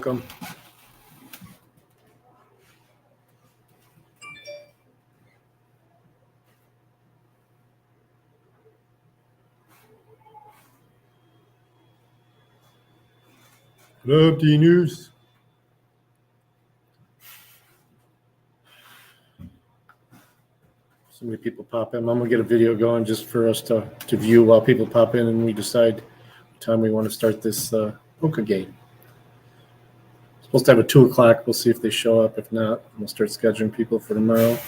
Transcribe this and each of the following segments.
welcome. What up, D News? So many people pop in. I'm gonna get a video going just for us to view while people pop in, and we decide what time we want to start this poker game. Supposed to have a 2 o'clock. We'll see if they show up. If not, we'll start scheduling people for tomorrow.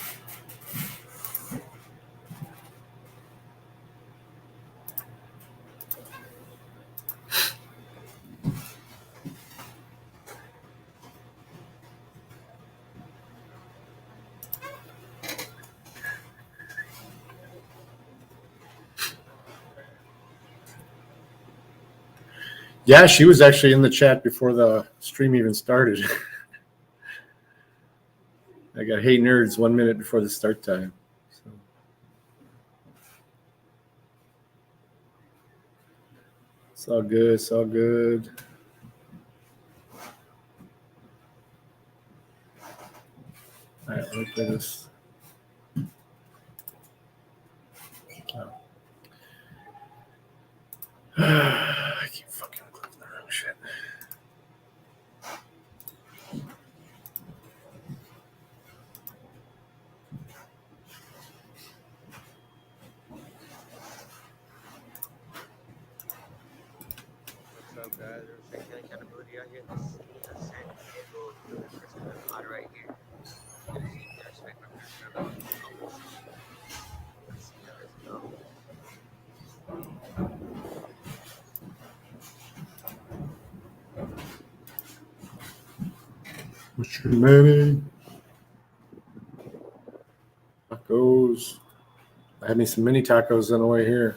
Yeah, she was actually in the chat before the stream even started. I got hey nerds 1 minute before the start time. So. It's all good. It's all good. All right, let me play this. I keep fucking clicking the wrong shit. What's up, guys? We're checking accountability out here in the city of San Diego. It's hot right here. Let's see how this goes. What's your money? Tacos. I had me some mini tacos on the way here.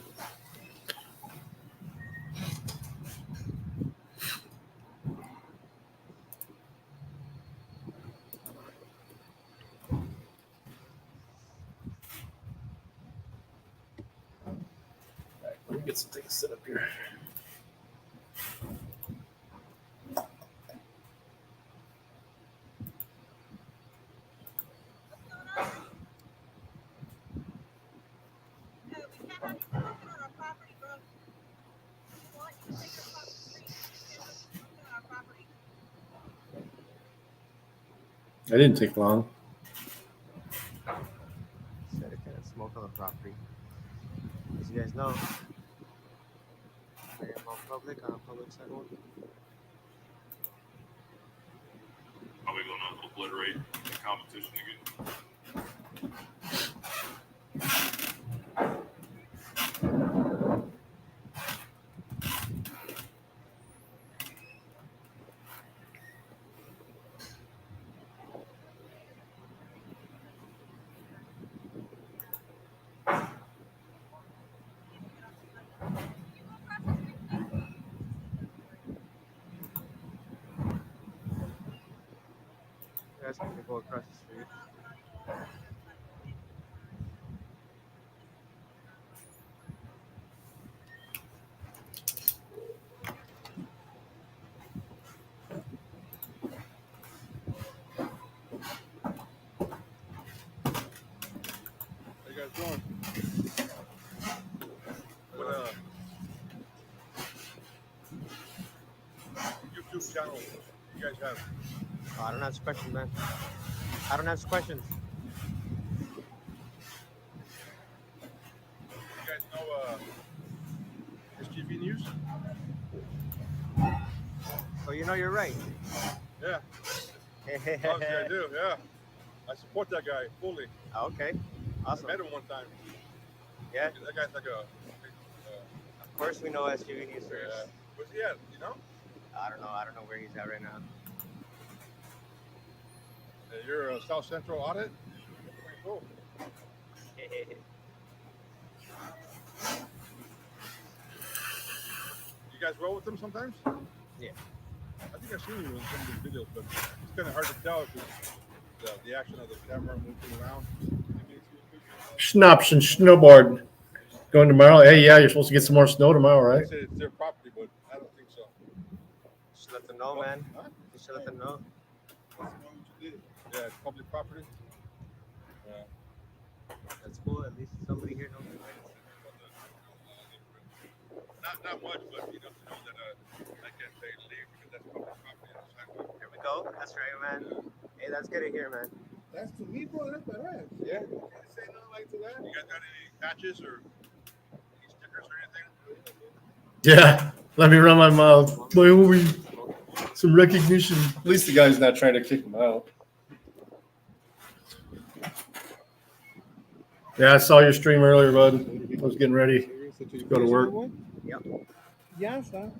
Let me get some things set up here. I didn't take long. Said it can't smoke on the property. As you guys know, I am on public sidewalk. Are we going to obliterate the competition again? You guys can go across the street. How you guys doing? What YouTube channel you guys have? Oh, I don't answer questions, man. I don't answer questions. You guys know SGV News? Oh, you know you're right. Yeah, obviously I do, yeah. I support that guy fully. Okay, awesome. I met him one time. Yeah, That guy's like a... of course we know SUV News first. Where's he at, you know? I don't know where he's at right now. You're a South Central audit? Pretty cool. You guys roll with them sometimes? Yeah. I think I've seen you in some of these videos, but it's kind of hard to tell because the action of the camera moving around. Schnaps and snowboard. Going tomorrow? Hey, yeah, you're supposed to get some more snow tomorrow, They right? say it's their property, but I don't think so. Just let them know, man. Huh? Just should let them know. That's the one you did. Yeah, it's public property. Yeah. That's cool. At least somebody here knows the rights. Not much, but enough to know that I can't say leave because that's public property on the sidewalk. Here we go. That's right, man. Hey, that's good to hear, man. That's to me, bro. That's badass. Yeah. Can't say nothing like to that. You guys got any patches or any stickers or anything? Yeah, let me run my mouth. Boy, we some recognition. At least the guy's not trying to kick him out. Yeah, I saw your stream earlier, bud. I was getting ready. Go to work. Yep. Ya está.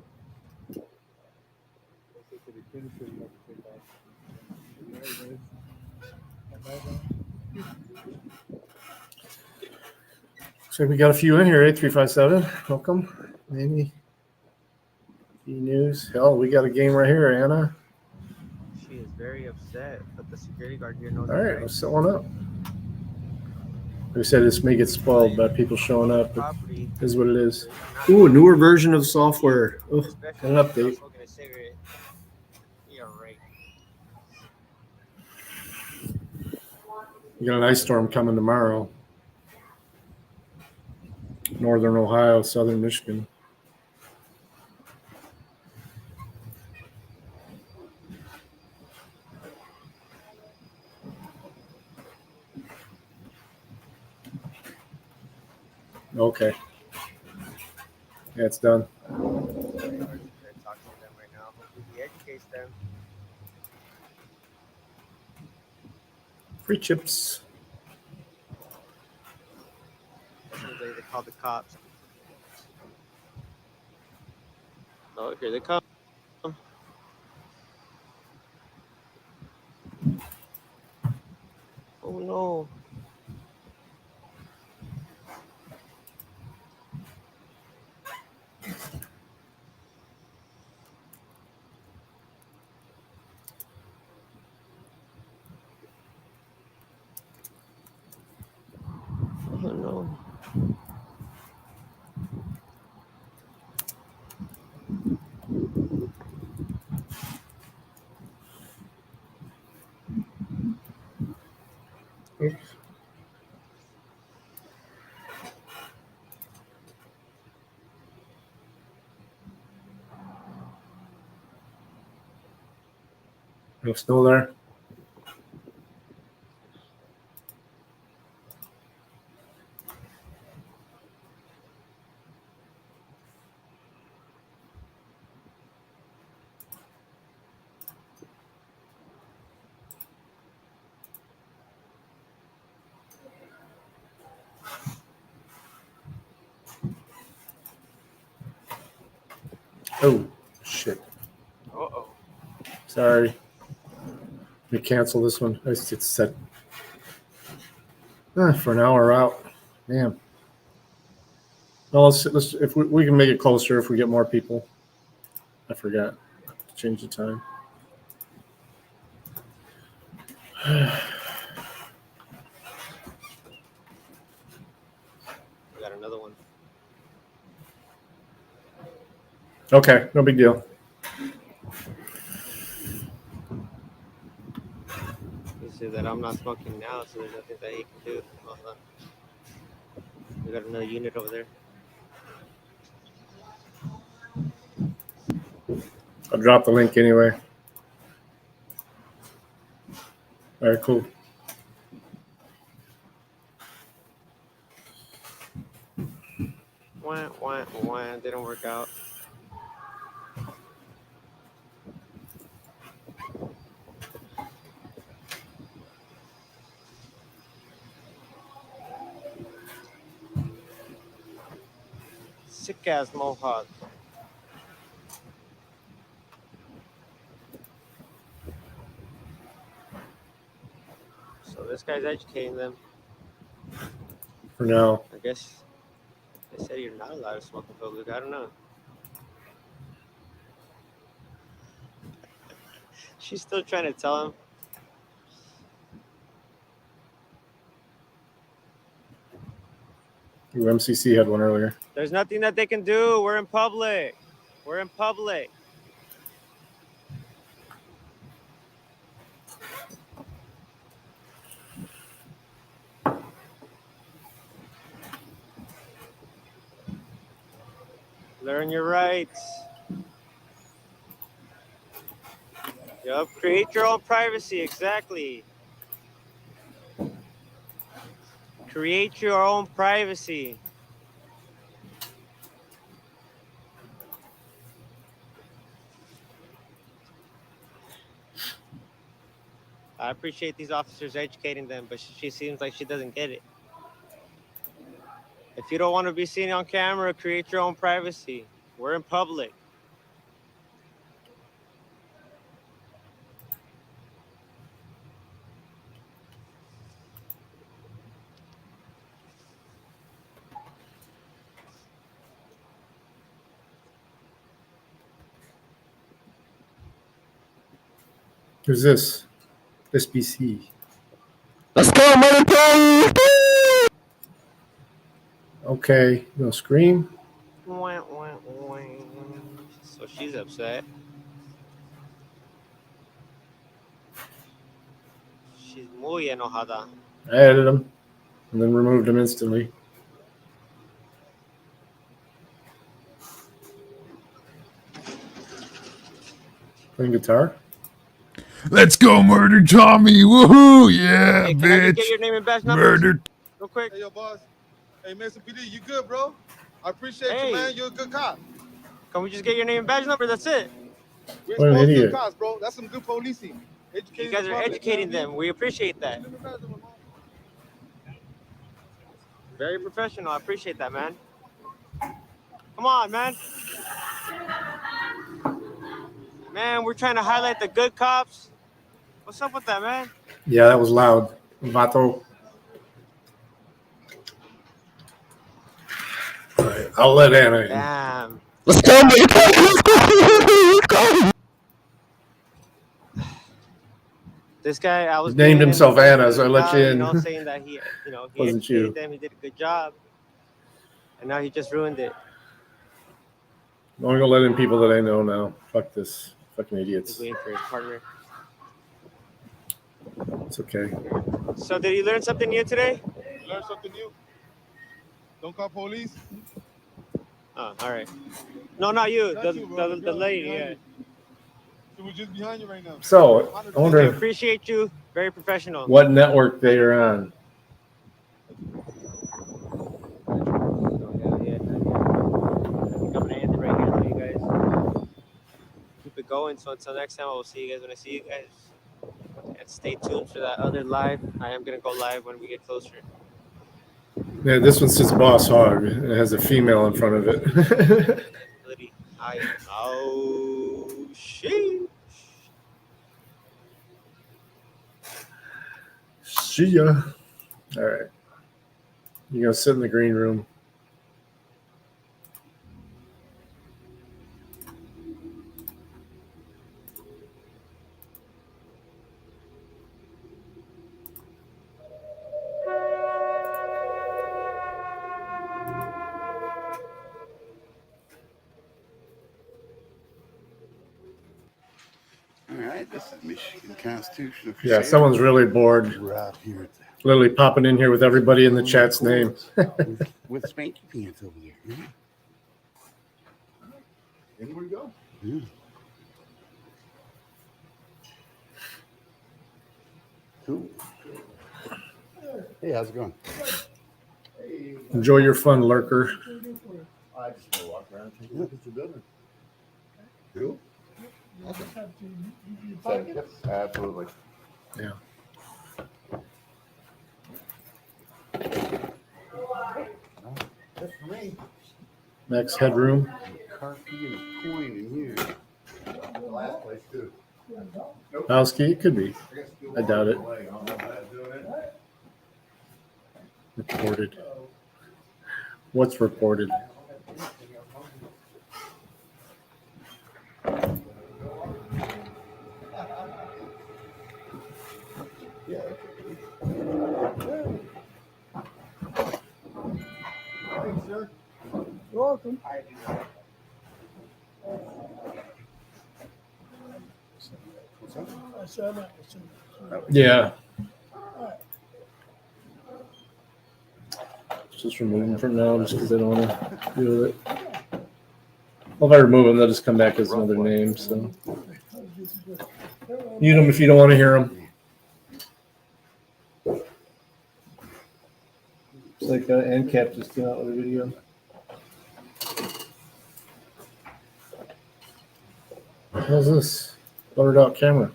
So we got a few in here, 8357. Welcome. Any news? Hell, we got a game right here, Anna. She is very upset, but the security guard here knows. All right, let's set one up. They said this may get spoiled by people showing up, but Property. it is what it is. Ooh, a newer version of software. Oh, Especially an update. smoking a cigarette. Yeah, right. We got an ice storm coming tomorrow. Northern Ohio, southern Michigan. Okay. Yeah, it's done. They're talking to them right now. Hopefully he educates them. Free chips. As soon as they call the cops. Oh, here they come. Oh no. Oh no. Oops. No snow there. Oh, shit. Uh-oh. Sorry. We cancel this one. It's set for an hour out. Damn. Well, let's if we can make it closer if we get more people. I forgot to change the time. We got another one. Okay, no big deal. He said that I'm not smoking now, so there's nothing that he can do. Hold on. We got another unit over there. I'll drop the link anyway. All right, cool. Wah, didn't work out. Sick ass mohawk. So this guy's educating them. For now. I guess they said you're not allowed to smoke in public. I don't know. She's still trying to tell him. Ooh, MCC had one earlier. There's nothing that they can do. We're in public. We're in public. Learn your rights. Yup, create your own privacy, exactly. Create your own privacy. I appreciate these officers educating them, but she seems like she doesn't get it. If you don't want to be seen on camera, create your own privacy. We're in public. Who's this? SBC. Let's go, military! Okay, you gonna scream? Wah, wah, wah. So she's upset. She's muy enojada. I added him and then removed him instantly. Playing guitar? Let's go, Murder Tommy! Woohoo! Yeah, Hey, can I just bitch! get your name and badge number? Murder. Real quick. Hey, yo, boss. Hey, Mr. PD, you good, bro? I appreciate Hey. you, man. You're a good cop. Can we just get your name and badge number? That's it. We're What an supposed to idiot. good cops, bro. That's some good policing. You Educating guys the are public, educating you know them. We appreciate that. what I mean? Very professional. I appreciate that, man. Come on, man. Man, we're trying to highlight the good cops. What's up with that, man? Yeah, that was loud. Vato. All right, I'll let Anna in. Damn. Let's go, military! Let's go! This guy, I was He named giving him himself the Anna, so I let you value, in. You know, saying that he Wasn't educated you. them. He did a good job, and now he just ruined it. I'm only gonna let in people that I know now. Fuck this. Fucking He's idiots. waiting for his partner. It's okay. So, did you learn something new today? You learn something new? Don't call police. Oh, all right. No, not you. Not The, you, bro. the, The the girl lady, behind yeah. you. She was just behind you right now. So, I I wonder appreciate you. Very professional. what network they are on. Yeah. I think I'm gonna end it right here, though, you guys. Keep it going. So until next time, I will see you guys when I see you guys. And stay tuned for that other live. I am gonna go live when we get closer. Yeah, this one says Boss Hog. It has a female in front of it. Oh, shit. See ya. All right. You're gonna sit in the green room. All right, this is Michigan Constitutional Yeah, Crusade. someone's really bored. We're out here at the Literally popping in here with everybody in the chat's name. with Spanky Pants over there. Yeah. Anywhere you go. Yeah. Cool. Hey, how's it going? Enjoy your fun, lurker. I just want to walk around and take a look at your building. Cool. Yep, absolutely. Yeah. That's for me. Max headroom. Car key and a coin in here. The last place too. House key? It could be. I doubt it. Reported. What's reported? Yeah. Thanks, sir. You're welcome. What's that? Yeah. Just remove them from now just because I don't want to deal with it. Well, if I remove them, they'll just come back as another name. So mute them if you don't want to hear them. It's like NCAP just came out with a video. How's this? Blurred out camera.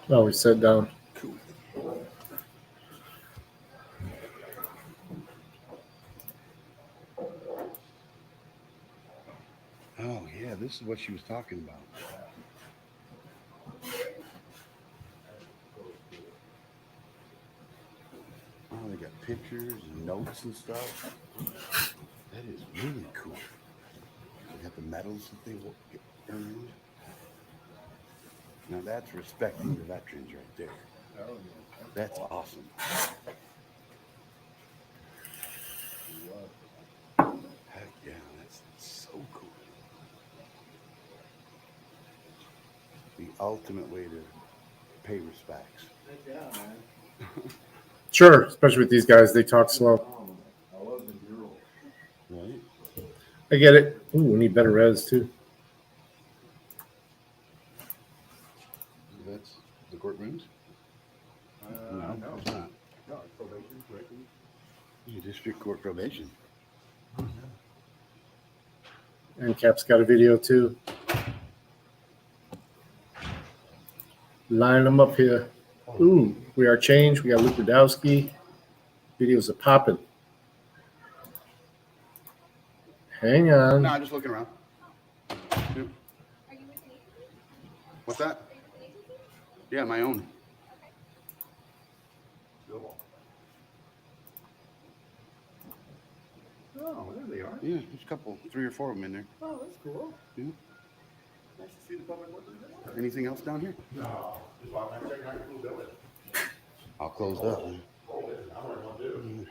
Oh, we sat down. Oh, yeah, this is what she was talking about. Oh, they got pictures and notes and stuff. That is really cool. They got the medals that they get earned. Now that's respecting the veterans right there. That's awesome. Heck yeah, that's so cool. The ultimate way to pay respects. Sure, especially with these guys, they talk slow. Right? I get it. Ooh, we need better res too. That's the courtrooms? No, it's not. No, it's probation, correctly. Yeah, district court probation. NCAP's got a video too. Line them up here. Ooh, we are changed. We got Luke Radowski. Videos are popping. Hang on. No, I'm just looking around. Yep. What's that? Yeah, my own. Oh, there they are. Yeah, there's a couple, 3 or 4 of them in there. Oh, that's cool. Yeah. Nice to see the public working together. Anything else down here? No, just walk around checking out your cool building. All closed up. Man. Oh, listen, I don't know what to do.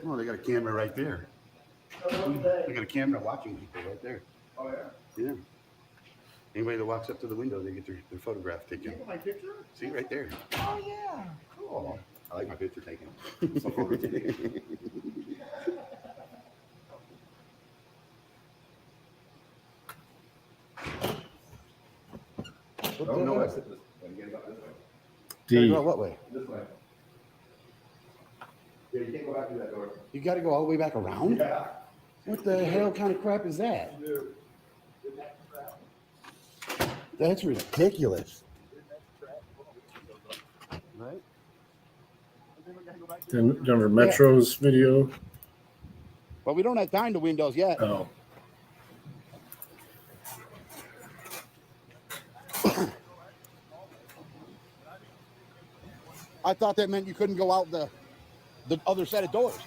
Oh, they got a camera right there. They got a camera watching people right there. Oh, yeah. Yeah. Anybody that walks up to the window, they get their photograph taken. Take my picture? See right there. Oh, yeah. Cool. I like my picture taken. So photo taken. Oh, no, I said this. Gotta get about this way. Gotta D. go what way? This way. Yeah, you can't go back through that door. You got to go all the way back around? Yeah. What the hell kind of crap is that? Dude. That's ridiculous. Right? Denver Metro's video. Well, we don't have time to Windows yet. Oh, I thought that meant you couldn't go out the other set of doors.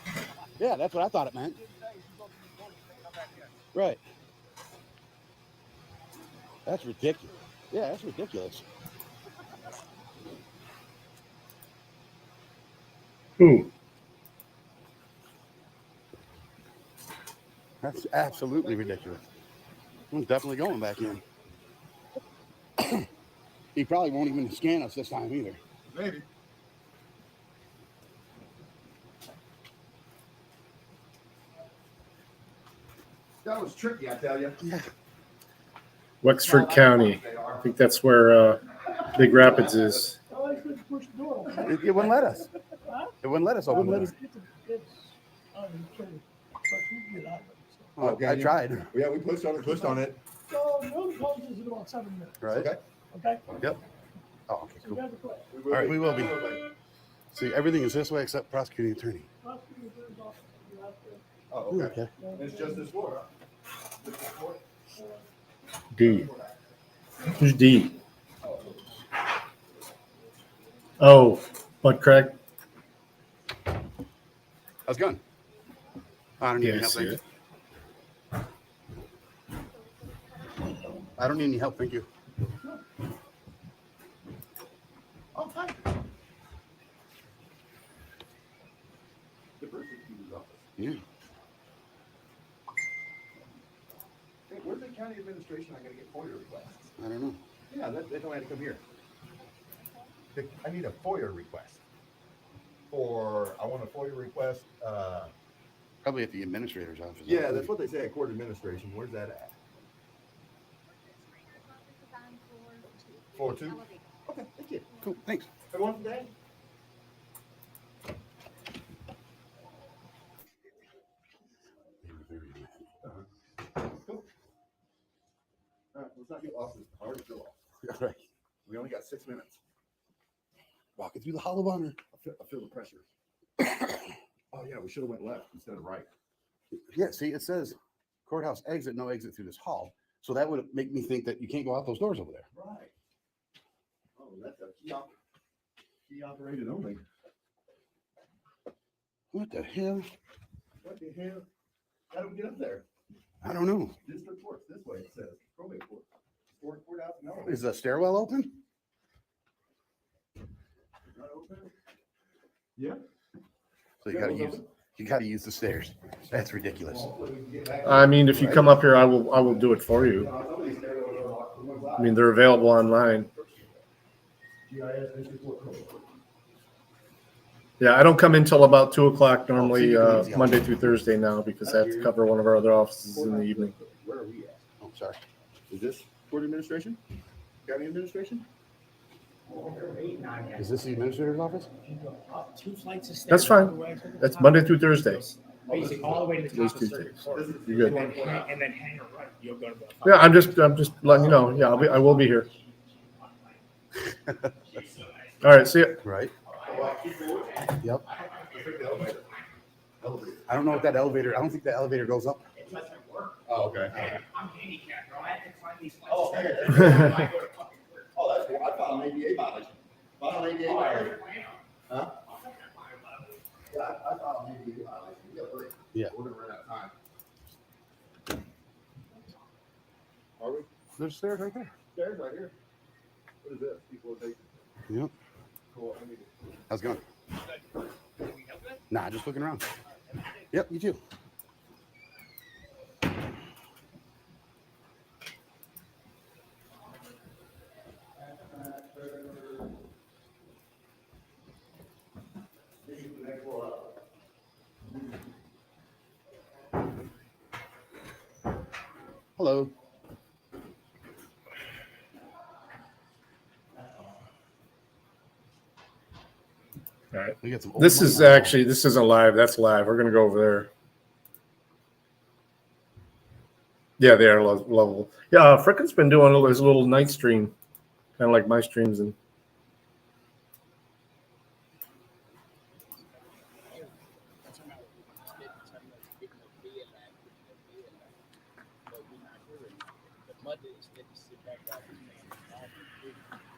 Yeah, that's what I thought it meant. Right. That's ridiculous. Yeah, that's ridiculous. ooh, That's absolutely ridiculous. I'm definitely going back in. He probably won't even scan us this time either. Maybe. That was tricky, I tell you. Yeah. Wexford County. I think that's where Big Rapids is. Oh, I couldn't push the door. It wouldn't let us. It wouldn't let us open the door. Oh, I tried. Yeah, we pushed on it. So the other closes in about 7 minutes, Right? Okay. okay? Yep. Oh, okay, So cool. you have the question. All right, we will be. See, everything is this way except prosecuting attorney. Prosecutor's office, you have to- Oh, Ooh, okay. okay. It's just this floor, huh? Just this floor? D. Who's D? Oh, butt crack. How's it going? I don't need Yeah, any I help, see thank it. you. I don't need any help, thank you. Oh, hi. The prosecutor's office. Yeah. Hey, where's the county administration? I gotta get FOIA requests. I don't know. Yeah, they told me I had to come here. I need a FOIA request. I want a FOIA request, Probably at the administrator's office. Yeah, that's what they say at court administration. Where's that at? Floor 2? Okay, thank you. Cool. Thanks. Everyone today? Cool. All right, let's not get lost. I already feel lost. All right. We only got 6 minutes. Walking through the Hall of Honor. I feel the pressure. Oh yeah, we should have went left instead of right. Yeah, see, it says courthouse exit, no exit through this hall. So that would make me think that you can't go out those doors over there. Right. Oh, that's a key operated only. What the hell? What the hell? How do we get up there? I don't know. District courts this way, it says. Probate court. Courthouse, no. Is the stairwell open? Not open? Yeah. So you gotta use the stairs. That's ridiculous. I mean, if you come up here, I will do it for you. I mean, they're available online. Yeah, I don't come in till about 2:00 normally, Monday through Thursday now, because I have to cover one of our other offices in the evening. Where are we at? Oh, sorry. Is this court administration? County administration? Is this the administrator's office? 2 flights of stairs. That's fine. That's Monday through Thursday. Basically, all the way to the Today's top of the Tuesday. third floor. You're And good. then hang a right. You'll go to the. Yeah, I'm just letting you know. Yeah, I will be here. All right, see ya. Right. Yep. I don't know if that elevator, I don't think the elevator goes up. It doesn't work. Oh, okay. I'm handicapped, bro. I have to climb these flights Oh, of stairs. okay. Oh, that's cool. I found an ADA violation. Found an ADA violation. Huh? Yeah, I found an ADA violation. We gotta hurry. Yeah. We're gonna run out of time. Are we? There's stairs right there. Stairs right here. What is this? Equalization. Yep. Cool. I need How's it going? Nah, just looking around. Yep, you too. Hello. All right. We got some This old is money. actually, this isn't live. That's live. We're gonna go over there. Yeah, they are level. Yeah, Frickin's been doing his little night stream, kind of like my streams, and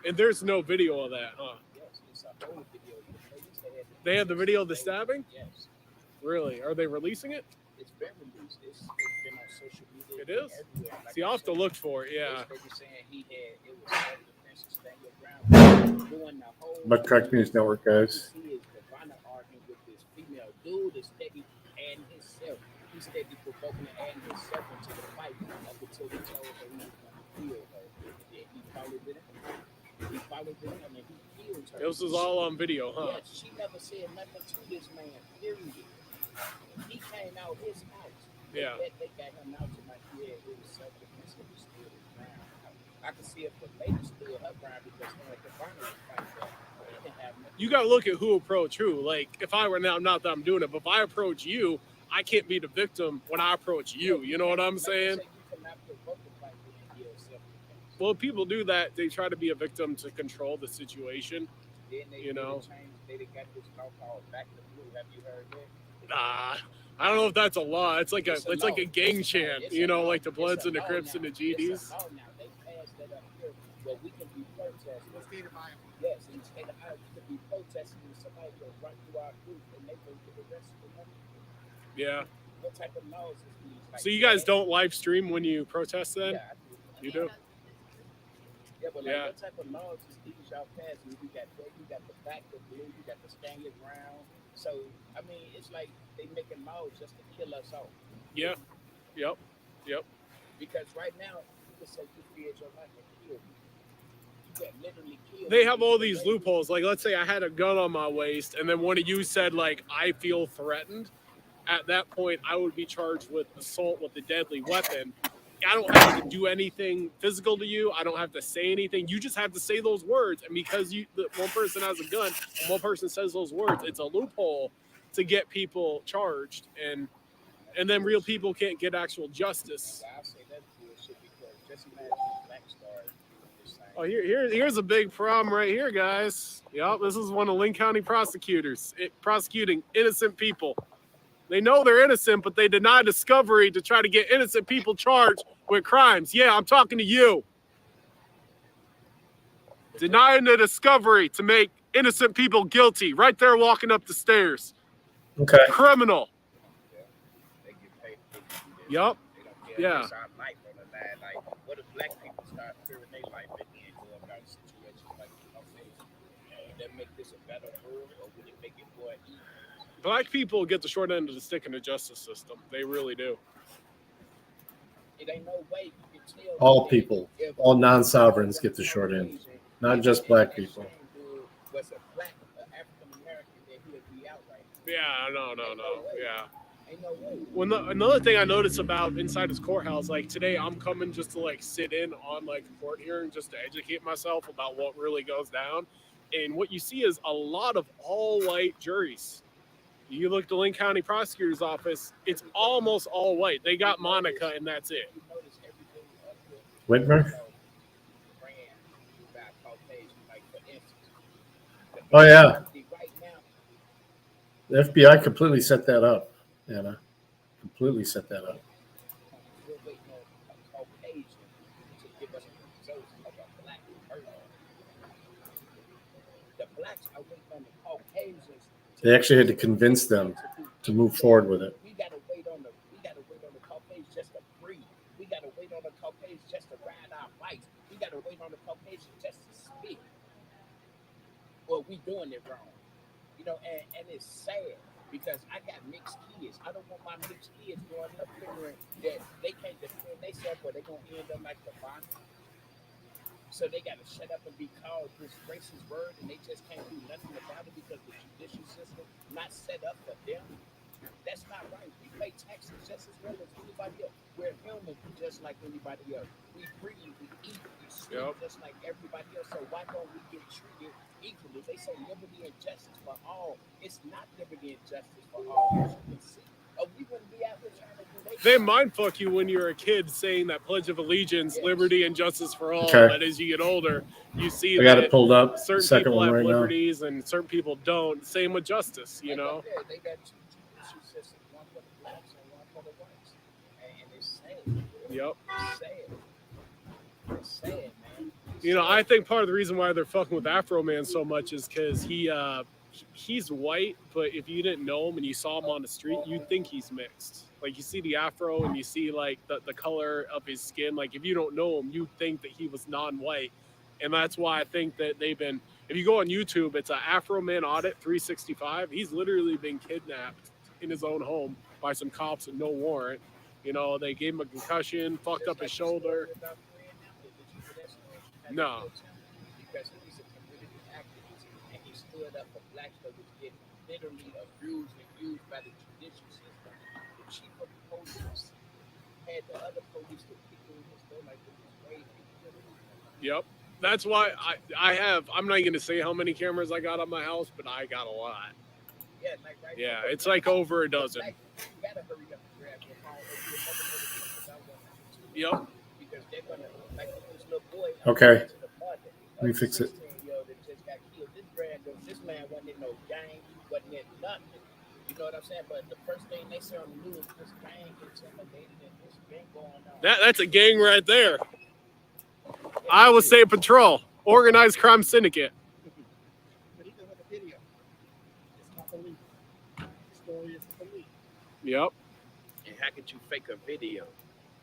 And there's no video of that, huh? They have the video of the stabbing? Yes. Really? Are they releasing it? It's been released. It's been on social media. It is? Everywhere. Like See, I'll I have to said, look for it, yeah. They were saying it was self-defense to stand your ground. Doing the whole. But Crack News Network, guys. He is the violent argument with this female dude is steady adding himself. He's steady provoking and adding himself into the fight up until he told her he was going to kill her. And then he followed it. He followed it and then he killed her. This was all on video, huh? Yes, she never said nothing to this man, period. He came out his house. Yeah. They got him out tonight. Yeah, it was self-defense. He stood his ground. I could see if the lady stood her ground because her and the burner was fighting back. He didn't have nothing. You got to look at who approach who. Like, if I were now, not that I'm doing it, but if I approach you, I can't be the victim when I approach you. You know what I'm saying? Well, people do that. They try to be a victim to control the situation. Then they You know? They got this law called Back to Blue. Have you heard that? Nah, I don't know if that's a law. It's like a gang chant. It's You a know, law. like the Bloods It's a and the law Crips now. and the It's GDs. a law now. They passed that up here where we can be protesting. Yes, in the state of Iowa, we can be protesting and somebody will run through our group and they go to the rest of the money. Yeah. What type of laws is these? Like, So you guys don't live stream when you protest then? Yeah, I do. You do? Yeah, but like, Yeah. what type of laws is these y'all passing? You got the Back to Blue, you got the Stand Your Ground. So I mean, it's like they making laws just to kill us all. Yeah. Yep. Because right now, you can say you feared your life and kill me. You can literally kill. They me. have all these loopholes. Like, let's say I had a gun on my waist, and then one of you said, like, I feel threatened. at that point, I would be charged with assault with a deadly weapon. I don't have to do anything physical to you. I don't have to say anything. You just have to say those words. And because one person has a gun and one person says those words, it's a loophole to get people charged. And then real people can't get actual justice. I say that's bullshit because just imagine Black Stars doing this thing. Oh, here's a big problem right here, guys. Yep, this is one of Linn County prosecutors prosecuting innocent people. They know they're innocent, but they deny discovery to try to get innocent people charged with crimes. Yeah, I'm talking to you. Denying the discovery to make innocent people guilty. Right there walking up the stairs. Okay. Criminal. They get paid to do this. Yup. They don't care. Yeah. It's our life on the line. Like, what if black people start fearing their life at the end of about situations like this? Would that make this a better world, or would it make it more easy? Black people get the short end of the stick in the justice system. They really do. It ain't no way you can tell. All people, all non-sovereigns get the short end, not just black people. Was a black African American, then he'll be out right now. Yeah, no. Yeah. Ain't no way. Well, another thing I noticed about inside his courthouse, like today, I'm coming just to like sit in on like a court hearing just to educate myself about what really goes down. And what you see is a lot of all white juries. You look at the Linn County Prosecutor's Office, it's almost all white. They got Monica, and that's it. You notice everything up here. Whitmer? Ran by Caucasian, like for instance. Oh, yeah. Right now, The FBI completely set that up, Anna. Completely set that up. we're waiting on a Caucasian to give us the results of a black person. The blacks are waiting on the Caucasians. They actually had to convince them to move forward with it. We gotta wait on the Caucasians just to breathe. We gotta wait on the Caucasians just to ride our bikes. We gotta wait on the Caucasians just to speak. Well, we doing it wrong. You know, and it's sad because I got mixed kids. I don't want my mixed kids growing up figuring that they can't defend themselves or they're gonna end up like the bottom. So they got to shut up and be called this racist word, and they just can't do nothing about it because the judicial system not set up for them. That's not right. We pay taxes just as well as anybody else. We're human just like anybody else. We breathe, we eat, we sleep just like everybody else. So why don't we get treated equally? They say liberty and justice for all. It's not liberty and justice for all. As you can see. We wouldn't be out here trying to do They mind fuck you when you're a kid saying that Pledge of Allegiance, liberty and justice for all. Okay. But as you get older, you see I got that it pulled up. certain Second people one have right now. liberties and certain people don't. Same with justice, you know? They got two judicial systems, one for the blacks and one for the whites. And it's sad. Yep. It's sad. It's sad, man. You know, I think part of the reason why they're fucking with Afro Man so much is because he's white, but if you didn't know him and you saw him on the street, you'd think he's mixed. Like, you see the afro and you see, like, the color of his skin. Like, if you don't know him, you'd think that he was non-white. And that's why I think that they've been, if you go on YouTube, it's an Afro Man Audit 365. He's literally been kidnapped in his own home by some cops with no warrant. You know, they gave him a concussion, fucked up his shoulder. No. Because he's a community activist and he stood up for blacks that was getting literally abused and used by the judicial system. The chief of police had the other police to people in his door like this was way people. Yep. That's why I'm not going to say how many cameras I got on my house, but I got a lot. Yeah, like right Yeah, now, it's like over a dozen. you gotta hurry up and grab your phone or your mother notifications out there. Yep. Because they're gonna, like this little boy. Okay. Let me fix it. 16-year-old that just got killed. This man wasn't in no gang, wasn't in nothing. You know what I'm saying? But the first thing they say on the news, this gang intimidated and this been going on. That's a gang right there. Iowa State Patrol, organized crime syndicate. But even with the video, it's not belief. The story is the belief. Yep. And how could you fake a video?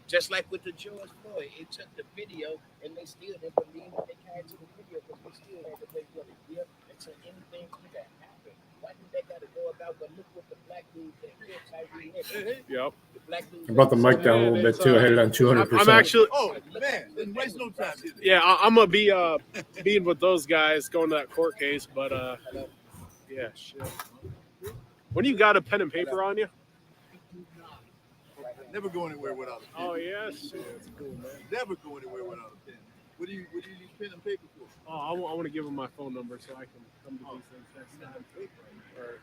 Just like with the George Floyd, it took the video and they still didn't believe that they came to the video because they still had to wait for the gift until anything could have happened. Why did they got to go about? But look what the black dude that killed Tyree Nichols. Yep. The black dude. I brought the mic down a little bit too. I had it on 200%. I'm actually. Oh, man, didn't waste no time. Did Yeah, I'm gonna be being with those guys going to that court case, but yeah, shit. When you got a pen and paper on you? Never go anywhere without a pen. Oh yeah, shit, that's cool, man. Never go anywhere without a pen. What do you use pen and paper for? Oh, I want to give him my phone number so I can come to these things next time. Or,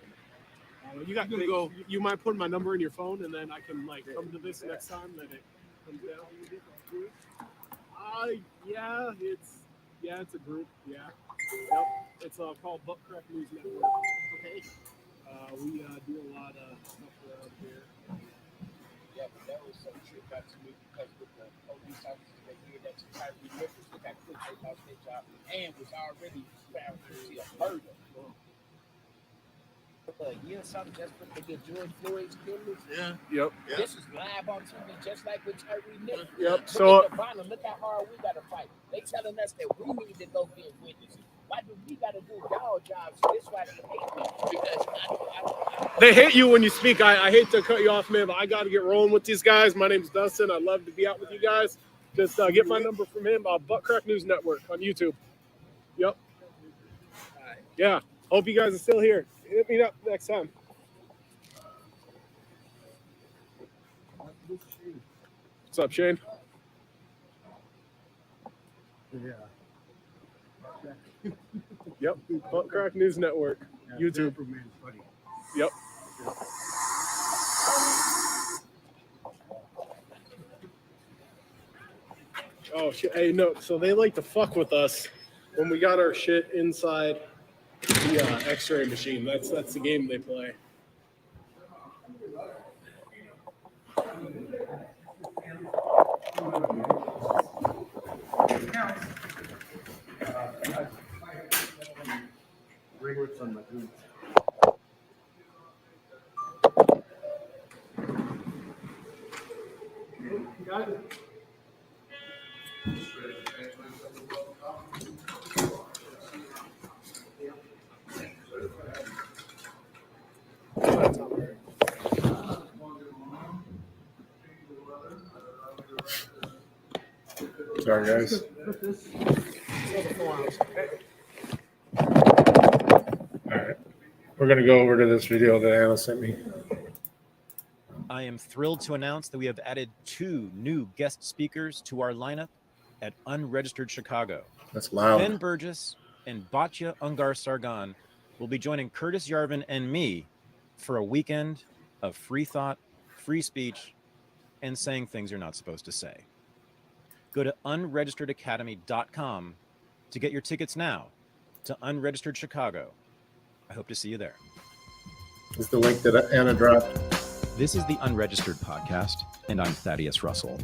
you might put my number in your phone and then I can like come to this next time that it comes down. It's a group. Yeah. Yep. It's called Buttcrack News Network. Okay. We do a lot of stuff around here. Yeah, but that was some shit got to me because with the police officers that hear that Tyree Nichols that got quit, they lost their job and was already found guilty of murder. A year or something just for the George Floyd's killers. Yeah. Yep. Yeah. This is live on TV, just like with Tyree Nichols. Yep. So look how hard we gotta fight. They telling us that we need to go get witnesses. Why do we gotta do y'all jobs? This why they hate me because They hate you when you speak. I hate to cut you off, man, but I got to get rolling with these guys. My name's Dustin. I'd love to be out with you guys. Just get my number from him. Buttcrack News Network on YouTube. Yep. Yeah. Hope you guys are still here. Hit me up next time. What's up, Shane? Yeah. Yep. Buttcrack News Network. YouTube. Yep. Oh shit! Hey, no. So they like to fuck with us when we got our shit inside the X-ray machine. That's the game they play. Sorry, guys. All right. We're going to go over to this video that Anna sent me. I am thrilled to announce that we have added 2 new guest speakers to our lineup at Unregistered Chicago. That's loud. Ben Burgess and Batya Ungar Sargon will be joining Curtis Yarvin and me for a weekend of free thought, free speech, and saying things you're not supposed to say. Go to unregisteredacademy.com to get your tickets now to Unregistered Chicago. I hope to see you there. It's the link that Anna dropped. This is the Unregistered Podcast, and I'm Thaddeus Russell.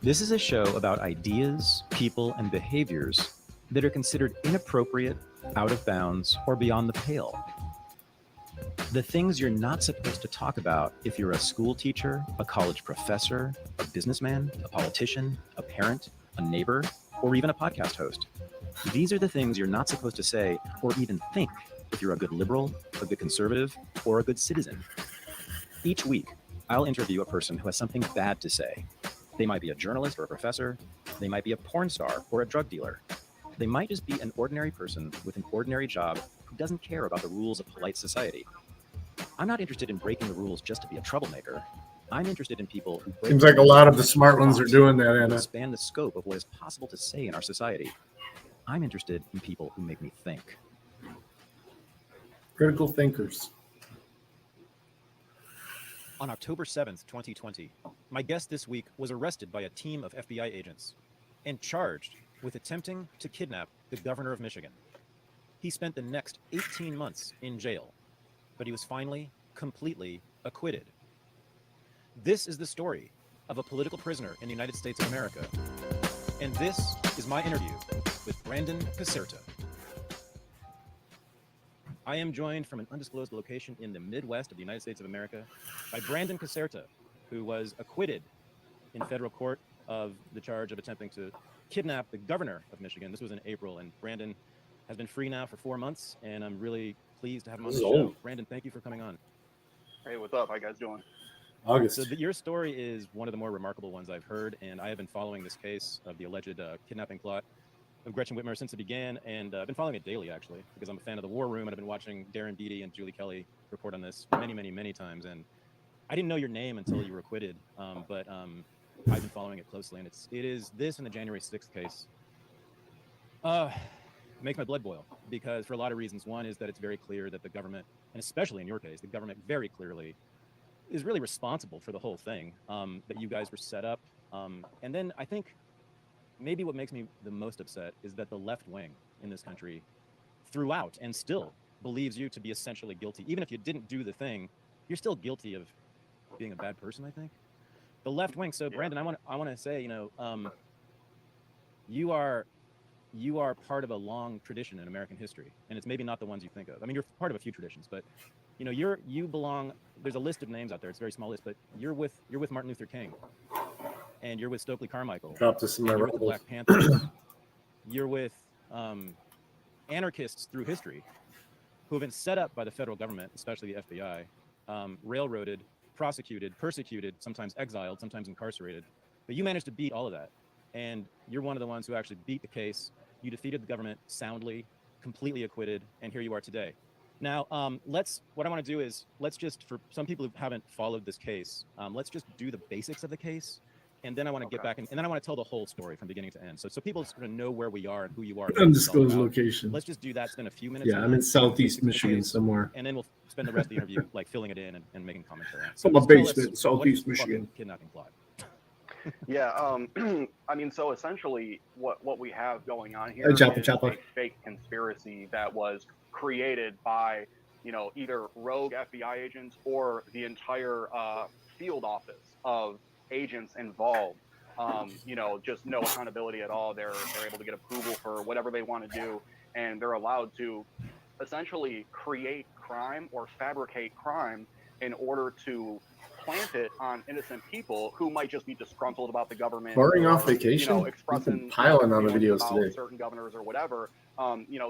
This is a show about ideas, people, and behaviors that are considered inappropriate, out of bounds, or beyond the pale. The things you're not supposed to talk about if you're a school teacher, a college professor, a businessman, a politician, a parent, a neighbor, or even a podcast host. These are the things you're not supposed to say or even think if you're a good liberal, a good conservative, or a good citizen. Each week, I'll interview a person who has something bad to say. They might be a journalist or a professor. They might be a porn star or a drug dealer. They might just be an ordinary person with an ordinary job who doesn't care about the rules of polite society. I'm not interested in breaking the rules just to be a troublemaker. I'm interested in people who break Seems like a lot of the smart ones are doing that, to Anna. expand the scope of what is possible to say in our society. I'm interested in people who make me think. Critical thinkers. On October 7th, 2020, my guest this week was arrested by a team of FBI agents and charged with attempting to kidnap the governor of Michigan. He spent the next 18 months in jail, but he was finally completely acquitted. This is the story of a political prisoner in the United States of America. And this is my interview with Brandon Caserta. I am joined from an undisclosed location in the Midwest of the United States of America by Brandon Caserta, who was acquitted in federal court of the charge of attempting to kidnap the governor of Michigan. This was in April, and Brandon has been free now for 4 months, and I'm really pleased to have him on the show. Brandon, thank you for coming on. Hey, what's up? How you guys doing? August. So your story is one of the more remarkable ones I've heard, and I have been following this case of the alleged kidnapping plot of Gretchen Whitmer since it began, and I've been following it daily, actually, because I'm a fan of The War Room, and I've been watching Darren Beattie and Julie Kelly report on this many, many, many times, and I didn't know your name until you were acquitted, but I've been following it closely, and it is this and the January 6th case. Makes my blood boil, because for a lot of reasons. One is that it's very clear that the government, and especially in your case, the government very clearly is really responsible for the whole thing, that you guys were set up. And then I think maybe what makes me the most upset is that the left wing in this country throughout and still believes you to be essentially guilty. Even if you didn't do the thing, you're still guilty of being a bad person, I think. The left wing. So Brandon, I want to say, you are part of a long tradition in American history, and it's maybe not the ones you think of. I mean, you're part of a few traditions, but you belong. There's a list of names out there. It's a very small list, but you're with Martin Luther King, and you're with Stokely Carmichael. Drop this in my you're with the rebels. Black Panthers. You're with anarchists through history who have been set up by the federal government, especially the FBI, railroaded, prosecuted, persecuted, sometimes exiled, sometimes incarcerated. But you managed to beat all of that. And you're one of the ones who actually beat the case. You defeated the government soundly, completely acquitted, and here you are today. Now, what I want to do is, let's just, for some people who haven't followed this case, let's just do the basics of the case. And then I want to get back and then I want to tell the whole story from beginning to end. So people sort of know where we are and who you are. Undisclosed location. Let's just do that. Spend a few minutes. Yeah, I'm in Southeast Michigan somewhere. And then we'll spend the rest of the interview like filling it in and making commentary. From a basement, Southeast Michigan. Kidnapping plot. Yeah, I mean, so essentially what we have going on here is a fake conspiracy that was created by, either rogue FBI agents or the entire field office of agents involved. Just no accountability at all. They're able to get approval for whatever they want to do, and they're allowed to essentially create crime or fabricate crime in order to plant it on innocent people who might just be disgruntled about the government. Barring off vacation, expressing piling on the videos about today. Certain governors or whatever.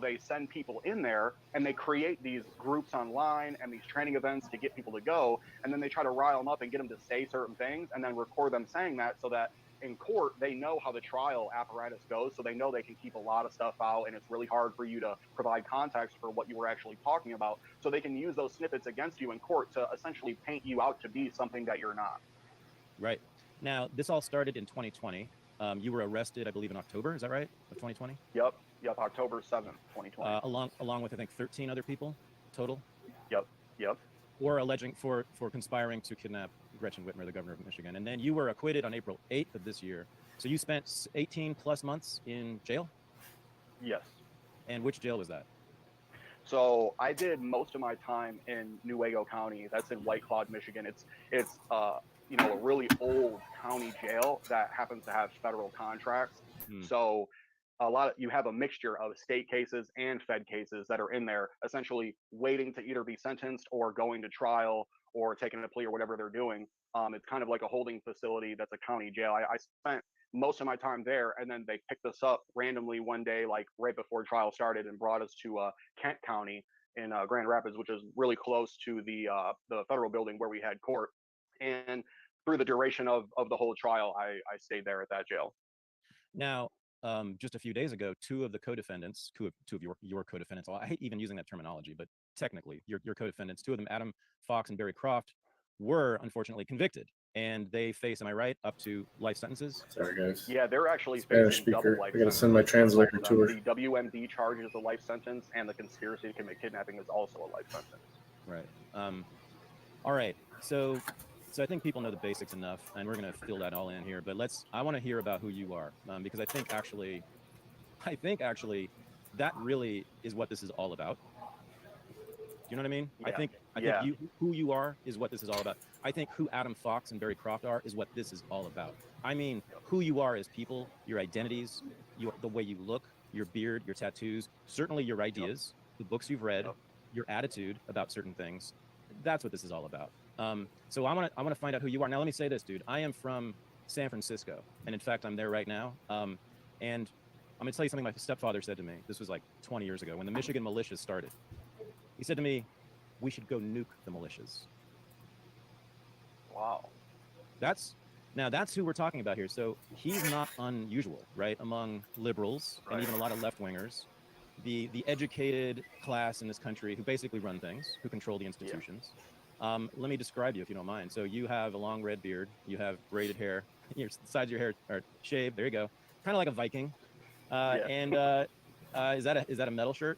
They send people in there and they create these groups online and these training events to get people to go, and then they try to rile them up and get them to say certain things and then record them saying that, so that in court they know how the trial apparatus goes, so they know they can keep a lot of stuff out, and it's really hard for you to provide context for what you were actually talking about, so they can use those snippets against you in court to essentially paint you out to be something that you're not. Right. Now, this all started in 2020. You were arrested, I believe, in October. Is that right? Of 2020? Yep. October 7th, 2020. Along with, I think, 13 other people total. Yep. Or alleging for conspiring to kidnap Gretchen Whitmer, the governor of Michigan. And then you were acquitted on April 8th of this year. So you spent 18 plus months in jail? Yes. And which jail was that? So I did most of my time in Newaygo County. That's in White Cloud, Michigan. It's a really old county jail that happens to have federal contracts. So you have a mixture of state cases and fed cases that are in there, essentially waiting to either be sentenced or going to trial or taking a plea or whatever they're doing. It's kind of like a holding facility that's a county jail. I spent most of my time there, and then they picked us up randomly one day, like right before trial started, and brought us to Kent County in Grand Rapids, which is really close to the federal building where we had court. And through the duration of the whole trial, I stayed there at that jail. Now, just a few days ago, two of your co-defendants, well, I hate even using that terminology, but technically your co-defendants, two of them, Adam Fox and Barry Croft, were unfortunately convicted, and they face, am I right, up to life sentences? Sorry, guys. Yeah, they're actually Spanish facing double speaker. life I gotta sentences. send my translator to her. The WMD charge is a life sentence, and the conspiracy to commit kidnapping is also a life sentence. Right. All right. So I think people know the basics enough, and we're going to fill that all in here. But I want to hear about who you are, because I think actually, that really is what this is all about. Do you know what I mean? Yeah. I think who you are is what this is all about. I think who Adam Fox and Barry Croft are is what this is all about. I mean, who you are as people, your identities, the way you look, your beard, your tattoos, certainly your ideas, the books you've read, your attitude about certain things. That's what this is all about. So I want to find out who you are. Now, let me say this, dude. I am from San Francisco, and in fact, I'm there right now. And I'm going to tell you something my stepfather said to me. This was like 20 years ago when the Michigan militias started. He said to me, "We should go nuke the militias." Wow. That's who we're talking about here. So he's not unusual, right, among liberals and even a lot of left-wingers, the educated class in this country who basically run things, who control the institutions. Let me describe you if you don't mind. So you have a long red beard. You have braided hair. Your sides of your hair are shaved. There you go. Kind of like a Viking. Yeah. And is that a metal shirt?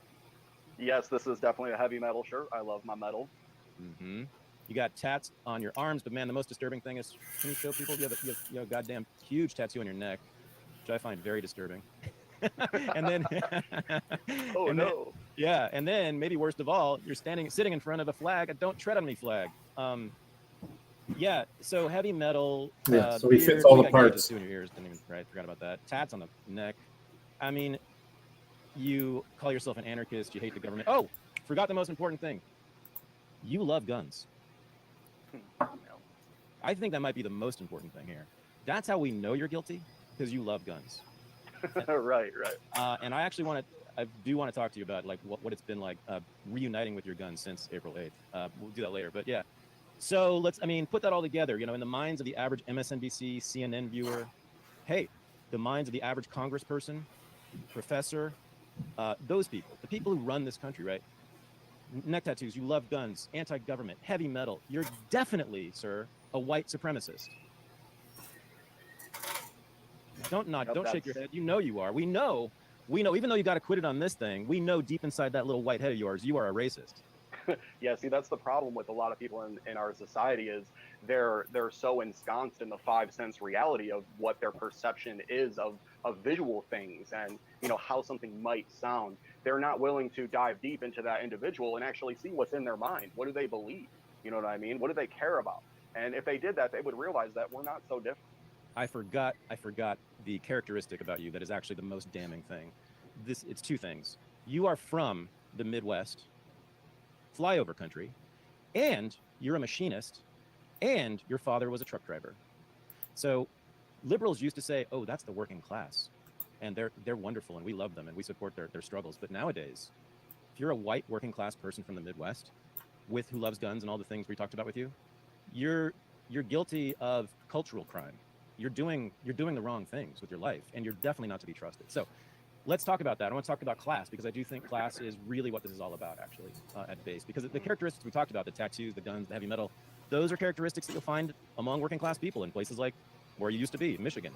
Yes, this is definitely a heavy metal shirt. I love my metal. Mm-hmm. You got tats on your arms, but man, the most disturbing thing is, can you show people you have a goddamn huge tattoo on your neck, which I find very disturbing. and then, Oh and then, no. yeah, and then maybe worst of all, you're sitting in front of a flag, a "Don't Tread on Me" flag. Yeah. So heavy metal. Yeah, The so he fits beard. all You the got gauges parts. too in your ears. Didn't even right. Forgot about that. Tats on the neck. I mean, you call yourself an anarchist. You hate the government. Oh, forgot the most important thing. You love guns. I think that might be the most important thing here. That's how we know you're guilty, because you love guns. Right. And I do want to talk to you about like what it's been like reuniting with your guns since April 8th. We'll do that later, but yeah. So put that all together, in the minds of the average MSNBC, CNN viewer, hey, the minds of the average congressperson, professor, those people, the people who run this country, right? Neck tattoos, you love guns, anti-government, heavy metal. You're definitely, sir, a white supremacist. Don't nod. Yep, Don't shake your head. You know you are. We know. Even though you got acquitted on this thing, we know deep inside that little white head of yours, you are a racist. Yeah, see, that's the problem with a lot of people in our society is they're so ensconced in the five sense reality of what their perception is of visual things and how something might sound. They're not willing to dive deep into that individual and actually see what's in their mind. What do they believe? You know what I mean? What do they care about? And if they did that, they would realize that we're not so different. I forgot the characteristic about you that is actually the most damning thing. It's two things. You are from the Midwest, flyover country, and you're a machinist, and your father was a truck driver. So liberals used to say, oh, that's the working class, and they're wonderful, and we love them, and we support their struggles. But nowadays, if you're a white working class person from the Midwest who loves guns and all the things we talked about with you, you're guilty of cultural crime. You're doing the wrong things with your life, and you're definitely not to be trusted. So let's talk about that. I want to talk about class, because I do think class is really what this is all about, actually, at base. Because the characteristics we talked about, the tattoos, the guns, the heavy metal, those are characteristics that you'll find among working class people in places like where you used to be, Michigan.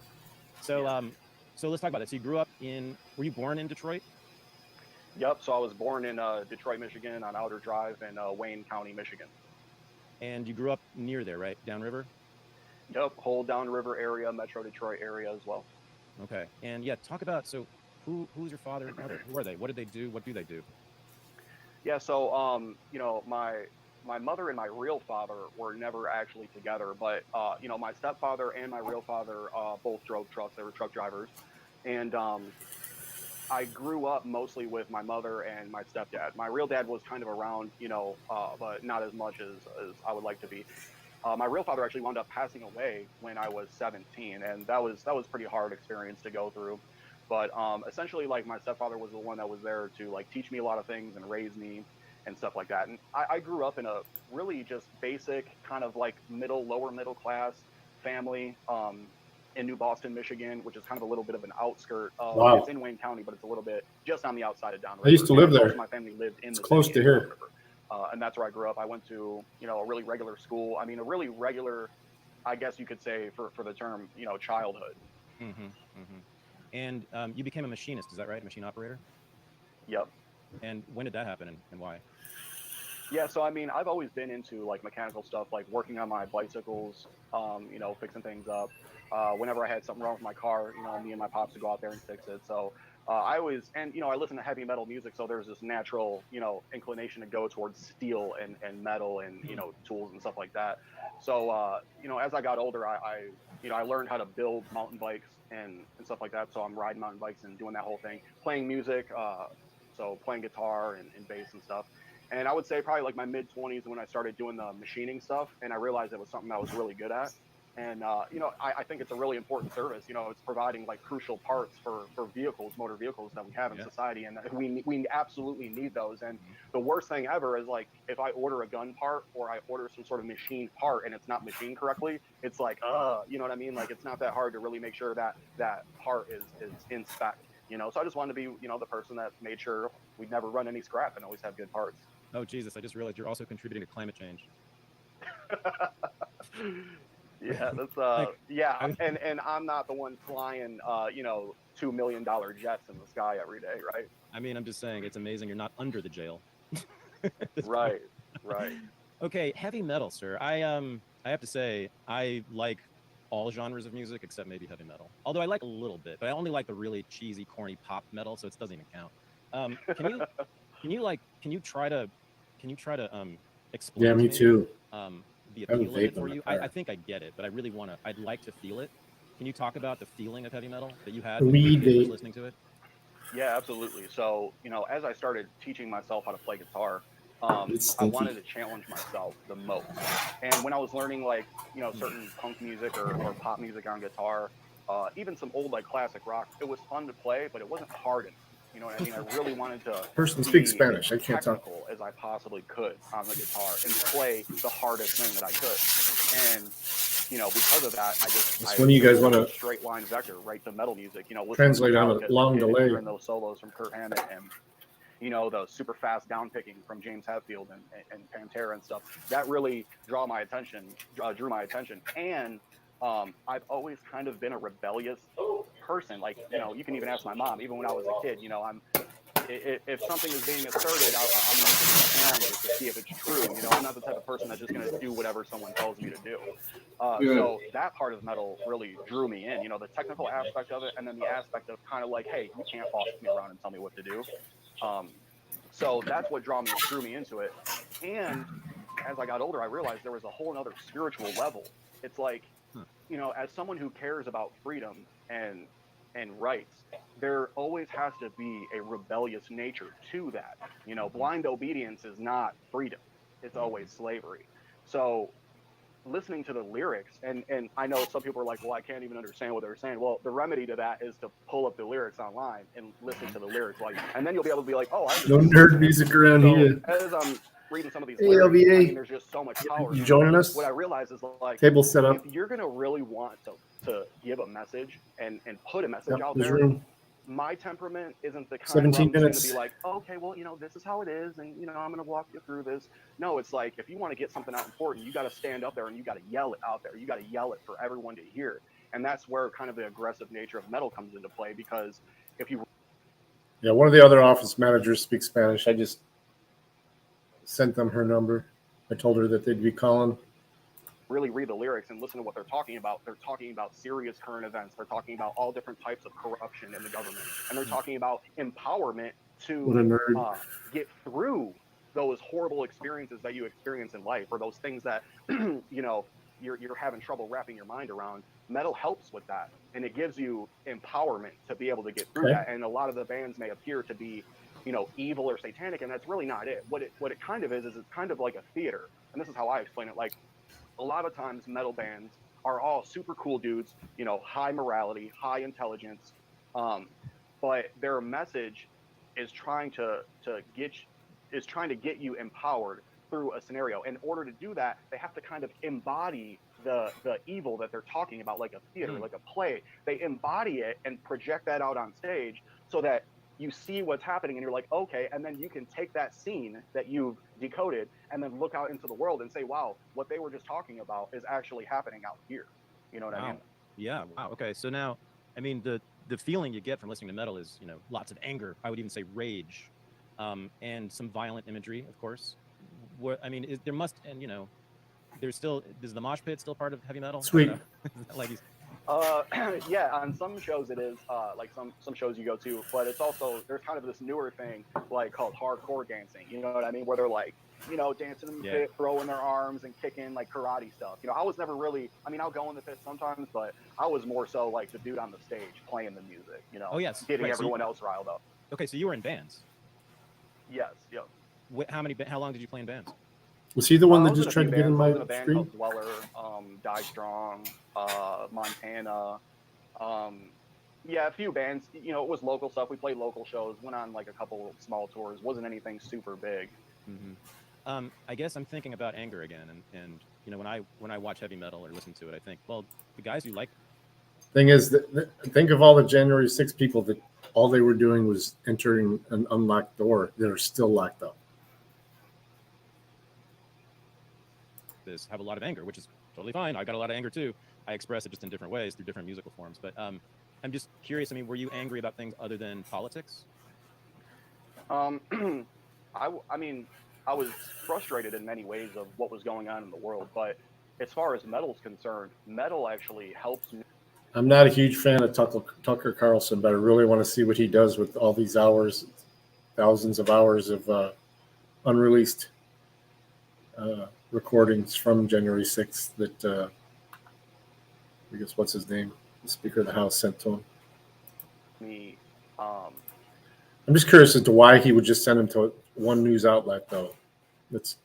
So, so let's talk about that. So you grew up were you born in Detroit? Yep. So I was born in Detroit, Michigan, on Outer Drive in Wayne County, Michigan. And you grew up near there, right? Downriver? Yep. Whole downriver area, Metro Detroit area as well. Okay. And yeah, talk about, so who's your father? Who are they? What did they do? What do they do? Yeah. So, my mother and my real father were never actually together, but my stepfather and my real father both drove trucks. They were truck drivers, and I grew up mostly with my mother and my stepdad. My real dad was kind of around, but not as much as I would like to be. My real father actually wound up passing away when I was 17, and that was pretty hard experience to go through. But essentially, like, my stepfather was the one that was there to like teach me a lot of things and raise me and stuff like that. And I grew up in a really just basic kind of like lower middle class family in New Boston, Michigan, which is kind of a little bit of an outskirt. Wow. It's in Wayne County, but it's a little bit just on the outside of Downriver. I used to live Most there. of my family lived in It's the close city to of here. Downriver. And that's where I grew up. I went to, a really regular school. I mean, a really regular, I guess you could say, for the term, childhood. Mm-hmm, mm-hmm. And you became a machinist, is that right? A machine operator? Yep. And when did that happen, and why? Yeah, so I mean, I've always been into like mechanical stuff, like working on my bicycles, fixing things up. Whenever I had something wrong with my car, me and my pops would go out there and fix it. So I always, and I listen to heavy metal music, so there's this natural, inclination to go towards steel and metal and tools and stuff like that. So as I got older, I learned how to build mountain bikes and stuff like that. So I'm riding mountain bikes and doing that whole thing, playing music, so playing guitar and bass and stuff. And I would say probably like my mid 20s when I started doing the machining stuff, and I realized it was something I was really good at. And I think it's a really important service. It's providing like crucial parts for vehicles, motor vehicles that we have in society, and we absolutely need those. And the worst thing ever is like if I order a gun part or I order some sort of machined part and it's not machined correctly, it's like you know what I mean? Like it's not that hard to really make sure that that part is in spec. So I just wanted to be the person that made sure we'd never run any scrap and always have good parts. Oh, Jesus, I just realized you're also contributing to climate change. Yeah, that's Like, yeah, I, and I'm not the one flying $2 million jets in the sky every day, right? I mean, I'm just saying it's amazing you're not under the jail at this point. Right, right. Okay, heavy metal, sir. I have to say I like all genres of music except maybe heavy metal. Although I like a little bit, but I only like the really cheesy, corny pop metal, so it doesn't even count. Can you try to Yeah, explain to me me too. the I have a appeal of it vape in for my you? I car. think I get it, but I really want to. I'd like to feel it. Can you talk about the feeling of heavy metal that you had The when you were a weed kid first vape. listening to it? Yeah, absolutely. So, as I started teaching myself how to play guitar, It's I wanted stinky. to challenge myself the most. And when I was learning like, certain punk music or pop music on guitar, even some old like classic rock, it was fun to play, but it wasn't hard enough. You know what I mean? I really wanted to Person speaks be as Spanish. I can't talk. technical as I possibly could on the guitar and play the hardest thing that I could. And because of that, Just I when you took guys a want real to straight line vector right to metal music. Listening to translate on Metallica a as a long kid and delay. hearing those solos from Kurt Hammett and the super fast down picking from James Hetfield and Pantera and stuff. That really drew my attention. And I've always kind of been a rebellious person. Like, you can even ask my mom. Even when I was a kid, if something is being asserted, I'm going to challenge it to see if it's true. I'm not the type of person that's just going to do whatever someone tells me to do. So that part of metal really drew me in, the technical aspect of it, and then the aspect of kind of like, hey, you can't boss me around and tell me what to do. So that's what drew me into it. And as I got older, I realized there was a whole other spiritual level. It's like, as someone who cares about freedom and rights, there always has to be a rebellious nature to that. Blind obedience is not freedom. It's always slavery. So listening to the lyrics, and I know some people are like, well, I can't even understand what they're saying. Well, the remedy to that is to pull up the lyrics online and listen to the lyrics, and then you'll be able to be like, oh, I No understand nerd music around so here. as I'm reading some of these Hey, lyrics, I mean, LBA, there's just so much power you in them. joining What I us? realize is like, Table set if up. you're gonna really want to give a message and put a message Yep, out there's there, room. my temperament isn't the kind where 17 I'm just going to be minutes. like, okay, well, this is how it is, and I'm going to walk you through this. No, it's like, if you want to get something out important, you got to stand up there and you got to yell it out there. You got to yell it for everyone to hear, and that's where kind of the aggressive nature of metal comes into play. Because if you Yeah, one of the other office managers speaks Spanish. I just sent them her number. I told her that they'd be calling. really read the lyrics and listen to what they're talking about, serious current events. They're talking about all different types of corruption in the government, and they're talking about empowerment What a to nerd. get through those horrible experiences that you experience in life, or those things that you're having trouble wrapping your mind around. Metal helps with that, and it gives you empowerment to be able to get through that. And a lot of the bands may appear to be evil or satanic, and that's really not it. What it kind of is it's kind of like a theater, and this is how I explain it. Like, a lot of times metal bands are all super cool dudes, high morality, high intelligence, but their message is trying to get you empowered through a scenario. In order to do that, they have to kind of embody the evil that they're talking about, like a theater, like a play. They embody it and project that out on stage so that you see what's happening and you're like, okay, and then you can take that scene that you've decoded and then look out into the world and say, wow, what they were just talking about is actually happening out here. You know what I mean? Yeah. Wow. Okay. So now, I mean, the feeling you get from listening to metal is, lots of anger. I would even say rage, and some violent imagery, of course. What I mean is there must, and there's still, is the mosh pit still part of heavy metal? Sweet. Like he's, yeah, on some shows it is, like some shows you go to, but it's also, there's kind of this newer thing like called hardcore dancing. You know what I mean? Where they're like, dancing in the pit, throwing their arms and kicking, like karate stuff. I was never really, I'll go in the pit sometimes, but I was more so like the dude on the stage playing the music, Oh yes, getting right. everyone else riled up. Okay, so you were in bands. Yes, yep. How long did you play in bands? Was he the one I that was in just a tried few to get in bands. I my was in a band stream? called Dweller, Die Strong, Montana. Yeah, a few bands. It was local stuff. We played local shows, went on like a couple small tours. Wasn't anything super big. Mm-hmm. I guess I'm thinking about anger again, and when I watch heavy metal or listen to it, I think, well, the guys who like. Thing is, think of all the January 6 people that all they were doing was entering an unlocked door that are still locked up. this have a lot of anger, which is totally fine. I got a lot of anger too. I express it just in different ways through different musical forms. But I'm just curious. I mean, were you angry about things other than politics? I mean, I was frustrated in many ways of what was going on in the world, but as far as metal's concerned, metal actually helps me. I'm not a huge fan of Tucker Carlson, but I really want to see what he does with all these hours, thousands of hours of unreleased recordings from January 6th that I guess what's his name, the Speaker of the House sent to him. I'm just curious as to why he would just send him to one news outlet, though. That's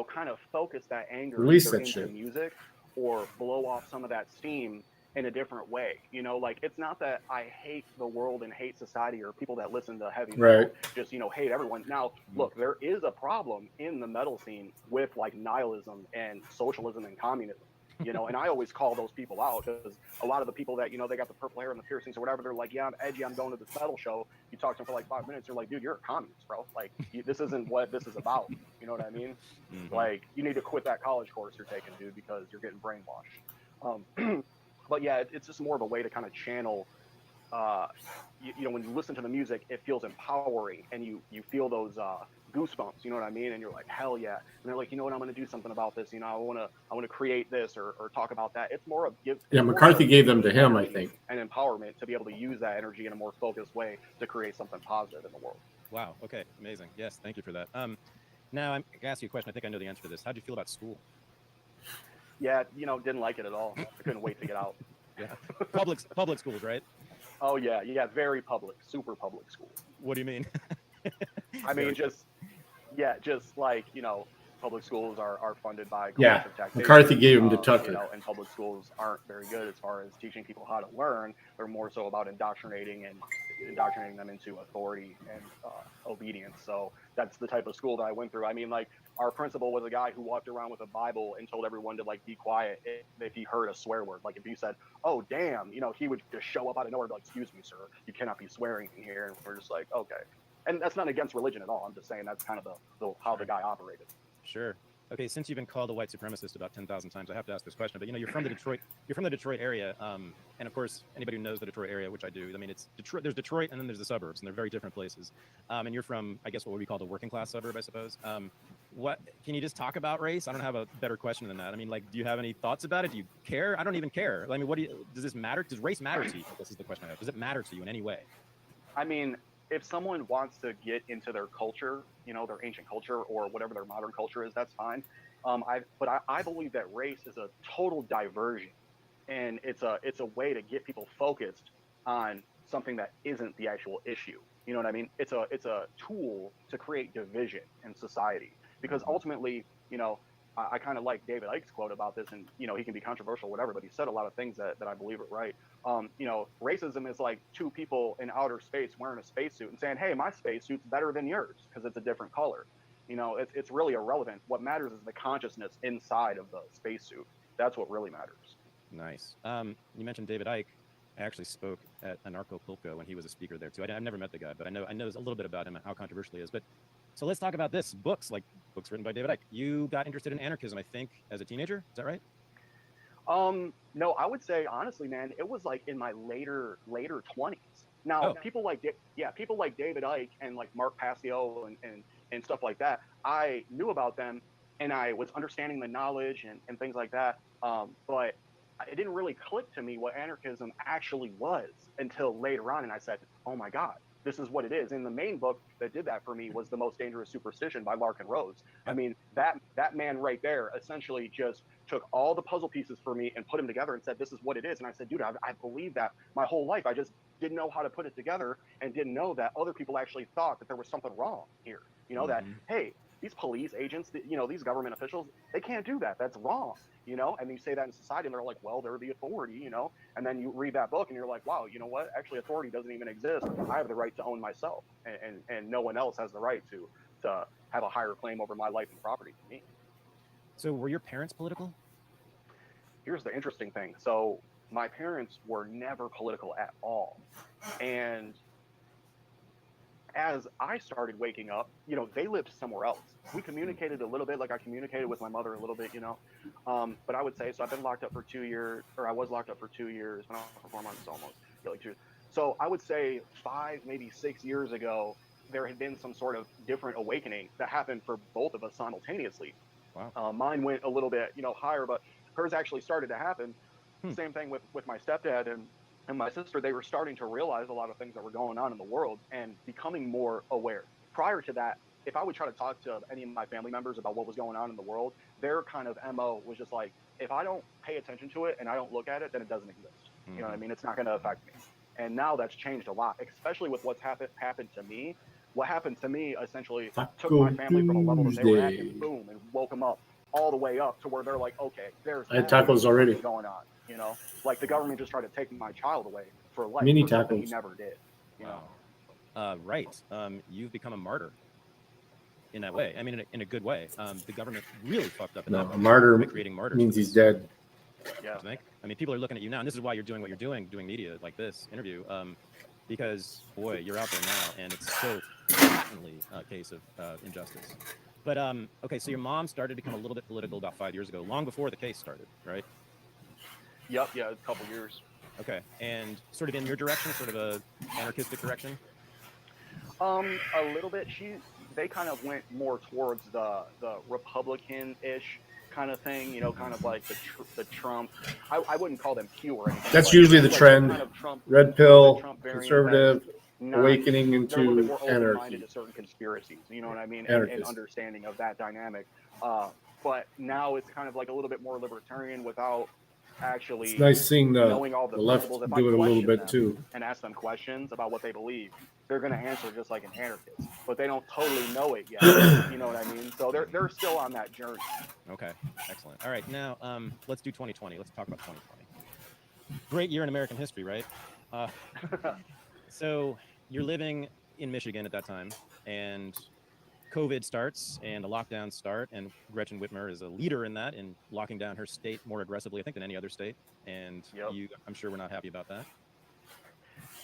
Kind of focus that anger Release either that into shit. music or blow off some of that steam in a different way. Like it's not that I hate the world and hate society or people that listen to heavy metal, Right. just hate everyone. Now, look, there is a problem in the metal scene with like nihilism and socialism and communism. And I always call those people out because a lot of the people that they got the purple hair and the piercings or whatever, they're like, yeah, I'm edgy, I'm going to this metal show. You talk to them for like 5 minutes, you're like, dude, you're a communist, bro. Like this isn't what this is about. You know what I mean? Like you need to quit that college course you're taking, dude, because you're getting brainwashed. But yeah, it's just more of a way to kind of channel. When you listen to the music, it feels empowering, and you feel those goosebumps. You know what I mean? And you're like, hell yeah! And they're like, you know what? I'm going to do something about this. I want to create this or talk about that. It's more of McCarthy gave them to him, I think. And empowerment to be able to use that energy in a more focused way to create something positive in the world. Wow. Okay. Amazing. Yes. Thank you for that. Now I'm going to ask you a question. I think I know the answer to this. How'd you feel about school? Yeah, didn't like it at all. I couldn't wait to get out. Yeah. Public schools, right? Oh yeah, very public, super public school. What do you mean? I mean, just like public schools are funded by Yeah, taxation. McCarthy gave them to Tucker. And public schools aren't very good as far as teaching people how to learn. They're more so about indoctrinating them into authority and obedience. So that's the type of school that I went through. I mean, like our principal was a guy who walked around with a Bible and told everyone to like be quiet if he heard a swear word. Like if you said, "Oh damn," he would just show up out of nowhere and be like, "Excuse me, sir, you cannot be swearing in here." And we're just like, okay. And that's not against religion at all. I'm just saying that's kind of how the guy operated. Sure. Okay. Since you've been called a white supremacist about 10,000 times, I have to ask this question. But you're from the Detroit area, and of course, anybody who knows the Detroit area, which I do, I mean, it's Detroit. There's Detroit, and then there's the suburbs, and they're very different places. And you're from, I guess, what we call the working class suburb, I suppose. What can you just talk about race? I don't have a better question than that. I mean, like, do you have any thoughts about it? Do you care? I don't even care. I mean, does this matter? Does race matter to you? This is the question I have. Does it matter to you in any way? I mean, if someone wants to get into their culture, their ancient culture or whatever their modern culture is, that's fine. But I believe that race is a total diversion, and it's a way to get people focused on something that isn't the actual issue. You know what I mean? It's a tool to create division in society, because ultimately, I kind of like David Icke's quote about this, and he can be controversial, whatever, but he said a lot of things that I believe are right. Racism is like two people in outer space wearing a spacesuit and saying, "Hey, my spacesuit's better than yours because it's a different color." It's really irrelevant. What matters is the consciousness inside of the spacesuit. That's what really matters. Nice. You mentioned David Icke. I actually spoke at Anarcho-Pulco when he was a speaker there too. I've never met the guy, but I know a little bit about him and how controversial he is. But so let's talk about this. Books written by David Icke. You got interested in anarchism, I think, as a teenager. Is that right? No, I would say honestly, man, it was like in my later 20s. Now, people like David Icke and like Mark Passio and stuff like that, I knew about them and I was understanding the knowledge and things like that. But it didn't really click to me what anarchism actually was until later on. And I said, oh my God, this is what it is. And the main book that did that for me was The Most Dangerous Superstition by Larkin Rose. I mean, that man right there essentially just took all the puzzle pieces for me and put them together and said, this is what it is. And I said, dude, I believed that my whole life. I just didn't know how to put it together and didn't know that other people actually thought that there was something wrong here. That, hey, these police agents, these government officials, they can't do that. That's wrong. And you say that in society and they're like, well, they're the authority, and then you read that book and you're like, wow, you know what? Actually, authority doesn't even exist. I have the right to own myself, and no one else has the right to have a higher claim over my life and property than me. So were your parents political? Here's the interesting thing. So my parents were never political at all. And as I started waking up, they lived somewhere else. We communicated a little bit, like I communicated with my mother a little bit, but I would say, so I've been locked up for 2 years, or I was locked up for 2 years, been out for 4 months almost. Yeah, like 2. So I would say 5, maybe 6 years ago, there had been some sort of different awakening that happened for both of us simultaneously. Wow. Mine went a little bit, higher, but hers actually started to happen. Same thing with my stepdad and my sister. They were starting to realize a lot of things that were going on in the world and becoming more aware. Prior to that, if I would try to talk to any of my family members about what was going on in the world, their kind of MO was just like, if I don't pay attention to it and I don't look at it, then it doesn't exist. You know what I mean? It's not going to affect me. And now that's changed a lot, especially with what's happened to me. What happened to me essentially took my family from a level that they were at, and boom, and woke them up all the way up to where they're like, okay, there's I had tacos already. going on. Like the government just tried to take my child away for life. Mini for something he tacos. never did. Right. You've become a martyr in that way. I mean, in a good way. The government really fucked up in that way. A martyr by creating martyrs means he's dead. Yeah. I mean, people are looking at you now, and this is why you're doing what you're doing media like this interview, because boy, you're out there now, and it's so patently a case of injustice. But okay, so your mom started to become a little bit political about 5 years ago, long before the case started, right? Yep. Yeah, a couple years. Okay, and sort of in your direction, sort of a anarchistic direction. A little bit. They kind of went more towards the Republican-ish kind of thing, kind of like the Trump. I wouldn't call them Q or anything. That's usually the trend. Kind of Trump, Red pill, Trump conservative, awakening they're a little bit into more open-minded anarchy. to certain conspiracies. You know what I mean? And understanding of that dynamic. But now it's kind of like a little bit more libertarian without actually It's nice seeing knowing all the left principles. If do I it a little question bit them too. and ask them questions about what they believe, they're going to answer just like an anarchist, but they don't totally know it yet. You know what I mean? So they're still on that journey. Okay, excellent. All right, now let's do 2020. Let's talk about 2020. Great year in American history, right? So you're living in Michigan at that time, and COVID starts and the lockdowns start, and Gretchen Whitmer is a leader in that, in locking down her state more aggressively, I think, than any other state. And I'm sure we're not happy about that.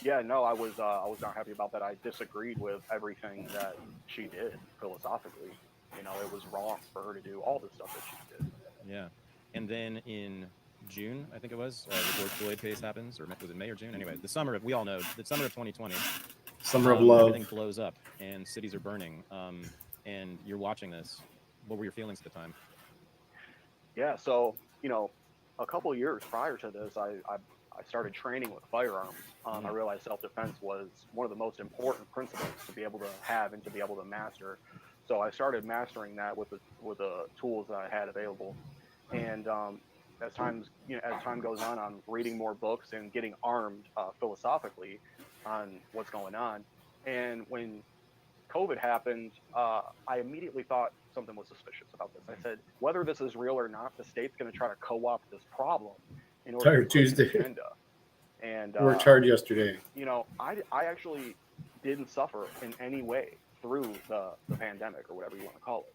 Yeah, no, I was not happy about that. I disagreed with everything that she did philosophically. It was wrong for her to do all the stuff that she did. Yeah, and then in June, I think it was, the George Floyd case happens, or was it May or June? Anyway, we all know, the summer of 2020. Summer of love. Everything blows up and cities are burning. And you're watching this. What were your feelings at the time? Yeah, so a couple of years prior to this, I started training with firearms. I realized self-defense was one of the most important principles to be able to have and to be able to master. So I started mastering that with the tools that I had available. And as time goes on, I'm reading more books and getting armed philosophically on what's going on. And when COVID happened, I immediately thought something was suspicious about this. I said, whether this is real or not, the state's going to try to co-opt this problem in order to push an agenda. And worked hard yesterday. I actually didn't suffer in any way through the pandemic, or whatever you want to call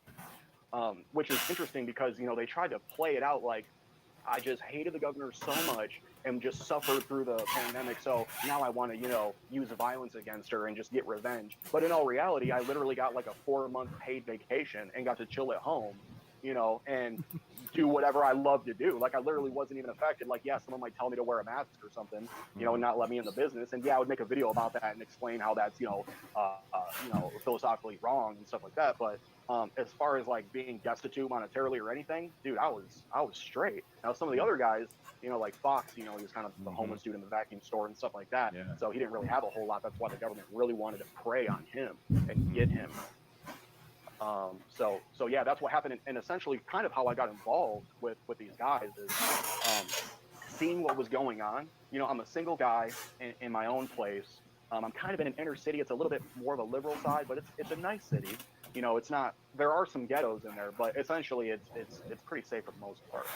it, which is interesting because they tried to play it out like I just hated the governor so much and just suffered through the pandemic, so now I want to use violence against her and just get revenge. But in all reality, I literally got like a 4-month paid vacation and got to chill at home, and do whatever I love to do. Like I literally wasn't even affected. Like, yeah, someone might tell me to wear a mask or something, and not let me in the business. And yeah, I would make a video about that and explain how that's, philosophically wrong and stuff like that. But as far as like being destitute monetarily or anything, dude, I was straight. Now some of the other guys, like Fox, he was kind of the homeless dude in the vacuum store and stuff like that. Yeah. So he didn't really have a whole lot. That's why the government really wanted to prey on him and get him. So yeah, that's what happened. And essentially kind of how I got involved with these guys is seeing what was going on. I'm a single guy in my own place. I'm kind of in an inner city. It's a little bit more of a liberal side, but it's a nice city. It's not, there are some ghettos in there, but essentially it's pretty safe for the most part.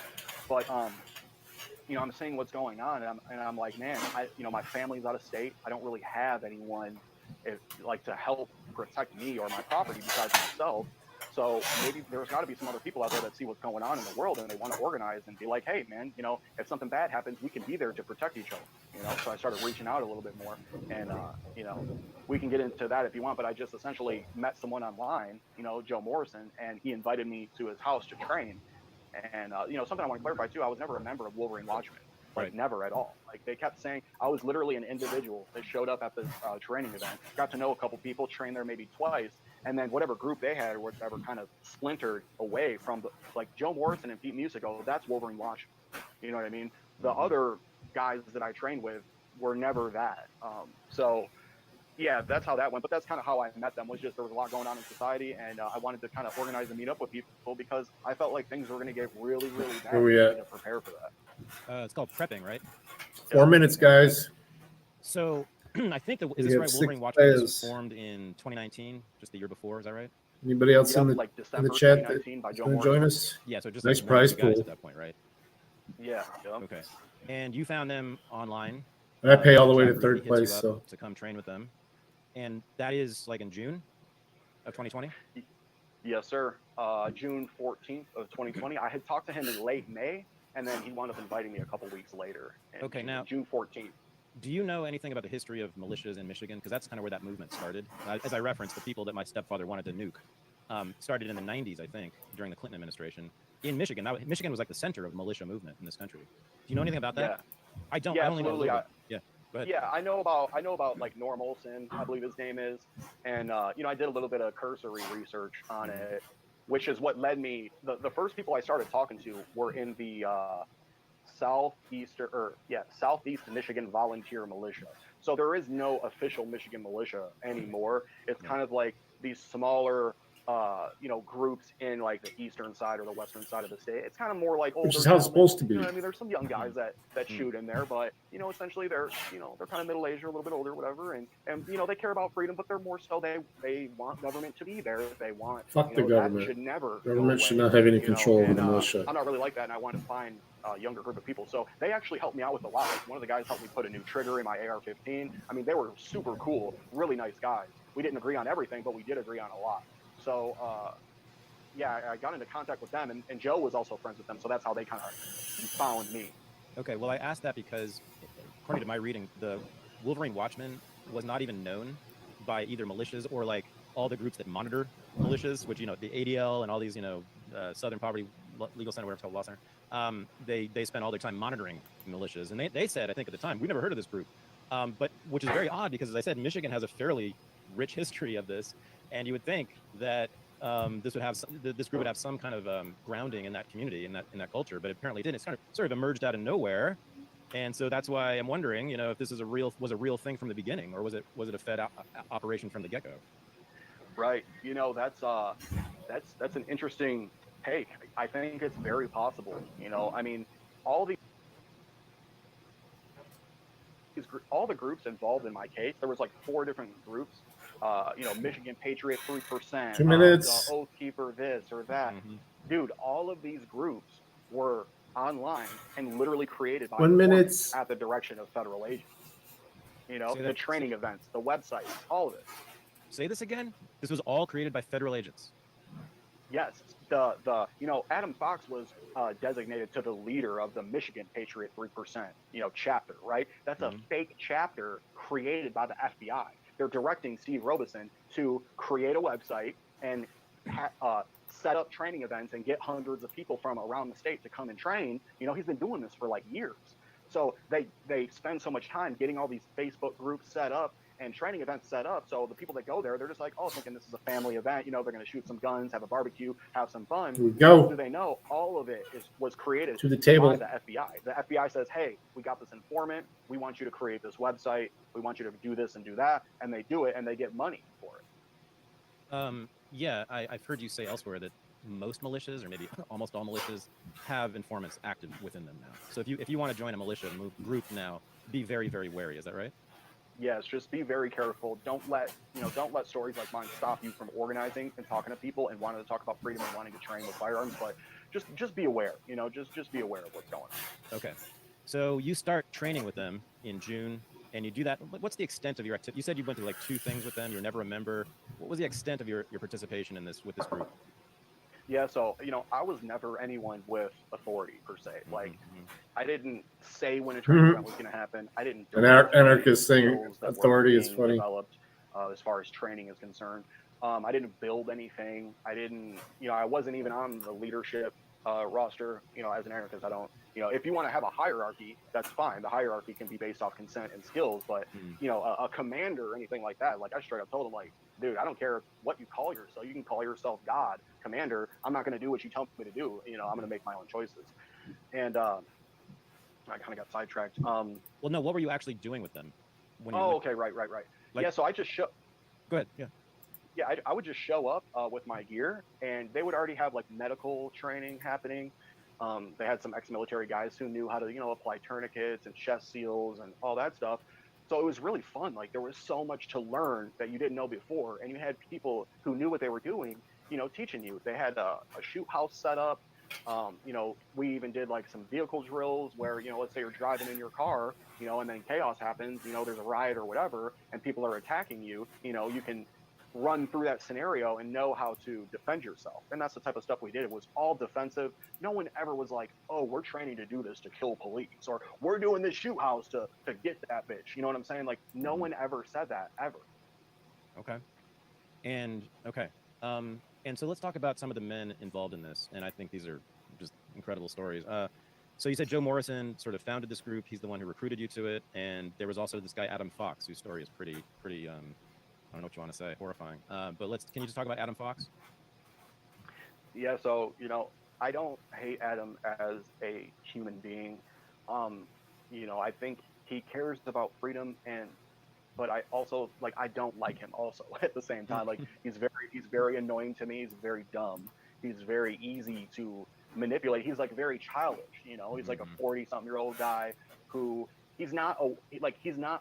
But I'm seeing what's going on, and I'm like, man, my family's out of state. I don't really have anyone to help protect me or my property besides myself. So maybe there's got to be some other people out there that see what's going on in the world and they want to organize and be like, hey, man, you know, if something bad happens, we can be there to protect each other. You know, so I started reaching out a little bit more, and you know, we can get into that if you want. But I just essentially met someone online, you know, Joe Morrison, and he invited me to his house to train. And you know, something I want to clarify too, I was never a member of Wolverine Watchmen. Like Right. never at all. Like they kept saying I was literally an individual that showed up at this training event, got to know a couple people, trained there maybe twice, and then whatever group they had or whatever kind of splintered away from the, like Joe Morrison and Pete Musico. That's Wolverine Watchmen. You know what I mean? The other guys that I trained with were never that. So yeah, that's how that went. But that's kind of how I met them. Was just there was a lot going on in society, and I wanted to kind of organize and meet up with people because I felt like things were going to get really, really bad. Where we at? To prepare for that. It's called prepping, right? 4 minutes, guys. So I think is We this have right? 6 Wolverine Watchmen was players. formed in 2019, just the year before. Is that right? Anybody else Yep, in the like in December the chat that 2019 by is Joe going to Morrison. join us? Yeah. So just Nice like one or prize two guys pool. at that point, right? Yeah. Yep. Okay. And you found them online. And I pay all the way to chat group, third he hits you place, up so to come train with them, and that is like in June of 2020. Yes, sir. June 14th of 2020. I had talked to him in late May, and then he wound up inviting me a couple weeks later. Okay, June, now June 14th. do you know anything about the history of militias in Michigan? Because that's kind of where that movement started. As I referenced, the people that my stepfather wanted to nuke started in the 90s, I think, during the Clinton administration in Michigan. Now, Michigan was like the center of militia movement in this country. Do you know anything about that? Yeah. I don't. Yeah, I only know a absolutely. little bit. Yeah. Go ahead. Yeah, I know about like Norm Olson, I believe his name is, and you know, I did a little bit of cursory research on it, which is what led me. The first people I started talking to were in the southeast Michigan volunteer militia. So there is no official Michigan militia anymore. It's kind of like these smaller you know, groups in like the eastern side or the western side of the state. It's kind of more like older. which is how it's supposed to be. You know what I mean? There's some young guys that shoot in there, but you know, essentially they're kind of middle aged or a little bit older, whatever, and you know, they care about freedom, but they're more so they want government to be there. They want Fuck the that government. should never Government go should away, not have any you know, control over and, the militia. I'm not really like that, and I want to find a younger group of people. So they actually helped me out with a lot. Like one of the guys helped me put a new trigger in my AR-15. I mean, they were super cool, really nice guys. We didn't agree on everything, but we did agree on a lot. So yeah, I got into contact with them, and Joe was also friends with them, so that's how they kind of found me. Okay, well, I asked that because, according to my reading, the Wolverine Watchmen was not even known by either militias or like all the groups that monitor militias, which, you know, the ADL and all these, you know, Southern Poverty Legal Center, whatever it's called, Law Center. They spent all their time monitoring militias, and they said, I think at the time, we never heard of this group, but which is very odd because, as I said, Michigan has a fairly rich history of this, and you would think that this group would have some kind of grounding in that community, in that culture, but apparently it didn't. It's kind of sort of emerged out of nowhere, and so that's why I'm wondering, you know, if this was a real thing from the beginning, or was it a Fed operation from the get-go? Right. You know, that's an interesting take. I think it's very possible. You know, I mean, all the groups involved in my case, there was like 4 different groups. You know, Michigan Patriot 3%, 2 minutes. the Oath Keeper, this or that. Dude, all of these groups were online and literally created by 1 minute at the direction of federal agents. You know, Say the that- training events, the websites, all of it. Say this again. This was all created by federal agents. Yes, the you know, Adam Fox was designated to the leader of the Michigan Patriot 3%, you know, chapter, right? That's a fake chapter created by the FBI. They're directing Steve Robeson to create a website and set up training events and get hundreds of people from around the state to come and train. You know, he's been doing this for like years. So they spend so much time getting all these Facebook groups set up and training events set up. So the people that go there, they're just like, oh, thinking this is a family event. You know, they're going to shoot some guns, have a barbecue, have some fun. Here we go. Do they know all of it was created To the table. by the FBI? The FBI says, hey, we got this informant. We want you to create this website. We want you to do this and do that. And they do it, and they get money for it. Yeah, I've heard you say elsewhere that most militias, or maybe almost all militias, have informants active within them now. So if you want to join a militia group now, be very, very wary. Is that right? Yes, just be very careful. Don't let stories like mine stop you from organizing and talking to people and wanting to talk about freedom and wanting to train with firearms. But just be aware. You know, just be aware of what's going on. Okay. So you start training with them in June, and you do that. What's the extent of your activity? You said you went through like 2 things with them. You're never a member. What was the extent of your participation in with this group? Yeah, so I was never anyone with authority per se. Like, I didn't say when a training event was going to happen. I didn't direct any Anarchist saying skills that were authority is being funny. developed as far as training is concerned. I didn't build anything. I didn't, I wasn't even on the leadership roster. As an anarchist, I don't. If you want to have a hierarchy, that's fine. The hierarchy can be based off consent and skills, but a commander or anything like that, like I straight up told him, like, dude, I don't care what you call yourself. You can call yourself God, commander. I'm not going to do what you tell me to do. I'm going to make my own choices. And I kind of got sidetracked. Well, no, what were you actually doing with them? When okay, right. Like, yeah, so I just go ahead. Yeah. Yeah, I would just show up with my gear, and they would already have like medical training happening. They had some ex-military guys who knew how to, apply tourniquets and chest seals and all that stuff. So it was really fun. Like, there was so much to learn that you didn't know before, and you had people who knew what they were doing, teaching you. They had a shoot house set up. We even did like some vehicle drills where, let's say you're driving in your car, and then chaos happens, there's a riot or whatever, and people are attacking you, you can run through that scenario and know how to defend yourself. And that's the type of stuff we did. It was all defensive. No one ever was like, oh, we're training to do this to kill police, or we're doing this shoot house to get that bitch. You know what I'm saying? Like, no one ever said that, ever. Okay. And okay. And so let's talk about some of the men involved in this. And I think these are just incredible stories. So you said Joe Morrison sort of founded this group. He's the one who recruited you to it. And there was also this guy, Adam Fox, whose story is pretty, I don't know what you want to say, horrifying. But can you just talk about Adam Fox? Yeah, so, I don't hate Adam as a human being. I think he cares about freedom, but I also, like, I don't like him also at the same time. Like, he's very annoying to me. He's very dumb. He's very easy to manipulate. He's like very childish, he's like a 40-something-year-old guy who he's not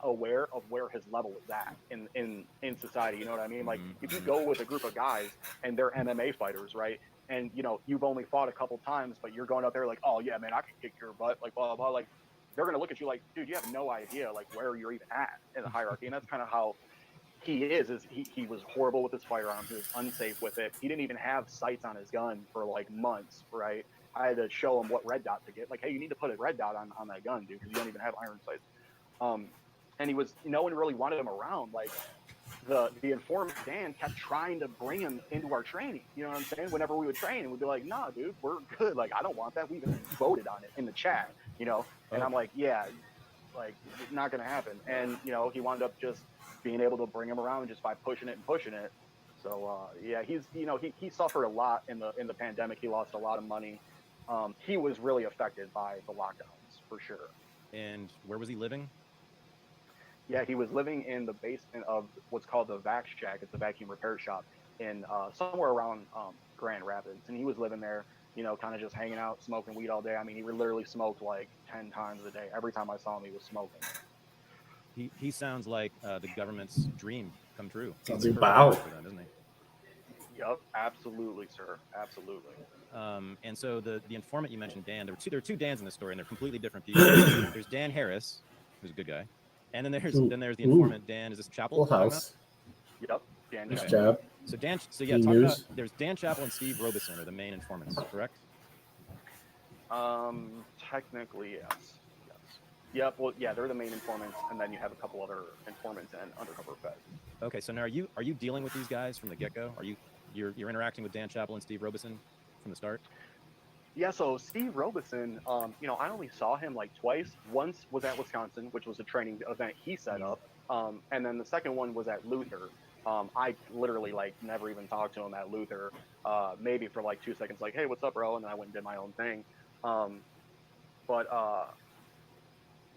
aware of where his level is at in society. You know what I mean? Like, if you go with a group of guys and they're MMA fighters, right? And you've only fought a couple times, but you're going up there like, oh yeah, man, I can kick your butt, like blah blah blah. Like, they're gonna look at you like, dude, you have no idea like where you're even at in the hierarchy. And that's kind of how he is he was horrible with his firearm. He was unsafe with it. He didn't even have sights on his gun for like months, right? I had to show him what red dot to get. Like, hey, you need to put a red dot on that gun, dude, because you don't even have iron sights. And he was, no one really wanted him around. Like, the informant Dan kept trying to bring him into our training. You know what I'm saying? Whenever we would train, we'd be like, nah, dude, we're good. Like, I don't want that. We even voted on it in the chat, And I'm like, yeah, like, it's not gonna happen. And he wound up just being able to bring him around just by pushing it. So yeah, he's he suffered a lot in the pandemic. He lost a lot of money. He was really affected by the lockdowns for sure. And where was he living? Yeah, he was living in the basement of what's called the Vax Shack. It's a vacuum repair shop in somewhere around Grand Rapids, and he was living there, kind of just hanging out, smoking weed all day. I mean, he literally smoked like 10 times a day. Every time I saw him, he was smoking. He sounds like the government's dream come true. Sounds like Bow. For them, isn't he? Yep, absolutely, sir, absolutely. And so the informant you mentioned, Dan, there are two Dans in this story, and they're completely different people. There's Dan Harris, who's a good guy, and then there's the informant Dan. Is this Chappell? House. Yep, Dan. Nice job. So Dan. So yeah, talk about. There's Dan Chappell and Steve Robeson are the main informants, correct? Technically, yes. Yep. Well, yeah, they're the main informants, and then you have a couple other informants and undercover feds. Okay, so now are you dealing with these guys from the get-go? You're interacting with Dan Chappell and Steve Robeson from the start? Yeah, so Steve Robeson, I only saw him like twice. Once was at Wisconsin, which was a training event he set up, and then the second one was at Luther. I literally like never even talked to him at Luther, maybe for like 2 seconds, like, hey, what's up, bro? And then I went and did my own thing.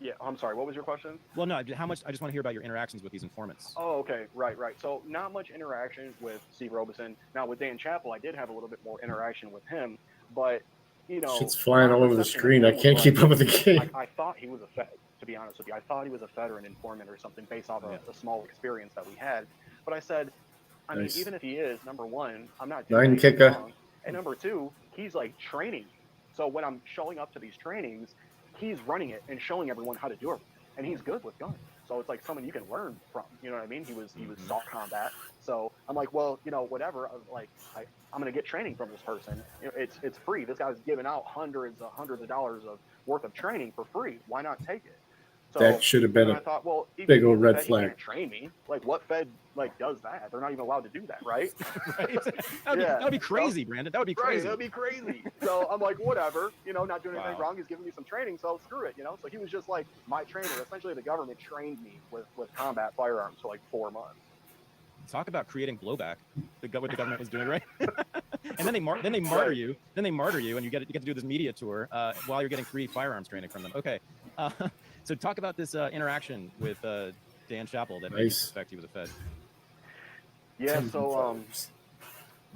Yeah, I'm sorry, what was your question? Well, no, how much? I just want to hear about your interactions with these informants. Oh, okay, right. So not much interaction with Steve Robeson. Now with Dan Chappell, I did have a little bit more interaction with him, but shit's flying all over the screen. I can't keep up with the game. I thought he was a Fed, to be honest with you. I thought he was a Fed or an informant or something based off of a small experience that we had. But I said, I mean, even if he is, number one, I'm not doing anything wrong. And number two, he's like training me. So when I'm showing up to these trainings, he's running it and showing everyone how to do it. And he's good with guns. So it's like someone you can learn from. You know what I mean? He was saw combat. So I'm like, well, whatever. Like I'm gonna get training from this person. It's free. This guy's giving out hundreds of dollars of worth of training for free. Why not take it? So That should have been I a thought, well, big old red Fed, he flag. can't train me. Like, what Fed does that? They're not even allowed to do that, right? Right? That would be crazy, Brandon. That would be Right, crazy. that'd be crazy. So I'm like, whatever, not doing anything wrong. He's giving me some training, so screw it, So he was just like my trainer. Essentially, the government trained me with combat firearms for like 4 months. Talk about creating blowback. What the government was doing, right? And then they martyr you. Then they martyr you, and you get to do this media tour while you're getting free firearms training from them. Okay, so talk about this interaction with Dan Chappell that made you suspect he was a Fed. Yeah, so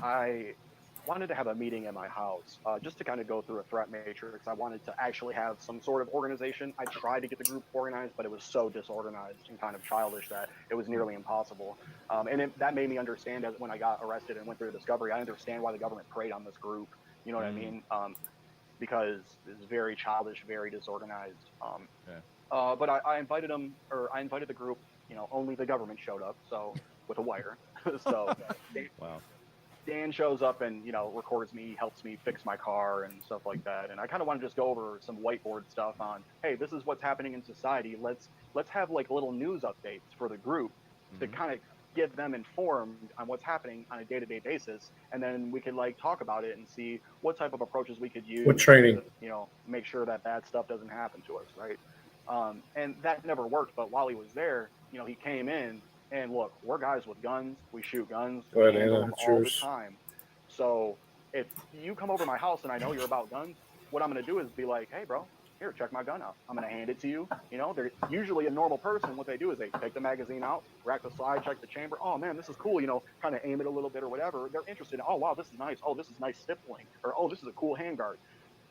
I wanted to have a meeting at my house just to kind of go through a threat matrix. I wanted to actually have some sort of organization. I tried to get the group organized, but it was so disorganized and kind of childish that it was nearly impossible. And that made me understand that when I got arrested and went through the discovery, I understand why the government preyed on this group. You know what I mean? Because it's very childish, very disorganized. But I invited them, or I invited the group. Only the government showed up, so with a wire. So wow. Dan shows up and records me, helps me fix my car and stuff like that. And I kind of want to just go over some whiteboard stuff on, hey, this is what's happening in society. Let's have like little news updates for the group to kind of get them informed on what's happening on a day-to-day basis, and then we could like talk about it and see what type of approaches we could use. What training? To, make sure that bad stuff doesn't happen to us, right? And that never worked. But while he was there, he came in. And look, we're guys with guns. We shoot guns. Go ahead, we handle Anna. them It's all yours. the time. So if you come over my house and I know you're about guns, what I'm going to do is be like, hey, bro, here, check my gun out. I'm going to hand it to you. They're usually a normal person. What they do is they take the magazine out, rack the slide, check the chamber. Oh, man, this is cool. Kind of aim it a little bit or whatever. They're interested. Oh, wow, this is nice. Oh, this is nice stippling. Or, oh, this is a cool handguard.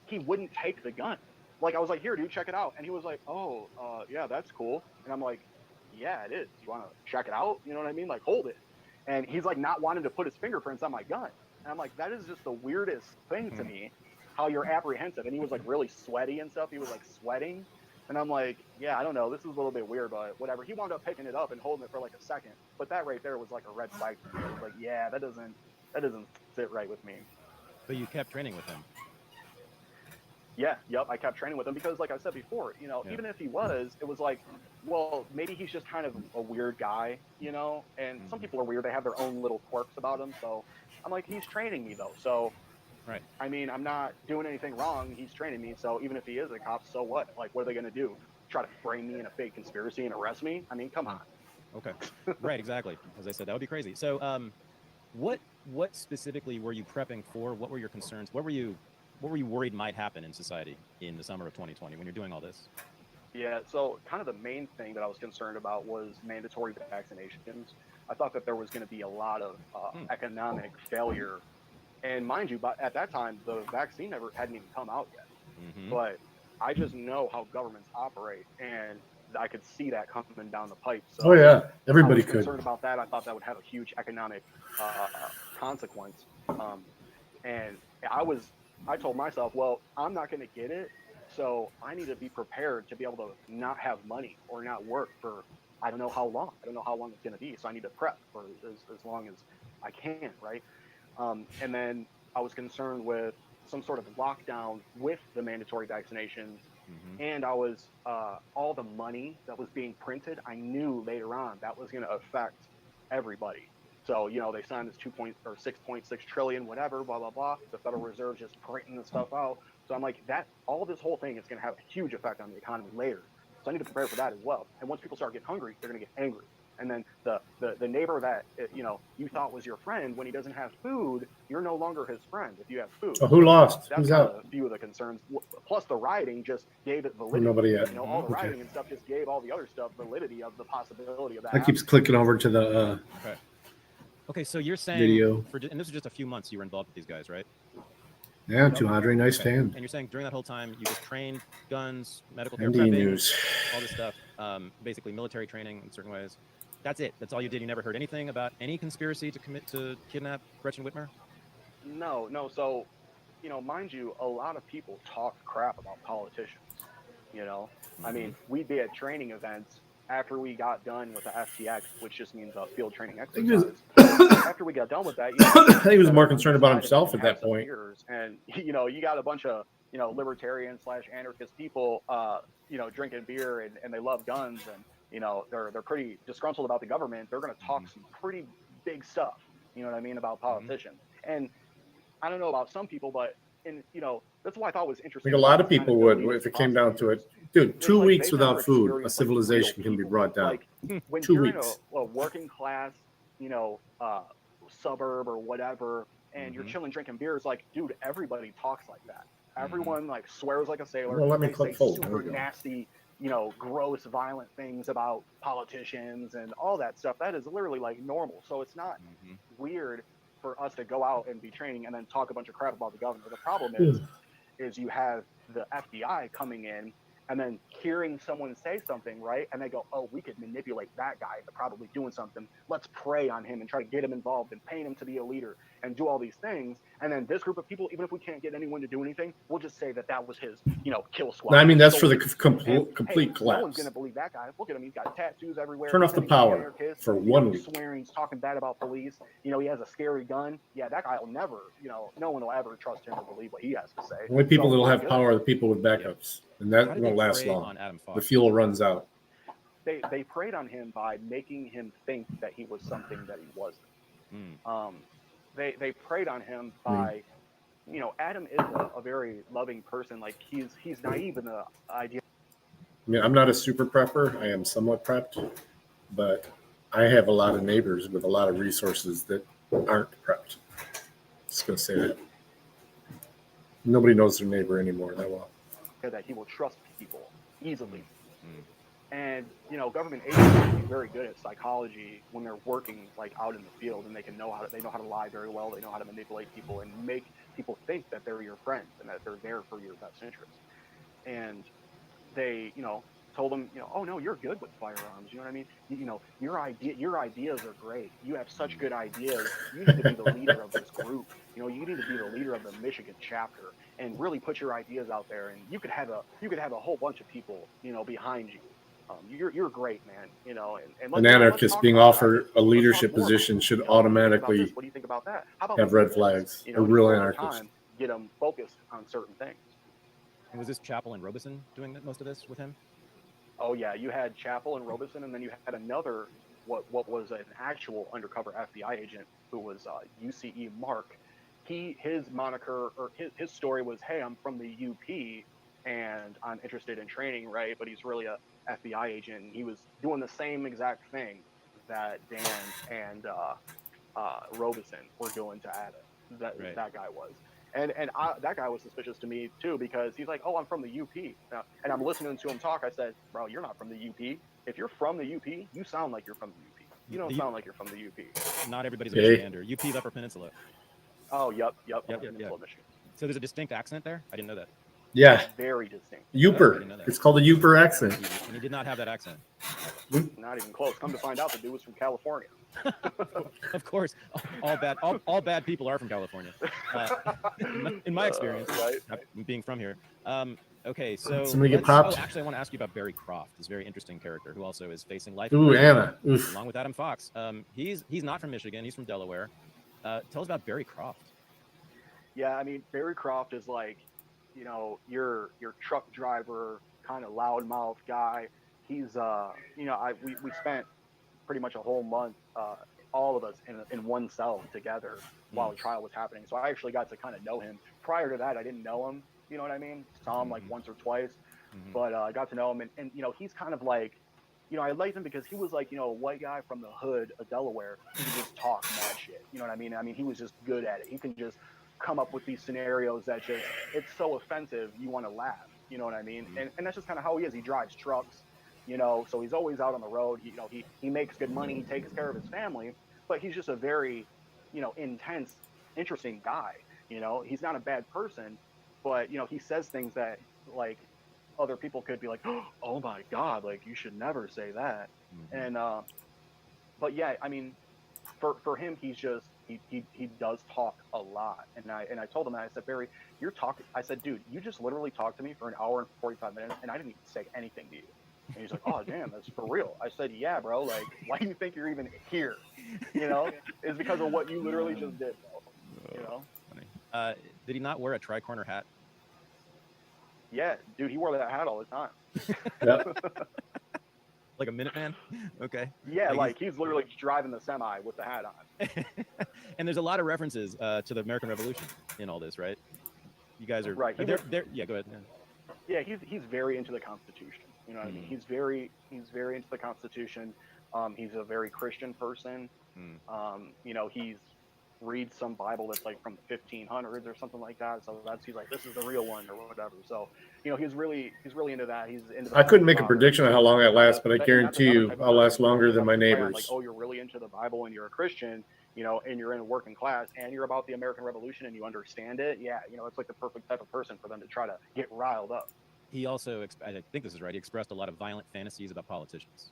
He wouldn't take the gun. Like, I was like, here, dude, check it out. And he was like, oh, yeah, that's cool. And I'm like, yeah, it is. You want to check it out? You know what I mean? Like, hold it. And he's like not wanting to put his fingerprints on my gun. And I'm like, that is just the weirdest thing to me, how you're apprehensive. And he was like really sweaty and stuff. He was like sweating. And I'm like, yeah, I don't know. This is a little bit weird, but whatever. He wound up picking it up and holding it for like a second. But that right there was like a red flag to me. I was like, yeah, that doesn't sit right with me. But you kept training with him. Yeah, yep. I kept training with him because, like I said before, even if he was, it was like, well, maybe he's just kind of a weird guy, and some people are weird. They have their own little quirks about them. So I'm like, he's training me though. So, right. I mean, I'm not doing anything wrong. He's training me. So even if he is a cop, so what? Like, what are they going to do? Try to frame me in a fake conspiracy and arrest me? I mean, come on. Okay. Right. Exactly. As I said, that would be crazy. So, what specifically were you prepping for? What were your concerns? What were you worried might happen in society in the summer of 2020 when you're doing all this? Yeah, so kind of the main thing that I was concerned about was mandatory vaccinations. I thought that there was going to be a lot of economic failure. And mind you, but at that time, the vaccine hadn't even come out yet. But I just know how governments operate, and I could see that coming down the pipe. So Oh, yeah. Everybody I was could. concerned about that. I thought that would have a huge economic consequence. And I told myself, well, I'm not going to get it. So I need to be prepared to be able to not have money or not work for, I don't know how long. I don't know how long it's going to be. So I need to prep for as long as I can, right? And then I was concerned with some sort of lockdown with the mandatory vaccinations. And I was, all the money that was being printed, I knew later on that was going to affect everybody. So, they signed this 6.6 trillion, whatever, blah, blah, blah. The Federal Reserve just printing the stuff out. So I'm like, all this whole thing is going to have a huge effect on the economy later. So I need to prepare for that as well. And once people start getting hungry, they're going to get angry. And then the neighbor that, you thought was your friend, when he doesn't have food, you're no longer his friend if you have food. Oh, who lost? That's Who's kind out? of a few of the concerns. Plus the rioting just gave it validity. Nobody yet. All the Okay. rioting and stuff just gave all the other stuff validity of the possibility of that. That keeps clicking over to the Okay, so you're saying video. And this is just a few months you were involved with these guys, right? Yeah, to Andre, nice Okay. hand. And you're saying during that whole time you just trained guns, medical care, ND prepping, news. all this stuff, basically military training in certain ways. That's it. That's all you did. You never heard anything about any conspiracy to kidnap Gretchen Whitmer? No. So, mind you, a lot of people talk crap about politicians. I mean, we'd be at training events after we got done with the FTX, which just means field training I think he was, exercise, after we got done with that, I think he was more concerned about himself at that point. And you got a bunch of libertarian / anarchist people, drinking beer and they love guns, and they're pretty disgruntled about the government. They're going to talk some pretty big stuff, about politicians. And I don't know about some people, but that's why I thought was I interesting. think a lot of people would if it came down to it. Dude, 2 weeks without food, a civilization can be brought down. When 2 you're weeks. in a working class, suburb or whatever, and you're chilling drinking beers, like, dude, everybody talks like that. Everyone like swears like a sailor. Well, let me They click say fold. super nasty, gross, violent things about politicians and all that stuff. That is literally like normal. So it's not weird for us to go out and be training and then talk a bunch of crap about the governor. The problem is you have the FBI coming in and then hearing someone say something, right? And they go, oh, we could manipulate that guy into probably doing something. Let's prey on him and try to get him involved and paint him to be a leader and do all these things. And then this group of people, even if we can't get anyone to do anything, we'll just say that was his, kill squad. I mean, that's so for the complete collapse. No one's going to believe that guy. Look at him. He's got tattoos everywhere. Turn off the power for 1 week. Swearing, he's talking bad about police. He has a scary gun. Yeah, that guy will never, no one will ever trust him or believe what he has to say. Only people that'll have power are the people with backups. And that won't last long. The fuel runs out. They preyed on him by making him think that he was something that he wasn't. They preyed on him by, Adam is a very loving person. Like he's naive in the idea. I mean, I'm not a super prepper. I am somewhat prepped, but I have a lot of neighbors with a lot of resources that aren't prepped. Just gonna say that. Nobody knows their neighbor anymore that well. That he will trust people easily. And government agents are very good at psychology when they're working like out in the field, and they know how to lie very well. They know how to manipulate people and make people think that they're your friends and that they're there for your best interest. And they told him, oh no, you're good with firearms. You know what I mean? Your ideas are great. You have such good ideas. You need to be the leader of this group. You need to be the leader of the Michigan chapter and really put your ideas out there. And you could have a whole bunch of people, behind you. You're great, man. And an anarchist being offered a leadership position should automatically what do you think about that? How about have red flags. A real anarchist. Get them focused on certain things. And was this Chappell and Robeson doing most of this with him? Oh yeah, you had Chappell and Robeson, and then you had another what was an actual undercover FBI agent who was UCE Mark. His moniker or his story was, hey, I'm from the UP and I'm interested in training, right? But he's really a FBI agent, and he was doing the same exact thing that Dan and Robeson were doing to Adam. That guy was. And that guy was suspicious to me too, because he's like, oh, I'm from the UP. And I'm listening to him talk. I said, bro, you're not from the UP. If you're from the UP, you sound like you're from the UP. You don't sound like you're from the UP. Not everybody's a Michigander. UP's Upper Peninsula. Oh, yep. Peninsula, Michigan. So there's a distinct accent there? I didn't know that. Yeah. Very distinct. Uper. It's called a Uper accent. And he did not have that accent. Not even close. Come to find out, the dude was from California. Of course, all bad people are from California. In my experience, being from here. Okay, so somebody get popped. Actually, I want to ask you about Barry Croft, this very interesting character who also is facing life. Ooh, Anna. Oof. Along with Adam Fox. He's not from Michigan. He's from Delaware. Tell us about Barry Croft. Yeah, I mean, Barry Croft is like, your truck driver, kind of loudmouth guy. He's we spent pretty much a whole month, all of us in one cell together while the trial was happening. So I actually got to kind of know him. Prior to that, I didn't know him. You know what I mean? Saw him like once or twice, but I got to know him, and he's kind of like, I liked him because he was like, a white guy from the hood of Delaware who could just talk mad shit. You know what I mean? I mean, he was just good at it. He can just come up with these scenarios that just, it's so offensive, you want to laugh. You know what I mean? And that's just kind of how he is. He drives trucks, so he's always out on the road. He makes good money. He takes care of his family, but he's just a very, intense, interesting guy. He's not a bad person, but, he says things that like other people could be like, oh my God, like you should never say that. And, but yeah, I mean, for him, he's just, he does talk a lot. And I told him that. I said, Barry, you're talking. I said, dude, you just literally talked to me for an hour and 45 minutes, and I didn't even say anything to you. And he's like, oh, damn, that's for real. I said, yeah, bro. Like, why do you think you're even here? You know, it's because of what you literally just did, bro. You know? Funny. Did he not wear a tri-corner hat? Yeah, dude, he wore that hat all the time. Yeah. Like a Minuteman? Okay. Yeah, like he's literally driving the semi with the hat on. And there's a lot of references to the American Revolution in all this, right? You guys are right. Yeah, go ahead. Yeah, he's very into the Constitution. You know what I mean? He's very into the Constitution. He's a very Christian person. You know, he's reads some Bible that's like from the 1500s or something like that. So he's like, this is the real one or whatever. So, you know, he's really into that. He's into. I couldn't make a prediction on how long I last, but I guarantee you I'll last longer than my neighbors. Like, oh, you're really into the Bible and you're a Christian, you know, and you're in a working class and you're about the American Revolution and you understand it. Yeah, you know, it's like the perfect type of person for them to try to get riled up. He also, I think this is right, he expressed a lot of violent fantasies about politicians.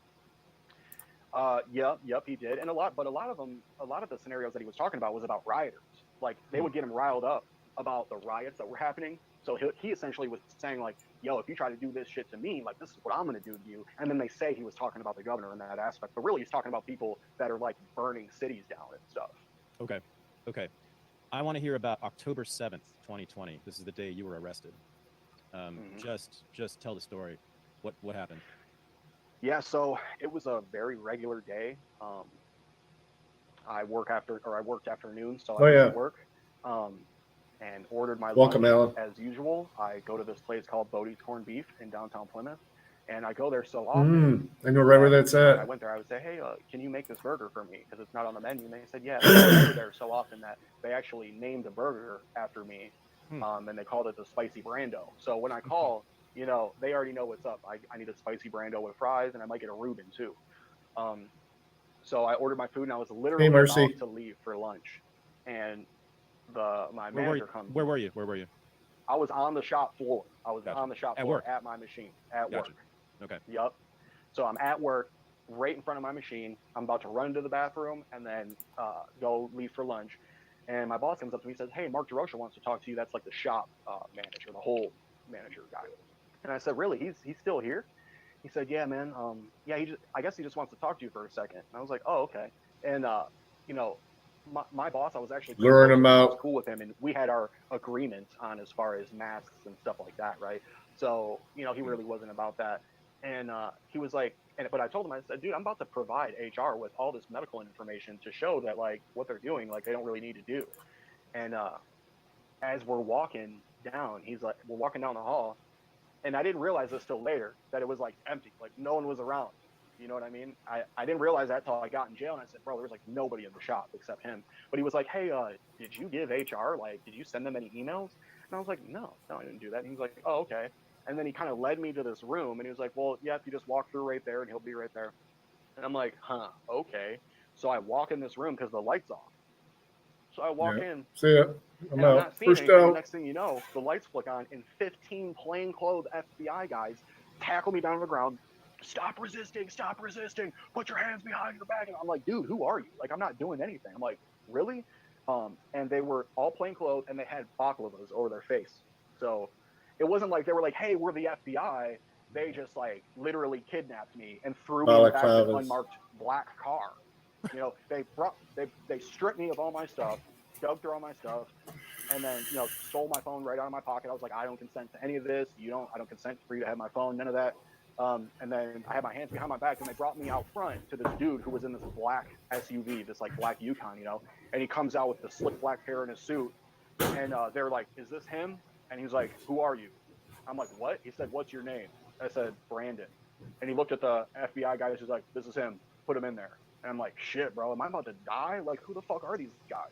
Yep, he did. And a lot of the scenarios that he was talking about was about rioters. Like, they would get him riled up about the riots that were happening. So he essentially was saying, like, yo, if you try to do this shit to me, like, this is what I'm going to do to you. And then they say he was talking about the governor in that aspect. But really, he's talking about people that are, like, burning cities down and stuff. Okay. I want to hear about October 7th, 2020. This is the day you were arrested. Just tell the story. What happened? Yeah, so it was a very regular day. I worked afternoons, so I went to work and ordered my lunch as usual. I go to this place called Bodie's Corned Beef in downtown Plymouth, and I go there so often. I know right where that's at. I went there. I would say, hey, can you make this burger for me? Because it's not on the menu. And they said, yeah. I go there so often that they actually named a burger after me, and they called it the Spicy Brando. So when I call, you know, they already know what's up. I need a spicy Brando with fries, and I might get a Reuben too. So I ordered my food, and I was literally about to leave for lunch, and my manager comes. Where were you? I was on the shop floor. I was Gotcha. on the shop At floor work. at my machine at Gotcha. work. Okay. Yep. So I'm at work, right in front of my machine. I'm about to run to the bathroom and then go leave for lunch. And my boss comes up to me and says, hey, Mark DeRocha wants to talk to you. That's like the shop manager, the whole manager guy. And I said, really? He's still here? He said, yeah, man. Yeah, I guess he just wants to talk to you for a second. And I was like, oh, okay. And, you know, my boss, I was actually cool with him, and we had our agreement on as far as masks and stuff like that, right? So, you know, he really wasn't about that. And he was like, but I told him, I said, dude, I'm about to provide HR with all this medical information to show that, like, what they're doing, like, they don't really need to do. And as we're walking down, he's like, we're walking down the hall, and I didn't realize this till later, that it was, like, empty. Like, no one was around. You know what I mean? I didn't realize that till I got in jail, and I said, bro, there was, like, nobody in the shop except him. But he was like, hey, did you give HR, like, did you send them any emails? And I was like, no, I didn't do that. And he was like, oh, okay. And then he kind of led me to this room, and he was like, well, yeah, if you just walk through right there, and he'll be right there. And I'm like, huh, okay. So I walk in this room because the light's off. So I walk in. See ya. I'm out. First out. The next thing you know, the lights flick on, and 15 plainclothes FBI guys tackle me down to the ground. Stop resisting, put your hands behind your back. And I'm like, dude, who are you? Like, I'm not doing anything. I'm like, really? And they were all plainclothes, and they had baklavas over their face. So it wasn't like they were like, hey, we're the FBI. They just, like, literally kidnapped me and threw me in the back of an unmarked black car. You know, they stripped me of all my stuff, dug through all my stuff, and then, you know, stole my phone right out of my pocket. I was like, I don't consent to any of this. I don't consent for you to have my phone, none of that. And then I had my hands behind my back, and they brought me out front to this dude who was in this black SUV, this, like, black Yukon, you know, and he comes out with the slick black hair in his suit, and they're like, is this him? And he's like, who are you? I'm like, what? He said, what's your name? I said, Brandon. And he looked at the FBI guy, and he's like, this is him. Put him in there. And I'm like, shit, bro, am I about to die? Like, who the fuck are these guys?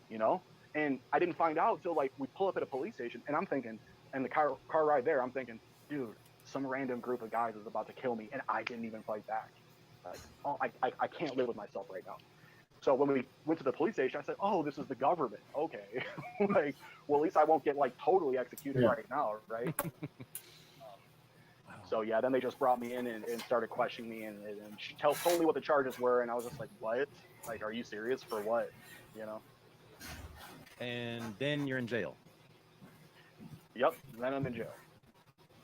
You know? And I didn't find out until, like, we pull up at a police station, and I'm thinking, and the car ride there, I'm thinking, dude, some random group of guys is about to kill me, and I didn't even fight back. Like, I can't live with myself right now. So when we went to the police station, I said, oh, this is the government. Okay. Like, well, at least I won't get, like, totally executed right now, right? So, yeah, then they just brought me in and started questioning me, and she told me what the charges were, and I was just like, what? Like, are you serious? For what? You know? And then you're in jail. Yep, then I'm in jail.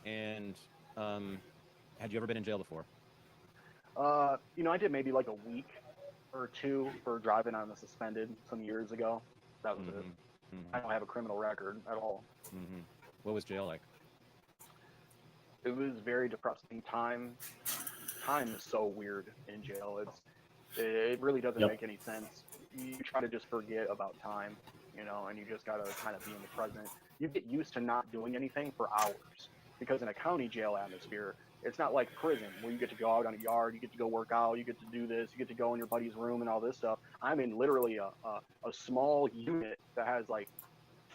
And Had you ever been in jail before? You know, I did maybe like a week or two for driving on the suspended some years ago. That was it. I don't have a criminal record at all. What was jail like? It was very depressing. Time is so weird in jail. It really doesn't make any sense. You try to just forget about time, you know, and you just gotta kind of be in the present. You get used to not doing anything for hours, because in a county jail atmosphere, it's not like prison where you get to go out on a yard, you get to go work out, you get to do this, you get to go in your buddy's room and all this stuff. I'm in literally a small unit that has like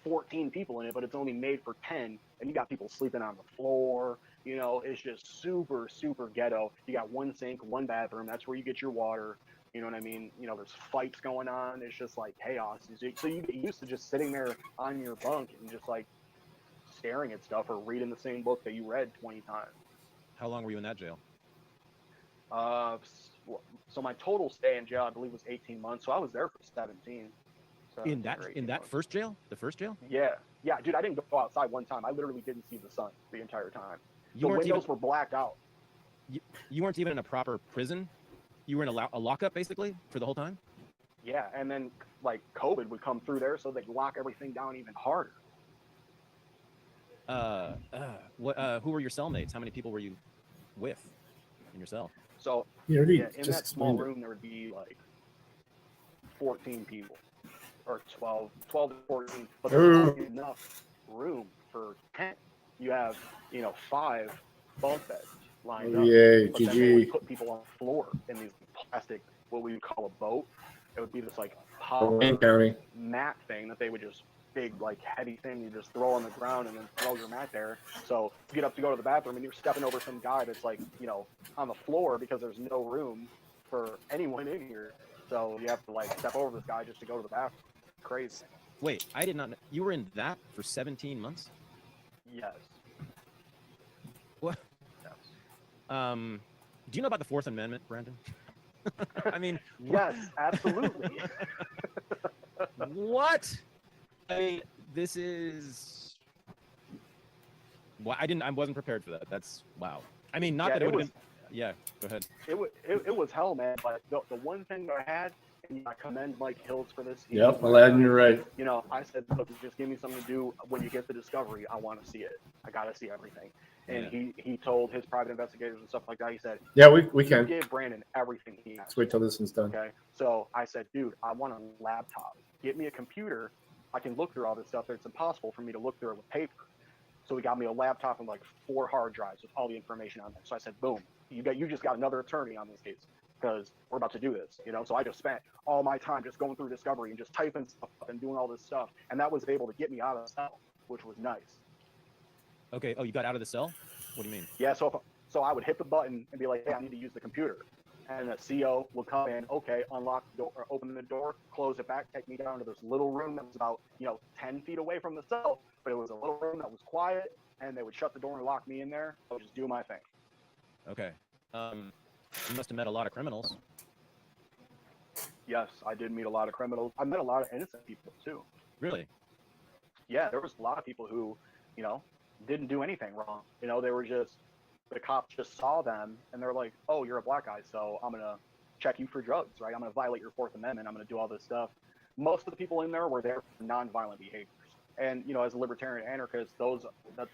14 people in it, but it's only made for 10, and you got people sleeping on the floor. You know, it's just super, super ghetto. You got one sink, one bathroom. That's where you get your water. You know what I mean? You know, there's fights going on. It's just like chaos. So you get used to just sitting there on your bunk and just like staring at stuff or reading the same book that you read 20 times. How long were you in that jail? So my total stay in jail, I believe, was 18 months. So I was there for 17. In that first jail? The first jail? Yeah, dude. I didn't go outside one time. I literally didn't see the sun the entire time. You The weren't windows even- were blacked out. You weren't even in a proper prison? You were in a lockup, basically, for the whole time? Yeah, and then like COVID would come through there, so they'd lock everything down even harder. Who were your cellmates? How many people were you with in your cell? So You already in just that small explained it. room, there would be like 14 people, or 12 to 14, but there's not enough room for 10. You have, you know, 5 bunk beds lined up. Yay, But then they would GG. put people on the floor in these plastic, what we would call a boat. It would be this like Wayne polymer County. mat thing that they would just, big like heavy thing you just throw on the ground and then throw your mat there. So you get up to go to the bathroom and you're stepping over some guy that's like, you know, on the floor because there's no room for anyone in here. So you have to like step over this guy just to go to the bathroom. Crazy. Wait, I did not know. You were in that for 17 months? Yes. What? Yes. Do you know about the Fourth Amendment, Brandon? I mean, yes, absolutely. What? I mean, this is. Well, I wasn't prepared for that. That's wow. I mean, not that it would have been. Yeah, go ahead. It was hell, man. But the one thing that I had, and I commend Mike Hills for this. Yep, Aladdin, you're right. You know, I said, look, just give me something to do when you get the discovery. I want to see it. I got to see everything. And he told his private investigators and stuff like that. He said, yeah, we can. Give Brandon everything he has. Let's wait till this one's done. Okay. So I said, dude, I want a laptop. Get me a computer. I can look through all this stuff. It's impossible for me to look through it with paper. So he got me a laptop and like 4 hard drives with all the information on there. So I said, boom, you just got another attorney on this case because we're about to do this, you know? So I just spent all my time just going through discovery and just typing stuff and doing all this stuff. And that was able to get me out of the cell, which was nice. Okay. Oh, you got out of the cell? What do you mean? Yeah. So I would hit the button and be like, hey, I need to use the computer. And the CO will come in, okay, unlock the door, or open the door, close it back, take me down to this little room that was about, 10 feet away from the cell, but it was a little room that was quiet, and they would shut the door and lock me in there. I would just do my thing. Okay. You must have met a lot of criminals. Yes, I did meet a lot of criminals. I met a lot of innocent people too. Really? Yeah, there was a lot of people who, didn't do anything wrong. They were just, the cops just saw them and they're like, oh, you're a black guy, so I'm going to check you for drugs, right? I'm going to violate your Fourth Amendment. I'm going to do all this stuff. Most of the people in there were there for nonviolent behaviors. And, as a libertarian anarchist, those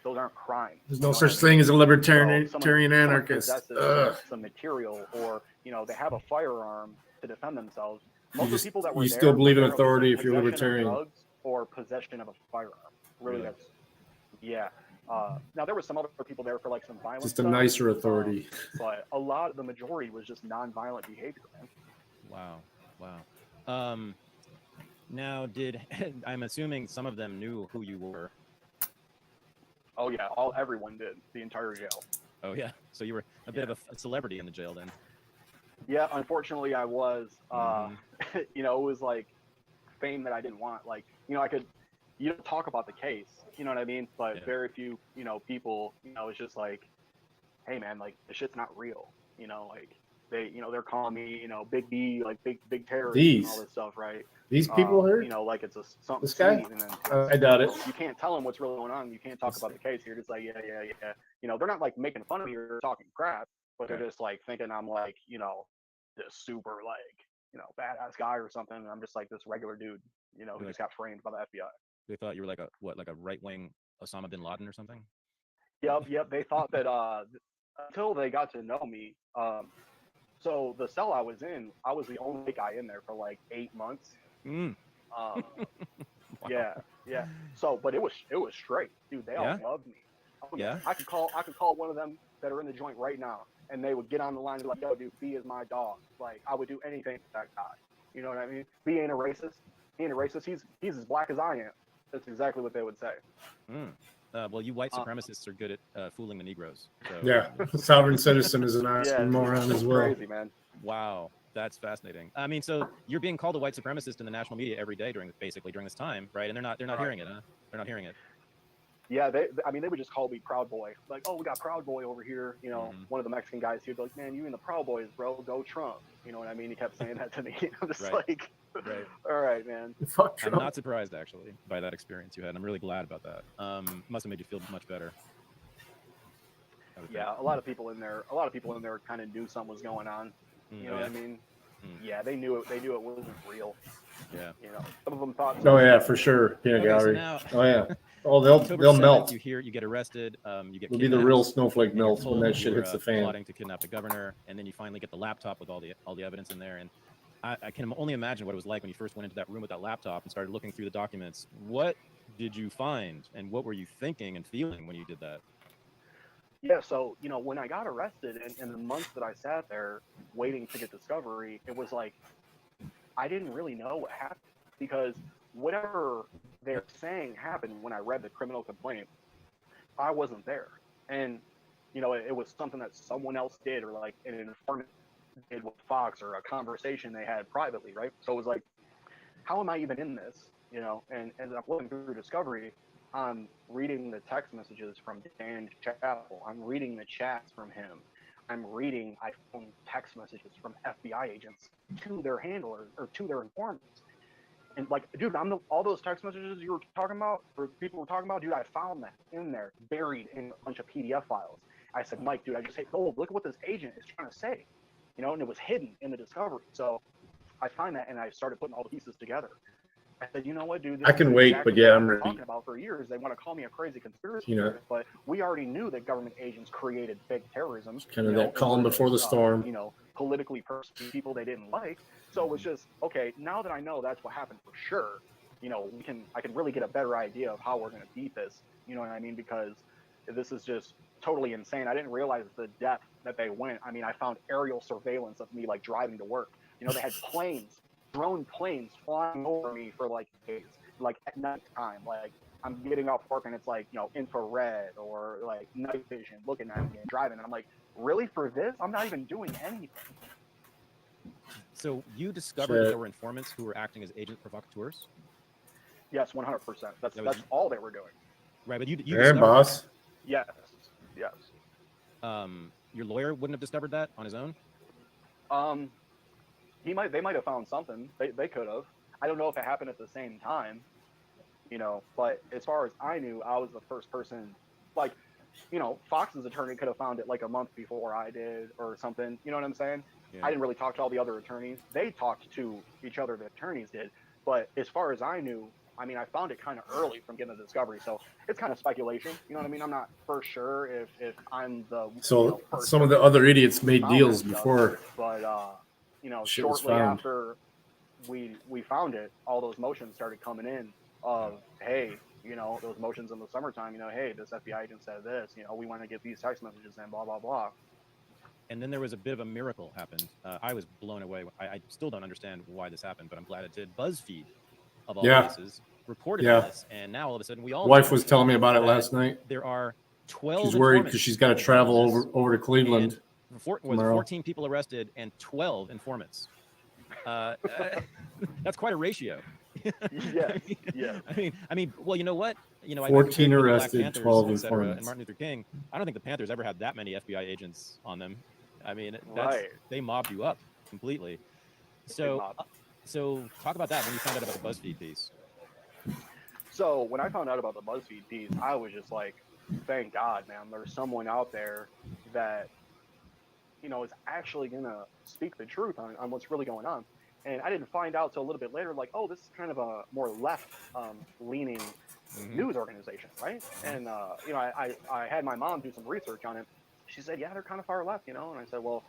aren't crimes. There's no such thing as a libertarian Someone anarchist. possesses some material, or, they have a firearm to defend themselves. Most of the people that were You there still believe in were there authority with if you're possession of libertarian. drugs or possession of a firearm. Really, Really? yeah. Now there were some other people there for like some violent Just a stuff, nicer authority. but the majority was just nonviolent behavior, man. Wow. Now, I'm assuming some of them knew who you were. Oh yeah, everyone did, the entire jail. Oh yeah, so you were a bit of a celebrity in the jail then. Yeah, unfortunately I was. It was like fame that I didn't want. Like, you don't talk about the case, you know what I mean? But very few, people, it's just like, hey man, like the shit's not real, like they, they're calling me, Big D, like big terrorist and all this stuff, right? These people here? Like it's something This guy? sweet, and then I doubt it. you can't tell them what's really going on. You can't talk about the case. You're just like, yeah. They're not like making fun of me or talking crap, but they're just like thinking I'm like, this super like, badass guy or something. And I'm just like this regular dude, who just got framed by the FBI. They thought you were like a right wing Osama bin Laden or something. Yep. They thought that until they got to know me. So the cell I was in, I was the only guy in there for like 8 months. Wow. Yeah. So, but it was straight, dude. They all loved me. Oh, yeah. I could call one of them that are in the joint right now, and they would get on the line and be like, "Yo, dude, B is my dog. Like, I would do anything for that guy." You know what I mean? B ain't a racist. He ain't a racist. He's as black as I am. That's exactly what they would say. Well, you white supremacists are good at fooling the Negroes. So. Yeah, sovereign citizen is an oxymoron as well. Crazy, man. Wow, that's fascinating. I mean, so you're being called a white supremacist in the national media every day during this time, right? And they're not hearing it, huh? They're not hearing it. Yeah, they would just call me Proud Boy. Like, oh, we got Proud Boy over here. One of the Mexican guys, he'd be like, man, you and the Proud Boys, bro, go Trump. You know what I mean? He kept saying that to me. I'm just like, all right, man. Fuck Trump. I'm not surprised, actually, by that experience you had. I'm really glad about that. Must have made you feel much better. Yeah, a lot of people in there kind of knew something was going on. You know what I mean? Yeah, they knew it. They knew it wasn't real. Yeah. Some of them thought. Oh yeah, for sure. Peanut gallery. Oh yeah. Oh, they'll melt. You get arrested. You get. It'll be the real snowflake melt when that shit hits the fan. Plotting to kidnap the governor, and then you finally get the laptop with all the evidence in there. And I can only imagine what it was like when you first went into that room with that laptop and started looking through the documents. What did you find, and what were you thinking and feeling when you did that? Yeah, so when I got arrested and the months that I sat there waiting to get discovery, it was like I didn't really know what happened, because whatever they're saying happened when I read the criminal complaint, I wasn't there. And it was something that someone else did, or like an informant did with Fox, or a conversation they had privately, right? So it was like, how am I even in this? And as I'm looking through discovery, I'm reading the text messages from Dan Chappell. I'm reading the chats from him. I'm reading iPhone text messages from FBI agents to their handlers or to their informants. And like, dude, all those text messages you were talking about, or people were talking about, dude, I found that in there, buried in a bunch of PDF files. I said, Mike, dude, I just hate, look at what this agent is trying to say, and it was hidden in the discovery. So I find that, and I started putting all the pieces together. I said, you know what, dude? I can wait, but yeah, I'm ready. Talking about for years, they want to call me a crazy conspiracy theorist, but we already knew that government agents created fake terrorism. Kind of that calm before the storm. Politically persecute people they didn't like. So it was just, okay, now that I know that's what happened for sure, I can really get a better idea of how we're going to beat this. You know what I mean? Because this is just totally insane. I didn't realize the depth that they went. I mean, I found aerial surveillance of me like driving to work. They had drone planes flying over me for like days, like at night time. Like I'm getting off work and it's like, infrared or like night vision looking at me and driving. And I'm like, really, for this? I'm not even doing anything. So you discovered that there were informants who were acting as agent provocateurs? Yes, 100%. That's all they were doing. Right, but you boss. Yes. Your lawyer wouldn't have discovered that on his own? They might have found something. They could have. I don't know if it happened at the same time, but as far as I knew, I was the first person. Like, Fox's attorney could have found it like a month before I did or something. You know what I'm saying? Yeah. I didn't really talk to all the other attorneys. They talked to each other, the attorneys did. But as far as I knew, I mean, I found it kind of early from getting the discovery. So it's kind of speculation. You know what I mean? I'm not for sure if I'm the. So some of the other idiots made deals before. But, shortly after we found it, all those motions started coming in of, hey, those motions in the summertime, hey, this FBI agent said this, we want to get these text messages and blah, blah, blah. And then there was a bit of a miracle happened. I was blown away. I still don't understand why this happened, but I'm glad it did. BuzzFeed, of all places, reported this. And now all of a sudden we all. Wife was telling me about it last night. There are 12. She's worried because she's got to travel over to Cleveland. 14 people arrested and 12 informants. That's quite a ratio. Yeah. I mean, well, you know what? 14 arrested, 12 informants. And Martin Luther King. I don't think the Panthers ever had that many FBI agents on them. I mean, Right. they mobbed you up completely. So, so talk about that when you found out about the BuzzFeed piece. So when I found out about the BuzzFeed piece, I was just like, thank God, man, there's someone out there that, is actually going to speak the truth on what's really going on. And I didn't find out till a little bit later, like, oh, this is kind of a more left leaning news organization, right? And, I had my mom do some research on it. She said, yeah, they're kind of far left, And I said, well,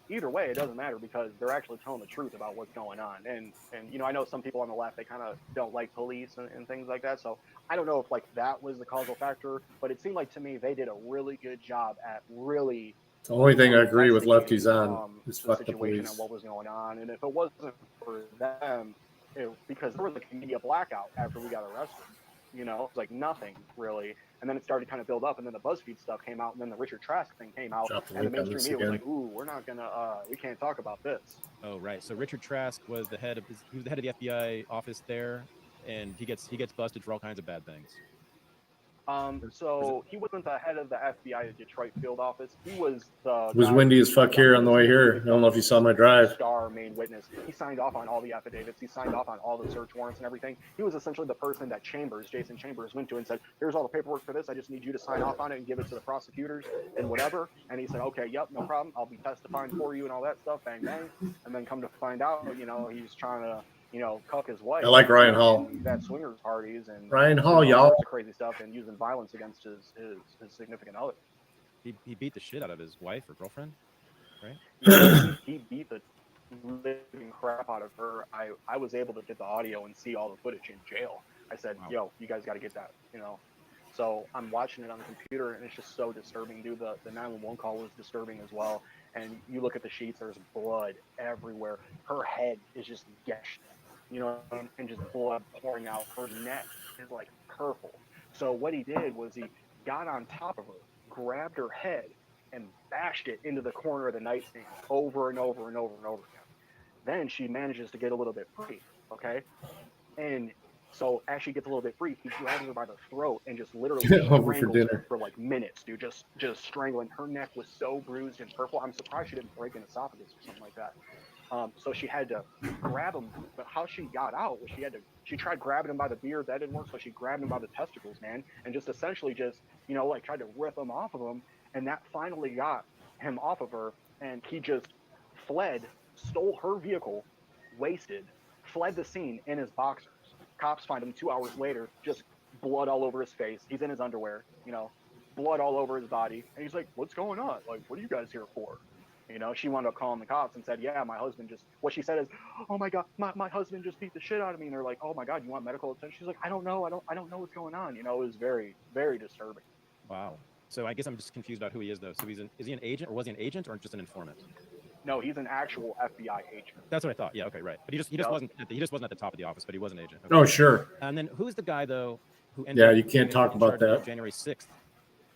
either way, it doesn't matter because they're actually telling the truth about what's going on. And I know some people on the left, they kind of don't like police and things like that. So I don't know if like that was the causal factor, but it seemed like to me they did a really good job at really The only thing I agree with lefties on is the fuck the situation police. and what was going on. And if it wasn't for them, because there was a media blackout after we got arrested, it was like nothing really. And then it started to kind of build up, and then the BuzzFeed stuff came out, and then the Richard Trask thing came out, Drop the and the link on mainstream this media was again. like, "Ooh, we're not gonna, we can't talk about this." Oh, right. So Richard Trask was the head of he was the head of the FBI office there, and he gets busted for all kinds of bad things. So he wasn't the head of the FBI Detroit field office. He was the It was guy windy who as fuck signed here off on the on way this. here. He I don't know if you saw my was drive. the star main witness. He signed off on all the affidavits. He signed off on all the search warrants and everything. He was essentially the person that Jason Chambers, went to and said, "Here's all the paperwork for this. I just need you to sign off on it and give it to the prosecutors and whatever." And he said, "Okay, yep, no problem. I'll be testifying for you and all that stuff." Bang bang. And then come to find out, he's trying to cuck his wife. I like Ryan Hall. And he's at swingers parties and Ryan Hall, all y'all. sorts of crazy stuff and using violence against his significant other. He beat the shit out of his wife or girlfriend, right? Yeah, he beat the living crap out of her. I was able to get the audio and see all the footage in jail. I said, Wow. "Yo, you guys got to get that," So I'm watching it on the computer, and it's just so disturbing, dude. The 911 call was disturbing as well. And you look at the sheets, there's blood everywhere. Her head is just gashed, and just blood pouring out. Her neck is like purple. So what he did was he got on top of her, grabbed her head, and bashed it into the corner of the nightstand over and over and over and over again. Then she manages to get a little bit free, okay? And so as she gets a little bit free, he grabs her by the throat and just literally Over for strangles dinner. her for like minutes, dude. Just strangling. Her neck was so bruised and purple. I'm surprised she didn't break an esophagus or something like that. So she had to grab him, but how she got out was she tried grabbing him by the beard. That didn't work, so she grabbed him by the testicles, man, and just essentially just, like tried to rip him off of him. And that finally got him off of her, and he just fled, stole her vehicle, wasted, fled the scene in his boxers. Cops find him 2 hours later, just blood all over his face. He's in his underwear, blood all over his body. And he's like, "What's going on? Like, what are you guys here for?" She wound up calling the cops and said, "Yeah, my husband just," what she said is, "Oh my God, my husband just beat the shit out of me." And they're like, "Oh my God, you want medical attention?" She's like, "I don't know. I don't know what's going on." It was very, very disturbing. Wow. So I guess I'm just confused about who he is, though. So is he an agent, or was he an agent, or just an informant? No, he's an actual FBI agent. That's what I thought. Yeah. Okay. Right. But he just wasn't at the top of the office, but he was an agent. Okay. Oh, sure. And then who's the guy though who ended Yeah, up you can't being talk in about charge of the that. January 6th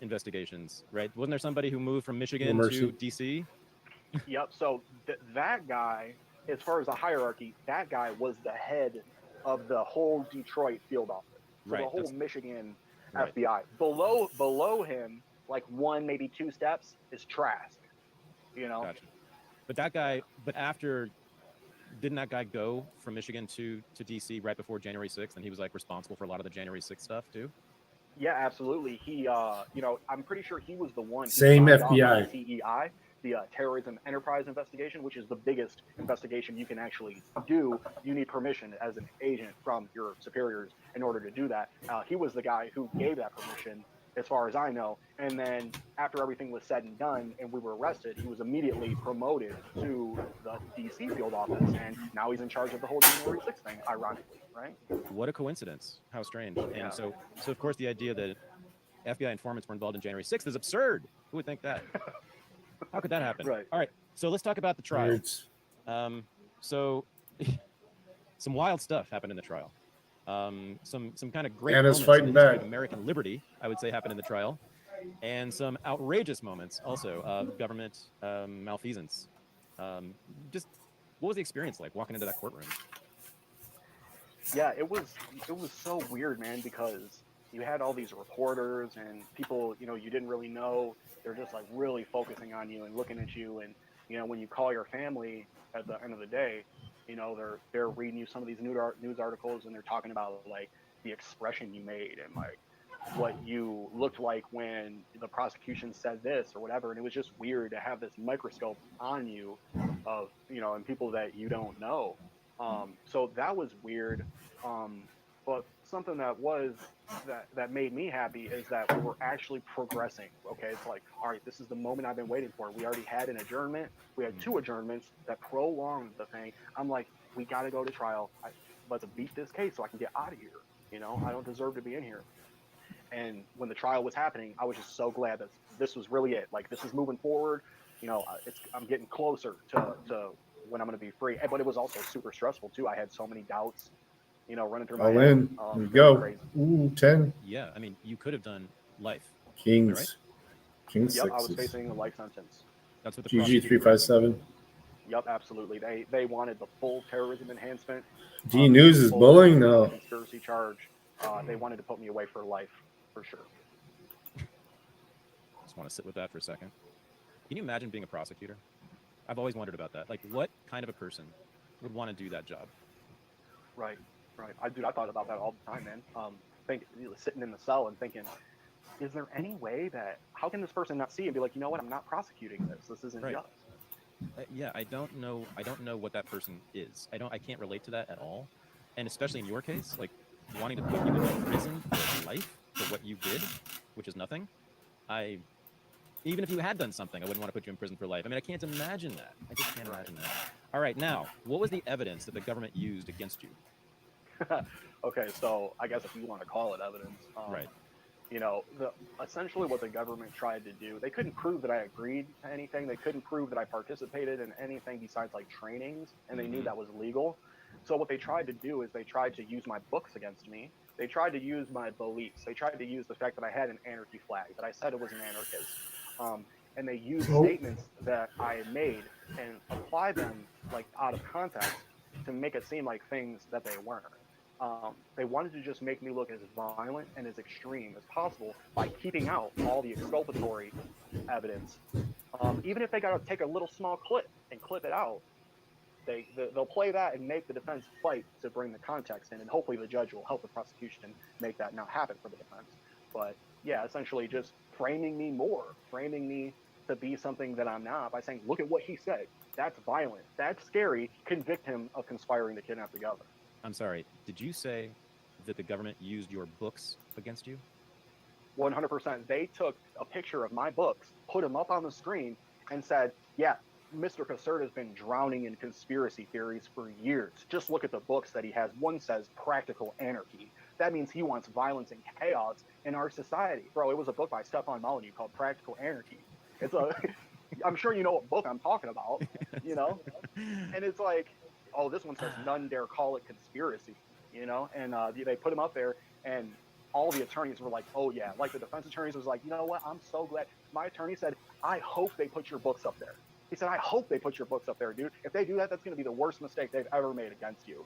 investigations, right? Wasn't there somebody who moved from Michigan Mercy. to DC? Yep. So that guy, as far as the hierarchy, that guy was the head of the whole Detroit field office. So Right, the whole that's- Michigan right. FBI. Below him, like one, maybe two steps, is Trask. Gotcha. But didn't that guy go from Michigan to DC right before January 6th, and he was like responsible for a lot of the January 6th stuff too? Yeah, absolutely. He, I'm pretty sure he was the one. Same signed off on FBI. the TEI, the Terrorism Enterprise Investigation, which is the biggest investigation you can actually do. You need permission as an agent from your superiors in order to do that. He was the guy who gave that permission, as far as I know. And then after everything was said and done and we were arrested, he was immediately promoted to the DC field office, and now he's in charge of the whole January 6th thing, ironically, right? What a coincidence. How strange. Yeah. And so of course the idea that FBI informants were involved in January 6th is absurd. Who would think that? How could that happen? Right. All right. So let's talk about the trial. So some wild stuff happened in the trial. Some kind of great Anna's moments fighting in the history back. of American liberty, I would say, happened in the trial, and some outrageous moments also of government malfeasance. Just what was the experience like walking into that courtroom? Yeah, it was so weird, man, because you had all these reporters and people, you didn't really know. They're just like really focusing on you and looking at you, and when you call your family at the end of the day, they're reading you some of these news articles, and they're talking about like the expression you made and like what you looked like when the prosecution said this or whatever. And it was just weird to have this microscope on you of, and people that you don't know. So that was weird. But something that made me happy is that we were actually progressing. Okay. It's like, all right, this is the moment I've been waiting for. We already had an adjournment. We had 2 adjournments that prolonged the thing. I'm like, we got to go to trial. Let's beat this case so I can get out of here. I don't deserve to be in here. And when the trial was happening, I was just so glad that this was really it. Like, this is moving forward. I'm getting closer to when I'm going to be free. But it was also super stressful too. I had so many doubts, running through my All head. in. Here we It was go. crazy. Ooh, 10. Yeah, I mean, you could have done life. Kings. Right? Kings Yep, I was sixes. facing a life sentence. That's what the GG prosecutor 357. Yep, absolutely. They wanted the full terrorism enhancement. D News is bullying now. Conspiracy charge. They wanted to put me away for life, for sure. Just want to sit with that for a second. Can you imagine being a prosecutor? I've always wondered about that. Like, what kind of a person would want to do that job? Right. I thought about that all the time, man. Sitting in the cell and thinking, is there any way that, how can this person not see and be like, you know what, I'm not prosecuting this. This isn't Right. just. Yeah, I don't know what that person is. I can't relate to that at all. And especially in your case, like wanting to put you in prison for life for what you did, which is nothing. Even if you had done something, I wouldn't want to put you in prison for life. I mean, I can't imagine that. I just can't imagine that. All right, now, what was the evidence that the government used against you? Okay, so I guess if you want to call it evidence, Right. Essentially what the government tried to do, they couldn't prove that I agreed to anything. They couldn't prove that I participated in anything besides like trainings, and they knew that was legal. So what they tried to do is they tried to use my books against me. They tried to use my beliefs. They tried to use the fact that I had an anarchy flag, that I said it was an anarchist. And they used statements that I made and apply them like out of context to make it seem like things that they weren't. They wanted to just make me look as violent and as extreme as possible by keeping out all the exculpatory evidence. Even if they got to take a little small clip and clip it out, they'll play that and make the defense fight to bring the context in, and hopefully the judge will help the prosecution make that not happen for the defense. But yeah, essentially just framing me to be something that I'm not by saying, look at what he said. That's violent. That's scary. Convict him of conspiring to kidnap the governor. I'm sorry, did you say that the government used your books against you? 100%. They took a picture of my books, put them up on the screen, and said, yeah, Mr. Caserta's been drowning in conspiracy theories for years. Just look at the books that he has. One says Practical Anarchy. That means he wants violence and chaos in our society. Bro, it was a book by Stefan Molyneux called Practical Anarchy. I'm sure you know what book I'm talking about, And it's like, oh, this one says none dare call it conspiracy, and they put him up there, and all the attorneys were like, oh yeah, like the defense attorneys was like, you know what, I'm so glad. My attorney said, I hope they put your books up there. He said, I hope they put your books up there, dude. If they do that, that's going to be the worst mistake they've ever made against you,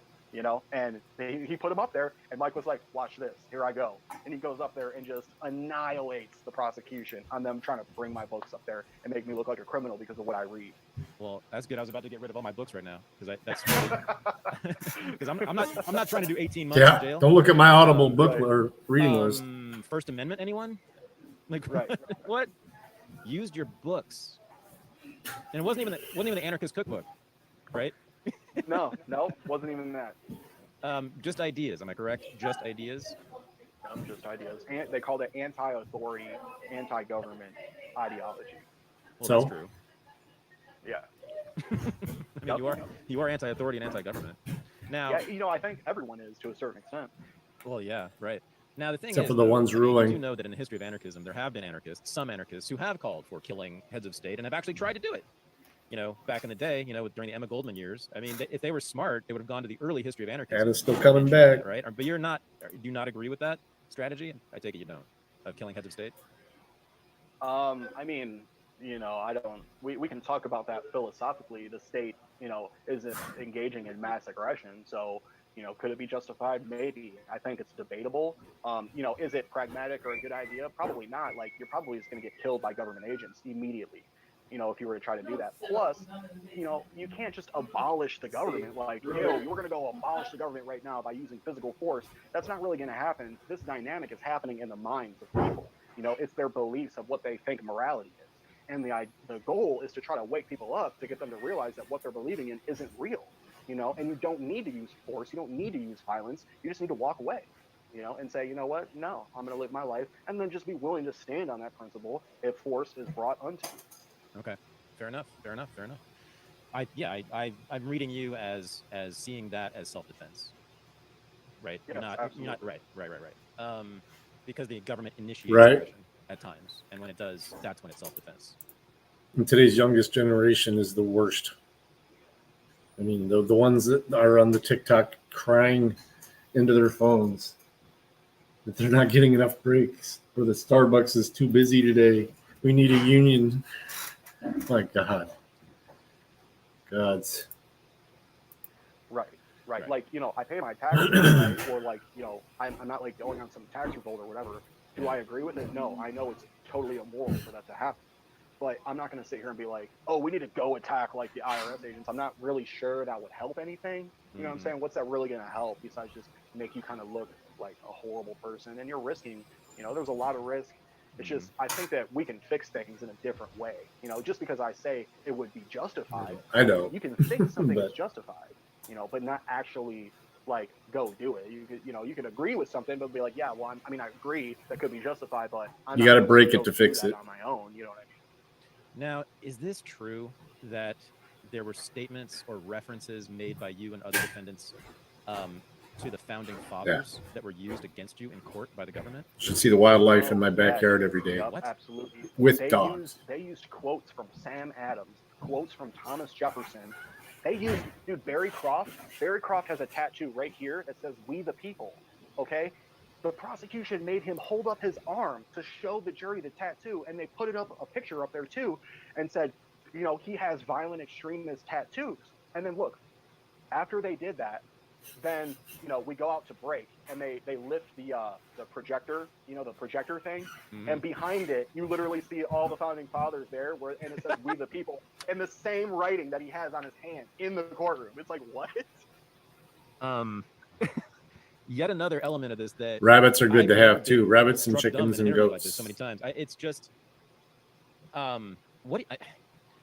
and he put him up there, and Mike was like, watch this, here I go. And he goes up there and just annihilates the prosecution on them trying to bring my books up there and make me look like a criminal because of what I read. Well, that's good. I was about to get rid of all my books right now because I'm not trying to do 18 months in jail. Don't look at my Audible book or reading list. First Amendment, anyone? Like, right. What? Used your books, and it wasn't even the anarchist cookbook, right? No, wasn't even that. Just ideas. Am I correct? Just ideas. Just ideas. And they called it anti-authority, anti-government ideology. Well, So? that's true. Yeah. I mean, you are anti-authority and anti-government. Now, yeah, I think everyone is to a certain extent. Well, yeah, right. Now the thing Except is, for the ones ruling. you know that in the history of anarchism, there have been some anarchists who have called for killing heads of state and have actually tried to do it. Back in the day, during the Emma Goldman years. I mean, if they were smart, they would have gone to the early history of anarchism. And it's still coming back, right? But do you not agree with that strategy? I take it you don't, of killing heads of state. I mean, I don't. We can talk about that philosophically. The state, isn't engaging in mass aggression, so. Could it be justified? Maybe. I think it's debatable. Is it pragmatic or a good idea? Probably not. Like, you're probably just going to get killed by government agents immediately. if you were to try to do that. Plus, you can't just abolish the government. Like, you're going to go abolish the government right now by using physical force. That's not really going to happen. This dynamic is happening in the minds of people. It's their beliefs of what they think morality is. And the goal is to try to wake people up to get them to realize that what they're believing in isn't real, and you don't need to use force. You don't need to use violence. You just need to walk away, and say, you know what? No, I'm going to live my life. And then just be willing to stand on that principle if force is brought unto you. Okay. Fair enough. I'm reading you as seeing that as self-defense, right? Yes, You're not right. Because the government initiates Right. aggression at times, and when it does, that's when it's self-defense. And today's youngest generation is the worst. I mean, the ones that are on the TikTok crying into their phones that they're not getting enough breaks, or the Starbucks is too busy today. We need a union. My God. Gods. Right. Right. Like, I pay my taxes, right? Or like, I'm not like going on some tax revolt or whatever. Do I agree with it? No, I know it's totally immoral for that to happen. But I'm not going to sit here and be like, oh, we need to go attack like the IRS agents. I'm not really sure that would help anything. You know what I'm saying? What's that really going to help besides just make you kind of look like a horrible person? And you're risking, there's a lot of risk. It's just, I think that we can fix things in a different way. Just because I say it would be justified. I know. You can think something But- is justified, but not actually like go do it. You can agree with something, but be like, yeah, well, I agree that could be justified, but I'm You not got to gonna break go it to do fix that it. on my own. You know what I mean? Now, is this true that there were statements or references made by you and other defendants to the founding fathers that were used against you in court by the government? You should see the wildlife in my backyard every day. Yep, What? absolutely. With dogs. They used quotes from Sam Adams, quotes from Thomas Jefferson. They used, dude, Barry Croft. Barry Croft has a tattoo right here that says "We the People." Okay, the prosecution made him hold up his arm to show the jury the tattoo, and they put a picture up there too, and said, he has violent extremist tattoos. And then look, after they did that, then we go out to break, and they lift the projector, the projector thing, and behind it you literally see all the founding fathers there, and it says "We the People" in the same writing that he has on his hand in the courtroom. It's like, what? Yet another element of this that Rabbits are good I've to never have too. been Rabbits and struck dumb chickens in an and interview like this goats. so many times. It's just,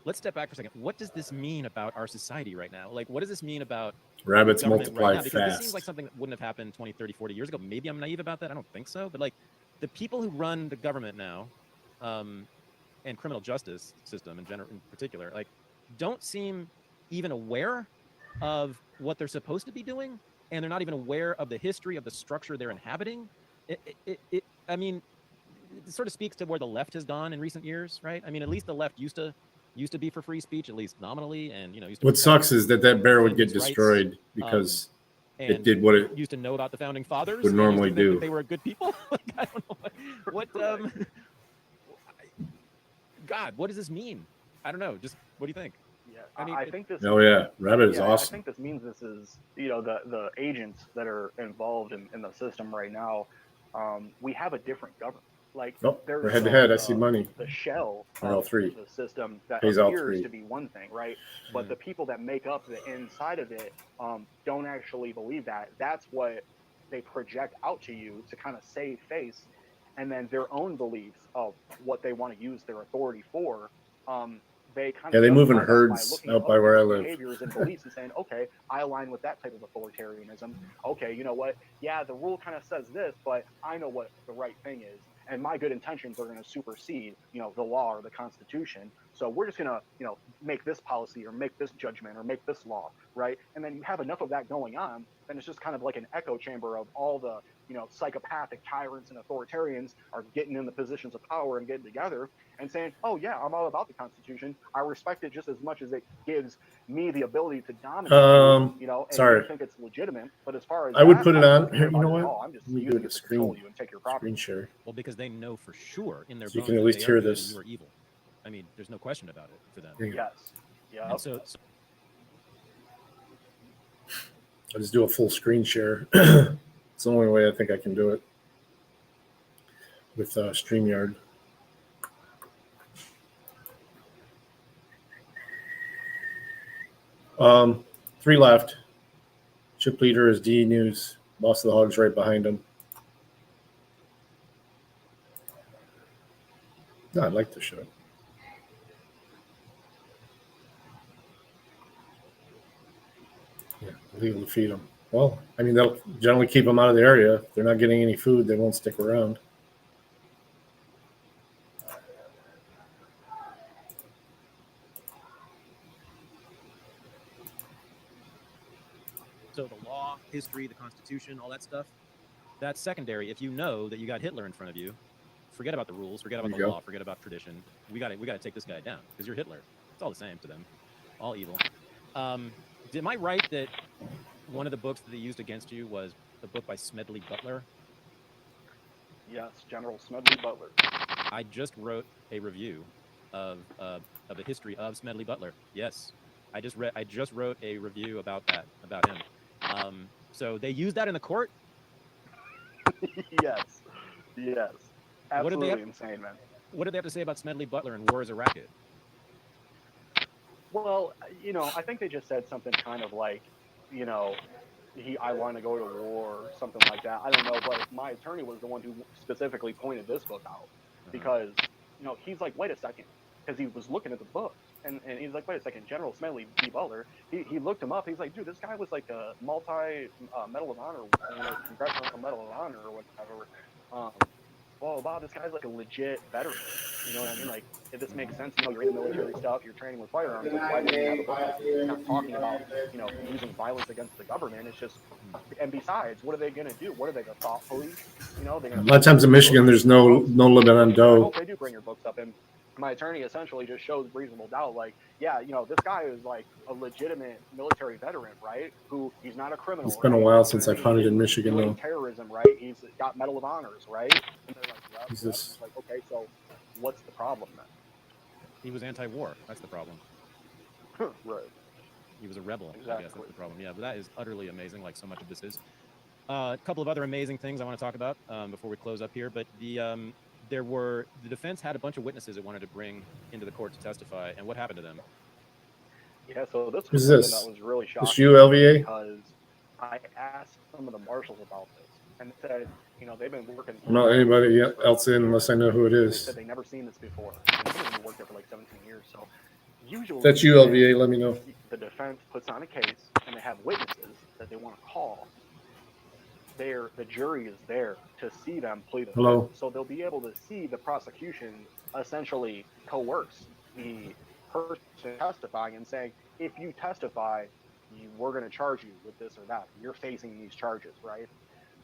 let's step back for a second. What does this mean about our society right now? Like, what does this mean about Rabbits the government multiply right now? Because fast. this seems like something that wouldn't have happened 20, 30, 40 years ago. Maybe I'm naive about that. I don't think so. But like the people who run the government now, and criminal justice system in particular, like don't seem even aware of what they're supposed to be doing. And they're not even aware of the history of the structure they're inhabiting. I mean, it sort of speaks to where the left has gone in recent years, right? I mean, at least the left used to be for free speech, at least nominally, and used to What sucks is that bear would get defend its destroyed rights, because and it did what it used to know about the founding fathers. would and normally used to think do. that they were good people. Like, I don't know what God, what does this mean? I don't know. Just what do you think? Yeah, I mean, I think this. Oh yeah, rabbit is I awesome. think this means this is, the agents that are involved in the system right now. We have a different government. Like, We're head to head. I see money. The shell Or all of three. the system that Pays all appears three. to be one thing, right? But the people that make up the inside of it don't actually believe that. That's what they project out to you to kind of save face, and then their own beliefs of what they want to use their authority for. They kind of they move in justify that by herds looking out at by other where I people's live. behaviors and beliefs and saying, okay, I align with that type of authoritarianism. Okay, you know what? Yeah, the rule kind of says this, but I know what the right thing is, and my good intentions are going to supersede, the law or the Constitution. So we're just going to, make this policy or make this judgment or make this law, right? And then you have enough of that going on, then it's just kind of like an echo chamber of all the, psychopathic tyrants and authoritarians are getting in the positions of power and getting together and saying, oh yeah, I'm all about the Constitution. I respect it just as much as it gives me the ability to dominate you, and sorry. you think it's legitimate. But as far as I would that, put it I on. don't care You know about it at what? all. I'm just Let me do using it it a to control screen you and take your property. screen share. Well, because they know for sure in their So you bones can at that least they hear are good this. and you are evil. I mean, there's no question about it for them. Hang on. Yes. Yeah. And so I'll just do a full screen share. It's the only way I think I can do it with StreamYard. Three left. Chip leader is D News. Boss of the Hogs right behind him. No, I'd like to show it. Yeah, legal to feed them. Well, I mean, they'll generally keep them out of the area. If they're not getting any food, they won't stick around. So the law, history, the Constitution, all that stuff, that's secondary. If you know that you got Hitler in front of you, forget about the rules, forget about the law, forget about tradition. We got to take this guy down because you're Hitler. It's all the same to them, all evil. Am I right that one of the books that they used against you was the book by Smedley Butler? Yes, General Smedley Butler. I just wrote a review of a history of Smedley Butler. Yes, I just wrote a review about him. So they used that in the court. Yes. Absolutely insane, man. What did they have to say about Smedley Butler and War is a Racket? Well, I think they just said something kind of like, I want to go to war or something like that. I don't know, but my attorney was the one who specifically pointed this book out because, he's like, wait a second, because he was looking at the book and he's like, wait a second, General Smedley B. Butler, he looked him up. He's like, dude, this guy was like a Medal of Honor, Congressional Medal of Honor or whatever. Wow, this guy's like a legit veteran. You know what I mean? Like, if this makes sense, you're in the military stuff, you're training with firearms, like, why do you have a book? It's not talking about, using violence against the government. It's just, and besides, what are they going to do? What are they going to thought police? They're going A lot of times in Michigan, there's no limit on I dough. hope they do bring your books up. And my attorney essentially just shows reasonable doubt. Like, yeah, this guy is like a legitimate military veteran, right? Who he's not a criminal. It's been a while since I've hunted in Michigan, though. Terrorism, right? He's got Medal of Honors, right? And they're like, Jesus. like, okay, so what's the problem then? He was anti-war. That's the problem. Right. He was a rebel. Exactly. I guess that's the problem. Yeah, but that is utterly amazing, like so much of this is. A couple of other amazing things I want to talk about before we close up here. But the defense had a bunch of witnesses it wanted to bring into the court to testify, and what happened to them? Yeah, so this Who's was this? something that was really shocking. This you, LVA? Because I asked some of the marshals about this, and they said, they've been working. I'm not anybody else in unless I know who it They is. said they never seen this before. They've been working there for like 17 years. So usually, If that's you, LVA, let me know. The defense puts on a case, and they have witnesses that they want to call. The jury is there to see them plead the Hello. fifth. So they'll be able to see the prosecution essentially coerce the person testifying and saying, if you testify, we're going to charge you with this or that. You're facing these charges, right?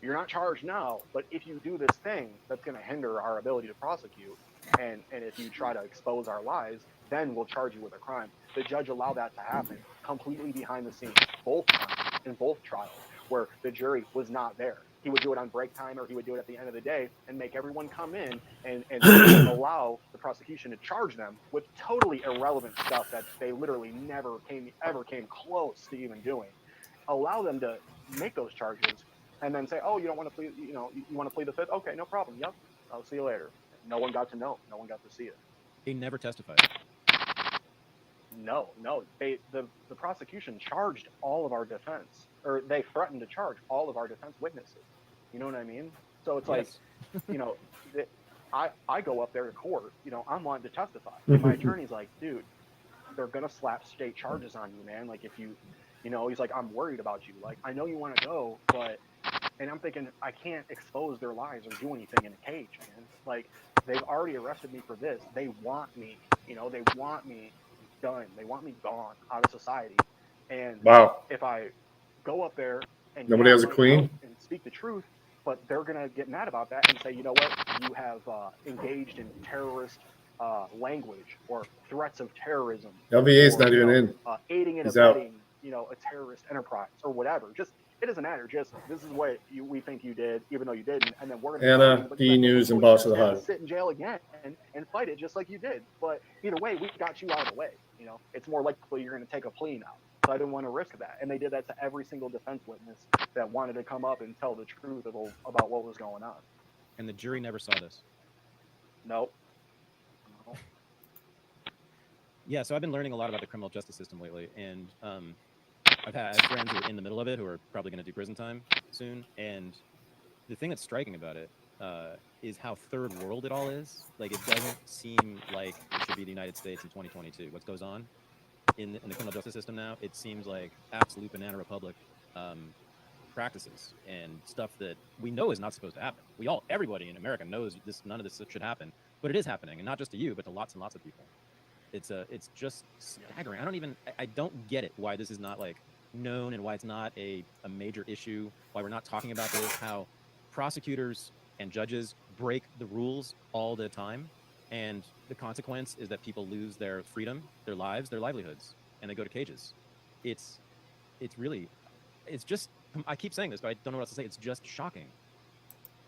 You're not charged now, but if you do this thing that's going to hinder our ability to prosecute, and if you try to expose our lies, then we'll charge you with a crime. The judge allowed that to happen completely behind the scenes, both times, in both trials, where the jury was not there. He would do it on break time, or he would do it at the end of the day and make everyone come in and allow the prosecution to charge them with totally irrelevant stuff that they literally never ever came close to even doing. Allow them to make those charges and then say, oh, you don't want to plead, you want to plead the fifth? Okay, no problem. Yep, I'll see you later. No one got to know. No one got to see it. He never testified. No. The prosecution charged all of our defense, or they threatened to charge all of our defense witnesses. You know what I mean? So it's like, I go up there to court, I'm wanting to testify. And my attorney's like, dude, they're going to slap state charges on you, man. Like, if he's like, I'm worried about you. Like, I know you want to go, but, and I'm thinking, I can't expose their lives or do anything in a cage, man. Like, they've already arrested me for this. They want me, they want me done. They want me gone out of society. And if I go up there and nobody has a queen and speak the truth, but they're going to get mad about that and say, you know what, you have engaged in terrorist language or threats of terrorism. LVA's not even in. Aiding and He's abetting, a terrorist enterprise or whatever. Just, it doesn't matter. Just, this is what we think you did, even though you didn't. And then we're going to Anna, D News, and Boss of the Hut. Sit in jail again and fight it just like you did. But either way, we got you out of the way. It's more likely you're going to take a plea now. So I didn't want to risk that. And they did that to every single defense witness that wanted to come up and tell the truth about what was going on. And the jury never saw this? Nope. Yeah, so I've been learning a lot about the criminal justice system lately, and I have friends who are in the middle of it who are probably going to do prison time soon. And the thing that's striking about it is how third world it all is. Like, it doesn't seem like it should be the United States in 2022. What goes on in the criminal justice system now, it seems like absolute banana republic practices and stuff that we know is not supposed to happen. Everybody in America knows none of this should happen, but it is happening, and not just to you, but to lots and lots of people. It's just staggering. I don't get it why this is not like known, and why it's not a major issue, why we're not talking about this, how prosecutors and judges break the rules all the time, and the consequence is that people lose their freedom, their lives, their livelihoods, and they go to cages. It's just, I keep saying this, but I don't know what else to say. It's just shocking.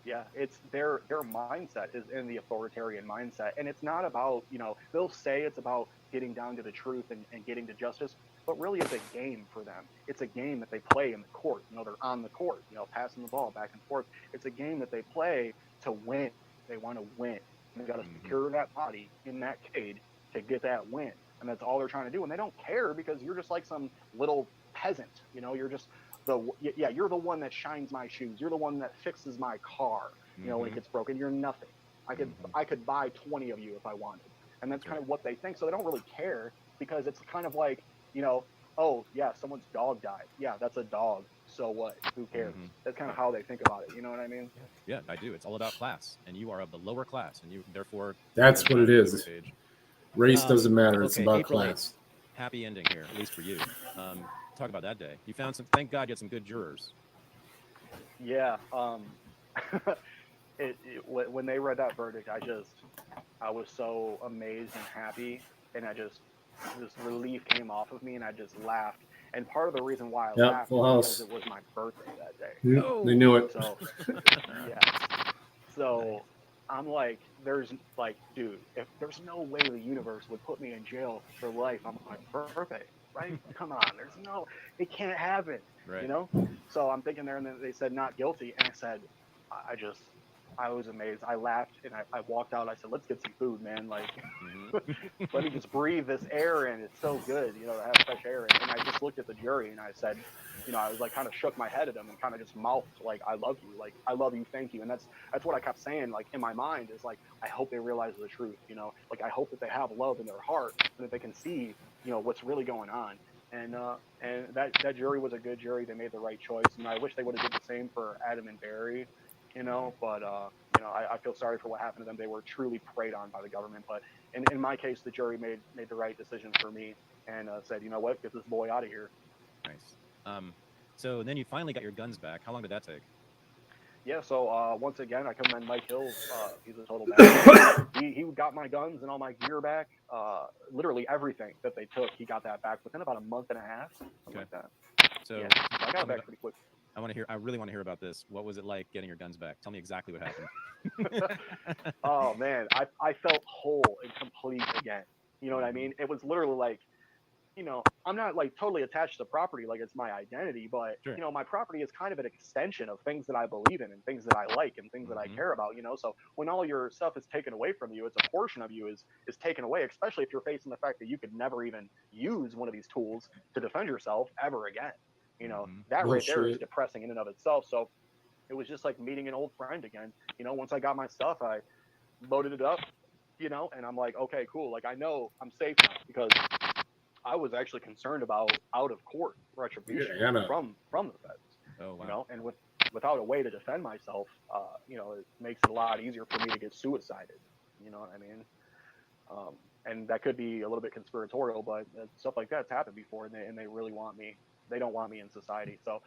Yeah, it's their mindset is in the authoritarian mindset, and it's not about, they'll say it's about getting down to the truth and getting to justice, but really it's a game for them. It's a game that they play in the court. They're on the court, passing the ball back and forth. It's a game that they play to win. They want to win. And they got to secure that body in that cage to get that win, and that's all they're trying to do. And they don't care because you're just like some little peasant. You're just you're the one that shines my shoes. You're the one that fixes my car. When it gets broken, you're nothing. I could buy 20 of you if I wanted. And that's kind of what they think. So they don't really care, because it's kind of like, oh yeah, someone's dog died. Yeah, that's a dog. So what? Who cares? That's kind of how they think about it. You know what I mean? Yeah, I do. It's all about class, and you are of the lower class, and you therefore. That's what it is. Race doesn't matter. It's about April class. 8th, happy ending here, at least for you. Talk about that day. You found some. Thank God you had some good jurors. Yeah. When they read that verdict, I was so amazed and happy, and this relief came off of me, and I just laughed. And part of the reason why I laughed was because it was my birthday that day. Yep, they knew it. So, yeah. So I'm like, dude, if there's no way the universe would put me in jail for life on my birthday, right? Come on, it can't happen, right. So I'm thinking there, and then they said not guilty, and I said, I was amazed. I laughed, and I walked out. I said, let's get some food, man. Like, let me just breathe this air in. It's so good, to have fresh air in. And I just looked at the jury, and I said, I was like, kind of shook my head at them and kind of just mouthed, like, I love you. Like, I love you. Thank you. And that's what I kept saying, like, in my mind, is like, I hope they realize the truth, like, I hope that they have love in their heart, and that they can see, what's really going on. And that jury was a good jury. They made the right choice. And I wish they would have did the same for Adam and Barry, but I feel sorry for what happened to them. They were truly preyed on by the government. But in my case, the jury made the right decision for me, and said, you know what, get this boy out of here. Nice. So then you finally got your guns back. How long did that take? Yeah, so once again, I commend Mike Hill. He's a total badass. He got my guns and all my gear back. Literally everything that they took, he got that back within about a month and a half, something like that. So yeah, I got it back pretty quick. I really want to hear about this. What was it like getting your guns back? Tell me exactly what happened. Oh man, I felt whole and complete again. You know what I mean? It was literally like, I'm not like totally attached to property like it's my identity, but sure. My property is kind of an extension of things that I believe in and things that I like and things that I care about, so when all your stuff is taken away from you, it's a portion of you is taken away, especially if you're facing the fact that you could never even use one of these tools to defend yourself ever again. That right there is depressing in and of itself. So it was just like meeting an old friend again. Once I got my stuff, I loaded it up, and I'm like, okay, cool. Like, I know I'm safe now, because I was actually concerned about out of court retribution from the feds. Oh, wow. And without a way to defend myself, it makes it a lot easier for me to get suicided. You know what I mean? And that could be a little bit conspiratorial, but stuff like that's happened before, and they really want me. They don't want me in society. So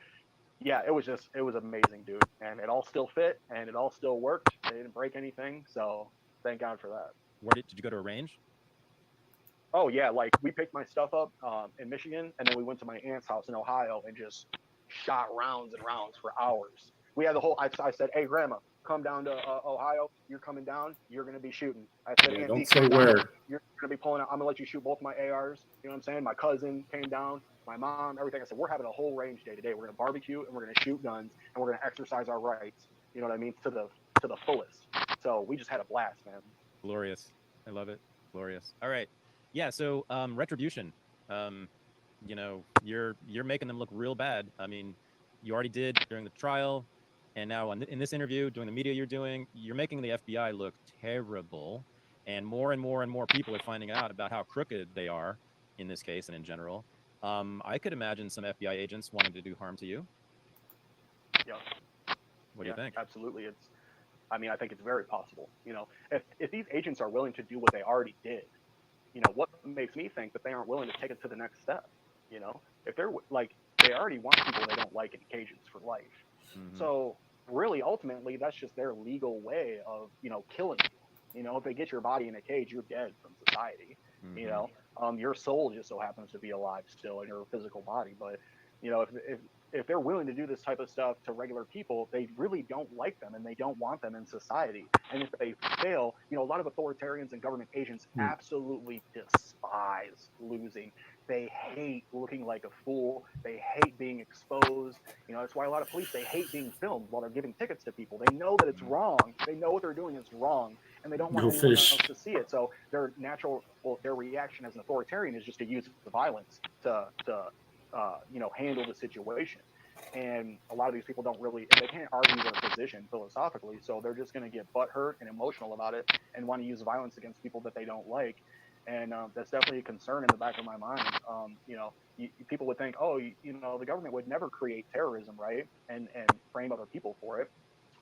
yeah, it was amazing, dude. And it all still fit, and it all still worked. They didn't break anything. So thank God for that. Where did you go to a range? Oh yeah, like we picked my stuff up in Michigan, and then we went to my aunt's house in Ohio and just shot rounds and rounds for hours. We had the whole. I said, "Hey, Grandma, come down to Ohio. You're coming down. You're gonna be shooting." I said, yeah, "Don't say where. You're gonna be pulling out. I'm gonna let you shoot both my ARs." You know what I'm saying? My cousin came down, my mom, everything. I said, "We're having a whole range day today. We're gonna barbecue and we're gonna shoot guns and we're gonna exercise our rights." You know what I mean? To the fullest. So we just had a blast, man. Glorious. I love it. Glorious. All right. Yeah, so retribution. you know, you're making them look real bad. I mean, you already did during the trial, and now in this interview, doing the media you're doing, you're making the FBI look terrible. And more people are finding out about how crooked they are in this case and in general. I could imagine some FBI agents wanting to do harm to you. Yeah. What do you think? Absolutely. I mean, I think it's very possible. You know, if these agents are willing to do what they already did, you know, what makes me think that they aren't willing to take it to the next step? You know, if they're like, they already want people they don't like in cages for life. Mhm. So really, ultimately, that's just their legal way of, you know, killing you. You know, if they get your body in a cage, you're dead from society. You Mhm. know, your soul just so happens to be alive still in your physical body. But you know, if they're willing to do this type of stuff to regular people, they really don't like them and they don't want them in society. And if they fail, you know, a lot of authoritarians and government agents Hmm. absolutely despise losing. They hate looking like a fool. They hate being exposed. You know, that's why a lot of police, they hate being filmed while they're giving tickets to people. They know that it's wrong. They know what they're doing is wrong, and they don't want Go anyone fish. else to see it. So their reaction as an authoritarian is just to use violence to you know, handle the situation. And a lot of these people don't really, they can't argue their position philosophically, so they're just going to get butthurt and emotional about it and want to use violence against people that they don't like. And that's definitely a concern in the back of my mind. You know, people would think, oh, you know, the government would never create terrorism, right? And frame other people for it.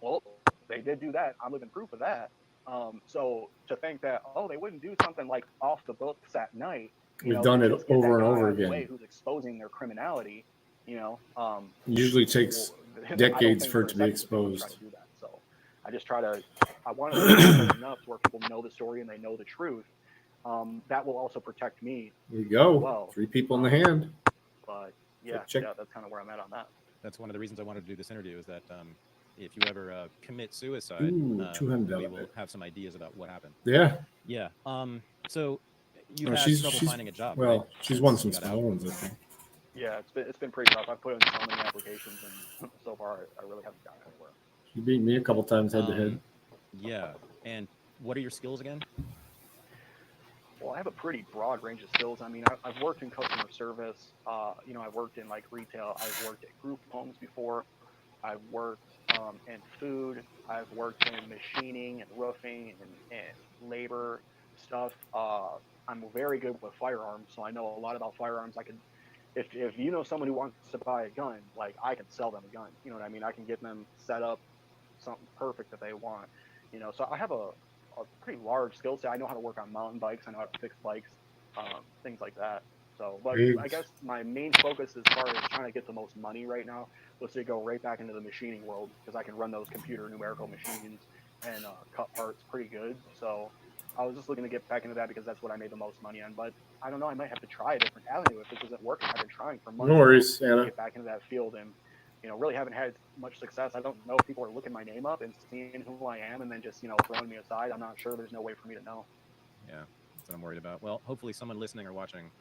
Well, they did do that. I'm living proof of that. So to think that, oh, they wouldn't do something like off the books at night, you We've know, done to it just get over that and guy over out of the way again. who's exposing their criminality, you know, It usually well, takes I don't decades think for for it a to be second that they would try exposed. to do that. So I just try to, I want to make it clear enough to where people know the story and they know the truth. That will also protect me There you as go. well. 3 people in the hand. But yeah, Check. yeah, that's kind of where I'm at on that. That's one of the reasons I wanted to do this interview is that if you ever commit suicide, Ooh, 200 we out of will it. have some ideas about what happened. Yeah. Yeah. So you've Oh, had trouble finding a job, right? well, she's won Since you some got small out. ones, I think. Yeah, it's been pretty tough. I've put in so many applications, and so far I really haven't gotten anywhere. She beat me a couple times head to head. Yeah. And what are your skills again? Well, I have a pretty broad range of skills. I mean, I've worked in customer service. You know, I've worked in like retail. I've worked at group homes before. I've worked in food. I've worked in machining and roofing and labor stuff. I'm very good with firearms, so I know a lot about firearms. I could, if you know someone who wants to buy a gun, like I can sell them a gun. You know what I mean? I can get them set up something perfect that they want. You know, so I have a pretty large skill set. I know how to work on mountain bikes. I know how to fix bikes, things like that. So, but I guess my main focus as far as trying to get the most money right now was to go right back into the machining world because I can run those computer numerical machines and cut parts pretty good. So I was just looking to get back into that because that's what I made the most money on. But I don't know. I might have to try a different avenue if this isn't working. I've been trying for months No worries, now Anna. to get back into that field and you know, really haven't had much success. I don't know if people are looking my name up and seeing who I am and then just, you know, throwing me aside. I'm not sure. There's no way for me to know. Yeah, that's what I'm worried about. Well, hopefully someone listening or watching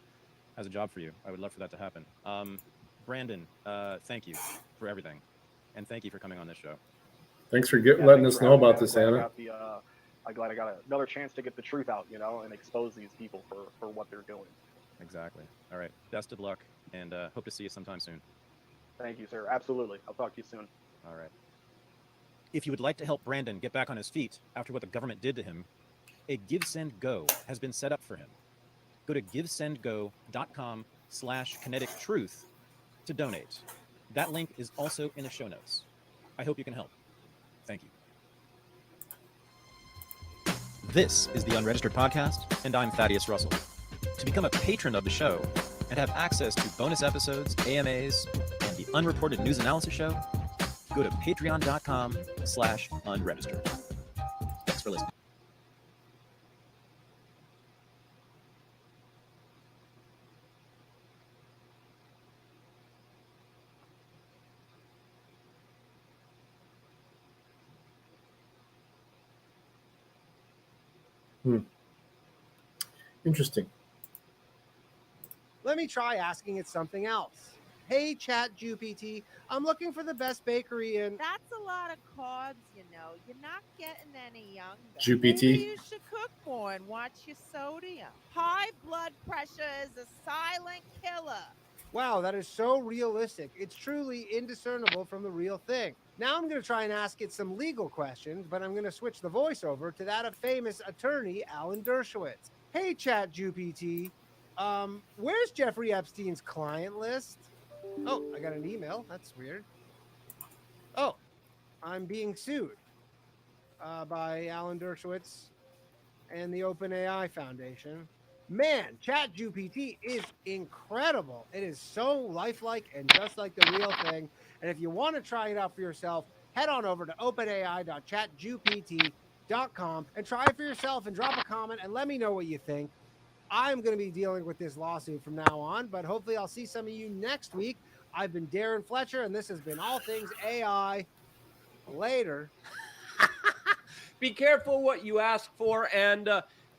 has a job for you. I would love for that to happen. Brandon, thank you for everything. And thank you for coming on this show. Thanks for letting thanks us for know having me, about man. this, I'm Anna. glad I got another chance to get the truth out, you know, and expose these people for what they're doing. Exactly. All right. Best of luck and hope to see you sometime soon. Thank you, sir. Absolutely. I'll talk to you soon. All right. If you would like to help Brandon get back on his feet after what the government did to him, a Give Send Go has been set up for him. Go to givesendgo.com/kinetic truth to donate. That link is also in the show notes. I hope you can help. Thank you. This is the Unregistered Podcast, and I'm Thaddeus Russell. To become a patron of the show and have access to bonus episodes, AMAs, and the unreported news analysis show, go to patreon.com/unregistered. Thanks for listening. Interesting. Let me try asking it something else. Hey, Chat GPT, I'm looking for the best bakery in. That's a lot of carbs, you know. You're not getting any younger. GPT. Maybe you should cook more and watch your sodium. High blood pressure is a silent killer. Wow, that is so realistic. It's truly indiscernible from the real thing. Now I'm going to try and ask it some legal questions, but I'm going to switch the voice over to that of famous attorney Alan Dershowitz. Hey, ChatGPT, where's Jeffrey Epstein's client list? Oh, I got an email. That's weird. Oh, I'm being sued by Alan Dershowitz and the OpenAI Foundation. Man, ChatGPT is incredible. It is so lifelike and just like the real thing. And if you want to try it out for yourself, head on over to openai.chatgpt.com and try it for yourself and drop a comment and let me know what you think. I'm going to be dealing with this lawsuit from now on, but hopefully I'll see some of you next week. I've been Darren Fletcher, and this has been All Things AI. Later. Be careful what you ask for, and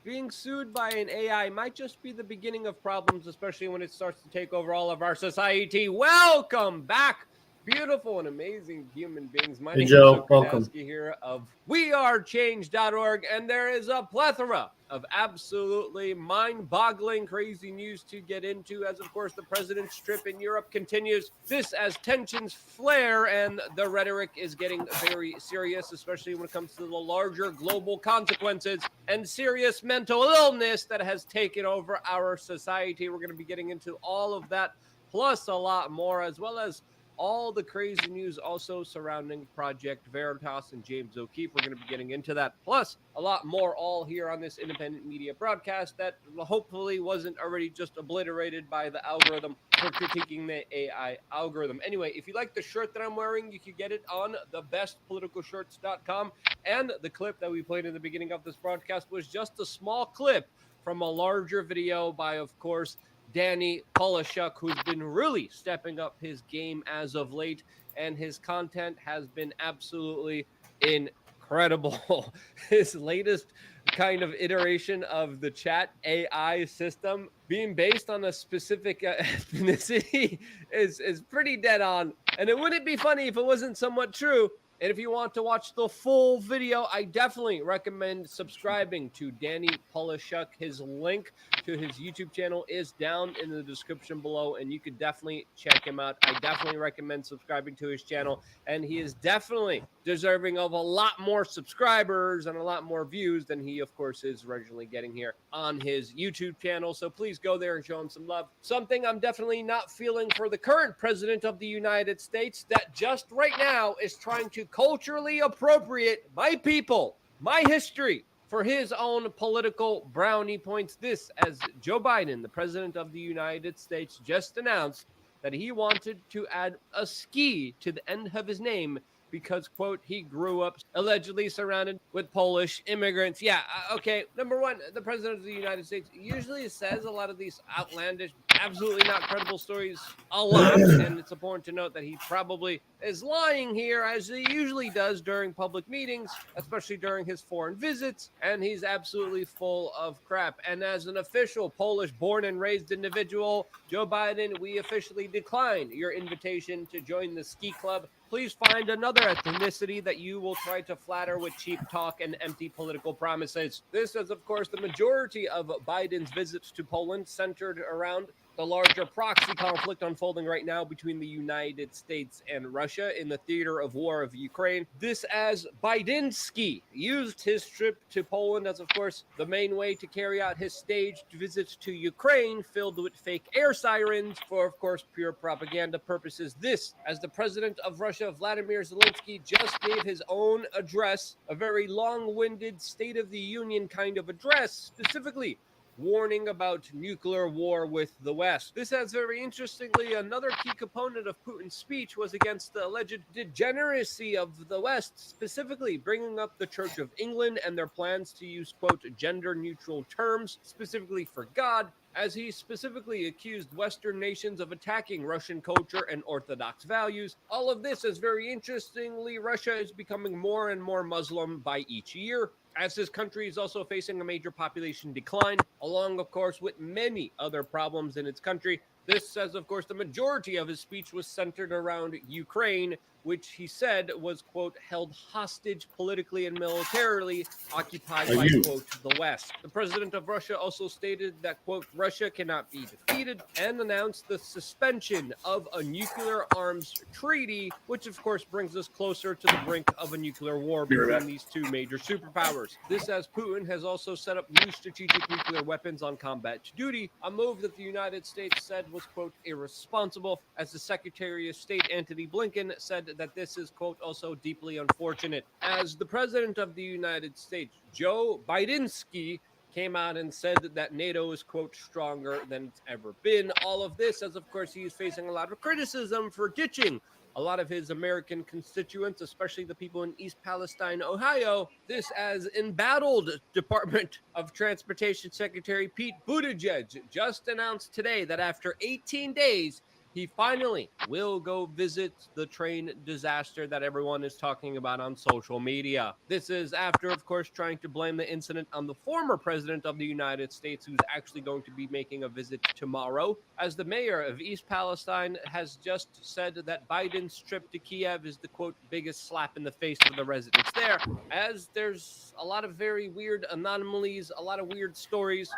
being sued by an AI might just be the beginning of problems, especially when it starts to take over all of our society. Welcome back, beautiful and amazing human beings. My Hey, name Joe, is welcome. Okradowski here of wearechange.org, and there is a plethora of absolutely mind-boggling, crazy news to get into as, of course, the president's trip in Europe continues. This as tensions flare and the rhetoric is getting very serious, especially when it comes to the larger global consequences and serious mental illness that has taken over our society. We're going to be getting into all of that, plus a lot more, as well as all the crazy news also surrounding Project Veritas and James O'Keefe. We're going to be getting into that, plus a lot more, all here on this independent media broadcast that hopefully wasn't already just obliterated by the algorithm for critiquing the AI algorithm. Anyway, if you like the shirt that I'm wearing, you can get it on thebestpoliticalshirts.com. And the clip that we played in the beginning of this broadcast was just a small clip from a larger video by, of course, Danny Polishuk, who's been really stepping up his game as of late, and his content has been absolutely incredible. His latest kind of iteration of the chat AI system being based on a specific ethnicity is pretty dead on. And it wouldn't be funny if it wasn't somewhat true. And if you want to watch the full video, I definitely recommend subscribing to Danny Polishuk. His link to his YouTube channel is down in the description below, and you could definitely check him out. I definitely recommend subscribing to his channel, and he is definitely deserving of a lot more subscribers and a lot more views than he, of course, is originally getting here on his YouTube channel. So please go there and show him some love. Something I'm definitely not feeling for the current president of the United States, that just right now is trying to culturally appropriate my people, my history, for his own political brownie points. This as Joe Biden, the president of the United States, just announced that he wanted to add a ski to the end of his name because, quote, he grew up allegedly surrounded with Polish immigrants. Yeah, okay. Number one, the president of the United States usually says a lot of these outlandish, absolutely not credible stories a lot, and it's important to note that he probably is lying here, as he usually does during public meetings, especially during his foreign visits, and he's absolutely full of crap. And as an official Polish born and raised individual, Joe Biden, we officially decline your invitation to join the ski club. Please find another ethnicity that you will try to flatter with cheap talk and empty political promises. This is, of course, the majority of Biden's visits to Poland centered around the larger proxy conflict unfolding right now between the United States and Russia in the theater of war of Ukraine. This as Bidensky used his trip to Poland as, of course, the main way to carry out his staged visits to Ukraine filled with fake air sirens for, of course, pure propaganda purposes. This as the president of Russia, Vladimir Zelensky, just gave his own address, a very long-winded State of the Union kind of address, specifically warning about nuclear war with the West. This has, very interestingly, another key component of Putin's speech was against the alleged degeneracy of the West, specifically bringing up the Church of England and their plans to use, quote, gender-neutral terms, specifically for God, as he specifically accused Western nations of attacking Russian culture and Orthodox values. All of this is, very interestingly, Russia is becoming more and more Muslim by each year, as his country is also facing a major population decline, along, of course, with many other problems in its country. This says, of course, the majority of his speech was centered around Ukraine, which he said was, quote, held hostage politically and militarily, occupied Are by, you? quote, the West. The president of Russia also stated that, quote, Russia cannot be defeated, and announced the suspension of a nuclear arms treaty, which of course brings us closer to the brink of a nuclear war between these two major superpowers. This, as Putin has also set up new strategic nuclear weapons on combat duty, a move that the United States said was, quote, irresponsible, as the Secretary of State Antony Blinken said that this is, quote, also deeply unfortunate. As the President of the United States, Joe Bidensky, came out and said that NATO is, quote, stronger than it's ever been. All of this as, of course, he's facing a lot of criticism for ditching a lot of his American constituents, especially the people in East Palestine, Ohio. This as embattled Department of Transportation Secretary Pete Buttigieg just announced today that after 18 days, he finally will go visit the train disaster that everyone is talking about on social media. This is after, of course, trying to blame the incident on the former president of the United States, who's actually going to be making a visit tomorrow, as the mayor of East Palestine has just said that Biden's trip to Kiev is the, quote, biggest slap in the face for the residents there, as there's a lot of very weird anomalies, a lot of weird stories,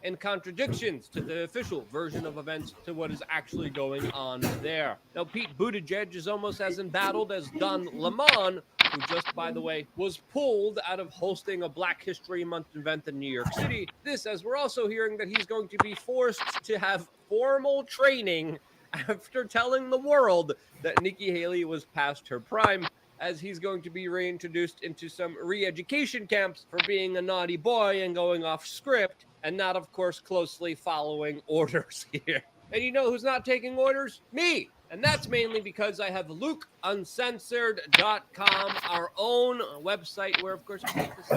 and contradictions to the official version of events to what is actually going on there. Now, Pete Buttigieg is almost as embattled as Don Lemon, who just, by the way, was pulled out of hosting a Black History Month event in New York City. This, as we're also hearing that he's going to be forced to have formal training after telling the world that Nikki Haley was past her prime, as he's going to be reintroduced into some re-education camps for being a naughty boy and going off script and not, of course, closely following orders here. And you know who's not taking orders? Me! And that's mainly because I have LukeUncensored.com, our own website where, of course, we get to see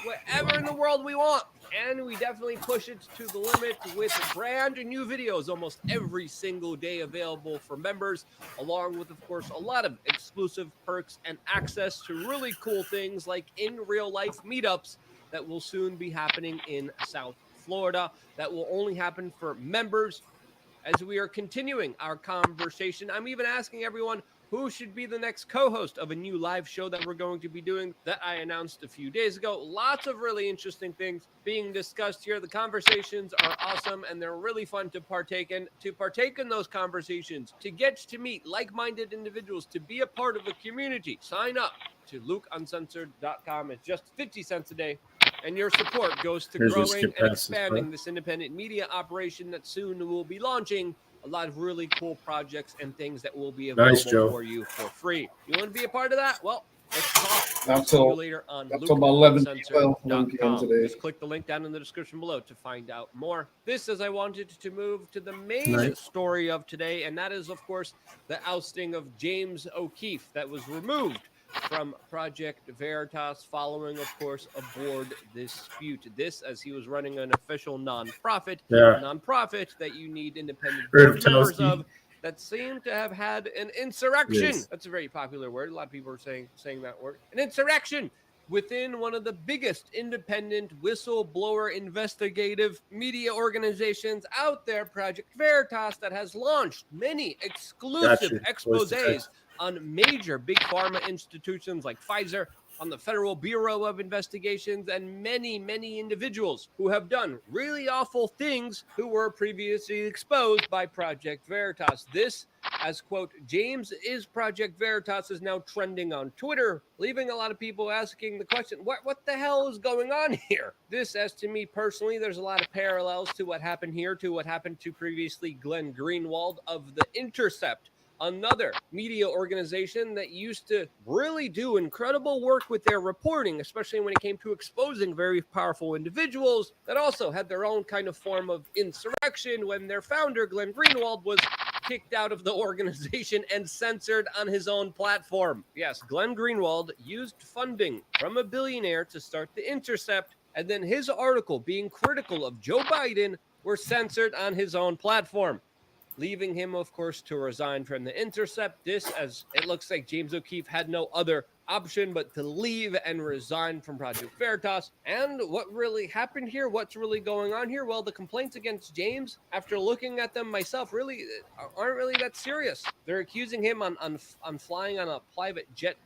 whatever in the world we want. And we definitely push it to the limit with brand new videos almost every single day available for members, along with, of course, a lot of exclusive perks and access to really cool things like in real life meetups that will soon be happening in South Florida that will only happen for members. As we are continuing our conversation, I'm even asking everyone who should be the next co-host of a new live show that we're going to be doing that I announced a few days ago. Lots of really interesting things being discussed here. The conversations are awesome and they're really fun to partake in. To partake in those conversations, to get to meet like-minded individuals, to be a part of a community, sign up to LukeUncensored.com. It's just 50 cents a day. And your support goes to growing and expanding this independent media operation that soon will be launching a lot of really cool projects and things that will be available for you for free. You want to be a part of that? Well, let's talk. We'll see you later on LukeUncensored.com. Just click the link down in the description below to find out more. This is I wanted to move to the main story of today, and that is, of course, the ousting of James O'Keefe that was removed from Project Veritas following, of course, a board dispute. This as he was running an official nonprofit, a nonprofit that you need independent board members of, that seem to have had an insurrection. Yes. That's a very popular word. A lot of people are saying that word. An insurrection within one of the biggest independent whistleblower investigative media organizations out there, Project Veritas, that has launched many exclusive exposés on major big pharma institutions like Pfizer, on the Federal Bureau of Investigations, and many, many individuals who have done really awful things who were previously exposed by Project Veritas. This, as, quote, James is Project Veritas, is now trending on Twitter, leaving a lot of people asking the question, what the hell is going on here? This, as to me personally, there's a lot of parallels to what happened here, to what happened to previously Glenn Greenwald of The Intercept, another media organization that used to really do incredible work with their reporting, especially when it came to exposing very powerful individuals that also had their own kind of form of insurrection when their founder, Glenn Greenwald, was kicked out of the organization and censored on his own platform. Yes, Glenn Greenwald used funding from a billionaire to start The Intercept, and then his article being critical of Joe Biden were censored on his own platform, leaving him, of course, to resign from The Intercept. This, as it looks like James O'Keefe had no other option but to leave and resign from Project Veritas. And what really happened here? What's really going on here? Well, the complaints against James, after looking at them myself, really aren't really that serious. They're accusing him on flying on a private jet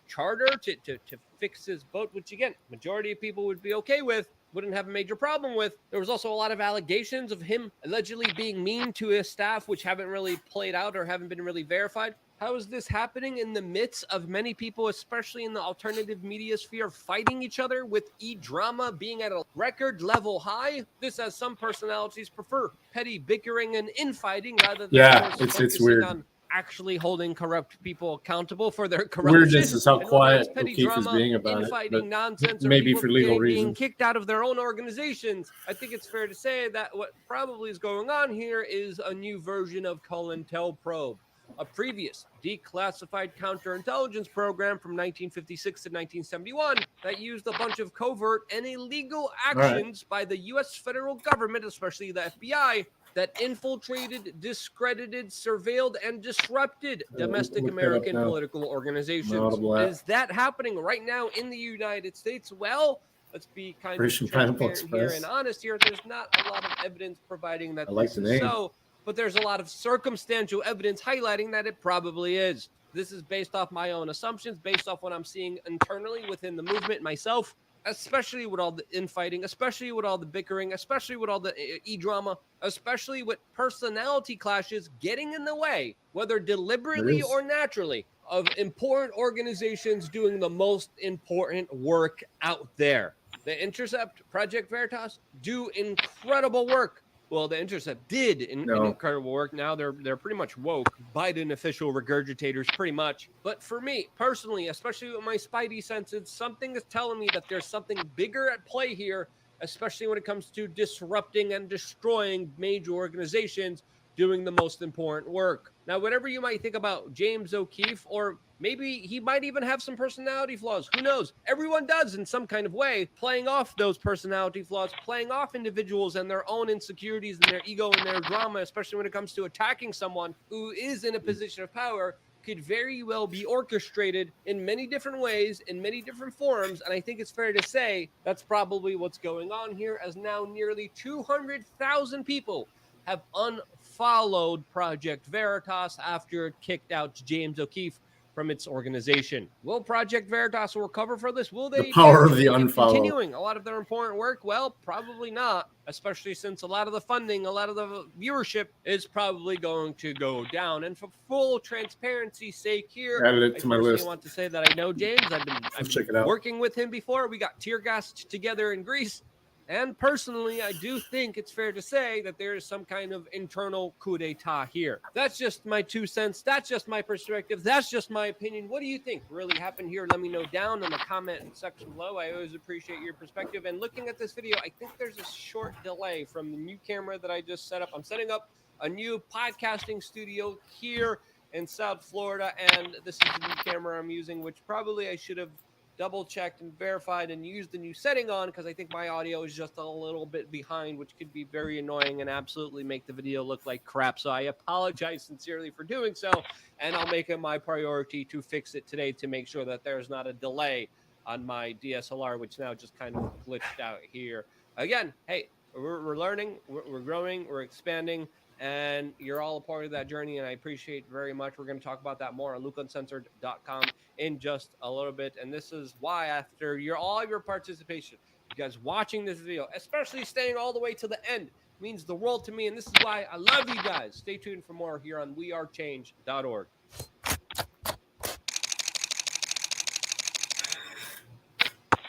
charter to fix his boat, which again, majority of people would be okay with, wouldn't have a major problem with. There was also a lot of allegations of him allegedly being mean to his staff, which haven't really played out or haven't been really verified. How is this happening in the midst of many people, especially in the alternative media sphere, fighting each other, with e-drama being at a record level high? This, as some personalities prefer, petty bickering and infighting rather than it's focusing weird. on actually holding corrupt people accountable for their corruption. Weirdness is how And whether it's quiet petty O'Keefe is drama, being about it, infighting, but nonsense, or maybe people for legal being reasons. kicked out of their own organizations, I think it's fair to say that what probably is going on here is a new version of COINTELPRO, a previous declassified counterintelligence program from 1956 to 1971 that used a bunch of covert and illegal actions by the U.S. federal government, especially the FBI, that infiltrated, discredited, surveilled, and disrupted domestic look that up American now. political organizations. Audible app. Is that happening right now in the United States? Well, let's be kind Operation of Pineapple transparent here Express. and honest here. There's not a lot of evidence providing that I like this the is name. so, but there's a lot of circumstantial evidence highlighting that it probably is. This is based off my own assumptions, based off what I'm seeing internally within the movement myself, especially with all the infighting, especially with all the bickering, especially with all the e-drama, especially with personality clashes getting in the way, whether deliberately or naturally, of important organizations doing the most important work out there. The Intercept, Project Veritas, do incredible work. Well, the Intercept did incredible work. Now they're pretty much woke, Biden official regurgitators, pretty much. But for me personally, especially with my spidey senses, something is telling me that there's something bigger at play here, especially when it comes to disrupting and destroying major organizations doing the most important work. Now, whatever you might think about James O'Keefe, or maybe he might even have some personality flaws. Who knows? Everyone does in some kind of way, playing off those personality flaws, playing off individuals and their own insecurities and their ego and their drama, especially when it comes to attacking someone who is in a position of power, could very well be orchestrated in many different ways, in many different forms. And I think it's fair to say that's probably what's going on here, as now nearly 200,000 people have unfollowed Project Veritas after it kicked out James O'Keefe from its organization. Will Project Veritas recover for this? Will they The power of the keep unfollow. continuing a lot of their important work? Well, probably not, especially since a lot of the funding, a lot of the viewership is probably going to go down. And for full transparency's sake here, Added it I to my personally list. want to say that I know James. I've check it been out. working with him before. We got tear gassed together in Greece. And personally, I do think it's fair to say that there is some kind of internal coup d'etat here. That's just my 2 cents. That's just my perspective. That's just my opinion. What do you think really happened here? Let me know down in the comment section below. I always appreciate your perspective. And looking at this video, I think there's a short delay from the new camera that I just set up. I'm setting up a new podcasting studio here in South Florida, and this is the new camera I'm using, which probably I should have double checked and verified and used the new setting on, because I think my audio is just a little bit behind, which could be very annoying and absolutely make the video look like crap. So I apologize sincerely for doing so, and I'll make it my priority to fix it today to make sure that there's not a delay on my DSLR, which now just kind of glitched out here. Again, hey, we're learning, we're growing, we're expanding, and you're all a part of that journey, and I appreciate it very much. We're going to talk about that more on LukeUncensored.com in just a little bit. And this is why, after all your participation, you guys watching this video, especially staying all the way to the end, means the world to me. And this is why I love you guys. Stay tuned for more here on wearechange.org.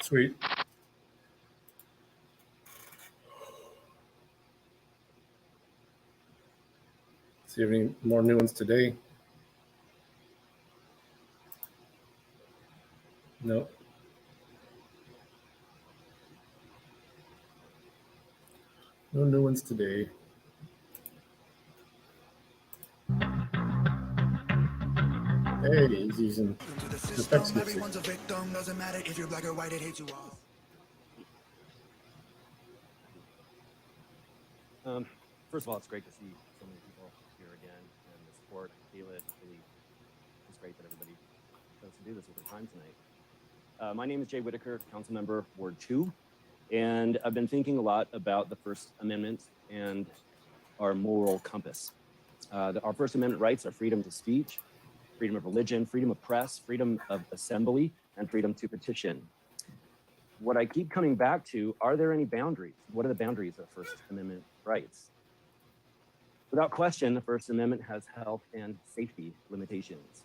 Sweet. See if any more new ones today. No. No new ones today. Hey, he's using effects. Everyone's a victim, doesn't matter if you're black or white, it hates you all. First of all, it's great to see so many people here again and the support. I feel it. Really, it's great that everybody chose to do this with our time tonight. My name is Jay Whitaker, council member, Ward 2, and I've been thinking a lot about the First Amendment and our moral compass. Our First Amendment rights are freedom to speech, freedom of religion, freedom of press, freedom of assembly, and freedom to petition. What I keep coming back to, are there any boundaries? What are the boundaries of First Amendment rights? Without question, the First Amendment has health and safety limitations.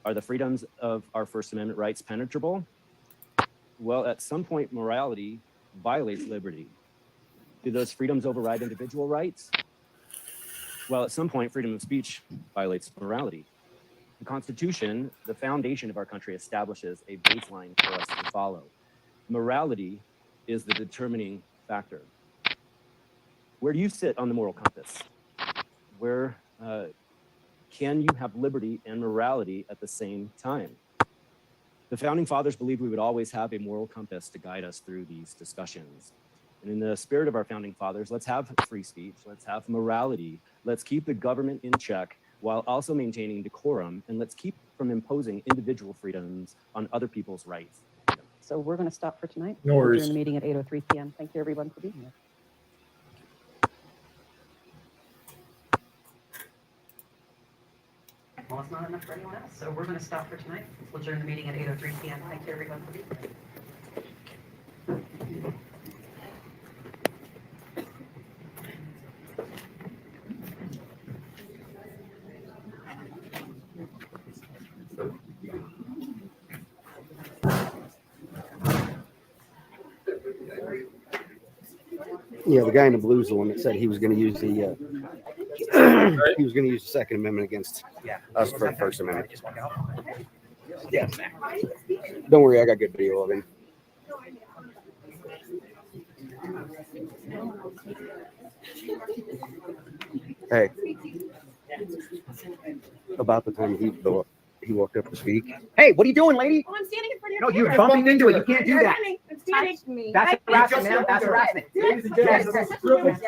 Are the freedoms of our First Amendment rights penetrable? Well, at some point, morality violates liberty. Do those freedoms override individual rights? Well, at some point, freedom of speech violates morality. The Constitution, the foundation of our country, establishes a baseline for us to follow. Morality is the determining factor. Where do you sit on the moral compass? Where can you have liberty and morality at the same time? The founding fathers believed we would always have a moral compass to guide us through these discussions. And in the spirit of our founding fathers, let's have free speech, let's have morality, let's keep the government in check while also maintaining decorum, and let's keep from imposing individual freedoms on other people's rights. So we're going to stop for tonight. No worries. We'll adjourn the meeting at 8:03 p.m. Thank you, everyone, for being here. Well, it's not enough for anyone else, so we're going to stop for tonight. We'll adjourn the meeting at 8:03 p.m. Thank you, everyone, for being here. Yeah, the guy in the blue is the one that said he was going to use the he was going to use the Second Amendment against us for the First Amendment. Yeah. Don't worry, I got good video of him. Hey, about the time he walked up to speak. Hey, what are you doing, lady? Oh, I'm standing in front of No, your you're bumping into it. You can't do that. Touched me. That's harassment, man. That's harassment.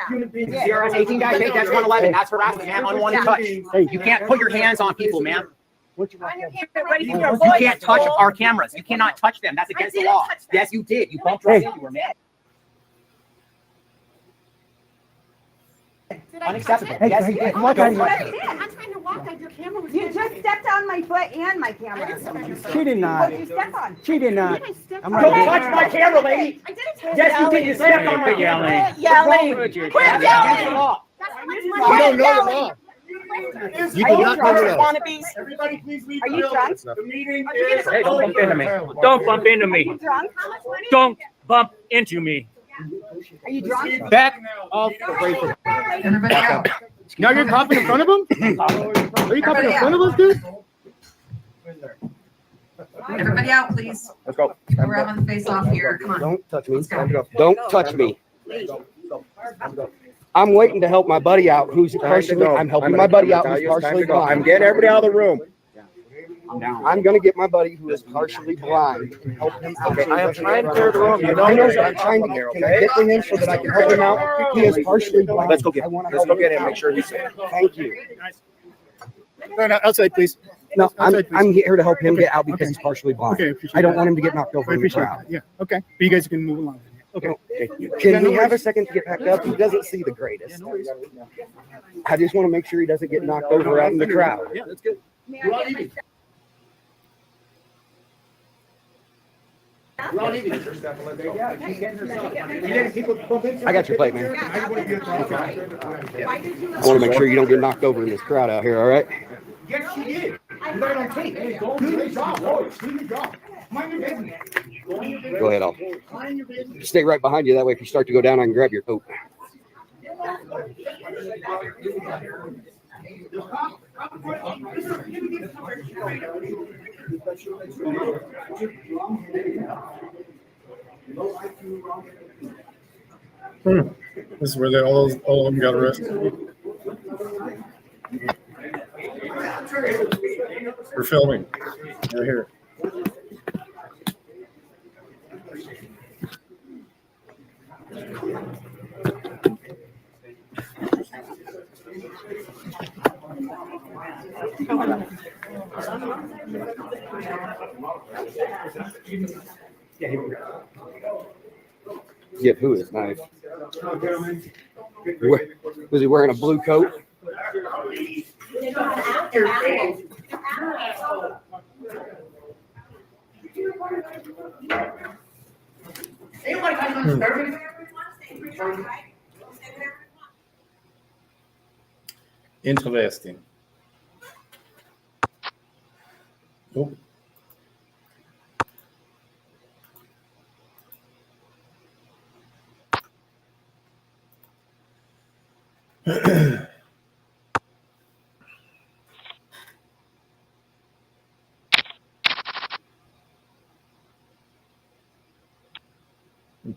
Human beings. 0-18 guys, hey, that's 111. That's harassment, man. Unwanted touch. You can't put your hands on people, man. You can't touch our cameras. You cannot touch them. That's against the law. Yes, you did. You bumped right into her, man. Unacceptable. Yes, you did. I'm trying to walk on your camera. You just stepped on my foot and my camera. She did not. You stepped on. She did not. I'm Don't touch my camera, lady. Yes, you did. You stepped on my camera. Quit yelling. Quit yelling. You don't know the law. You do not know the law. Everybody, please leave. Are you drunk? The meeting is. Hey, don't bump into me. Don't bump into me. Drunk? Don't bump into me. Are you drunk? Back off away from Everybody out. Now you're coughing in front of him? Are you coughing in front of us, dude? Everybody out, please. Let's go. We're having the face off here. Come on. Don't touch me. Don't touch me. I'm waiting to help my buddy out who's partially. I'm helping my buddy out who's partially blind. I'm getting everybody out of the room. I'm going to get my buddy who is partially blind and help him out. Okay, I am trying to clear the room. You know, I know, I'm trying to get to him so that I can help him out. He is partially blind. Let's go get him. Let's go get him. Make sure he's safe. Thank you. No, outside, please. No, I'm here to help him get out because he's partially blind. Okay, I don't want him to get knocked over in the crowd. Yeah, okay. But you guys can move along. Okay. Can we have a second to get packed up? He doesn't see the greatest. I just want to make sure he doesn't get knocked over out in the crowd. Yeah, that's good. I got your plate, man. I want to make sure you don't get knocked over in this crowd out here, all right? Yes, she did. You got it on tape. Hey, do your job, boys. Do your job. Mind your business. Go ahead, I'll stay right behind you. That way, if you start to go down, I can grab your coat. This is where they all of them got arrested. We're filming right here. Give who his knife? Was he wearing a blue coat? Interesting. Oh.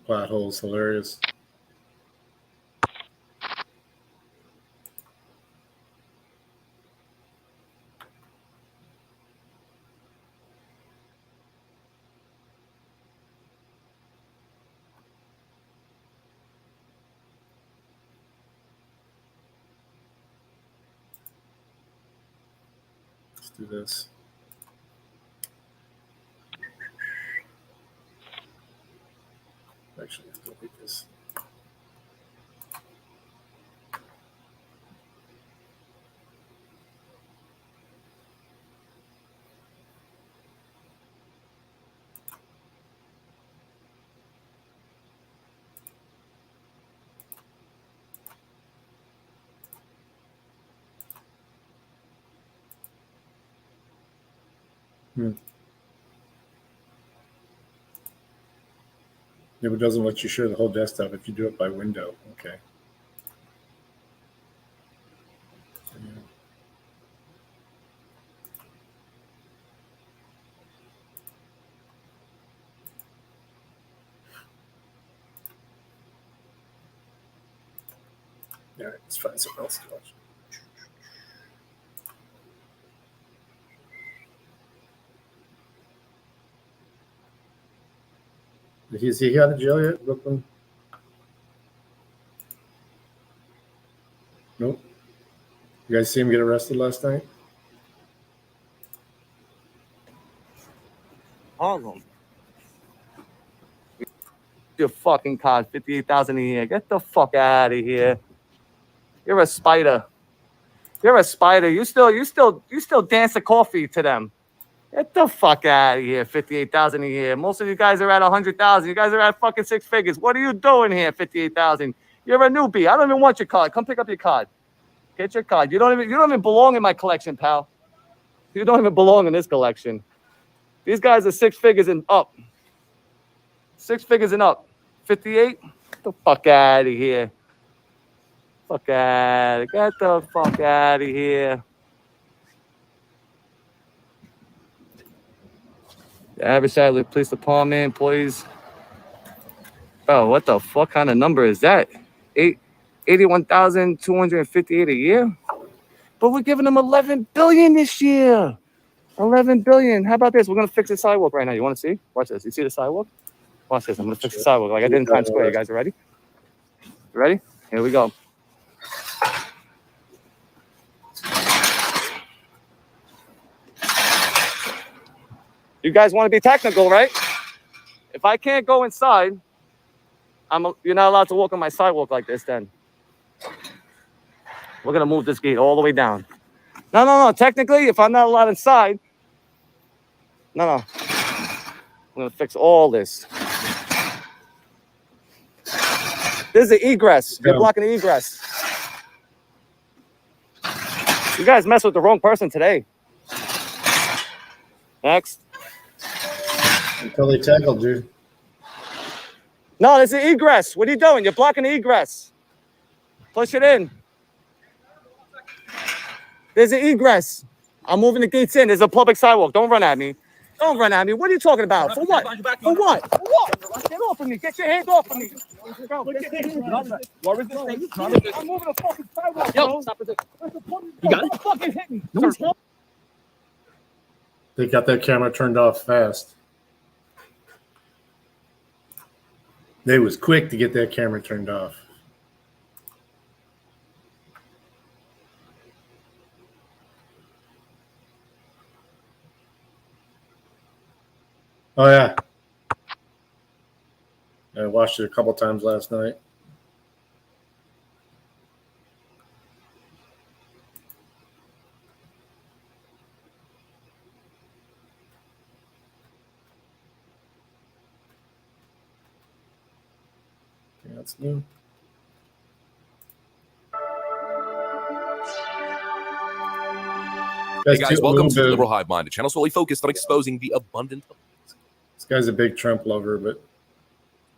Potholes, hilarious. Let's do this. Actually, let's delete this. Yeah, but it doesn't let you share the whole desktop if you do it by window. Okay. All right, let's find something else to watch. Is he out of jail yet, Brooklyn? Nope. You guys see him get arrested last night? Harlem. Your fucking card, 58,000 a year. Get the fuck out of here. You're a spider. You're a spider. You still dance the coffee to them. Get the fuck out of here. 58,000 a year. Most of you guys are at 100,000. You guys are at fucking six figures. What are you doing here? 58,000. You're a newbie. I don't even want your card. Come pick up your card. Get your card. You don't even belong in my collection, pal. You don't even belong in this collection. These guys are six figures and up. 6 figures and up. 58? Get the fuck out of here. Fuck out of Get the fuck out of here. The average salary police department employees. Oh, what the fuck kind of number is that? 81,258 a year? But we're giving them 11 billion this year. 11 billion. How about this? We're going to fix the sidewalk right now. You want to see? Watch this. You see the sidewalk? Watch this. I'm going to fix the sidewalk like I did in Times Square. You guys are ready? You ready? Here we go. You guys want to be technical, right? If I can't go inside, you're not allowed to walk on my sidewalk like this then. We're going to move this gate all the way down. No. Technically, if I'm not allowed inside, no. I'm going to fix all this. This is the egress. You're blocking the egress. You guys messed with the wrong person today. Next. Until they tackled you. No, there's the egress. What are you doing? You're blocking the egress. Push it in. There's an egress. I'm moving the gates in. There's a public sidewalk. Don't run at me. Don't run at me. What are you talking about? For what? For what? For what? Get off of me. Get your hands off of me. Bro, what is this thing? I'm moving a fucking sidewalk, bro. Stop it. You got it? Fucking hit me. They got that camera turned off fast. They was quick to get that camera turned off. Oh, yeah. I watched it a couple times last night. Yeah, that's new. Hey guys, welcome to Liberal Hive Mind, a channel solely focused on exposing the abundant. This guy's a big Trump lover, but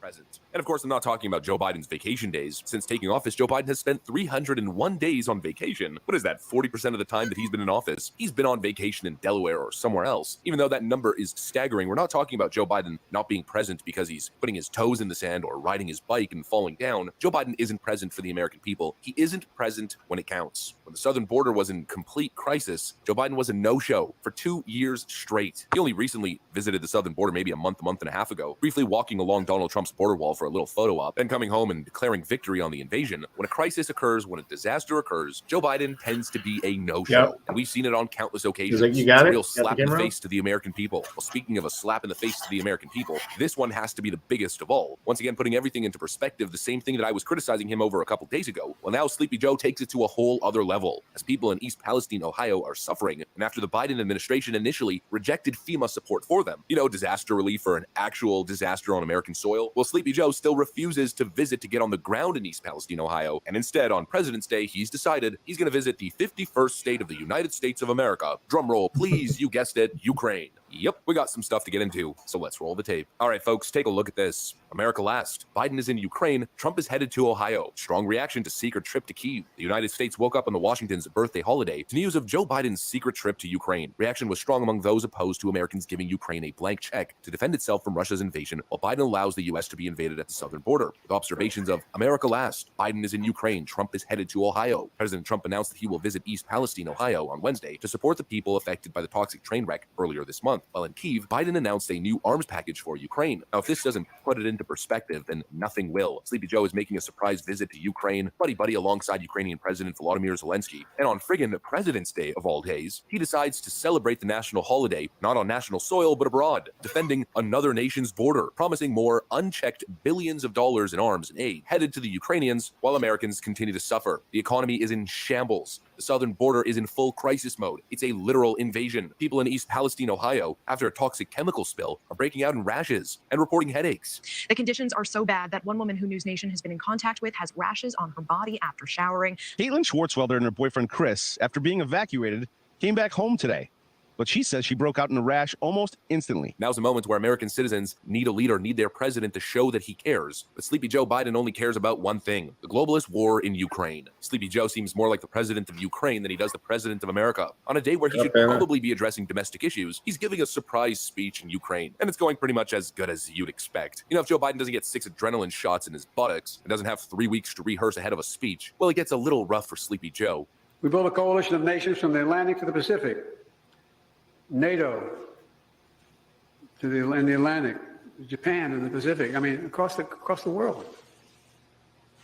Present. And of course, I'm not talking about Joe Biden's vacation days. Since taking office, Joe Biden has spent 301 days on vacation. What is that, 40% of the time that he's been in office? He's been on vacation in Delaware or somewhere else. Even though that number is staggering, we're not talking about Joe Biden not being present because he's putting his toes in the sand or riding his bike and falling down. Joe Biden isn't present for the American people. He isn't present when it counts. When the southern border was in complete crisis, Joe Biden was a no-show for 2 years straight. He only recently visited the southern border maybe a month and a half ago, briefly walking along Donald Trump's border wall for a little photo op, then coming home and declaring victory on the invasion. When a crisis occurs, when a disaster occurs, Joe Biden tends to be a no-show. Yep. And we've seen it on countless occasions. He's like, you got It's a it? real Got the slap in the camera? face to the American people. Well, speaking of a slap in the face to the American people, this one has to be the biggest of all. Once again, putting everything into perspective, the same thing that I was criticizing him over a couple days ago. Well, now Sleepy Joe takes it to a whole other level, as people in East Palestine, Ohio are suffering, and after the Biden administration initially rejected FEMA support for them, you know, disaster relief for an actual disaster on American soil, well, Sleepy Joe still refuses to visit to get on the ground in East Palestine, Ohio, and instead, on President's Day, he's decided he's going to visit the 51st state of the United States of America. Drumroll, please, you guessed it, Ukraine. Yep, we got some stuff to get into, so let's roll the tape. All right, folks, take a look at this. America last. Biden is in Ukraine. Trump is headed to Ohio. Strong reaction to secret trip to Kyiv. The United States woke up on the Washington's birthday holiday to news of Joe Biden's secret trip to Ukraine. Reaction was strong among those opposed to Americans giving Ukraine a blank check to defend itself from Russia's invasion, while Biden allows the U.S. to be invaded at the southern border. With observations of America last. Biden is in Ukraine. Trump is headed to Ohio. President Trump announced that he will visit East Palestine, Ohio on Wednesday to support the people affected by the toxic train wreck earlier this month. While in Kyiv, Biden announced a new arms package for Ukraine. Now, if this doesn't put it into perspective, then nothing will. Sleepy Joe is making a surprise visit to Ukraine, buddy alongside Ukrainian President Volodymyr Zelensky. And on friggin' President's Day of all days, he decides to celebrate the national holiday, not on national soil, but abroad, defending another nation's border, promising more unchecked billions of dollars in arms and aid headed to the Ukrainians while Americans continue to suffer. The economy is in shambles. The southern border is in full crisis mode. It's a literal invasion. People in East Palestine, Ohio, after a toxic chemical spill, are breaking out in rashes and reporting headaches. The conditions are so bad that one woman who News Nation has been in contact with has rashes on her body after showering. Caitlin Schwartzwelder and her boyfriend Chris, after being evacuated, came back home today. But she says she broke out in a rash almost instantly. Now's a moment where American citizens need a leader, need their president to show that he cares. But Sleepy Joe Biden only cares about one thing, the globalist war in Ukraine. Sleepy Joe seems more like the president of Ukraine than he does the president of America. On a day where he should probably be addressing domestic issues, he's giving a surprise speech in Ukraine. And it's going pretty much as good as you'd expect. You know, if Joe Biden doesn't get 6 adrenaline shots in his buttocks and doesn't have 3 weeks to rehearse ahead of a speech, well, it gets a little rough for Sleepy Joe. We built a coalition of nations from the Atlantic to the Pacific. NATO to the Atlantic, Japan and the Pacific. I mean, across the world.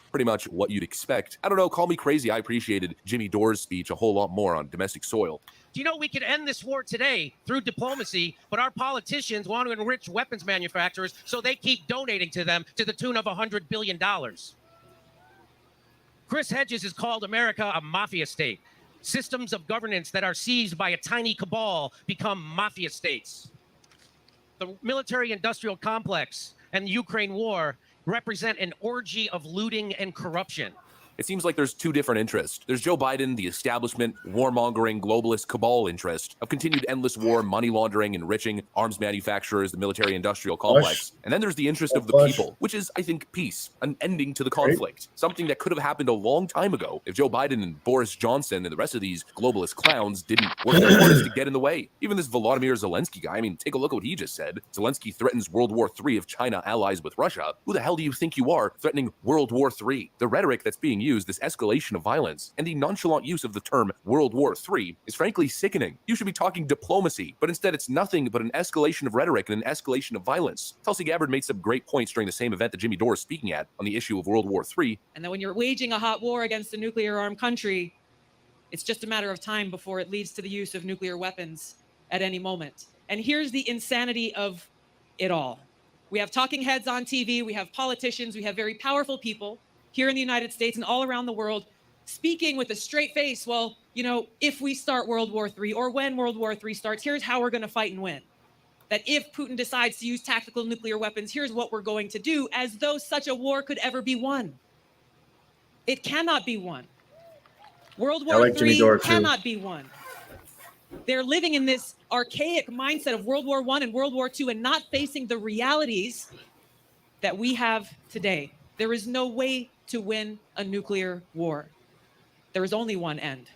Pretty much what you'd expect. I don't know, call me crazy. I appreciated Jimmy Dore's speech a whole lot more on domestic soil. Do you know we could end this war today through diplomacy, but our politicians want to enrich weapons manufacturers so they keep donating to them to the tune of $100 billion. Chris Hedges has called America a mafia state. Systems of governance that are seized by a tiny cabal become mafia states. The military-industrial complex and the Ukraine war represent an orgy of looting and corruption. It seems like there's two different interests. There's Joe Biden, the establishment, warmongering, globalist cabal interest of continued endless war, money laundering, enriching arms manufacturers, the military-industrial complex. And then there's the interest of the people, which is, I think, peace, an ending to the conflict. Something that could have happened a long time ago if Joe Biden and Boris Johnson and the rest of these globalist clowns didn't work their hardest to get in the way. Even this Volodymyr Zelensky guy, I mean, take a look at what he just said. Zelensky threatens World War III if China allies with Russia. Who the hell do you think you are threatening World War III? The rhetoric that's being used, this escalation of violence, and the nonchalant use of the term World War III is frankly sickening. You should be talking diplomacy, but instead it's nothing but an escalation of rhetoric and an escalation of violence. Tulsi Gabbard made some great points during the same event that Jimmy Dore is speaking at on the issue of World War III. And that when you're waging a hot war against a nuclear-armed country, it's just a matter of time before it leads to the use of nuclear weapons at any moment. And here's the insanity of it all. We have talking heads on TV, we have politicians, we have very powerful people here in the United States and all around the world speaking with a straight face. Well, you know, if we start World War III or when World War III starts, here's how we're going to fight and win. That if Putin decides to use tactical nuclear weapons, here's what we're going to do, as though such a war could ever be won. It cannot be won. World War III cannot be won. They're living in this archaic mindset of World War I and World War II and not facing the realities that we have today. There is no way to win a nuclear war. There is only one end,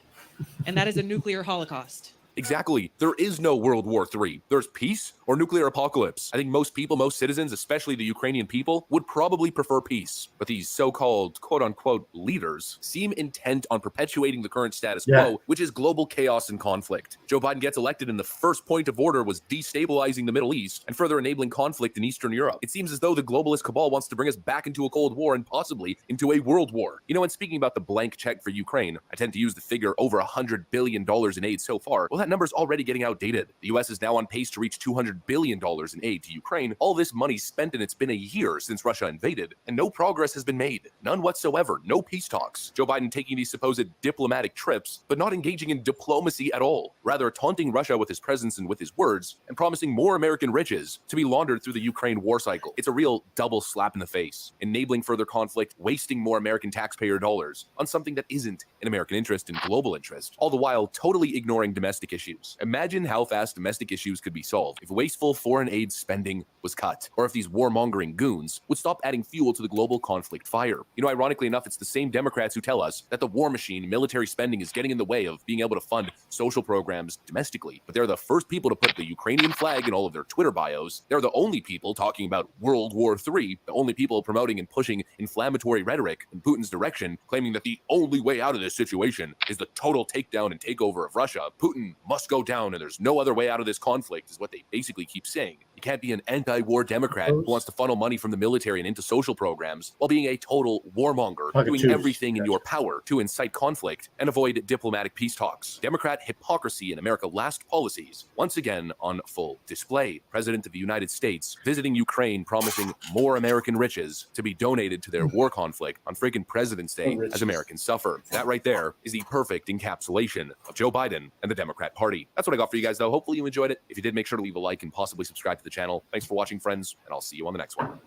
and that is a nuclear holocaust. Exactly. There is no World War III. There's peace or nuclear apocalypse. I think most people, most citizens, especially the Ukrainian people, would probably prefer peace. But these so-called quote-unquote leaders seem intent on perpetuating the current status quo, which is global chaos and conflict. Joe Biden gets elected and the first point of order was destabilizing the Middle East and further enabling conflict in Eastern Europe. It seems as though the globalist cabal wants to bring us back into a Cold War and possibly into a world war. You know, and speaking about the blank check for Ukraine, I tend to use the figure over $100 billion in aid so far. Well, that number's already getting outdated. The US is now on pace to reach $200 billion in aid to Ukraine. All this money spent, and it's been a year since Russia invaded, and no progress has been made. None whatsoever. No peace talks. Joe Biden taking these supposed diplomatic trips, but not engaging in diplomacy at all. Rather taunting Russia with his presence and with his words, and promising more American riches to be laundered through the Ukraine war cycle. It's a real double slap in the face, enabling further conflict, wasting more American taxpayer dollars on something that isn't in American interest and global interest, all the while totally ignoring domestic issues. Imagine how fast domestic issues could be solved if wasteful foreign aid spending was cut, or if these warmongering goons would stop adding fuel to the global conflict fire. You know, ironically enough, it's the same Democrats who tell us that the war machine, military spending, is getting in the way of being able to fund social programs domestically. But they're the first people to put the Ukrainian flag in all of their Twitter bios. They're the only people talking about World War III, the only people promoting and pushing inflammatory rhetoric in Putin's direction, claiming that the only way out of this situation is the total takedown and takeover of Russia. Putin must go down and there's no other way out of this conflict, is what they basically keep saying. You can't be an anti-war Democrat who wants to funnel money from the military and into social programs while being a total warmonger, doing everything in your power to incite conflict and avoid diplomatic peace talks. Democrat hypocrisy in America's last policies, once again on full display. President of the United States visiting Ukraine, promising more American riches to be donated to their war conflict on friggin' President's Day as Americans suffer. That right there is the perfect encapsulation of Joe Biden and the Democrat Party. That's what I got for you guys, though. Hopefully you enjoyed it. If you did, make sure to leave a like and possibly subscribe to the channel. Thanks for watching, friends, and I'll see you on the next one.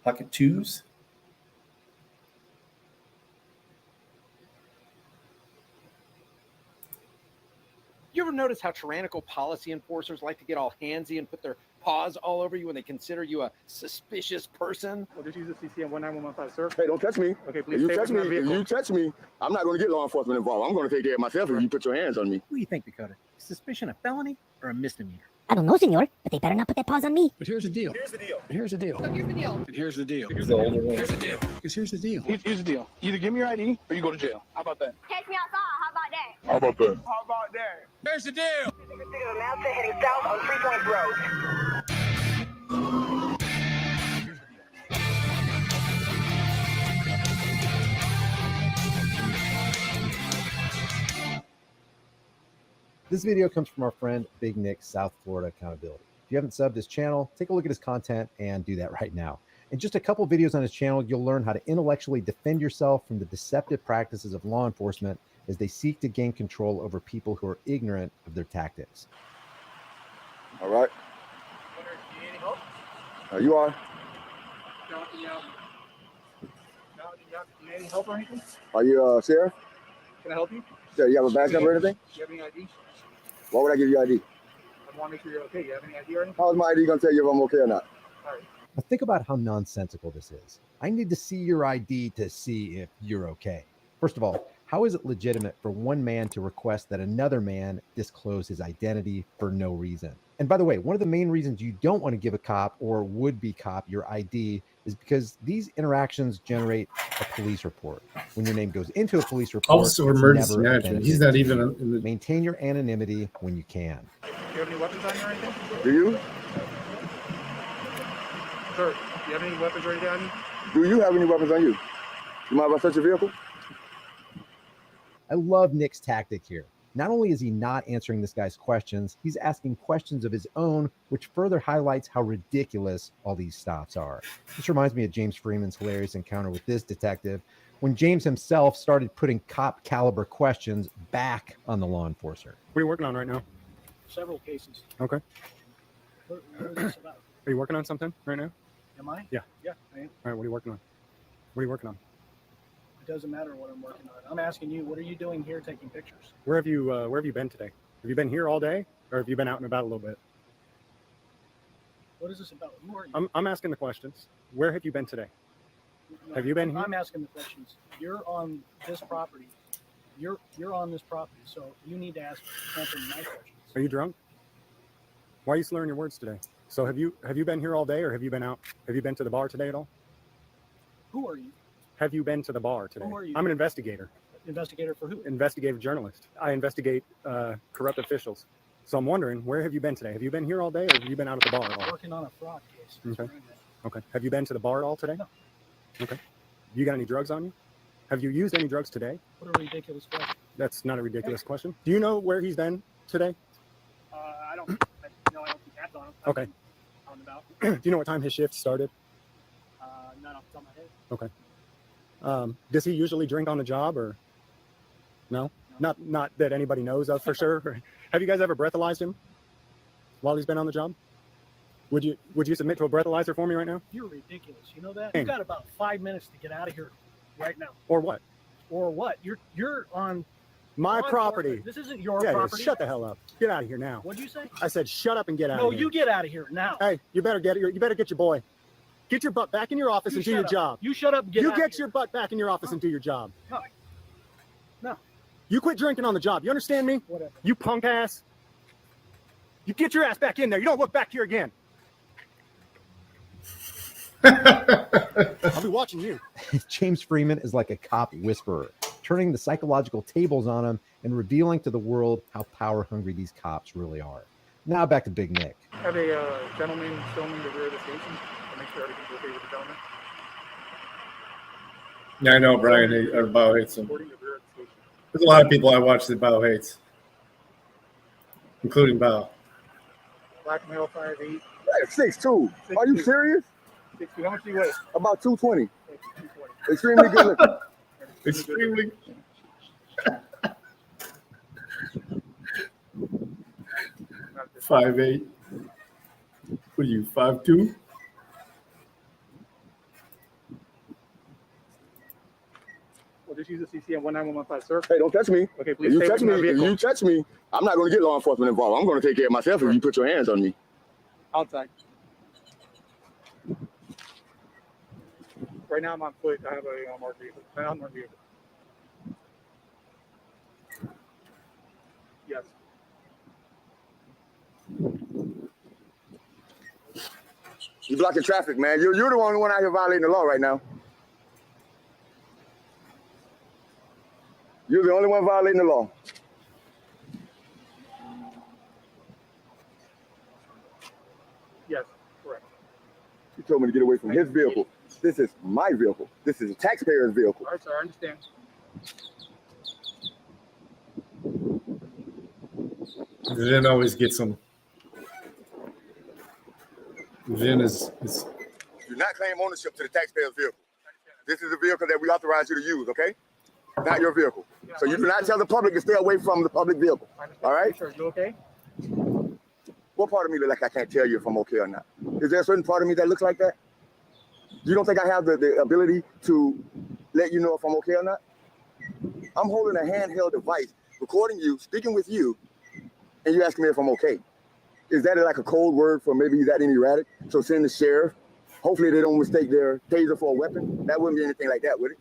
Pocket twos. You ever notice how tyrannical policy enforcers like to get all handsy and put their paws all over you when they consider you a suspicious person? Well, just use the CCM 19115, sir. Hey, don't touch me. Okay, If please you stay touch away me, from my if vehicle. you touch me, I'm not going to get law enforcement involved. I'm going to take care of myself if you put your hands on me. What do you think, Dakota? Is suspicion a felony or a misdemeanor? I don't know, senor, but they better not put their paws on me. But here's the deal. Here's the deal. Here's the deal. Here's the deal. And here's the deal. Here's the older one. Here's the deal. Because here's the deal. Here's the deal. Either give me your ID or you go to jail. How about that? Catch me outside. How about that? How about that? How about that? Here's the deal. Announcement heading south on 3 Points Road. This video comes from our friend Big Nick, South Florida Accountability. If you haven't subbed his channel, take a look at his content and do that right now. In just a couple videos on his channel, you'll learn how to intellectually defend yourself from the deceptive practices of law enforcement as they seek to gain control over people who are ignorant of their tactics. All right. You are. You need any help or anything? Are you sheriff? Can I help you? Yeah, you have a badge number or anything? Do you have any ID? Why would I give you ID? I want to make sure you're okay. Do you have any ID or anything? How is my ID going to tell you if I'm okay or not? All right. Now think about how nonsensical this is. I need to see your ID to see if you're okay. First of all, how is it legitimate for one man to request that another man disclose his identity for no reason? And by the way, one of the main reasons you don't want to give a cop or would-be cop your ID is because these interactions generate a police report. When your name goes into a police report, Also, it's emergency never management. identified. He's not even in the... Maintain your anonymity when you can. Do you have any weapons on you or anything? Do you? Sir, do you have any weapons or anything on you? Do you have any weapons on you? You mind if I search your vehicle? I love Nick's tactic here. Not only is he not answering this guy's questions, he's asking questions of his own, which further highlights how ridiculous all these stops are. This reminds me of James Freeman's hilarious encounter with this detective when James himself started putting cop caliber questions back on the law enforcer. What are you working on right now? Several cases. Okay. What is this about? Are you working on something right now? Am I? Yeah. Yeah, I am. All right. What are you working on? What are you working on? It doesn't matter what I'm working on. I'm asking you, what are you doing here taking pictures? Where have you been today? Have you been here all day, or have you been out and about a little bit? What is this about? Who are you? I'm asking the questions. Where have you been today? Have you been here? I'm asking the questions. You're on this property. You're on this property, so you need to answer my questions. Are you drunk? Why are you slurring your words today? So have you been here all day, or have you been out? Have you been to the bar today at all? Who are you? Have you been to the bar today? Who are you? I'm an investigator. Investigator for who? Investigative journalist. I investigate corrupt officials. So I'm wondering, where have you been today? Have you been here all day, or have you been out at the bar at all? Working on a fraud case. Okay. Okay. Have you been to the bar at all today? No. Okay. You got any drugs on you? Have you used any drugs today? What a ridiculous question. That's not a ridiculous question. Do you know where he's been today? I don't think that's on him. Okay. On and about. Do you know what time his shift started? Not off the top of my head. Okay. Does he usually drink on the job, or no? Not that anybody knows of for sure. Have you guys ever breathalyzed him while he's been on the job? Would you submit to a breathalyzer for me right now? You're ridiculous. You know that? You got about 5 minutes to get out of here right now. Or what? Or what? You're on my property. This isn't your yeah, property. Shut the hell up. Get out of here now. What'd you say? I said shut up and get out No, of here. you get out of here now. Hey, you better get your boy. Get your butt back in your office and do your job. You shut up and get out of here. Your butt back in your office and do your job. No. No. You quit drinking on the job. You understand me? Whatever. You punk ass. You get your ass back in there. You don't look back here again. I'll be watching you. James Freeman is like a cop whisperer, turning the psychological tables on him and revealing to the world how power hungry these cops really are. Now back to Big Nick. I have a gentleman filming the rear of the station to make sure everything's okay with the gentleman. Yeah, I know Brian Bao hates him. Recording the rear of the station. There's a lot of people I watch that Bao hates, including Bao. Black male, 5'8". 6'2". Are you serious? 6'2". How much do you weigh? About 220. Extremely good looking. Extremely. Five eight. What are you, 5'2"? Well, just use the CCM 19115, sir. Hey, don't touch me. Okay, If please you stay touch away me, from my if vehicle. you touch me, I'm not going to get law enforcement involved. I'm going to take care of myself if you put your hands on me. Outside. Right now I'm on foot. I have a unmarked vehicle. An unmarked vehicle. Yes. You're blocking traffic, man. You're the only one out here violating the law right now. You're the only one violating the law. Yes, correct. He told me to get away from his vehicle. This is my vehicle. This is a taxpayer's vehicle. All right, sir. I understand. Vin always gets them. Vin is Do not claim ownership to the taxpayer's vehicle. This is a vehicle that we authorize you to use, okay? Not your vehicle. So you do not tell the public to stay away from the public vehicle. All right? Sir, you okay? What part of me look like I can't tell you if I'm okay or not? Is there a certain part of me that looks like that? You don't think I have the ability to let you know if I'm okay or not? I'm holding a handheld device, recording you, speaking with you, and you asking me if I'm okay. Is that like a code word for maybe he's acting erratic? So send the sheriff. Hopefully they don't mistake their taser for a weapon. That wouldn't be anything like that, would it?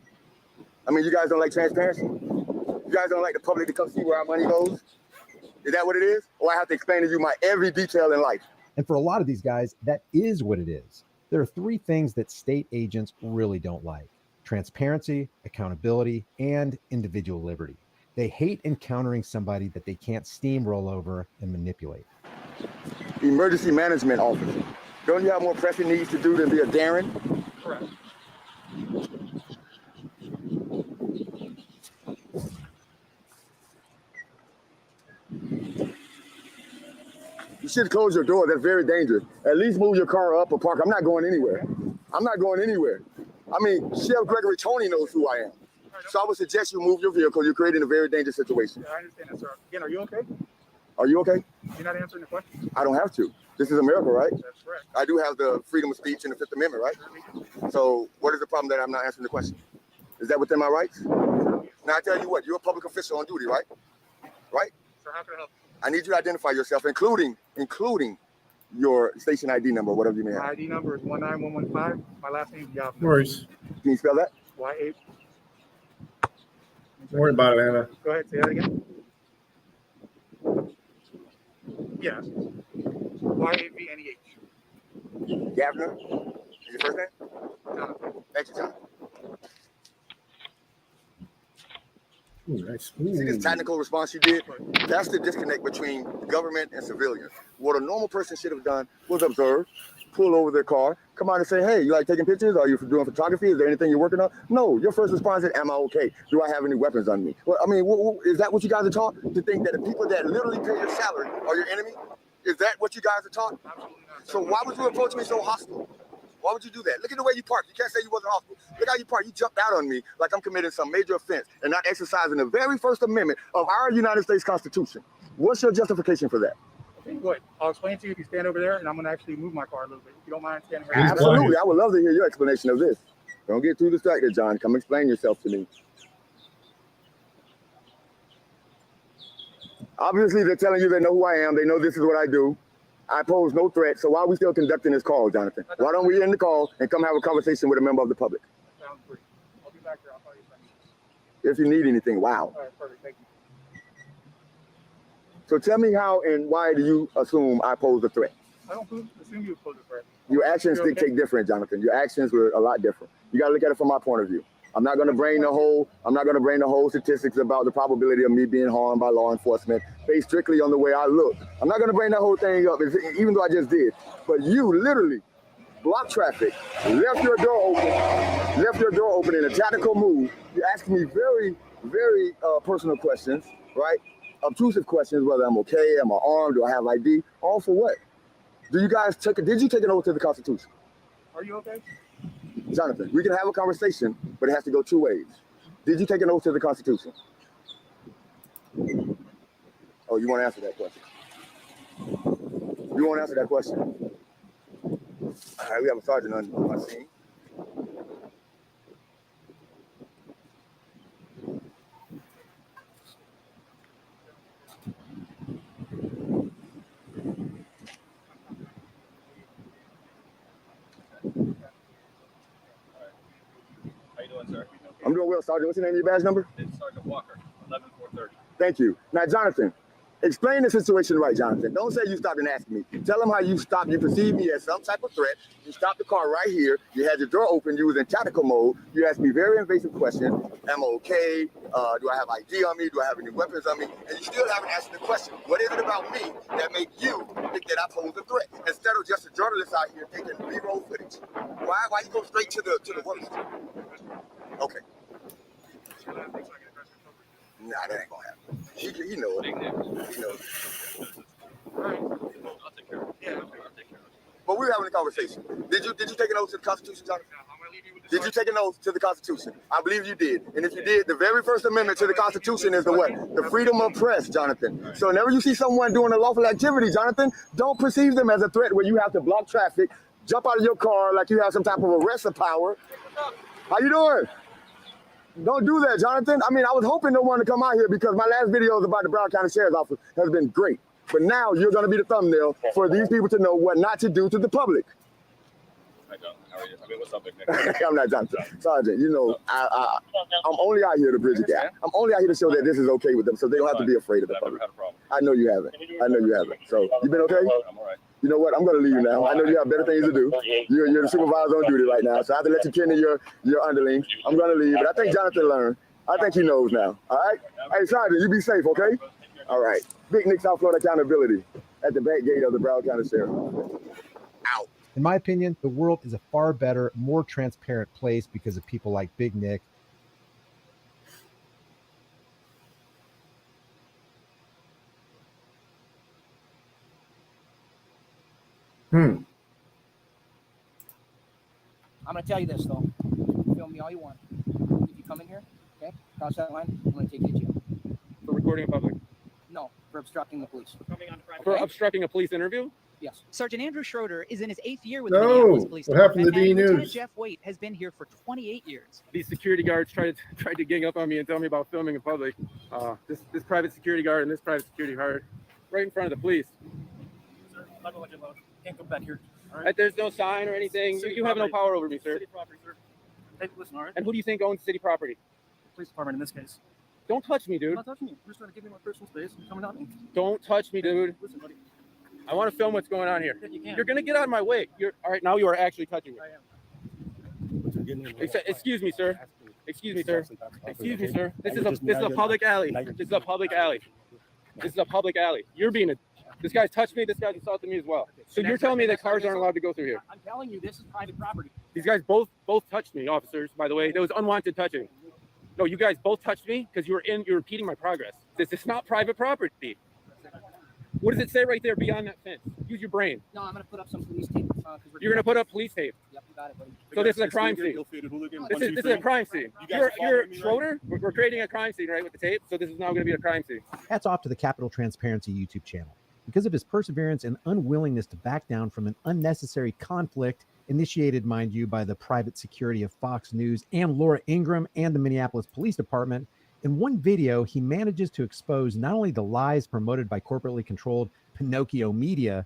I mean, you guys don't like transparency? You guys don't like the public to come see where our money goes? Is that what it is? Or I have to explain to you my every detail in life? And for a lot of these guys, that is what it is. There are three things that state agents really don't like: transparency, accountability, and individual liberty. They hate encountering somebody that they can't steamroll over and manipulate. Emergency management officer. Don't you have more pressing needs to do than be a Darren? Correct. should close your door. That's very dangerous. At least move your car up or park. I'm not going anywhere. I'm not going anywhere. I mean, Sheriff Gregory Tony knows who I am. So I would suggest you move your vehicle. You're creating a very dangerous situation. Yeah, I understand that, sir. Again, are you okay? Are you okay? You're not answering the question. I don't have to. This is America, right? That's correct. I do have the freedom of speech in the Fifth Amendment, right? So what is the problem that I'm not answering the question? Is that within my rights? Now I tell you what, you're a public official on duty, right? Right? Sir, how can I help? I need you to identify yourself, including your station ID number, whatever you may My have. ID number is 19115. My last name is Yavner. No worries. Can you spell that? Y8. Don't worry about it, Anna. Go ahead, say that again. Yes. Y8VNEH. Gavner? Is your first name? Jonathan. Thank you, John. Ooh, nice. See this technical response you did? That's the disconnect between government and civilians. What a normal person should have done was observe, pull over their car, come out and say, hey, you like taking pictures? Are you doing photography? Is there anything you're working on? No, your first response is, am I okay? Do I have any weapons on me? Well, I mean, is that what you guys are taught? To think that the people that literally pay your salary are your enemy? Is that what you guys are taught? Absolutely not. So why would you approach me so hostile? Why would you do that? Look at the way you parked. You can't say you wasn't hostile. Look how you parked. You jumped out on me like I'm committing some major offense and not exercising the very First Amendment of our United States Constitution. What's your justification for that? What? I'll explain to you if you stand over there, and I'm going to actually move my car a little bit. If you don't mind standing right Absolutely. I would love to hear your explanation of this. Don't get too distracted, John. Come explain yourself to me. Obviously, they're telling you they know who I am. They know this is what I do. I pose no threat. So why are we still conducting this call, Jonathan? Why don't we end the call and come have a conversation with a member of the public? Sounds great. I'll be back there. I'll call you back. If you need anything. Wow. All right, perfect. Thank you. So tell me how and why do you assume I pose a threat? I don't assume you pose a threat. Your actions You're okay? dictate different, Jonathan. Your actions were a lot different. You got to look at it from my point of view. I'm not going to bring the whole statistics about the probability of me being harmed by law enforcement based strictly on the way I look. I'm not going to bring that whole thing up, even though I just did. But you literally blocked traffic, left your door open in a tactical move. You asked me very, very personal questions, right? Obtrusive questions, whether I'm okay, am I armed, do I have ID? All for what? Did you take an oath to the Constitution? Are you okay? Jonathan, we can have a conversation, but it has to go two ways. Did you take an oath to the Constitution? Oh, you want to answer that question? You want to answer that question? All right, we have a sergeant on my scene. How you doing, sir? I'm doing well, Sergeant. What's your name and your badge number? It's Sergeant Walker, 11430. Thank you. Now, Jonathan, explain the situation right, Jonathan. Don't say you stopped and asked me. Tell them how you stopped. You perceived me as some type of threat. You stopped the car right here. You had your door open. You was in tactical mode. You asked me very invasive questions. Am I okay? Do I have ID on me? Do I have any weapons on me? And you still haven't answered the question. What is it about me that make you think that I pose a threat? Instead of just a journalist out here taking B-roll footage. Why you go straight to the worst? Okay. Nah, that ain't gonna happen. He know it. He knows. I'll take care of it. Yeah, I'll take care of it. But we're having a conversation. Did you take an oath to the Constitution, Jonathan? Did you take an oath to the Constitution? I believe you did. And if you did, the very First Amendment to the Constitution is the what? The freedom of press, Jonathan. So whenever you see someone doing a lawful activity, Jonathan, don't perceive them as a threat where you have to block traffic, jump out of your car like you have some type of arresting power. How you doing? Don't do that, Jonathan. I mean, I was hoping no one to come out here because my last videos about the Broward County Sheriff's Office has been great. But now you're going to be the thumbnail for these people to know what not to do to the public. I don't. How are you? I mean, what's up, Big Nick? I'm not Jonathan. Sergeant, you know, I'm only out here to bridge a gap. I'm only out here to show that this is okay with them so they don't have to be afraid of the public. I know you haven't. I know you haven't. So, you been okay? I'm all right. You know what? I'm going to leave you now. I know you have better things to do. You're the supervisor on duty right now, so I have to let you tend to your underlings. I'm going to leave, but I think Jonathan learned. I think he knows now. All right? Hey, Sergeant, you be safe, okay? All right. Big Nick, South Florida Accountability at the back gate of the Broward County Sheriff's Office. Out. In my opinion, the world is a far better, more transparent place because of people like Big Nick. I'm going to tell you this, though. Film me all you want. If you come in here, okay, cross that line, I'm going to take you to jail. For recording in public? No, for obstructing the police. For obstructing a police interview? Yes. Sergeant Andrew Schroeder is in his 8th year with No. the Minneapolis Police What happened to Department, and D Lieutenant News? Jeff Waite has been here for 28 years. These security guards tried to gang up on me and tell me about filming in public. This private security guard and this private security guard right in front of the police. Sir, I'm not going to let you alone. Can't come back here. All Right, there's no sign or anything. You have no power over me, sir. City property, sir. Hey, listen, all right? And who do you think owns city property? Police department in this case. Don't touch me, I'm dude. not touching you. You're just trying to give me my personal space and you're coming at me. Don't touch me, dude. Listen, buddy. I want to film what's going on here. Yeah, you can. You're gonna get out of my way. All right. Now you are actually touching me. I am. Excuse me, sir. Excuse me, sir. Excuse me, sir. This is a public alley. This is a public alley. This is a public alley. You're being a. This guy's touched me. This guy's insulted me as well. So you're telling me that cars aren't allowed to go through here? I'm telling you, this is private property. These guys both touched me, officers. By the way, there was unwanted touching. No, you guys both touched me because you're impeding my progress. This is not private property. What does it say right there beyond that fence? Use your brain. No, I'm going to put up some police tape. You're going to put up police tape. Yep, you got it, buddy. So this is a crime scene. This is a crime scene. You're Schroeder. We're creating a crime scene, right, with the tape. So this is now going to be a crime scene. Hats off to the Capital Transparency YouTube channel. Because of his perseverance and unwillingness to back down from an unnecessary conflict initiated, mind you, by the private security of Fox News and Laura Ingraham and the Minneapolis Police Department, in one video, he manages to expose not only the lies promoted by corporately controlled Pinocchio media,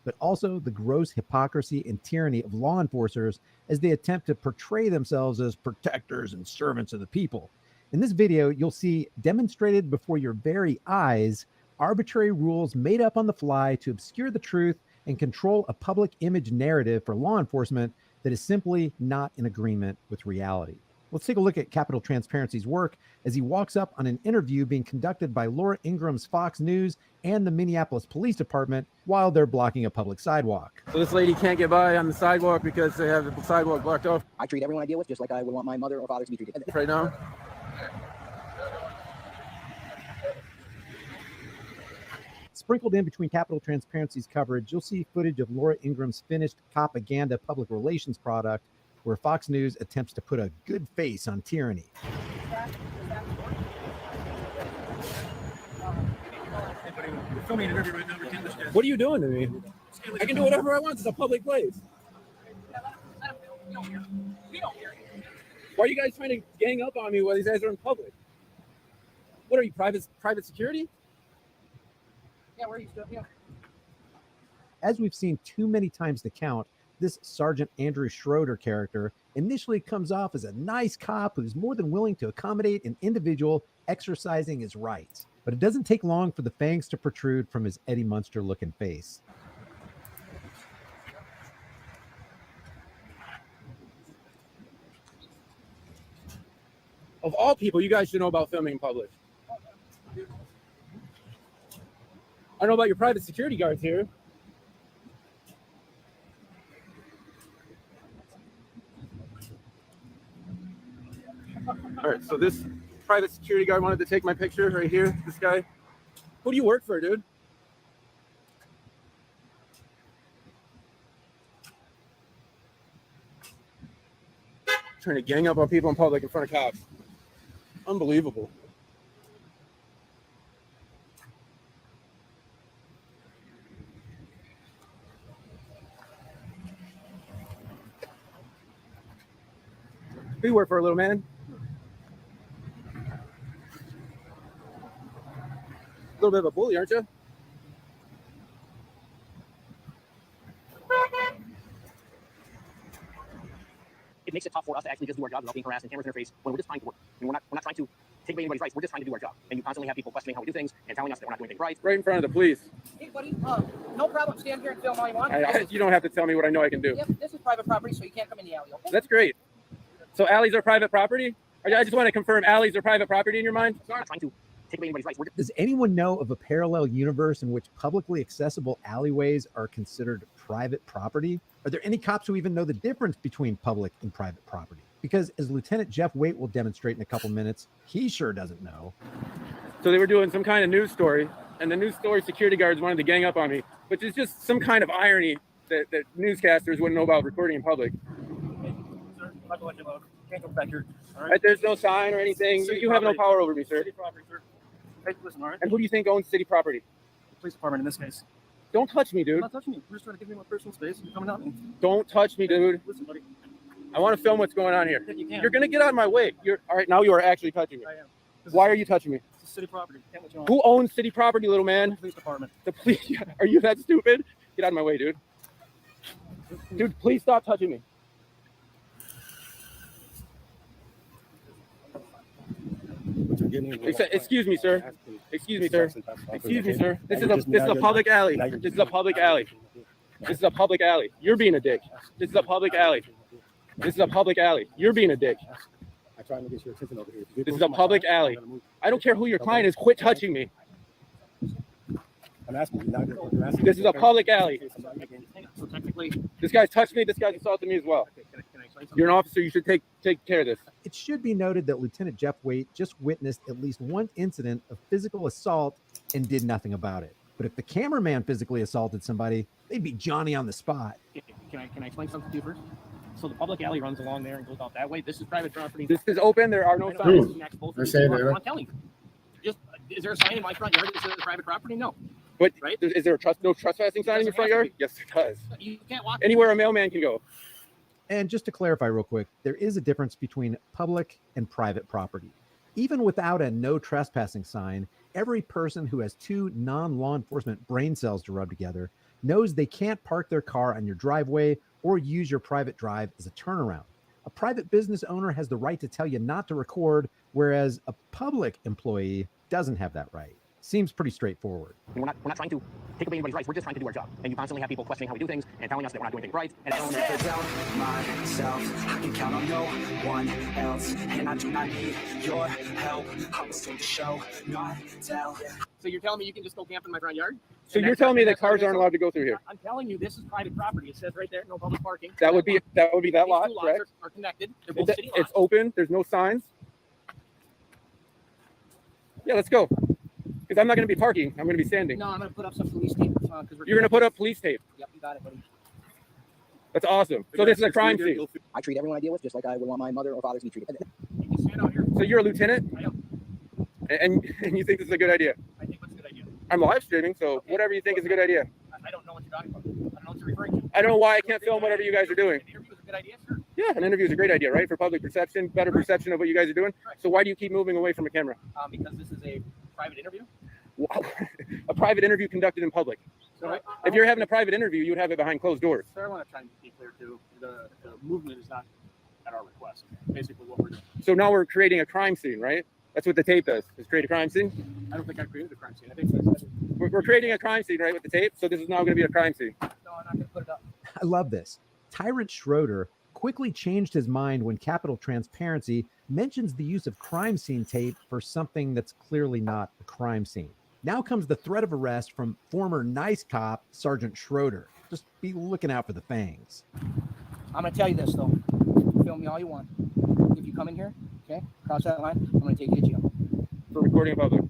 but also the gross hypocrisy and tyranny of law enforcers as they attempt to portray themselves as protectors and servants of the people. In this video, you'll see demonstrated before your very eyes arbitrary rules made up on the fly to obscure the truth and control a public image narrative for law enforcement that is simply not in agreement with reality. Let's take a look at Capital Transparency's work as he walks up on an interview being conducted by Laura Ingraham's Fox News and the Minneapolis Police Department while they're blocking a public sidewalk. So this lady can't get by on the sidewalk because they have the sidewalk blocked off. I treat everyone I deal with just like I would want my mother or father to be treated. Right now. Sprinkled in between Capital Transparency's coverage, you'll see footage of Laura Ingraham's finished propaganda public relations product where Fox News attempts to put a good face on tyranny. What are you doing to me? I can do whatever I want. It's a public place. Why are you guys trying to gang up on me while these guys are in public? What are you, private security? Yeah, where are you still? Yeah. As we've seen too many times to count, this Sergeant Andrew Schroeder character initially comes off as a nice cop who's more than willing to accommodate an individual exercising his rights. But it doesn't take long for the fangs to protrude from his Eddie Munster-looking face. Of all people, you guys should know about filming in public. I don't know about your private security guards here. All right, so this private security guard wanted to take my picture right here, this guy. Who do you work for, dude? Trying to gang up on people in public in front of cops. Unbelievable. Who do you work for, little man? A little bit of a bully, aren't you? It makes it tough for us to actually just do our job without being harassed and cameras in our face when we're just trying to work. And we're not trying to take away anybody's rights. We're just trying to do our job. And you constantly have people questioning how we do things and telling us that we're not doing things right. Right in front of the police. Hey, buddy, no problem. Stand here and film all you want. You don't have to tell me what I know I can do. Yep, this is private property, so you can't come in the alley, okay? That's great. So alleys are private property? I just want to confirm alleys are private property in your mind? We're not trying to take away anybody's rights. Does anyone know of a parallel universe in which publicly accessible alleyways are considered private property? Are there any cops who even know the difference between public and private property? Because as Lieutenant Jeff Waite will demonstrate in a couple minutes, he sure doesn't know. So they were doing some kind of news story and the news story security guards wanted to gang up on me, which is just some kind of irony that newscasters wouldn't know about recording in public. Sir, I'm not going to let you load. Can't go back here. All Right? There's no sign or anything. You have no power over me, sir. City property, sir. Hey, listen, all right? And who do you think owns city property? The police department in this case. Don't touch me, dude. I'm not touching you. You're just trying to give me my personal space. You're coming at me. Don't touch me, dude. Listen, buddy. I want to film what's going on here. You can't. You're going to get out of my way. All right, now you are actually touching me. I am. Why are you touching me? It's city property. Can't let you on. Who owns city property, little man? The police department. The police. Are you that stupid? Get out of my way, dude. Dude, please stop touching me. Excuse me, sir. Excuse me, sir. Excuse me, sir. This is a public alley. This is a public alley. This is a public alley. You're being a dick. This is a public alley. This is a public alley. You're being a dick. I'm trying to get your attention over here. This is a public alley. I don't care who your client is. Quit touching me. I'm asking you. This is a public alley. So technically, This guy's touched me. This guy's assaulted me as well. can I explain something? You're an officer. You should take care of this. It should be noted that Lieutenant Jeff Waite just witnessed at least one incident of physical assault and did nothing about it. But if the cameraman physically assaulted somebody, they'd be Johnny on the spot. Can I explain something to you first? So the public alley runs along there and goes out that way. This is private property. This is open. There are no signs. Dude, they're saying that. I'm telling you. Just is there a sign in my front yard that says private property? No. But Right? is there no trespassing sign in your front yard? Yes, it does. You can't walk Anywhere a mailman can go. And just to clarify real quick, there is a difference between public and private property. Even without a no trespassing sign, every person who has two non-law enforcement brain cells to rub together knows they can't park their car on your driveway or use your private drive as a turnaround. A private business owner has the right to tell you not to record, whereas a public employee doesn't have that right. Seems pretty straightforward. We're not trying to take away anybody's rights. We're just trying to do our job. And you constantly have people questioning how we do things and telling us that we're not doing things right. And myself, I can count on no one else, and I do not need your help. I was told to show, not tell. So you're telling me you can just go camp in my front yard? So you're telling me that cars aren't allowed to go through here? I'm telling you, this is private property. It says right there, no public parking. That would be that These lot, two lots right? are connected. They're both city It's lots. open. There's no signs. Yeah, let's go. Because I'm not going to be parking. I'm going to be standing. No, I'm going to put up some police tape. You're going to put up police tape. Yep, you got it, buddy. That's awesome. So this is a crime scene. I treat everyone I deal with just like I would want my mother or father to be treated. You can stand out here. So you're a lieutenant? I am. And you think this is a good idea? I think that's a good idea. I'm live streaming, so whatever you think is a good idea. I don't know what you're talking about. I don't know what you're referring to. I don't know why I can't film whatever you guys are doing. An interview is a good idea, sir. Yeah, an interview is a great idea, right? For public perception, better perception of what you guys are doing. So why do you keep moving away from a camera? Because this is a private interview. Wow. A private interview conducted in public. So If you're having a private interview, you would have it behind closed doors. Sir, I want to try and be clear too. The movement is not at our request. Basically, what we're doing. So now we're creating a crime scene, right? That's what the tape does, is create a crime scene. I don't think I created the crime scene. I think that's We're creating a crime scene, right, with the tape? So this is now going to be a crime scene. no, I'm not going to put it up. I love this. Tyrant Schroeder quickly changed his mind when Capitol Transparency mentions the use of crime scene tape for something that's clearly not a crime scene. Now comes the threat of arrest from former nice cop Sergeant Schroeder. Just be looking out for the fangs. I'm going to tell you this, though. Film me all you want. If you come in here, okay, cross that line, I'm going to take you to jail. For recording in public?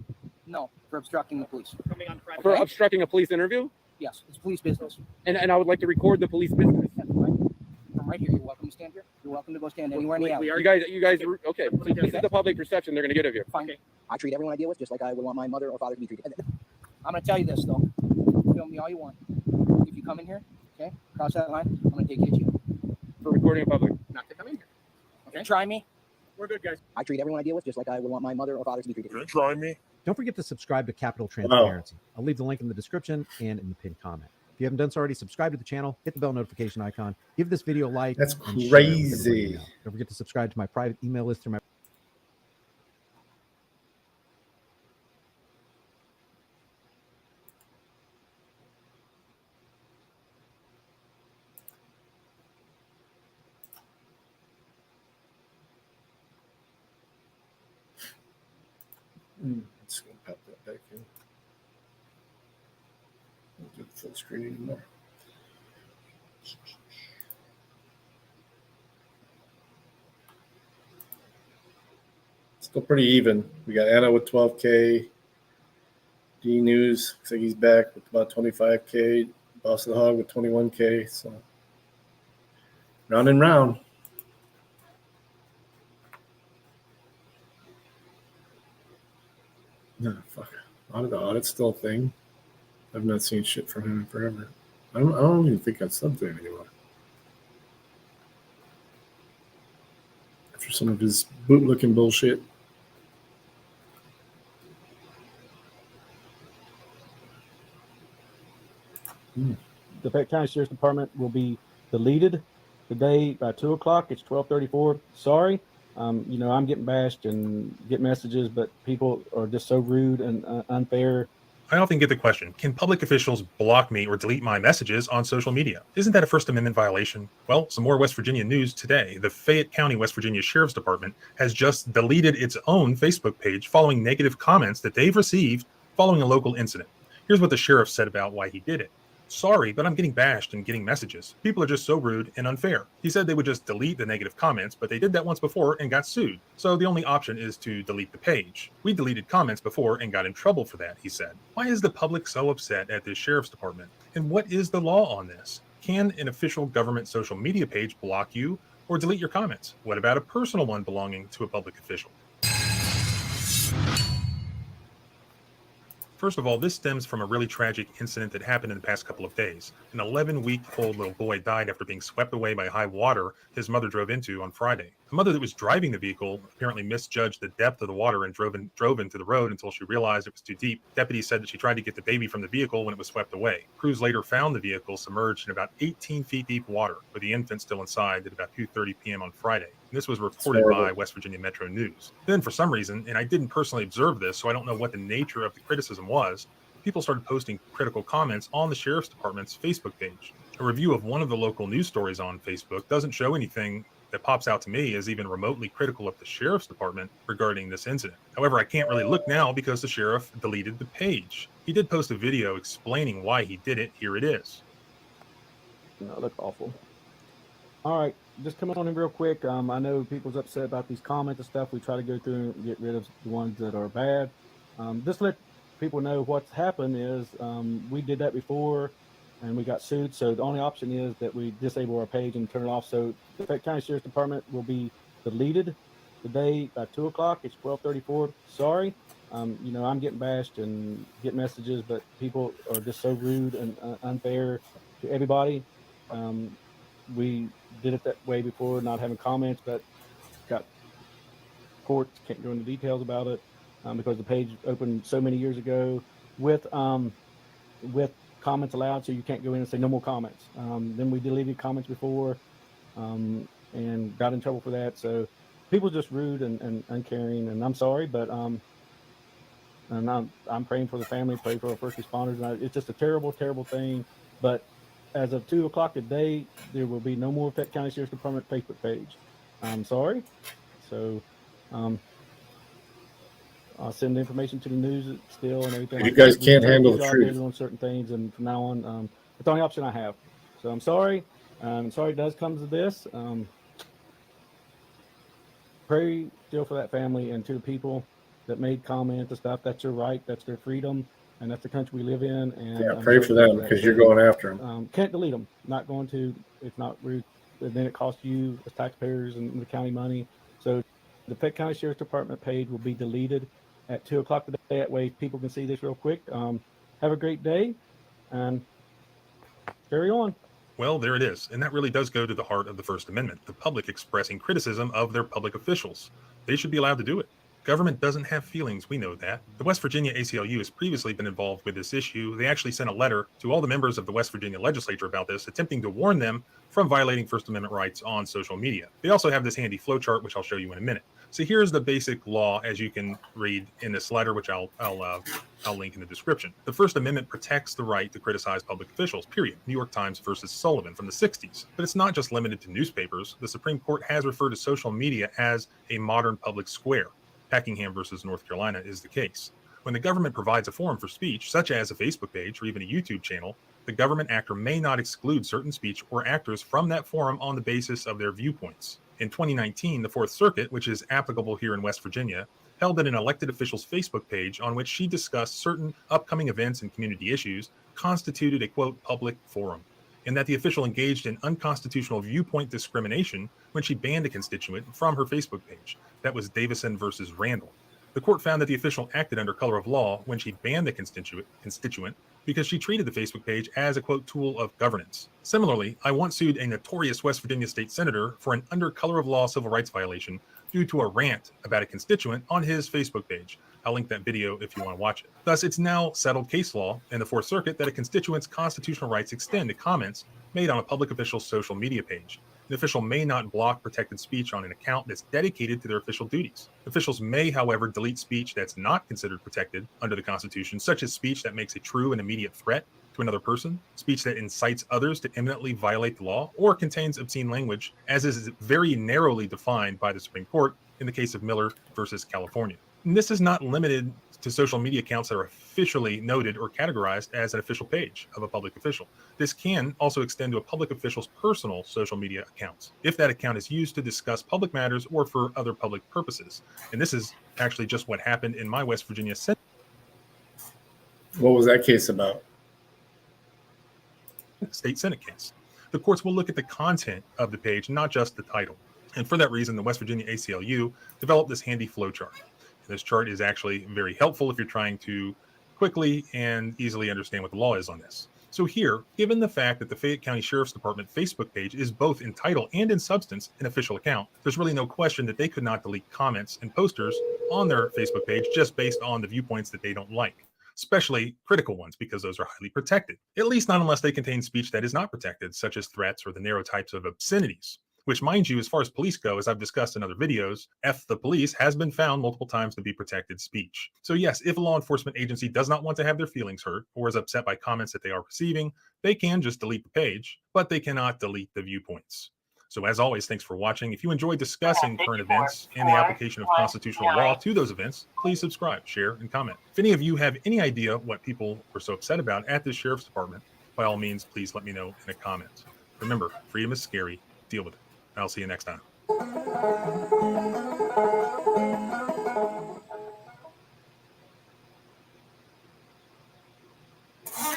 No, for obstructing the police. Coming on private. For obstructing a police interview? Yes, it's police business. And I would like to record the police business. From right here, you're welcome to stand here. You're welcome to go stand anywhere in the alley. You guys, okay. So this is the public perception they're going to get of you. Fine. I treat everyone I deal with just like I would want my mother or father to be treated. I'm going to tell you this, though. Film me all you want. If you come in here, okay, cross that line, I'm going to take you to jail. For recording in public. Not to come in here. Okay. Try me. We're good, guys. I treat everyone I deal with just like I would want my mother or father to be treated. Try me. Don't forget to subscribe to Capitol Transparency. I'll leave the link in the description and in the pinned comment. If you haven't done so already, subscribe to the channel, hit the bell notification icon, give this video a like. That's and share it with everybody you crazy. know. Don't forget to subscribe to my private email list through my Let's go pop that back in. Don't do the full screen anymore. Still pretty even. We got Anna with 12K, D News looks like he's back with about 25K. Boss of the Hog with 21K. So round and round. No, fuck. Audit's still a thing. I've not seen shit from him in forever. I don't even think I've subbed to him anymore. After some of his bootlicking bullshit. The Fayette County Sheriff's Department will be deleted today by 2 o'clock. It's 12:34. Sorry. I'm getting bashed and get messages, but people are just so rude and unfair. I often get the question, can public officials block me or delete my messages on social media? Isn't that a First Amendment violation? Well, some more West Virginia news today. The Fayette County, West Virginia Sheriff's Department has just deleted its own Facebook page following negative comments that they've received following a local incident. Here's what the sheriff said about why he did it. Sorry, but I'm getting bashed and getting messages. People are just so rude and unfair. He said they would just delete the negative comments, but they did that once before and got sued. So the only option is to delete the page. We deleted comments before and got in trouble for that, he said. Why is the public so upset at this sheriff's department? And what is the law on this? Can an official government social media page block you or delete your comments? What about a personal one belonging to a public official? First of all, this stems from a really tragic incident that happened in the past couple of days. An 11-week-old little boy died after being swept away by high water his mother drove into on Friday. The mother that was driving the vehicle apparently misjudged the depth of the water and drove into the road until she realized it was too deep. Deputies said that she tried to get the baby from the vehicle when it was swept away. Crews later found the vehicle submerged in about 18 feet deep water, with the infant still inside at about 2:30 p.m. on Friday. This was reported by West Virginia Metro News. Then, for some reason, and I didn't personally observe this, so I don't know what the nature of the criticism was, people started posting critical comments on the Sheriff's Department's Facebook page. A review of one of the local news stories on Facebook doesn't show anything that pops out to me as even remotely critical of the Sheriff's Department regarding this incident. However, I can't really look now because the sheriff deleted the page. He did post a video explaining why he did it. Here it is. No, look awful. All right, just coming on in real quick. I know people's upset about these comments and stuff. We try to go through and get rid of the ones that are bad. Just let people know what's happened is we did that before and we got sued. So the only option is that we disable our page and turn it off. So the Fayette County Sheriff's Department will be deleted today by 2 o'clock. It's 12:34. Sorry. I'm getting bashed and get messages, but people are just so rude and unfair to everybody. We did it that way before, not having comments, but got courts, can't go into details about it because the page opened so many years ago with comments allowed, so you can't go in and say no more comments. Then we deleted comments before and got in trouble for that. So people just rude and uncaring, and I'm sorry, but and I'm praying for the family, pray for our first responders. And it's just a terrible, terrible thing. But as of 2 o'clock today, there will be no more Fayette County Sheriff's Department Facebook page. I'm sorry. So I'll send the information to the news still and everything. You guys can't handle the truth on certain things, and from now on, it's the only option I have. So I'm sorry. I'm sorry it does come to this. Pray still for that family and to the people that made comments and stuff. That's your right. That's their freedom. And that's the country we live in. And yeah, pray for them because you're going after them. Can't delete them. Not going to. It's not rude. And then it costs you as taxpayers and the county money. So the Fayette County Sheriff's Department page will be deleted at 2 o'clock today. That way people can see this real quick. Have a great day and carry on. Well, there it is. And that really does go to the heart of the First Amendment, the public expressing criticism of their public officials. They should be allowed to do it. Government doesn't have feelings, we know that. The West Virginia ACLU has previously been involved with this issue. They actually sent a letter to all the members of the West Virginia legislature about this, attempting to warn them from violating First Amendment rights on social media. They also have this handy flowchart, which I'll show you in a minute. So here's the basic law, as you can read in this letter, which I'll link in the description. The First Amendment protects the right to criticize public officials, period. New York Times versus Sullivan from the 60s. But it's not just limited to newspapers. The Supreme Court has referred to social media as a modern public square. Packingham versus North Carolina is the case. When the government provides a forum for speech, such as a Facebook page or even a YouTube channel, the government actor may not exclude certain speech or actors from that forum on the basis of their viewpoints. In 2019, the Fourth Circuit, which is applicable here in West Virginia, held at an elected official's Facebook page on which she discussed certain upcoming events and community issues constituted a, quote, public forum, and that the official engaged in unconstitutional viewpoint discrimination when she banned a constituent from her Facebook page. That was Davison versus Randall. The court found that the official acted under color of law when she banned the constituent because she treated the Facebook page as a, quote, tool of governance. Similarly, I once sued a notorious West Virginia state senator for an under color of law civil rights violation due to a rant about a constituent on his Facebook page. I'll link that video if you want to watch it. Thus, it's now settled case law in the Fourth Circuit that a constituent's constitutional rights extend to comments made on a public official's social media page. An official may not block protected speech on an account that's dedicated to their official duties. Officials may, however, delete speech that's not considered protected under the Constitution, such as speech that makes a true and immediate threat to another person, speech that incites others to imminently violate the law, or contains obscene language, as is very narrowly defined by the Supreme Court in the case of Miller versus California. And this is not limited to social media accounts that are officially noted or categorized as an official page of a public official. This can also extend to a public official's personal social media accounts, if that account is used to discuss public matters or for other public purposes. And this is actually just what happened in my West Virginia Senate. What was that case about? State Senate case. The courts will look at the content of the page, not just the title. And for that reason, the West Virginia ACLU developed this handy flow chart. This chart is actually very helpful if you're trying to quickly and easily understand what the law is on this. So here, given the fact that the Fayette County Sheriff's Department Facebook page is both in title and in substance an official account, there's really no question that they could not delete comments and posters on their Facebook page just based on the viewpoints that they don't like, especially critical ones, because those are highly protected. At least not unless they contain speech that is not protected, such as threats or the narrow types of obscenities. Which, mind you, as far as police go, as I've discussed in other videos, F the police has been found multiple times to be protected speech. So yes, if a law enforcement agency does not want to have their feelings hurt or is upset by comments that they are receiving, they can just delete the page, but they cannot delete the viewpoints. So as always, thanks for watching. If you enjoy discussing current events and the application of constitutional law to those events, please subscribe, share, and comment. If any of you have any idea what people were so upset about at the Sheriff's Department, by all means, please let me know in a comment. Remember, freedom is scary. Deal with it. I'll see you next time.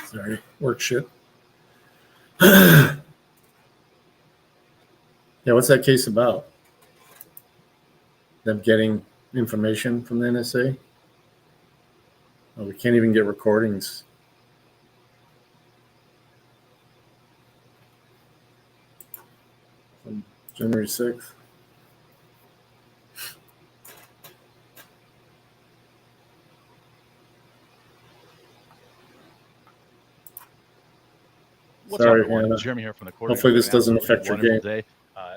Sorry, work shit. Yeah, what's that case about? Them getting information from the NSA? Oh, we can't even get recordings. From January 6th. What's Sorry, up, everyone? Hannah. Jeremy here from the court. Hopefully this doesn't affect your game. Day.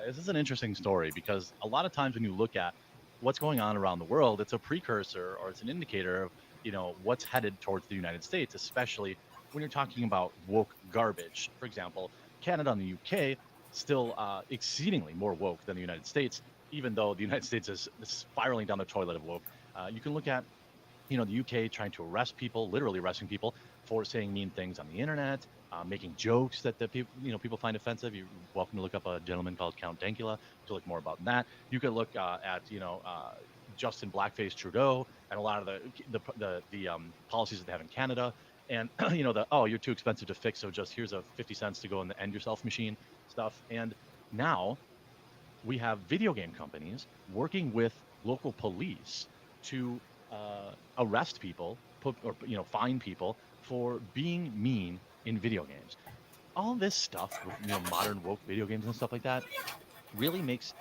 This is an interesting story because a lot of times when you look at what's going on around the world, it's a precursor or it's an indicator of, you know, what's headed towards the United States, especially when you're talking about woke garbage. For example, Canada and the UK still exceedingly more woke than the United States, even though the United States is spiraling down the toilet of woke. You can look at, you know, the UK trying to arrest people, literally arresting people for saying mean things on the internet, making jokes that the people, you know, people find offensive. You're welcome to look up a gentleman called Count Dankula to look more about that. You could look at, you know, Justin Blackface Trudeau and a lot of the policies that they have in Canada. And, you know, oh, you're too expensive to fix, so just here's a 50 cents to go in the end yourself machine stuff. And now we have video game companies working with local police to arrest people, or, you know, fine people for being mean in video games. All this stuff with, you know, modern woke video games and stuff like that really makes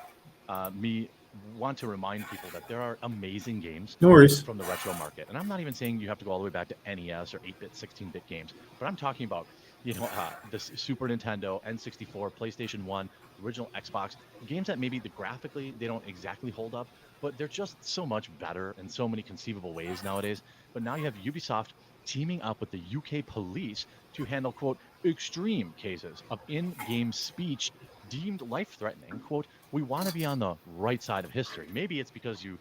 me want to remind people that there are amazing games from the retro market. And I'm not even saying you have to go all the way back to NES or 8-bit, 16-bit games, but I'm talking about, you know, the Super Nintendo, N64, PlayStation 1, original Xbox, games that maybe graphically they don't exactly hold up, but they're just so much better in so many conceivable ways nowadays. But now you have Ubisoft teaming up with the UK police to handle, quote, extreme cases of in-game speech deemed life-threatening. Quote, we want to be on the right side of history. Maybe it's because your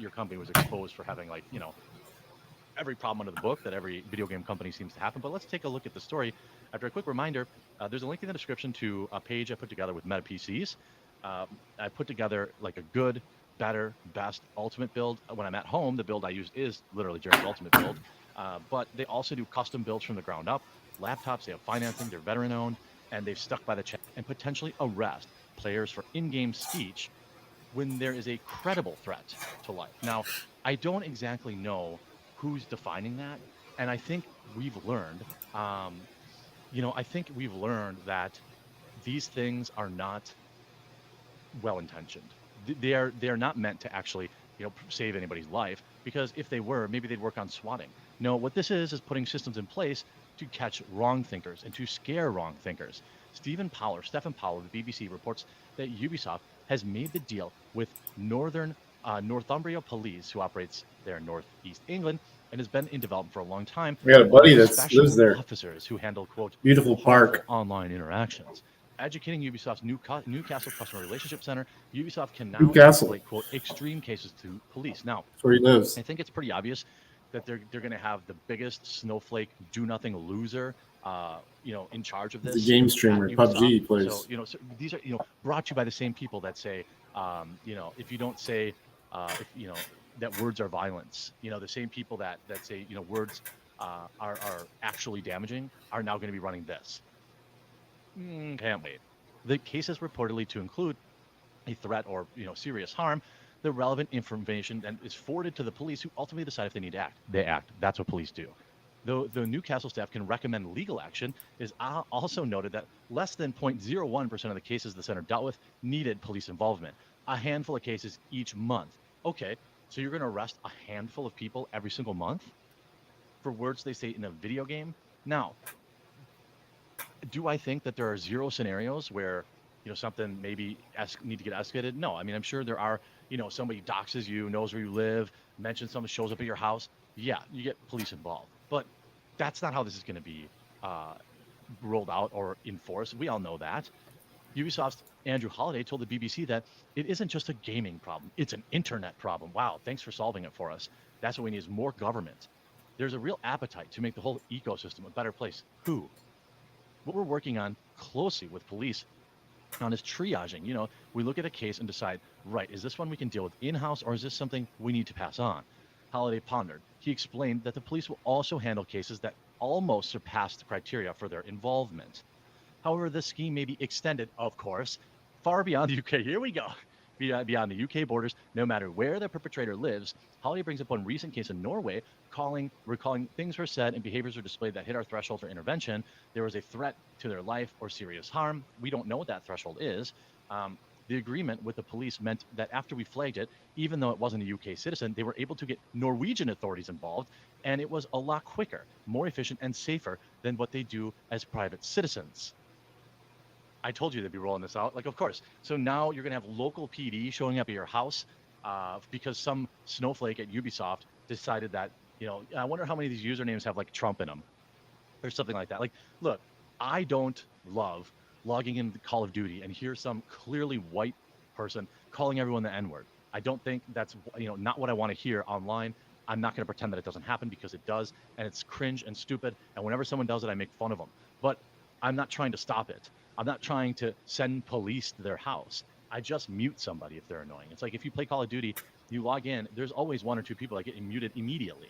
company was exposed for having, like, you know, every problem under the book that every video game company seems to happen. But let's take a look at the story. After a quick reminder, there's a link in the description to a page I put together with Meta PCs. I put together like a good better, best ultimate build. When I'm at home, the build I use is literally Jared's ultimate build. But they also do custom builds from the ground up. Laptops, they have financing, they're veteran owned, and they've stuck by the chat and potentially arrest players for in-game speech when there is a credible threat to life. Now, I don't exactly know who's defining that, and I think we've learned, I think we've learned that these things are not well intentioned. They're not meant to actually save anybody's life, because if they were, maybe they'd work on swatting. No, what this is putting systems in place to catch wrong thinkers and to scare wrong thinkers. Stephen Powell of the BBC reports that Ubisoft has made the deal with Northumbria Police, who operates there in northeast England and has been in development for a long time. We got a buddy that special lives there. officers who handle, quote, Beautiful harmful park. online interactions. Educating Ubisoft's Newcastle Customer Relationship Center, Ubisoft can now Newcastle. escalate, quote, extreme cases to police. Now, That's where he lives. I think it's pretty obvious that they're going to have the biggest snowflake, do-nothing loser, in charge of He's this. a game streamer, at PUBG he Ubisoft. plays. So these are brought to you by the same people that say, if you don't say, that words are violence, the same people that say words are actually damaging are now going to be running this. Can't wait. The case is reportedly to include a threat or serious harm. The relevant information then is forwarded to the police, who ultimately decide if they need to act. They act. That's what police do. Though the Newcastle staff can recommend legal action, it is also noted that less than 0.01% of the cases the center dealt with needed police involvement. A handful of cases each month. Okay, so you're going to arrest a handful of people every single month for words they say in a video game? Now, do I think that there are zero scenarios where something maybe need to get escalated? No. I mean, I'm sure there are. Somebody doxes you, knows where you live, mentions someone shows up at your house. Yeah, you get police involved. But that's not how this is going to be rolled out or enforced. We all know that. Ubisoft's Andrew Holliday told the BBC that it isn't just a gaming problem; it's an internet problem. Wow, thanks for solving it for us. That's what we need, is more government. There's a real appetite to make the whole ecosystem a better place. Who? What we're working on closely with police on is triaging. We look at a case and decide, right, is this one we can deal with in-house, or is this something we need to pass on? Holliday pondered. He explained that the police will also handle cases that almost surpass the criteria for their involvement. However, this scheme may be extended, of course, far beyond the UK. Here we go. Beyond the UK borders, no matter where the perpetrator lives. Holliday brings up one recent case in Norway, recalling things were said and behaviors were displayed that hit our threshold for intervention. There was a threat to their life or serious harm. We don't know what that threshold is. The agreement with the police meant that after we flagged it, even though it wasn't a UK citizen, they were able to get Norwegian authorities involved, and it was a lot quicker, more efficient, and safer than what they do as private citizens. I told you they'd be rolling this out. Of course. So now you're going to have local PD showing up at your house because some snowflake at Ubisoft decided that, I wonder how many of these usernames have Trump in them or something like that. Look, I don't love logging into Call of Duty and hear some clearly white person calling everyone the N-word. I don't think that's, not what I want to hear online. I'm not going to pretend that it doesn't happen, because it does, and it's cringe and stupid. And whenever someone does it, I make fun of them. But I'm not trying to stop it. I'm not trying to send police to their house. I just mute somebody if they're annoying. It's like if you play Call of Duty, you log in, there's always one or two people that get muted immediately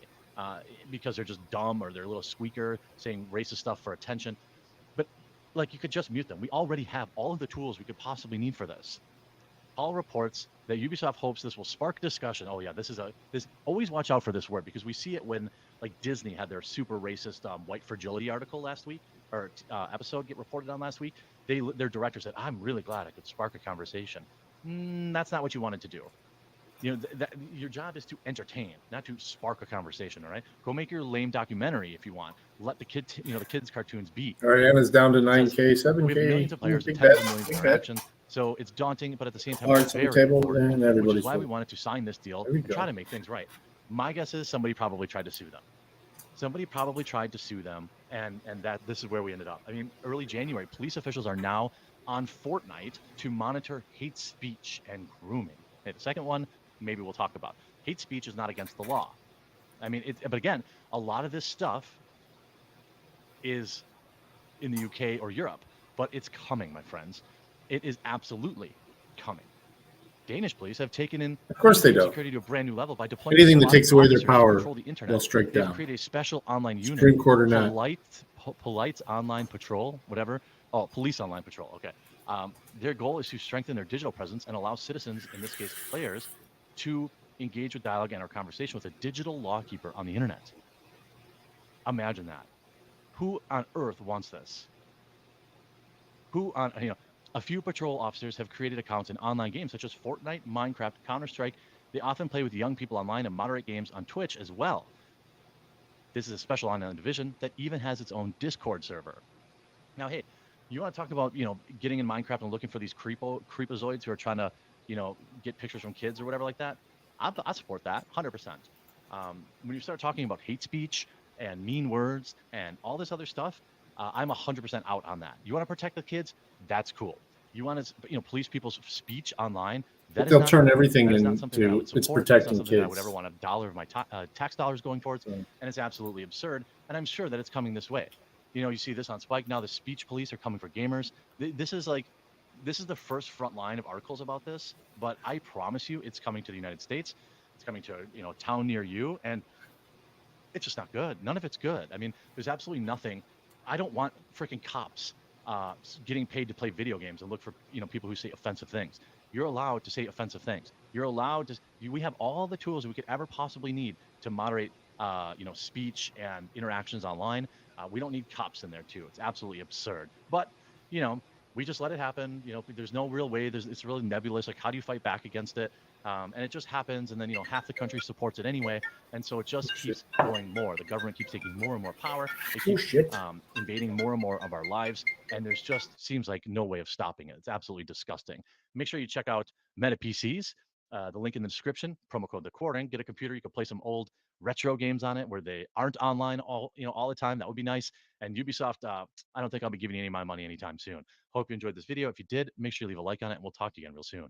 because they're just dumb, or they're a little squeaker saying racist stuff for attention. But you could just mute them. We already have all of the tools we could possibly need for this. Paul reports that Ubisoft hopes this will spark discussion. Oh yeah, this always watch out for this word, because we see it when Disney had their super racist white fragility article last week, or episode get reported on last week. Their director said, "I'm really glad I could spark a conversation." That's not what you wanted to do. Your job is to entertain, not to spark a conversation. All right, go make your lame documentary if you want. Let the kids' cartoons be. All right, Anna's down to 9K, 7K. We have millions of players and Big tens bet, of millions of big bet. interactions. So it's daunting, but at the same time, Cards it's on the very table, important, and which everybody's is why we voting. wanted to sign this deal There we and go. try to make things right. My guess is somebody probably tried to sue them. And that this is where we ended up. I mean, early January, police officials are now on Fortnite to monitor hate speech and grooming. Okay, the second one, maybe we'll talk about. Hate speech is not against the law. I mean, but again, a lot of this stuff is in the UK or Europe, but it's coming, my friends. It is absolutely coming. Danish police have taken in Of course they on-screen don't. security to a brand new level by deploying Anything that robotic takes away their officers to power, control the internet. they'll strike They've down. created a special online unit, Supreme Court or not. Polite Online Patrol, whatever. Oh, Police Online Patrol. Okay. Their goal is to strengthen their digital presence and allow citizens, in this case players, to engage with dialogue and or conversation with a digital lawkeeper on the internet. Imagine that. Who on earth wants this? Who on, a few patrol officers have created accounts in online games such as Fortnite, Minecraft, Counter-Strike. They often play with young people online and moderate games on Twitch as well. This is a special online division that even has its own Discord server. Now, hey, you want to talk about, getting in Minecraft and looking for these creepazoids who are trying to, get pictures from kids or whatever like that? I support that 100%. When you start talking about hate speech and mean words and all this other stuff, I'm 100% out on that. You want to protect the kids? That's cool. You want to, police people's speech online? But they'll turn everything into it's protecting kids. I would ever want $1 of my tax dollars going towards, and it's absolutely absurd. And I'm sure that it's coming this way. You see this on Spike now. The speech police are coming for gamers. This is the first front line of articles about this. But I promise you, it's coming to the United States. It's coming to a town near you, and it's just not good. None of it's good. I mean, there's absolutely nothing. I don't want freaking cops getting paid to play video games and look for people who say offensive things. You're allowed to say offensive things. You're allowed to. We have all the tools we could ever possibly need to moderate, speech and interactions online. We don't need cops in there too. It's absolutely absurd. But we just let it happen. There's no real way. It's really nebulous. Like, how do you fight back against it? And it just happens, and then half the country supports it anyway, and so it just keeps going more. The government keeps taking more and more power. They keep invading more and more of our lives, and there's just seems like no way of stopping it. It's absolutely disgusting. Make sure you check out Meta PCs. The link in the description. Promo code TheQuartering. Get a computer. You can play some old retro games on it where they aren't online all the time. That would be nice. And Ubisoft, I don't think I'll be giving you any of my money anytime soon. Hope you enjoyed this video. If you did, make sure you leave a like on it, and we'll talk to you again real soon.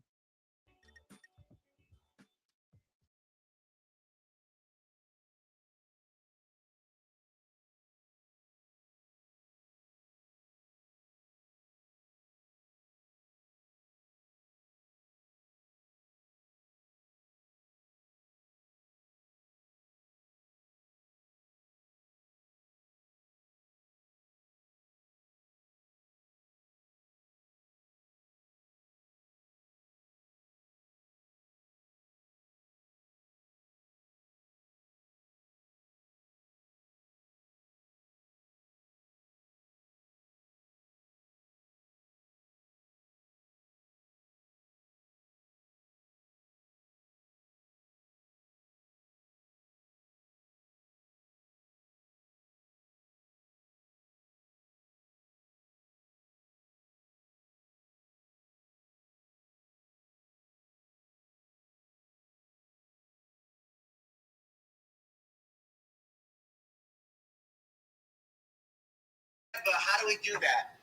But how do we do that?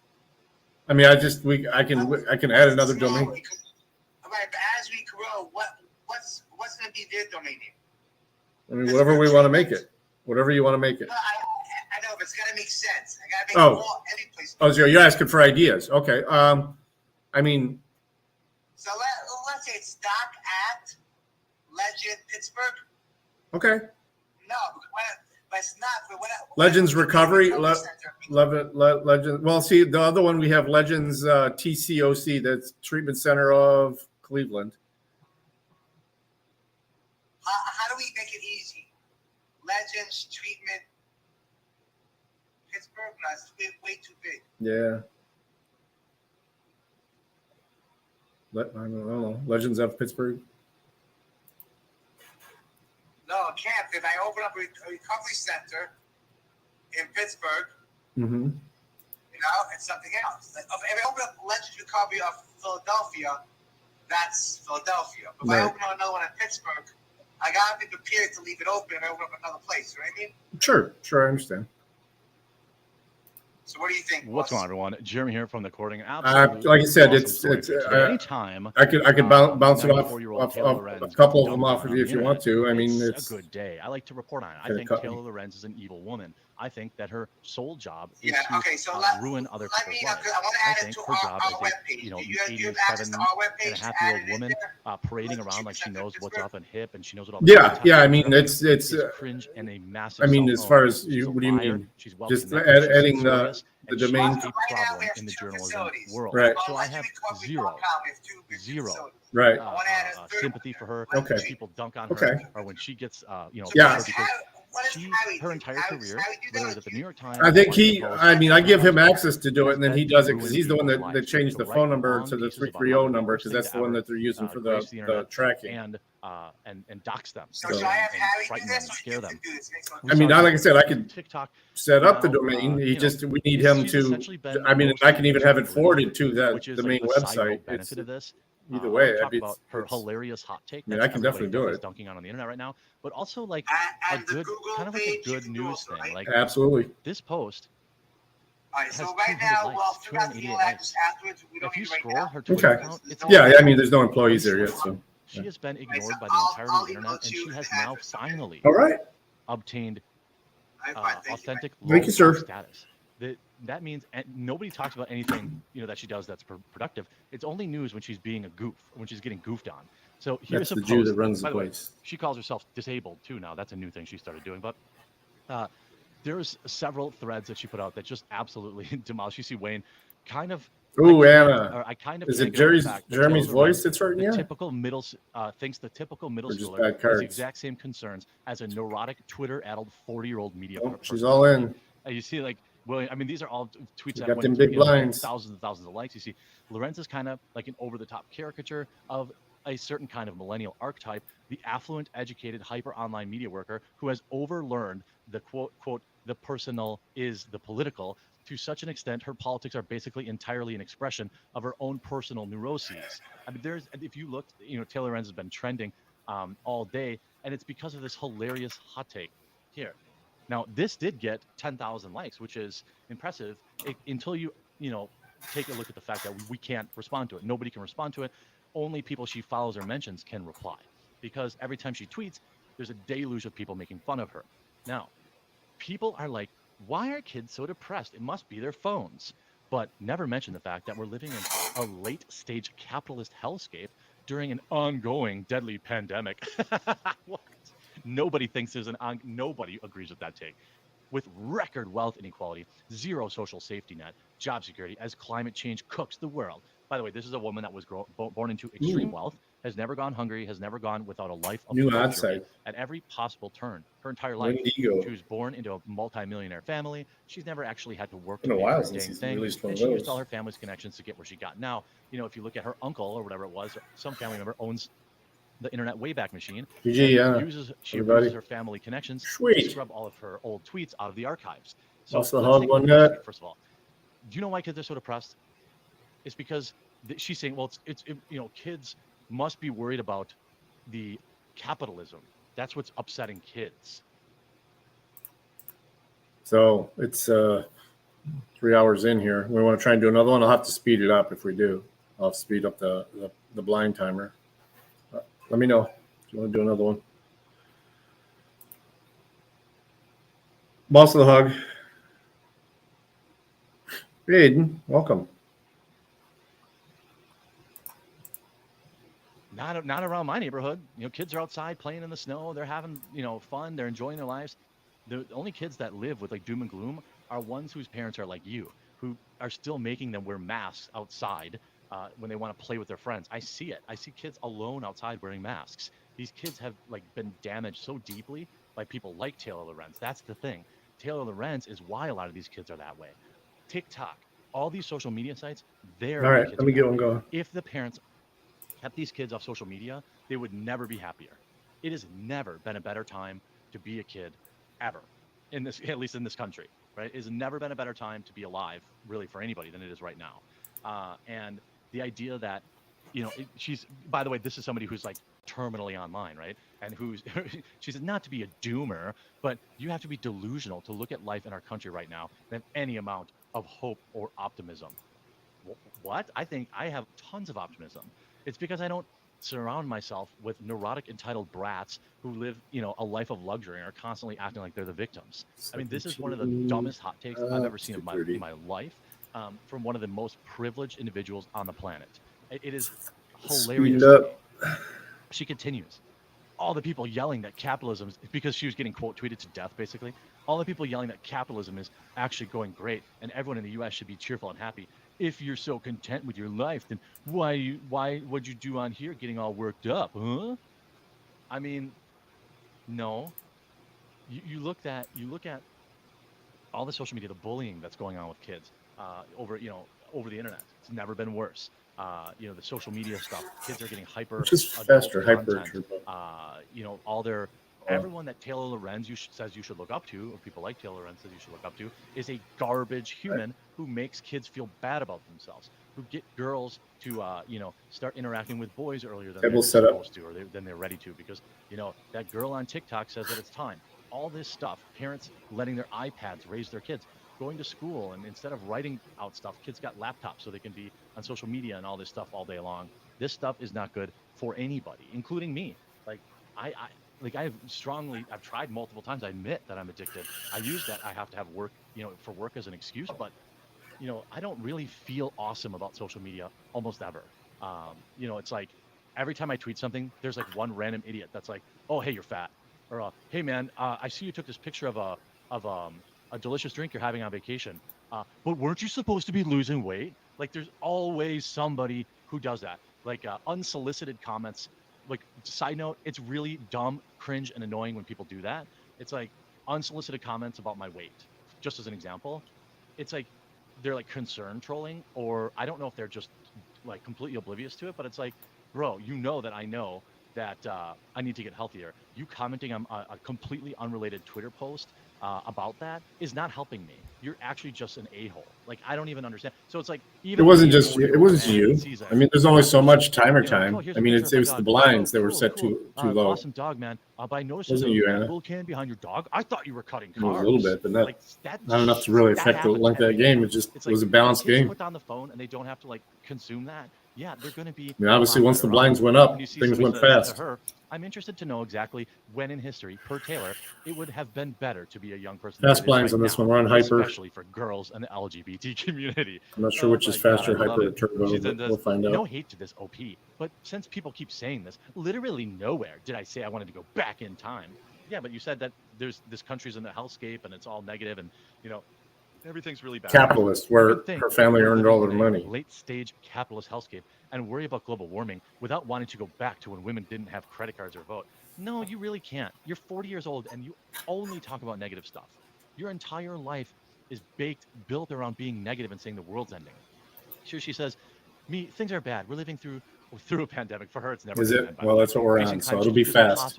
I mean, I can add another domain. Right, but as we grow, what's going to be their domain name? I mean, whatever we want to make it. Whatever you want to make it. I know, but it's got to make sense. I got to make every place. Oh, so you're asking for ideas. Okay. I mean. So let's say it's Doc at Legend Pittsburgh. Okay. No, but it's not. Legends Recovery. Legend. Well, see, the other one we have Legends TCOC. That's Treatment Center of Cleveland. How do we make it easy? Legends Treatment Pittsburgh. No, it's way too big. Yeah. I don't know. Legends of Pittsburgh. No, it can't. If I open up a recovery center in Pittsburgh, it's something else. If I open up Legends Recovery of Philadelphia, that's Philadelphia. If I open up another one in Pittsburgh, I got to be prepared to leave it open and open up another place. You know what I mean? Sure, I understand. So what do you think? What's going on, everyone? Jeremy here from TheQuartering. Absolutely. Like I said, awesome it's anytime. I could bounce it off a couple of them off of you if you want to. I mean, it's a good day. I like to report on it. I think Taylor Lorenz is an evil woman. I think that her sole job is Yeah, to okay, so ruin other let people's me, lives. I want to I add it think to her job our as webpage. a Do you have access 87 to our and webpage a to half year add old it in woman there? parading around like she knows what's up and hip and she knows what all Yeah, the yeah. I tech mean, it's is cringe and a massive I mean, as far self-own. as She's you, a what do you liar. mean? She's well Just connected. She's adding serious, the and she domain. is a problem in the journalism world. Right. So I have zero Right. sympathy for her. Okay. When people dunk on her, Okay. or when she gets Yeah. peppered because her entire career, literally, that the New York Times. I think Washington Post, I mean, I give him Post, access to do it, has and then been he to does it because ruin he's the one people's that lives, changed to the write phone number long to the pieces about how 330 they're the number worst because thing that's to the one ever, that they're using for grace the the internet tracking. and dox them, So and, should I have and Harry do frighten them, this, and or scare you them. can do this? Makes no I mean, saw like I said, I could TikTok set up the now, domain. you know, We need him she's to. essentially been I mean, most I can even have it Instagram forwarded to which is the like main the side website. note benefit of this. Either I way, want to talk it's, about her hilarious hot take. I mean, That's I can definitely do everybody's it. dunking on the internet right now, but also like And a the good, Google kind of like a page, you good can do news also, thing. right? Like Absolutely. this post All right, has so right 200 now, likes, we'll figure out the 288 email likes. address afterwards. We don't If you need it right scroll now. her Twitter Okay. account, it's Yeah, all I mean, there's no employees there yet, isolated. so. She has been Right, ignored so by the entirety of the email internet, and you she the has now address, okay? finally All right. obtained All right, fine, thank you. authentic Thank you, low sir. status. That means nobody talks about anything that she does that's productive. It's only news when she's being a goof, when she's getting goofed on. So here's That's a the post. Jew that runs the By the way, place. she calls herself disabled too now. That's a new thing she started doing. But there's several threads that she put out that just absolutely demolish. You see Wayne kind of. Ooh, Anna. I kind of Is can't it get over the Jerry's fact that Jeremy's Taylor Lorenz, voice that's hurting the you? typical middle thinks the typical middle Or just schooler bad has the cards? exact same concerns as a neurotic, Twitter-addled 40-year-old media Oh, person. she's all in. You see, like, William, I mean, these are all tweets She that got went them through, big blinds. thousands and thousands of likes. You see, Lorenz is kind of like an over-the-top caricature of a certain kind of millennial archetype, the affluent, educated, hyper-online media worker who has overlearned the quote, the personal is the political, to such an extent her politics are basically entirely an expression of her own personal neuroses. I mean, if you looked, Taylor Lorenz has been trending all day, and it's because of this hilarious hot take here. Now, this did get 10,000 likes, which is impressive until you take a look at the fact that we can't respond to it. Nobody can respond to it. Only people she follows or mentions can reply, because every time she tweets, there's a deluge of people making fun of her. Now, people are like, why are kids so depressed? It must be their phones. But never mention the fact that we're living in a late-stage capitalist hellscape during an ongoing deadly pandemic. What? Nobody thinks nobody agrees with that take. With record wealth inequality, zero social safety net, job security, as climate change cooks the world. By the way, this is a woman that was born into extreme wealth, has never gone hungry, has never gone without a life of New luxury outside. at every possible turn. Her entire life, Wendigo. she was born into a multi-millionaire family. She's never actually had to work to Been a pay while for a since dang he's thing, released one and of she used those. all her family's connections to get where she got. Now, if you look at her uncle or whatever it was, some family member owns the internet Wayback Machine. GG, She everybody. abuses her family connections to Sweet. scrub all of her old tweets out of the archives. So Also, let's hog take a one look at this net. here, first of all. Do you know why kids are so depressed? It's because she's saying, well, kids must be worried about the capitalism. That's what's upsetting kids. So it's 3 hours in here. We want to try and do another one. I'll have to speed it up if we do. I'll speed up the blind timer. Let me know if you want to do another one. Boss of the Hug. Hey, Aiden, welcome. Not around my neighborhood. Kids are outside playing in the snow. They're having, fun. They're enjoying their lives. The only kids that live with like doom and gloom are ones whose parents are like you, who are still making them wear masks outside when they want to play with their friends. I see it. I see kids alone outside wearing masks. These kids have been damaged so deeply by people like Taylor Lorenz. That's the thing. Taylor Lorenz is why a lot of these kids are that way. TikTok, all these social media sites, they're All why right, kids let me are get that one way. going. If the parents kept these kids off social media, they would never be happier. It has never been a better time to be a kid ever, at least in this country, right? It has never been a better time to be alive, really, for anybody than it is right now. And the idea that, she's, by the way, this is somebody who's like terminally online, right? And she says not to be a doomer, but you have to be delusional to look at life in our country right now and have any amount of hope or optimism. What? I think I have tons of optimism. It's because I don't surround myself with neurotic, entitled brats who live, a life of luxury and are constantly acting like they're the victims. I mean, this is one of the dumbest hot takes I've ever seen in my life, from one of the most privileged individuals on the planet. It is hilarious to me. She continues. All the people yelling that capitalism, because she was getting quote tweeted to death, basically. All the people yelling that capitalism is actually going great and everyone in the U.S. should be cheerful and happy. If you're so content with your life, then why what'd you do on here getting all worked up, huh? I mean, no. You look at all the social media, the bullying that's going on with kids over the internet. It's never been worse. The social media stuff. Kids are getting hyper. Just faster, hyper. All their everyone that Taylor Lorenz says you should look up to, or people like Taylor Lorenz says you should look up to, is a garbage human who makes kids feel bad about themselves, who get girls to start interacting with boys earlier than they're supposed to, or than they're ready to, because that girl on TikTok says that it's time. All this stuff, parents letting their iPads raise their kids, going to school, and instead of writing out stuff, kids got laptops so they can be on social media and all this stuff all day long. This stuff is not good for anybody, including me. I've tried multiple times. I admit that I'm addicted. I use that I have to have work, for work as an excuse, but I don't really feel awesome about social media almost ever. It's like every time I tweet something, there's like one random idiot that's like, "Oh, hey, you're fat," or "Hey, man, I see you took this picture of a delicious drink you're having on vacation, but weren't you supposed to be losing weight?" Like, there's always somebody who does that. Like unsolicited comments. Like, side note, it's really dumb, cringe, and annoying when people do that. It's like unsolicited comments about my weight, just as an example. It's like they're like concern trolling, or I don't know if they're just like completely oblivious to it, but it's like, bro, that I know that I need to get healthier. You commenting on a completely unrelated Twitter post about that is not helping me. You're actually just an a-hole. Like, I don't even understand. So it's like, even it wasn't you. I mean, there's only so much timer time. I mean, it was the blinds that were set too low. Awesome dog, man. But I noticed Wasn't you, Anna? little can behind your dog. I thought you were cutting carbs. It was a little bit, but not not enough to really affect the length of that game. It just was a balanced game. Put down the phone and they don't have to like consume that. Yeah, they're going to be. I mean, obviously, once the blinds went up, things went fast. I'm interested to know exactly when in history, per Taylor, it would have been better to be a young person. Fast blinds on this one. We're on hyper. Especially for girls and the LGBT community. I'm not sure which is faster, hyper or turbo, but we'll find out. No hate to this OP, but since people keep saying this, literally nowhere did I say I wanted to go back in time. Yeah, but you said that this country's in the hellscape and it's all negative and, everything's really bad. Capitalist, where her family earned all their money. Late stage capitalist hellscape and worry about global warming without wanting to go back to when women didn't have credit cards or vote. No, you really can't. You're 40 years old and you only talk about negative stuff. Your entire life is built around being negative and saying the world's ending. Sure, she says, things are bad. We're living through a pandemic. For her, it's never. Is it? Well, that's what we're on, so it'll be fast.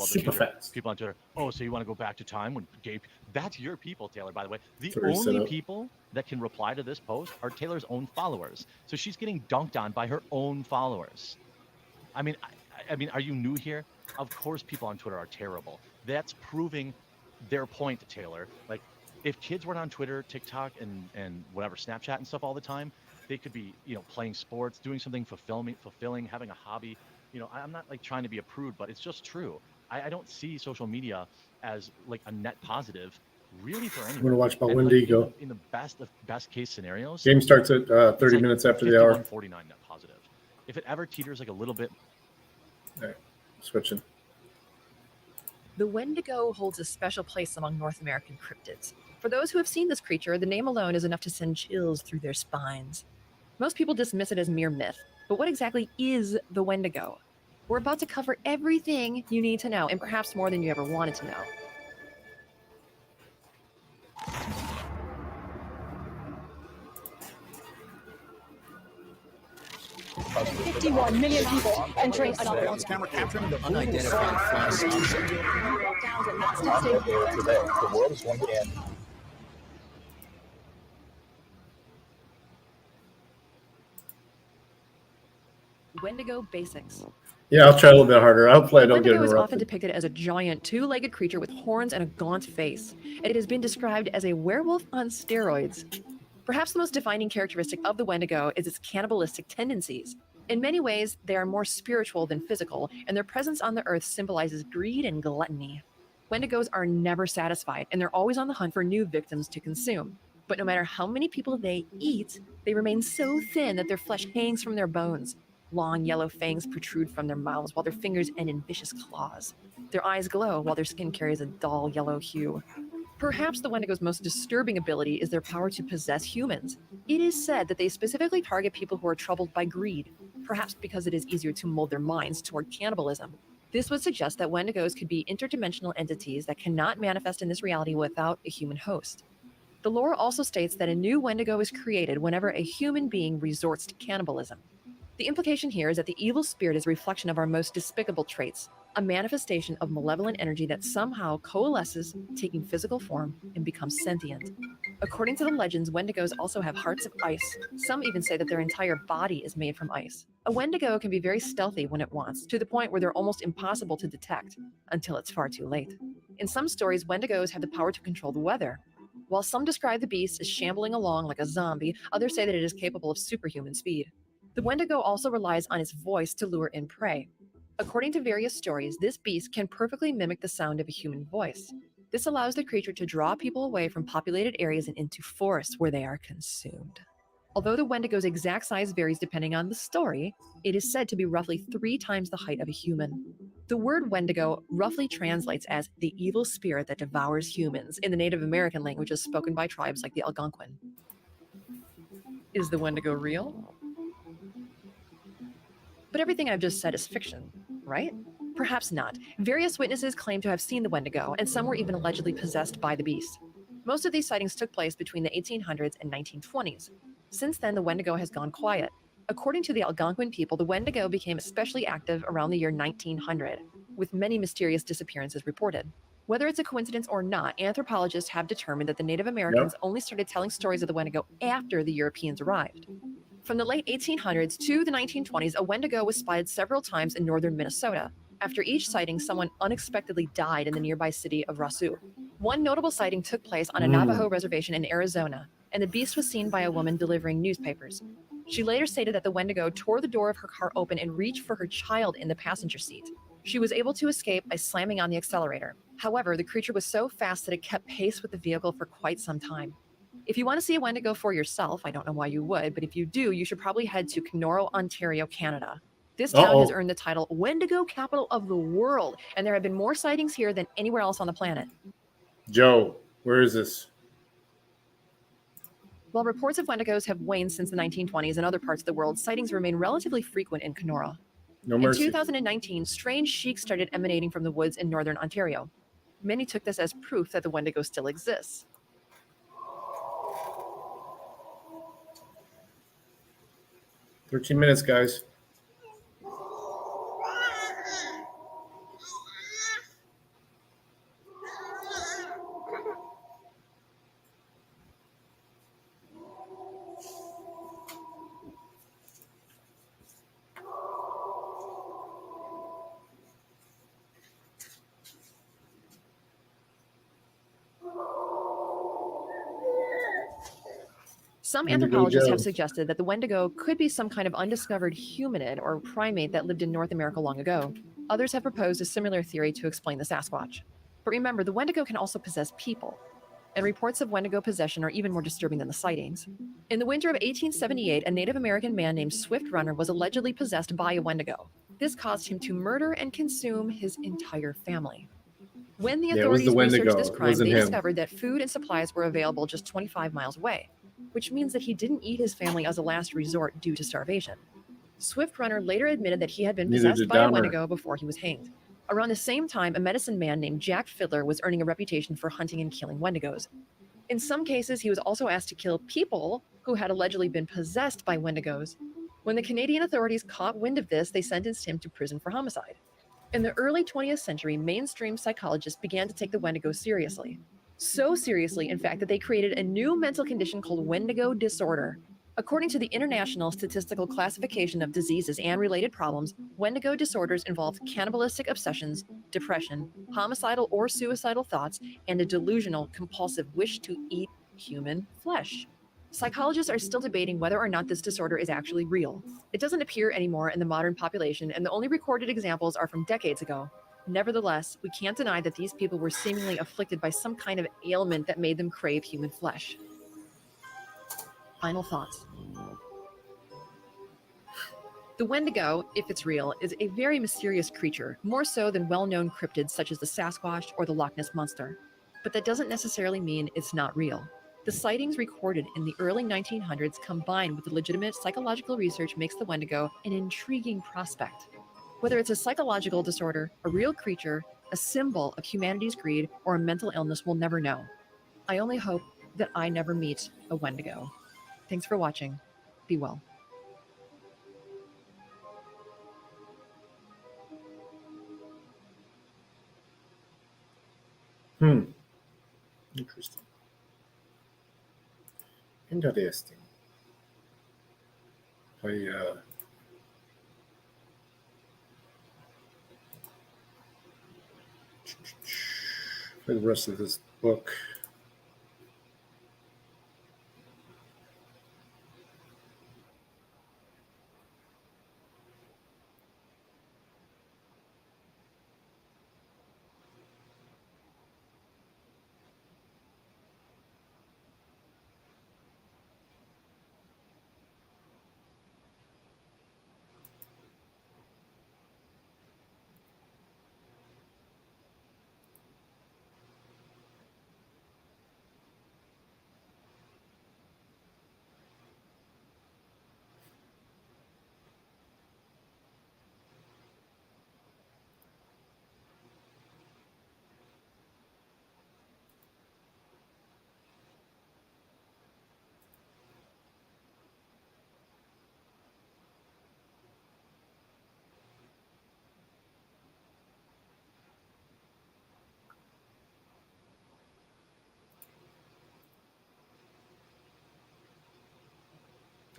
Super fast. People on Twitter. Oh, so you want to go back to time when gay? That's your people, Taylor. By the way, the Very only people that can reply to this post are Taylor's own followers. So she's getting dunked on by her own followers. I mean, are you new here? Of course, people on Twitter are terrible. That's proving their point, Taylor. Like, if kids weren't on Twitter, TikTok, and whatever, Snapchat and stuff all the time, they could be, playing sports, doing something fulfilling, having a hobby. I'm not like trying to be a prude, but it's just true. I don't see social media as like a net positive, really, for anyone. I'm gonna watch about and Wendigo. Like, in the best case scenarios, Game starts at 30 minutes after the hour. 49 net positive. If it ever teeters like a little bit. All right, switching. The Wendigo holds a special place among North American cryptids. For those who have seen this creature, the name alone is enough to send chills through their spines. Most people dismiss it as mere myth, but what exactly is the Wendigo? We're about to cover everything you need to know, and perhaps more than you ever wanted to know. 51 million people entering Surveillance camera capturing the unidentified flying saucer. Today, the world is going to end. Wendigo basics. Yeah, I'll try a little bit harder. Hopefully I don't get Wendigo is often interrupted. depicted as a giant two-legged creature with horns and a gaunt face. It has been described as a werewolf on steroids. Perhaps the most defining characteristic of the Wendigo is its cannibalistic tendencies. In many ways, they are more spiritual than physical, and their presence on the earth symbolizes greed and gluttony. Wendigos are never satisfied, and they're always on the hunt for new victims to consume. But no matter how many people they eat, they remain so thin that their flesh hangs from their bones. Long yellow fangs protrude from their mouths while their fingers end in vicious claws. Their eyes glow while their skin carries a dull yellow hue. Perhaps the Wendigo's most disturbing ability is their power to possess humans. It is said that they specifically target people who are troubled by greed, perhaps because it is easier to mold their minds toward cannibalism. This would suggest that Wendigos could be interdimensional entities that cannot manifest in this reality without a human host. The lore also states that a new Wendigo is created whenever a human being resorts to cannibalism. The implication here is that the evil spirit is a reflection of our most despicable traits, a manifestation of malevolent energy that somehow coalesces, taking physical form, and becomes sentient. According to the legends, Wendigos also have hearts of ice. Some even say that their entire body is made from ice. A Wendigo can be very stealthy when it wants, to the point where they're almost impossible to detect, until it's far too late. In some stories, Wendigos have the power to control the weather. While some describe the beast as shambling along like a zombie, others say that it is capable of superhuman speed. The Wendigo also relies on its voice to lure in prey. According to various stories, this beast can perfectly mimic the sound of a human voice. This allows the creature to draw people away from populated areas and into forests where they are consumed. Although the Wendigo's exact size varies depending on the story, it is said to be roughly 3 times the height of a human. The word Wendigo roughly translates as the evil spirit that devours humans in the Native American languages spoken by tribes like the Algonquin. Is the Wendigo real? But everything I've just said is fiction, right? Perhaps not. Various witnesses claim to have seen the Wendigo, and some were even allegedly possessed by the beast. Most of these sightings took place between the 1800s and 1920s. Since then, the Wendigo has gone quiet. According to the Algonquin people, the Wendigo became especially active around the year 1900, with many mysterious disappearances reported. Whether it's a coincidence or not, anthropologists have determined that the Native Americans only started telling stories of the Wendigo after the Europeans arrived. From the late 1800s to the 1920s, a Wendigo was spotted several times in northern Minnesota. After each sighting, someone unexpectedly died in the nearby city of Roseau. One notable sighting took place on a Navajo reservation in Arizona, and the beast was seen by a woman delivering newspapers. She later stated that the Wendigo tore the door of her car open and reached for her child in the passenger seat. She was able to escape by slamming on the accelerator. However, the creature was so fast that it kept pace with the vehicle for quite some time. If you want to see a Wendigo for yourself, I don't know why you would, but if you do, you should probably head to Kenora, Ontario, Canada. This town has earned the title Wendigo Capital of the World, and there have been more sightings here than anywhere else on the planet. Joe, where is this? While reports of Wendigos have waned since the 1920s in other parts of the world, sightings remain relatively frequent in Kenora. No In mercy. 2019, strange shrieks started emanating from the woods in northern Ontario. Many took this as proof that the Wendigo still exists. "13 minutes, guys." Some Wendigo anthropologists have Joe. suggested that the Wendigo could be some kind of undiscovered humanid or primate that lived in North America long ago. Others have proposed a similar theory to explain the Sasquatch. But remember, the Wendigo can also possess people, and reports of Wendigo possession are even more disturbing than the sightings. In the winter of 1878, a Native American man named Swift Runner was allegedly possessed by a Wendigo. This caused him to murder and consume his entire family. When the Yeah, it was the authorities researched Wendigo. this It crime, wasn't they him. discovered that food and supplies were available just 25 miles away, which means that he didn't eat his family as a last resort due to starvation. Swift Runner later admitted that he had been Neither possessed did by a Dahmer. Wendigo before he was hanged. Around the same time, a medicine man named Jack Fiddler was earning a reputation for hunting and killing Wendigos. In some cases, he was also asked to kill people who had allegedly been possessed by Wendigos. When the Canadian authorities caught wind of this, they sentenced him to prison for homicide. In the early 20th century, mainstream psychologists began to take the Wendigo seriously. So seriously, in fact, that they created a new mental condition called Wendigo disorder. According to the International Statistical Classification of Diseases and Related Problems, Wendigo disorders involve cannibalistic obsessions, depression, homicidal or suicidal thoughts, and a delusional, compulsive wish to eat human flesh. Psychologists are still debating whether or not this disorder is actually real. It doesn't appear anymore in the modern population, and the only recorded examples are from decades ago. Nevertheless, we can't deny that these people were seemingly afflicted by some kind of ailment that made them crave human flesh. Final thoughts. The Wendigo, if it's real, is a very mysterious creature, more so than well-known cryptids such as the Sasquatch or the Loch Ness Monster. But that doesn't necessarily mean it's not real. The sightings recorded in the early 1900s combined with the legitimate psychological research makes the Wendigo an intriguing prospect. Whether it's a psychological disorder, a real creature, a symbol of humanity's greed, or a mental illness, we'll never know. I only hope that I never meet a Wendigo. Thanks for watching. Be well. Interesting. Interesting. Play the rest of this book.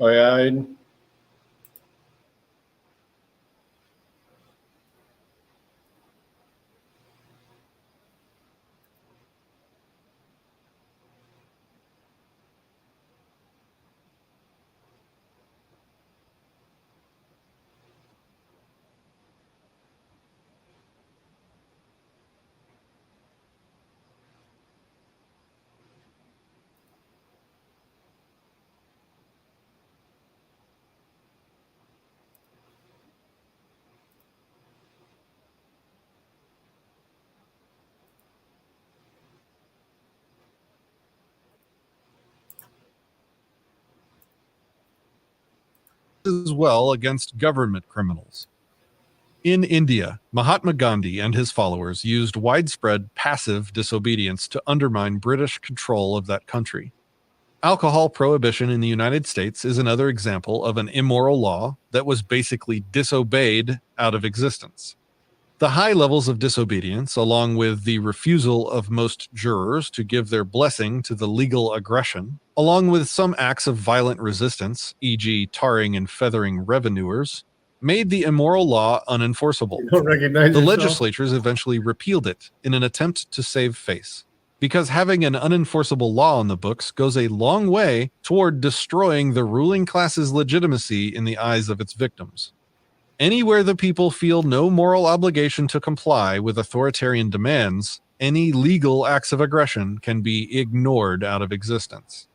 Oh yeah, as well against government criminals. In India, Mahatma Gandhi and his followers used widespread passive disobedience to undermine British control of that country. Alcohol prohibition in the United States is another example of an immoral law that was basically disobeyed out of existence. The high levels of disobedience, along with the refusal of most jurors to give their blessing to the legal aggression, along with some acts of violent resistance, e.g. tarring and feathering revenuers, made the immoral law unenforceable. you don't recognize The yourself? legislatures eventually repealed it in an attempt to save face, because having an unenforceable law on the books goes a long way toward destroying the ruling class's legitimacy in the eyes of its victims. Anywhere the people feel no moral obligation to comply with authoritarian demands, any legal acts of aggression can be ignored out of existence.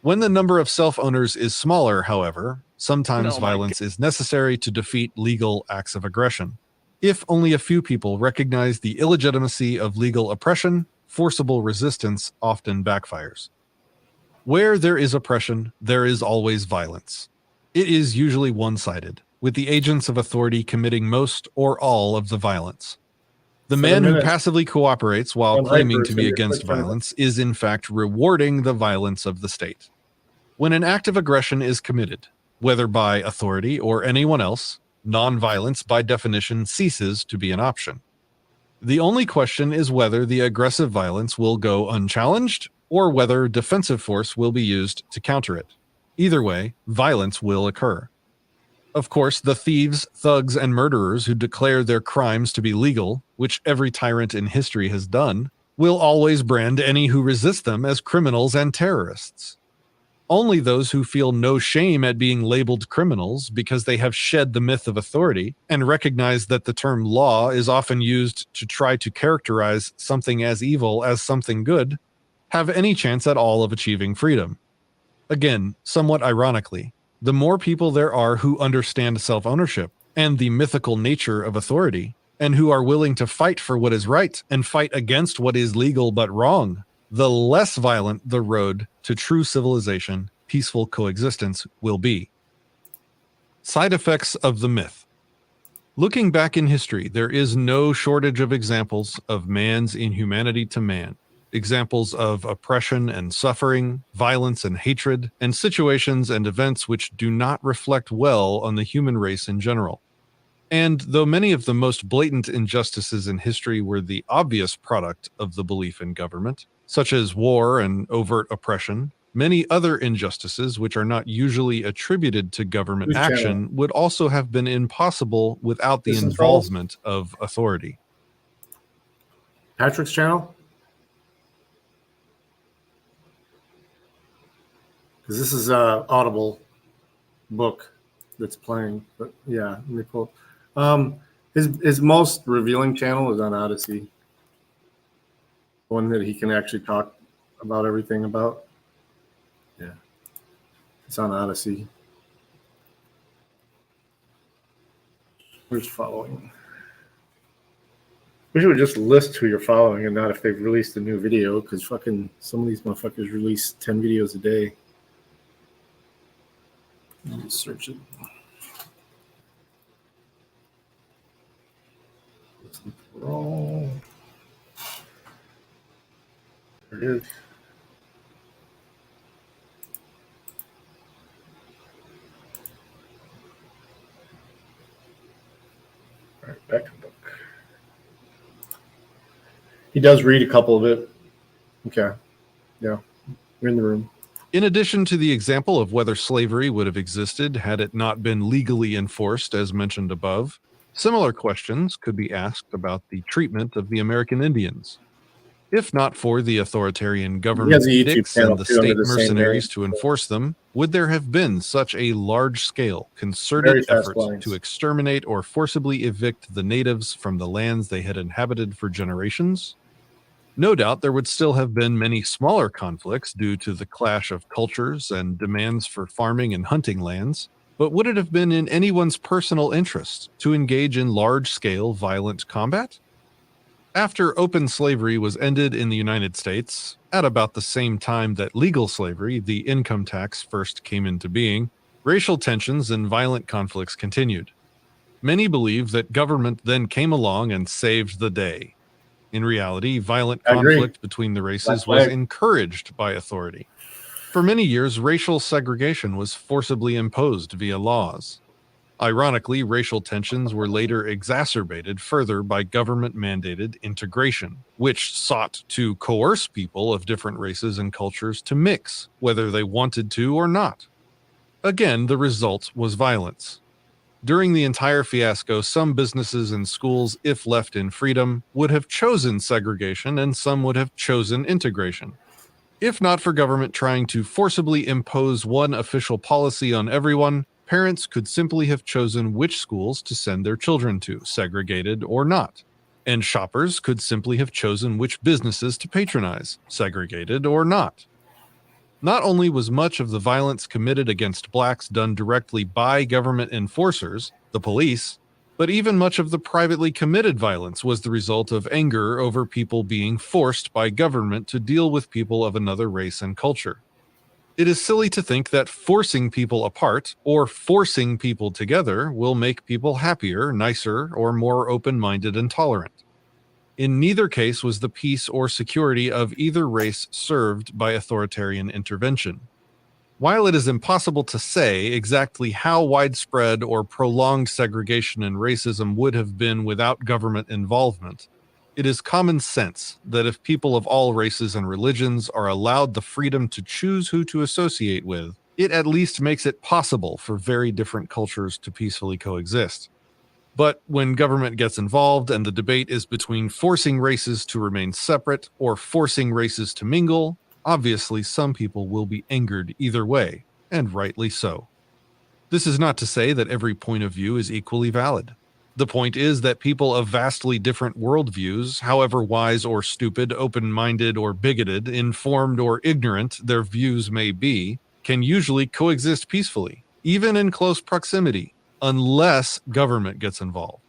When the number of self-owners is smaller, however, sometimes violence is necessary to defeat legal acts of aggression. If only a few people recognize the illegitimacy of legal oppression, forcible resistance often backfires. Where there is oppression, there is always violence. It is usually one-sided, with the agents of authority committing most or all of the violence. The man who passively cooperates while claiming to be against violence is in fact rewarding the violence of the state. When an act of aggression is committed, whether by authority or anyone else, non-violence by definition ceases to be an option. The only question is whether the aggressive violence will go unchallenged or whether defensive force will be used to counter it. Either way, violence will occur. Of course, the thieves, thugs, and murderers who declare their crimes to be legal, which every tyrant in history has done, will always brand any who resist them as criminals and terrorists. Only those who feel no shame at being labeled criminals because they have shed the myth of authority and recognize that the term law is often used to try to characterize something as evil as something good have any chance at all of achieving freedom. Again, somewhat ironically, the more people there are who understand self-ownership and the mythical nature of authority, and who are willing to fight for what is right and fight against what is legal but wrong, the less violent the road to true civilization, peaceful coexistence will be. Side effects of the myth. Looking back in history, there is no shortage of examples of man's inhumanity to man. Examples of oppression and suffering, violence and hatred, and situations and events which do not reflect well on the human race in general. And though many of the most blatant injustices in history were the obvious product of the belief in government, such as war and overt oppression, many other injustices which are not usually attributed to government action would also have been impossible without the involvement of authority. Patrick's channel? Because this is a Audible book that's playing. But yeah, let me pull. His most revealing channel is on Odyssey. One that he can actually talk about everything about. Yeah, it's on Odyssey. Where's following? Wish it would just list who you're following and not if they've released a new video, because fucking some of these motherfuckers release 10 videos a day. Let me search it. Roll. There it is. All right, back to the book. He does read a couple of it. Okay. Yeah. You're in the room. In addition to the example of whether slavery would have existed had it not been legally enforced, as mentioned above, similar questions could be asked about the treatment of the American Indians. If not for the authoritarian government edicts and the state mercenaries to enforce them, would there have been such a large-scale, concerted effort to exterminate or forcibly evict the natives from the lands they had inhabited for generations? No doubt there would still have been many smaller conflicts due to the clash of cultures and demands for farming and hunting lands, but would it have been in anyone's personal interest to engage in large-scale violent combat? After open slavery was ended in the United States, at about the same time that legal slavery, the income tax, first came into being, racial tensions and violent conflicts continued. Many believe that government then came along and saved the day. In reality, violent conflict between the races was encouraged by authority. For many years, racial segregation was forcibly imposed via laws. Ironically, racial tensions were later exacerbated further by government-mandated integration, which sought to coerce people of different races and cultures to mix, whether they wanted to or not. Again, the result was violence. During the entire fiasco, some businesses and schools, if left in freedom, would have chosen segregation and some would have chosen integration. If not for government trying to forcibly impose one official policy on everyone, parents could simply have chosen which schools to send their children to, segregated or not. And shoppers could simply have chosen which businesses to patronize, segregated or not. Not only was much of the violence committed against blacks done directly by government enforcers, the police, but even much of the privately committed violence was the result of anger over people being forced by government to deal with people of another race and culture. It is silly to think that forcing people apart or forcing people together will make people happier, nicer, or more open-minded and tolerant. In neither case was the peace or security of either race served by authoritarian intervention. While it is impossible to say exactly how widespread or prolonged segregation and racism would have been without government involvement, it is common sense that if people of all races and religions are allowed the freedom to choose who to associate with, it at least makes it possible for very different cultures to peacefully coexist. But when government gets involved and the debate is between forcing races to remain separate or forcing races to mingle, Obviously, some people will be angered either way, and rightly so. This is not to say that every point of view is equally valid. The point is that people of vastly different worldviews, however wise or stupid, open-minded or bigoted, informed or ignorant their views may be, can usually coexist peacefully, even in close proximity, unless government gets involved.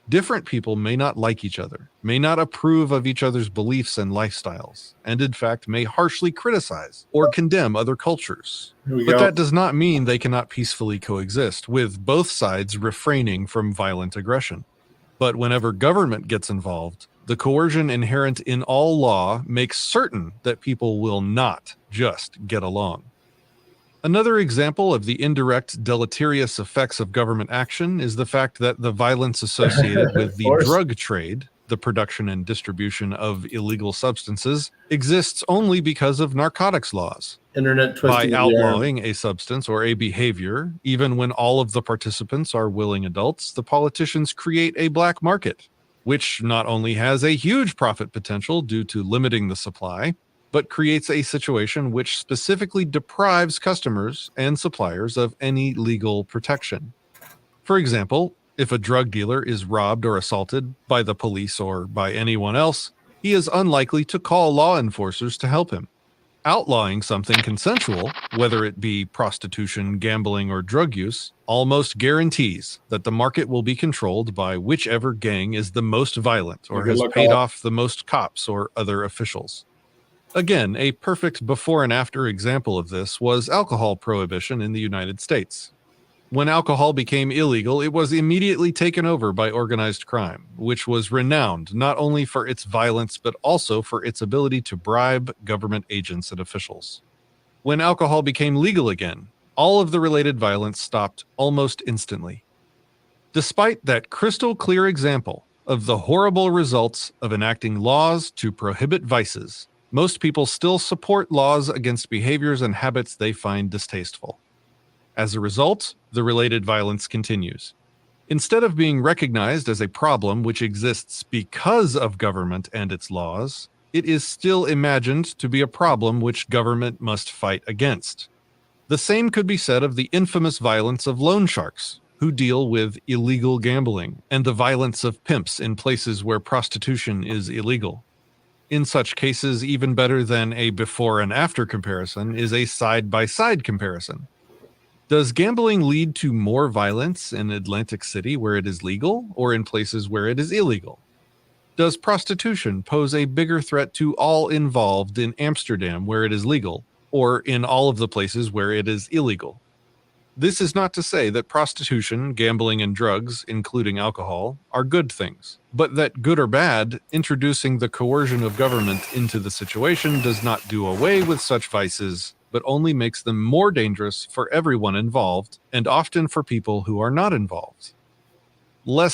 Different people may not like each other, may not approve of each other's beliefs and lifestyles, and in fact may harshly criticize or condemn other cultures. But that does not mean they cannot peacefully coexist, with both sides refraining from violent aggression. But whenever government gets involved, the coercion inherent in all law makes certain that people will not just get along. Another example of the indirect deleterious effects of government action is the fact that the violence associated with the drug trade, the production and distribution of illegal substances, exists only because of narcotics laws. Internet twisting By of the arm. outlawing a substance or a behavior, even when all of the participants are willing adults, the politicians create a black market, which not only has a huge profit potential due to limiting the supply, but creates a situation which specifically deprives customers and suppliers of any legal protection. For example, if a drug dealer is robbed or assaulted by the police or by anyone else, he is unlikely to call law enforcers to help him. Outlawing something consensual, whether it be prostitution, gambling, or drug use, almost guarantees that the market will be controlled by whichever gang is the most violent or has paid off the most cops or other officials. Again, a perfect before and after example of this was alcohol prohibition in the United States. When alcohol became illegal, it was immediately taken over by organized crime, which was renowned not only for its violence but also for its ability to bribe government agents and officials. When alcohol became legal again, all of the related violence stopped almost instantly. Despite that crystal clear example of the horrible results of enacting laws to prohibit vices, most people still support laws against behaviors and habits they find distasteful. As a result, the related violence continues. Instead of being recognized as a problem which exists because of government and its laws, it is still imagined to be a problem which government must fight against. The same could be said of the infamous violence of loan sharks, who deal with illegal gambling, and the violence of pimps in places where prostitution is illegal. In such cases, even better than a before and after comparison is a side-by-side comparison. Does gambling lead to more violence in Atlantic City where it is legal, or in places where it is illegal? Does prostitution pose a bigger threat to all involved in Amsterdam where it is legal, or in all of the places where it is illegal? This is not to say that prostitution, gambling, and drugs, including alcohol, are good things, but that good or bad, introducing the coercion of government into the situation does not do away with such vices, but only makes them more dangerous for everyone involved, and often for people who are not involved. What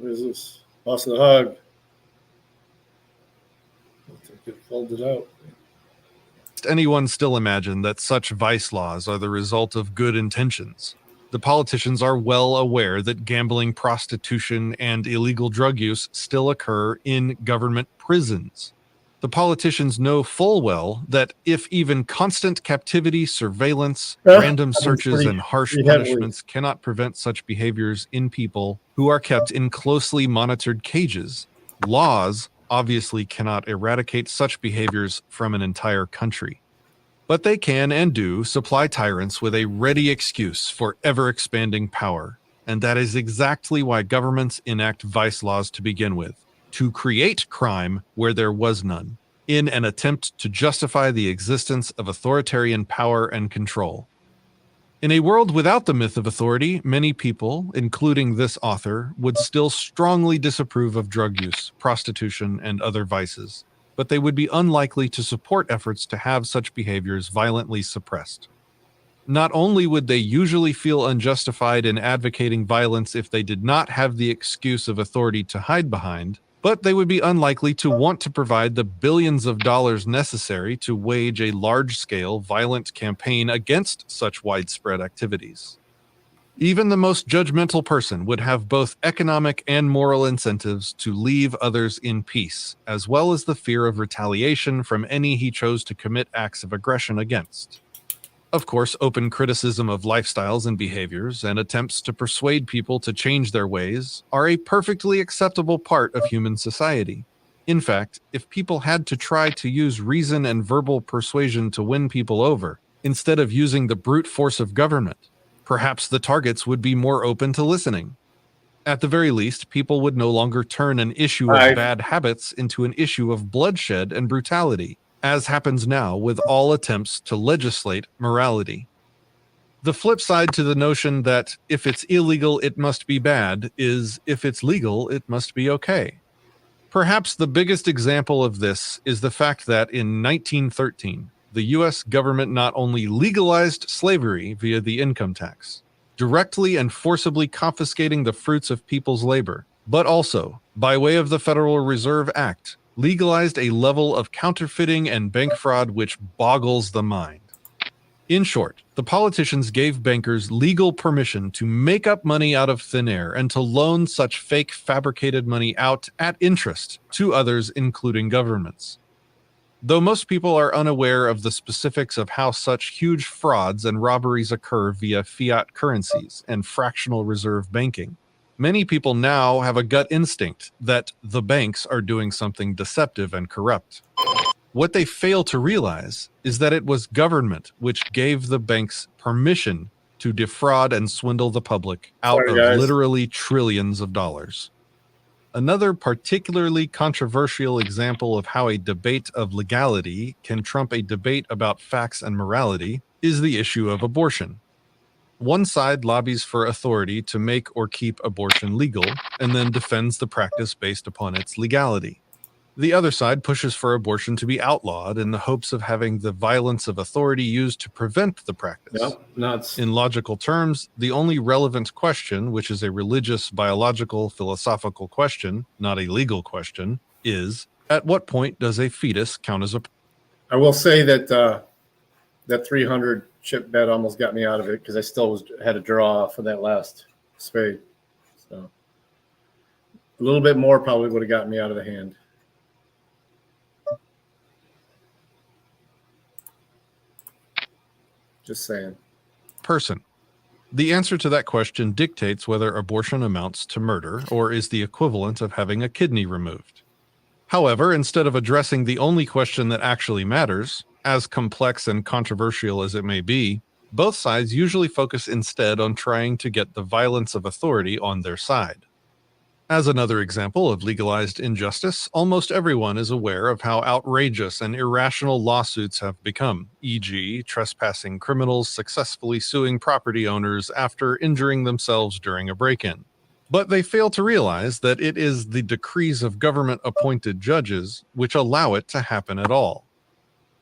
is this? Lost the hug. Get folded out. Anyone still imagine that such vice laws are the result of good intentions? The politicians are well aware that gambling, prostitution, and illegal drug use still occur in government prisons. The politicians know full well that if even constant captivity, surveillance, random searches, and harsh punishments cannot prevent such behaviors in people who are kept in closely monitored cages, laws obviously cannot eradicate such behaviors from an entire country. But they can and do supply tyrants with a ready excuse for ever-expanding power, and that is exactly why governments enact vice laws to begin with, to create crime where there was none, in an attempt to justify the existence of authoritarian power and control. In a world without the myth of authority, many people, including this author, would still strongly disapprove of drug use, prostitution, and other vices, but they would be unlikely to support efforts to have such behaviors violently suppressed. Not only would they usually feel unjustified in advocating violence if they did not have the excuse of authority to hide behind, but they would be unlikely to want to provide the billions of dollars necessary to wage a large-scale violent campaign against such widespread activities. Even the most judgmental person would have both economic and moral incentives to leave others in peace, as well as the fear of retaliation from any he chose to commit acts of aggression against. Of course, open criticism of lifestyles and behaviors and attempts to persuade people to change their ways are a perfectly acceptable part of human society. In fact, if people had to try to use reason and verbal persuasion to win people over, instead of using the brute force of government, perhaps the targets would be more open to listening. At the very least, people would no longer turn an issue of bad habits into an issue of bloodshed and brutality, as happens now with all attempts to legislate morality. The flip side to the notion that if it's illegal, it must be bad is if it's legal, it must be okay. Perhaps the biggest example of this is the fact that in 1913, the US government not only legalized slavery via the income tax, directly and forcibly confiscating the fruits of people's labor, but also, by way of the Federal Reserve Act, legalized a level of counterfeiting and bank fraud which boggles the mind. In short, the politicians gave bankers legal permission to make up money out of thin air and to loan such fake fabricated money out at interest to others, including governments. Though most people are unaware of the specifics of how such huge frauds and robberies occur via fiat currencies and fractional reserve banking, many people now have a gut instinct that the banks are doing something deceptive and corrupt. What they fail to realize is that it was government which gave the banks permission to defraud and swindle the public out of literally trillions of dollars. Another particularly controversial example of how a debate of legality can trump a debate about facts and morality is the issue of abortion. One side lobbies for authority to make or keep abortion legal and then defends the practice based upon its legality. The other side pushes for abortion to be outlawed in the hopes of having the violence of authority used to prevent the practice. In logical terms, the only relevant question, which is a religious, biological, philosophical question, not a legal question, is, at what point does a fetus count as a... I will say that that 300 chip bet almost got me out of it because I still had a draw for that last spade. So a little bit more probably would have gotten me out of the hand. Just saying. Person. The answer to that question dictates whether abortion amounts to murder or is the equivalent of having a kidney removed. However, instead of addressing the only question that actually matters, as complex and controversial as it may be, both sides usually focus instead on trying to get the violence of authority on their side. As another example of legalized injustice, almost everyone is aware of how outrageous and irrational lawsuits have become, e.g., trespassing criminals successfully suing property owners after injuring themselves during a break-in. But they fail to realize that it is the decrees of government-appointed judges which allow it to happen at all.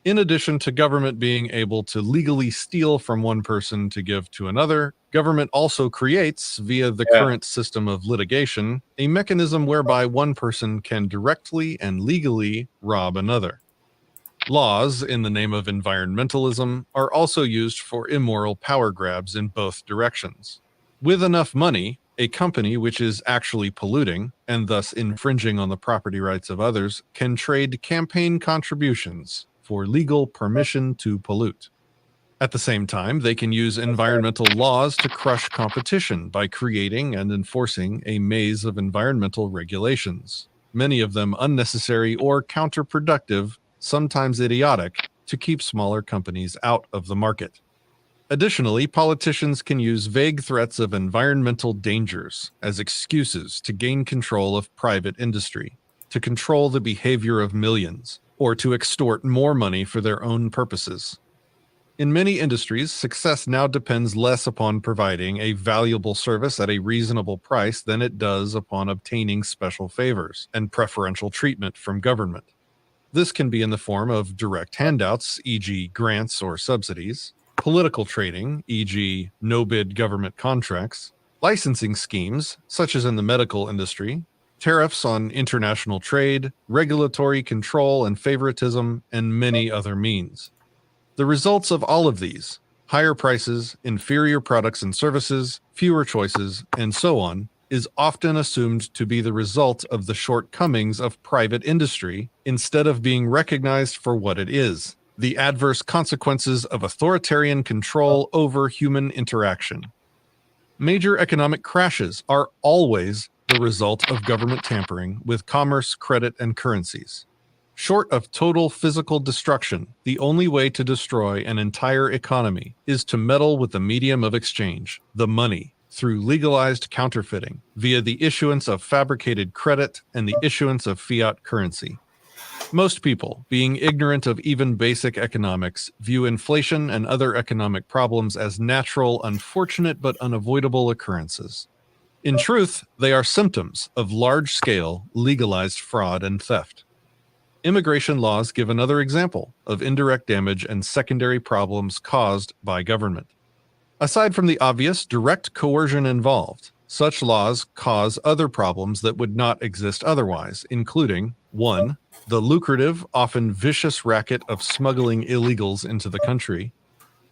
In addition to government being able to legally steal from one person to give to another, government also creates, via the current system of litigation, a mechanism whereby one person can directly and legally rob another. Laws, in the name of environmentalism, are also used for immoral power grabs in both directions. With enough money, a company which is actually polluting, and thus infringing on the property rights of others, can trade campaign contributions for legal permission to pollute. At the same time, they can use environmental laws to crush competition by creating and enforcing a maze of environmental regulations, many of them unnecessary or counterproductive, sometimes idiotic, to keep smaller companies out of the market. Additionally, politicians can use vague threats of environmental dangers as excuses to gain control of private industry, to control the behavior of millions, or to extort more money for their own purposes. In many industries, success now depends less upon providing a valuable service at a reasonable price than it does upon obtaining special favors and preferential treatment from government. This can be in the form of direct handouts, e.g. grants or subsidies, political trading, e.g. no-bid government contracts, licensing schemes, such as in the medical industry, tariffs on international trade, regulatory control and favoritism, and many other means. The results of all of these, higher prices, inferior products and services, fewer choices, and so on, is often assumed to be the result of the shortcomings of private industry instead of being recognized for what it is, the adverse consequences of authoritarian control over human interaction. Major economic crashes are always the result of government tampering with commerce, credit, and currencies. Short of total physical destruction, the only way to destroy an entire economy is to meddle with the medium of exchange, the money, through legalized counterfeiting, via the issuance of fabricated credit and the issuance of fiat currency. Most people, being ignorant of even basic economics, view inflation and other economic problems as natural, unfortunate, but unavoidable occurrences. In truth, they are symptoms of large-scale, legalized fraud and theft. Immigration laws give another example of indirect damage and secondary problems caused by government. Aside from the obvious direct coercion involved, such laws cause other problems that would not exist otherwise, including 1. The lucrative, often vicious racket of smuggling illegals into the country,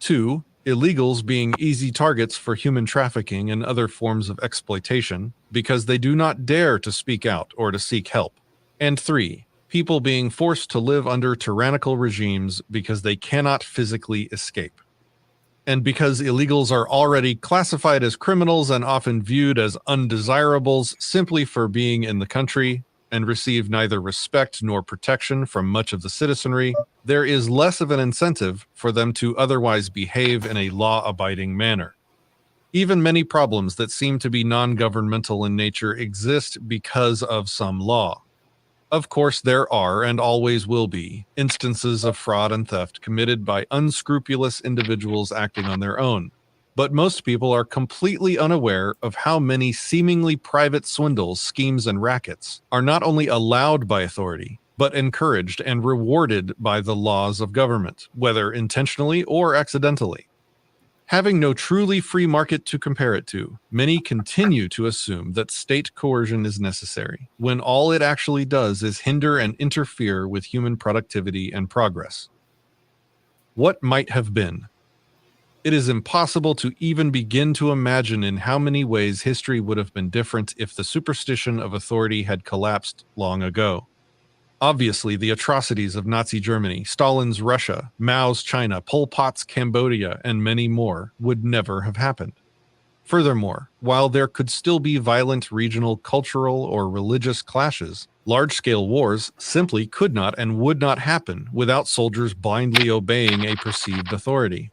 2. Illegals being easy targets for human trafficking and other forms of exploitation because they do not dare to speak out or to seek help, and 3. People being forced to live under tyrannical regimes because they cannot physically escape. And because illegals are already classified as criminals and often viewed as undesirables simply for being in the country and receive neither respect nor protection from much of the citizenry, there is less of an incentive for them to otherwise behave in a law-abiding manner. Even many problems that seem to be non-governmental in nature exist because of some law. Of course, there are, and always will be, instances of fraud and theft committed by unscrupulous individuals acting on their own. But most people are completely unaware of how many seemingly private swindles, schemes, and rackets are not only allowed by authority, but encouraged and rewarded by the laws of government, whether intentionally or accidentally. Having no truly free market to compare it to, many continue to assume that state coercion is necessary, when all it actually does is hinder and interfere with human productivity and progress. What might have been? It is impossible to even begin to imagine in how many ways history would have been different if the superstition of authority had collapsed long ago. Obviously, the atrocities of Nazi Germany, Stalin's Russia, Mao's China, Pol Pot's Cambodia, and many more would never have happened. Furthermore, while there could still be violent regional, cultural, or religious clashes, large-scale wars simply could not and would not happen without soldiers blindly obeying a perceived authority.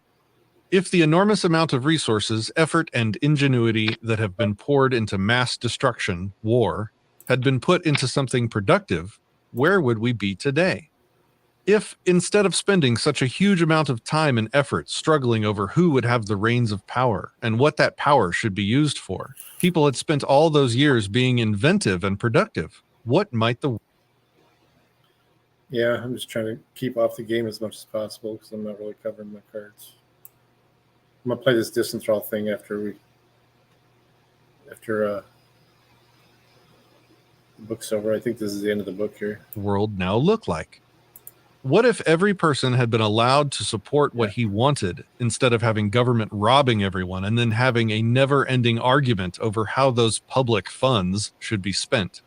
If the enormous amount of resources, effort, and ingenuity that have been poured into mass destruction, war, had been put into something productive, where would we be today? If, instead of spending such a huge amount of time and effort struggling over who would have the reins of power and what that power should be used for, people had spent all those years being inventive and productive, what might the... Yeah, I'm just trying to keep off the game as much as possible because I'm not really covering my cards. I'm going to play this distance thing after the book's over. I think this is the end of the book here. World now look like? What if every person had been allowed to support what he wanted instead of having government robbing everyone and then having a never-ending argument over how those public funds should be spent?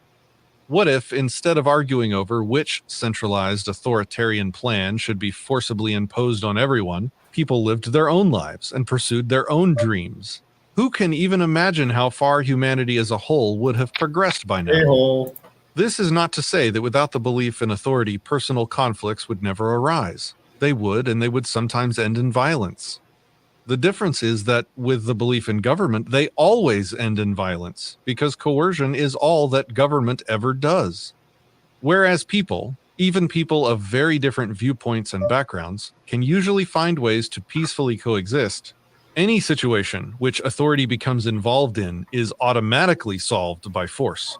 What if, instead of arguing over which centralized authoritarian plan should be forcibly imposed on everyone, people lived their own lives and pursued their own dreams? Who can even imagine how far humanity as a whole would have progressed by now? A-hole. This is not to say that without the belief in authority, personal conflicts would never arise. They would, and they would sometimes end in violence. The difference is that with the belief in government, they always end in violence, because coercion is all that government ever does. Whereas people, even people of very different viewpoints and backgrounds, can usually find ways to peacefully coexist, any situation which authority becomes involved in is automatically solved by force.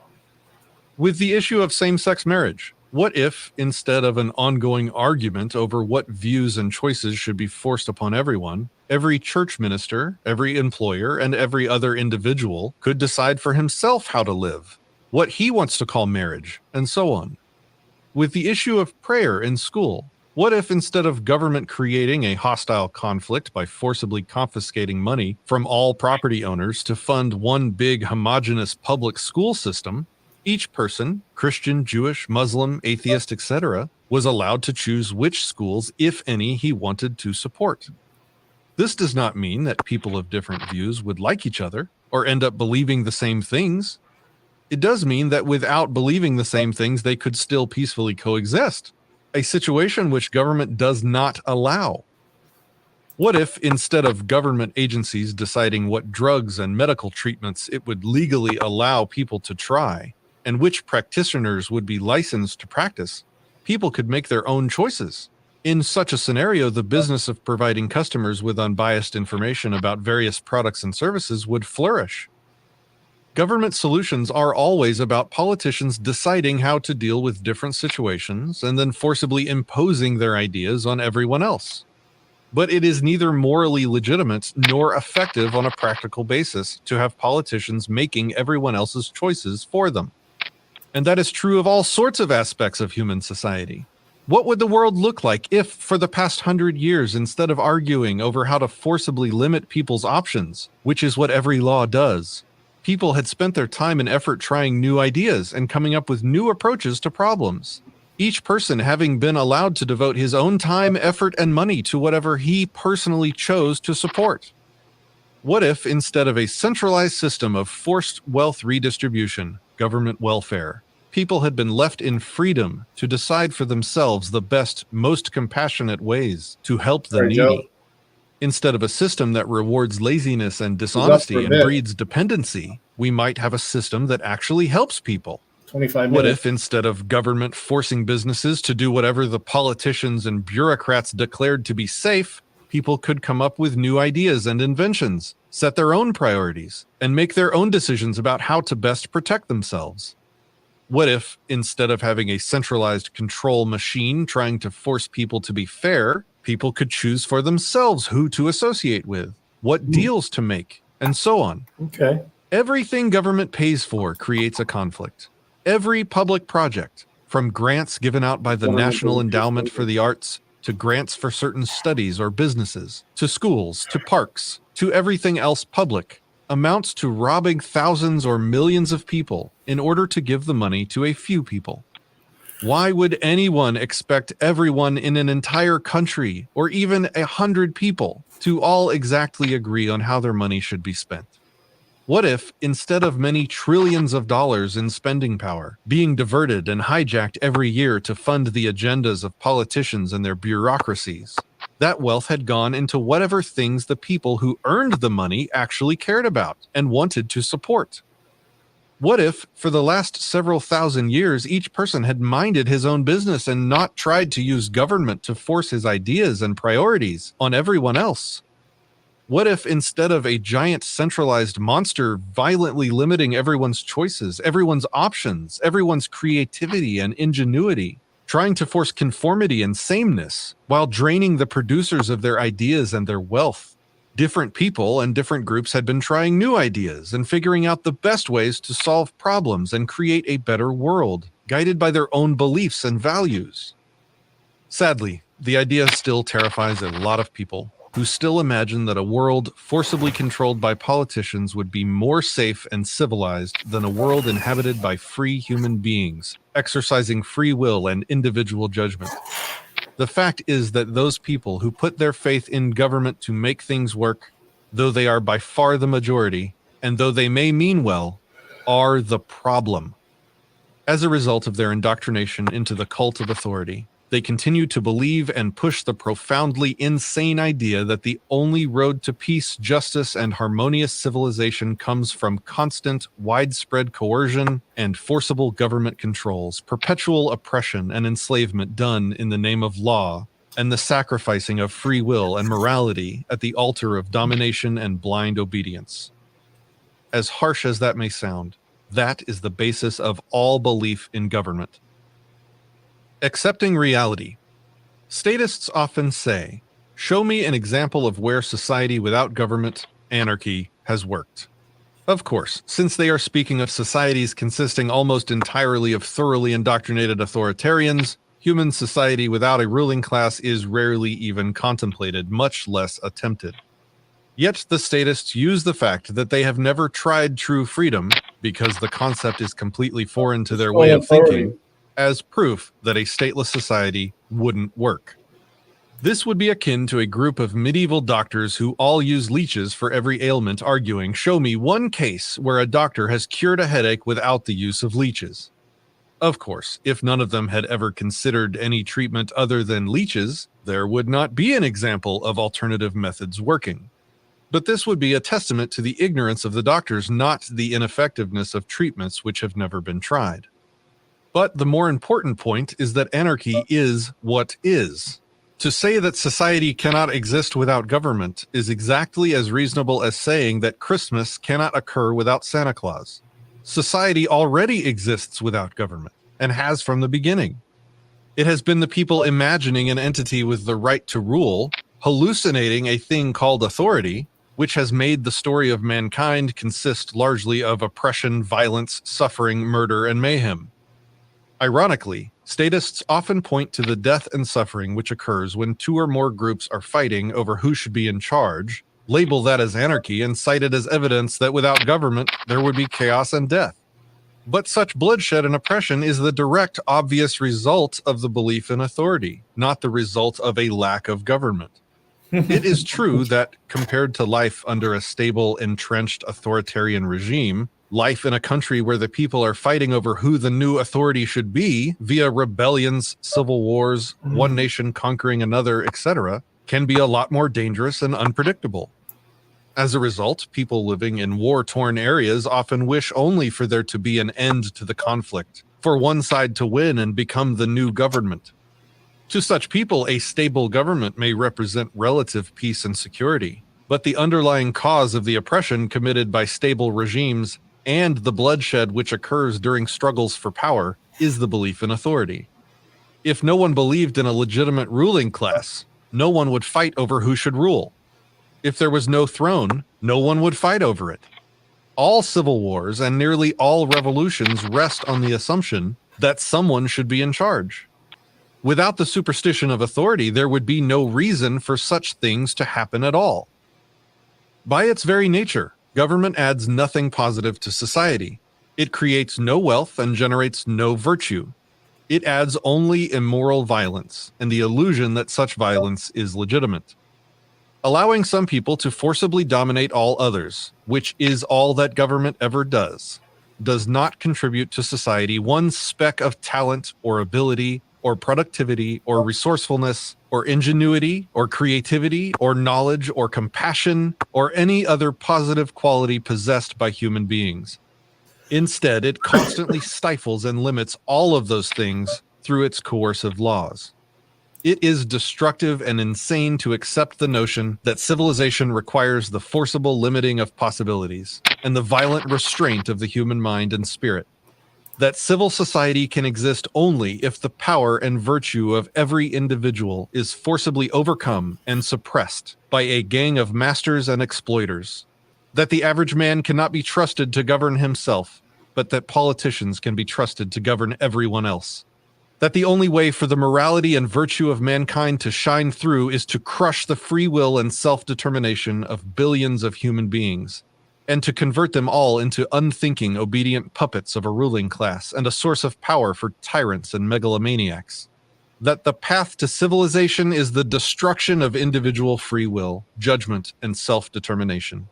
With the issue of same-sex marriage, what if, instead of an ongoing argument over what views and choices should be forced upon everyone, every church minister, every employer, and every other individual could decide for himself how to live, what he wants to call marriage, and so on? With the issue of prayer in school, What if instead of government creating a hostile conflict by forcibly confiscating money from all property owners to fund one big homogeneous public school system, each person, Christian, Jewish, Muslim, atheist, etc., was allowed to choose which schools, if any, he wanted to support? This does not mean that people of different views would like each other or end up believing the same things. It does mean that without believing the same things, they could still peacefully coexist, a situation which government does not allow. What if, instead of government agencies deciding what drugs and medical treatments it would legally allow people to try, and which practitioners would be licensed to practice, people could make their own choices? In such a scenario, the business of providing customers with unbiased information about various products and services would flourish. Government solutions are always about politicians deciding how to deal with different situations and then forcibly imposing their ideas on everyone else. But it is neither morally legitimate nor effective on a practical basis to have politicians making everyone else's choices for them. And that is true of all sorts of aspects of human society. What would the world look like if, for the past 100 years, instead of arguing over how to forcibly limit people's options, which is what every law does, people had spent their time and effort trying new ideas and coming up with new approaches to problems, each person having been allowed to devote his own time, effort, and money to whatever he personally chose to support? What if, instead of a centralized system of forced wealth redistribution, government welfare, people had been left in freedom to decide for themselves the best, most compassionate ways to help the Sorry, needy? Joe. Instead of a system that rewards laziness and dishonesty and breeds dependency, we might have a system that actually helps people. 25 What minutes. if, instead of government forcing businesses to do whatever the politicians and bureaucrats declared to be safe, people could come up with new ideas and inventions, set their own priorities, and make their own decisions about how to best protect themselves? What if, instead of having a centralized control machine trying to force people to be fair, people could choose for themselves who to associate with, what deals to make, and so on? Okay. Everything government pays for creates a conflict. Every public project, from grants given out by the National Endowment for the Arts, to grants for certain studies or businesses, to schools, to parks, to everything else public, amounts to robbing thousands or millions of people in order to give the money to a few people. Why would anyone expect everyone in an entire country, or even 100 people, to all exactly agree on how their money should be spent? What if, instead of many trillions of dollars in spending power being diverted and hijacked every year to fund the agendas of politicians and their bureaucracies, that wealth had gone into whatever things the people who earned the money actually cared about and wanted to support? What if, for the last several thousand years, each person had minded his own business and not tried to use government to force his ideas and priorities on everyone else? What if, instead of a giant centralized monster violently limiting everyone's choices, everyone's options, everyone's creativity and ingenuity, trying to force conformity and sameness while draining the producers of their ideas and their wealth, different people and different groups had been trying new ideas and figuring out the best ways to solve problems and create a better world, guided by their own beliefs and values? Sadly, the idea still terrifies a lot of people, who still imagine that a world forcibly controlled by politicians would be more safe and civilized than a world inhabited by free human beings, exercising free will and individual judgment. The fact is that those people who put their faith in government to make things work, though they are by far the majority, and though they may mean well, are the problem. As a result of their indoctrination into the cult of authority, they continue to believe and push the profoundly insane idea that the only road to peace, justice, and harmonious civilization comes from constant, widespread coercion and forcible government controls, perpetual oppression and enslavement done in the name of law, and the sacrificing of free will and morality at the altar of domination and blind obedience. As harsh as that may sound, that is the basis of all belief in government. Accepting reality. Statists often say, "Show me an example of where society without government, anarchy, has worked." Of course, since they are speaking of societies consisting almost entirely of thoroughly indoctrinated authoritarians, Human society without a ruling class is rarely even contemplated, much less attempted. Yet the statists use the fact that they have never tried true freedom, because the concept is completely foreign to their way of thinking, as proof that a stateless society wouldn't work. This would be akin to a group of medieval doctors who all use leeches for every ailment, arguing, "Show me one case where a doctor has cured a headache without the use of leeches." Of course, if none of them had ever considered any treatment other than leeches, there would not be an example of alternative methods working. But this would be a testament to the ignorance of the doctors, not the ineffectiveness of treatments which have never been tried. But the more important point is that anarchy is what is. To say that society cannot exist without government is exactly as reasonable as saying that Christmas cannot occur without Santa Claus. Society already exists without government, and has from the beginning. It has been the people imagining an entity with the right to rule, hallucinating a thing called authority, which has made the story of mankind consist largely of oppression, violence, suffering, murder, and mayhem. Ironically, statists often point to the death and suffering which occurs when two or more groups are fighting over who should be in charge, label that as anarchy, and cite it as evidence that without government, there would be chaos and death. But such bloodshed and oppression is the direct, obvious result of the belief in authority, not the result of a lack of government. It is true that, compared to life under a stable, entrenched authoritarian regime, life in a country where the people are fighting over who the new authority should be via rebellions, civil wars, one nation conquering another, etc., can be a lot more dangerous and unpredictable. As a result, people living in war-torn areas often wish only for there to be an end to the conflict, for one side to win and become the new government. To such people, a stable government may represent relative peace and security, but the underlying cause of the oppression committed by stable regimes and the bloodshed which occurs during struggles for power is the belief in authority. If no one believed in a legitimate ruling class, no one would fight over who should rule. If there was no throne, no one would fight over it. All civil wars and nearly all revolutions rest on the assumption that someone should be in charge. Without the superstition of authority, there would be no reason for such things to happen at all. By its very nature, government adds nothing positive to society. It creates no wealth and generates no virtue. It adds only immoral violence and the illusion that such violence is legitimate. Allowing some people to forcibly dominate all others, which is all that government ever does not contribute to society one speck of talent or ability or productivity or resourcefulness or ingenuity or creativity or knowledge or compassion or any other positive quality possessed by human beings. Instead, it constantly stifles and limits all of those things through its coercive laws. It is destructive and insane to accept the notion that civilization requires the forcible limiting of possibilities and the violent restraint of the human mind and spirit. That civil society can exist only if the power and virtue of every individual is forcibly overcome and suppressed by a gang of masters and exploiters. That the average man cannot be trusted to govern himself, but that politicians can be trusted to govern everyone else. That the only way for the morality and virtue of mankind to shine through is to crush the free will and self-determination of billions of human beings, and to convert them all into unthinking, obedient puppets of a ruling class and a source of power for tyrants and megalomaniacs. That the path to civilization is the destruction of individual free will, judgment, and self-determination.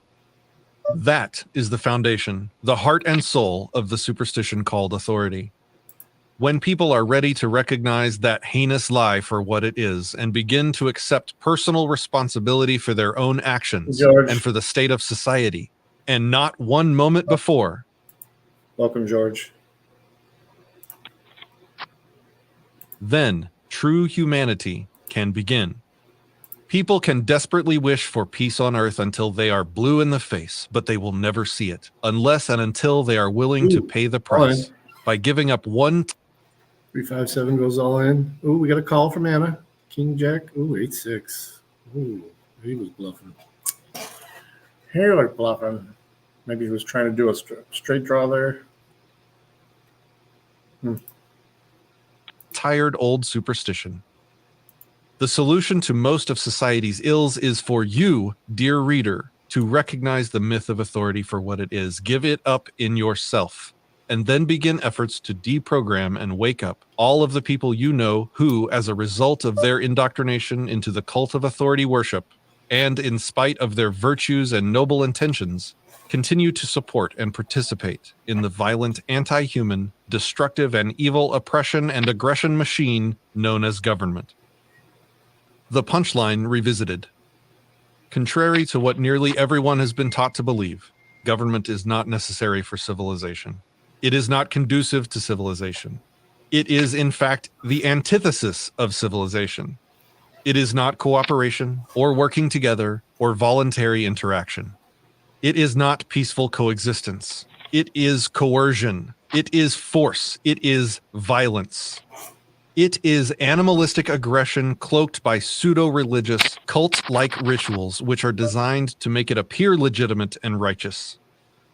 That is the foundation, the heart and soul of the superstition called authority. When people are ready to recognize that heinous lie for what it is and begin to accept personal responsibility for their own actions and for the state of society, and not one moment before. Welcome, George. Then true humanity can begin. People can desperately wish for peace on earth until they are blue in the face, but they will never see it, unless and until they are willing to pay the price by giving up 357 goes all in. Ooh, we got a call from Anna. King Jack. Ooh, 8-6. Ooh, he was bluffing. He was bluffing. Maybe he was trying to do a straight draw there. tired old superstition. The solution to most of society's ills is for you, dear reader, to recognize the myth of authority for what it is, give it up in yourself, and then begin efforts to deprogram and wake up all of the people you know who, as a result of their indoctrination into the cult of authority worship, and in spite of their virtues and noble intentions, continue to support and participate in the violent, anti-human, destructive, and evil oppression and aggression machine known as government. The punchline revisited. Contrary to what nearly everyone has been taught to believe, government is not necessary for civilization. It is not conducive to civilization. It is, in fact, the antithesis of civilization. It is not cooperation, or working together, or voluntary interaction. It is not peaceful coexistence. It is coercion. It is force. It is violence. It is animalistic aggression cloaked by pseudo-religious, cult-like rituals which are designed to make it appear legitimate and righteous.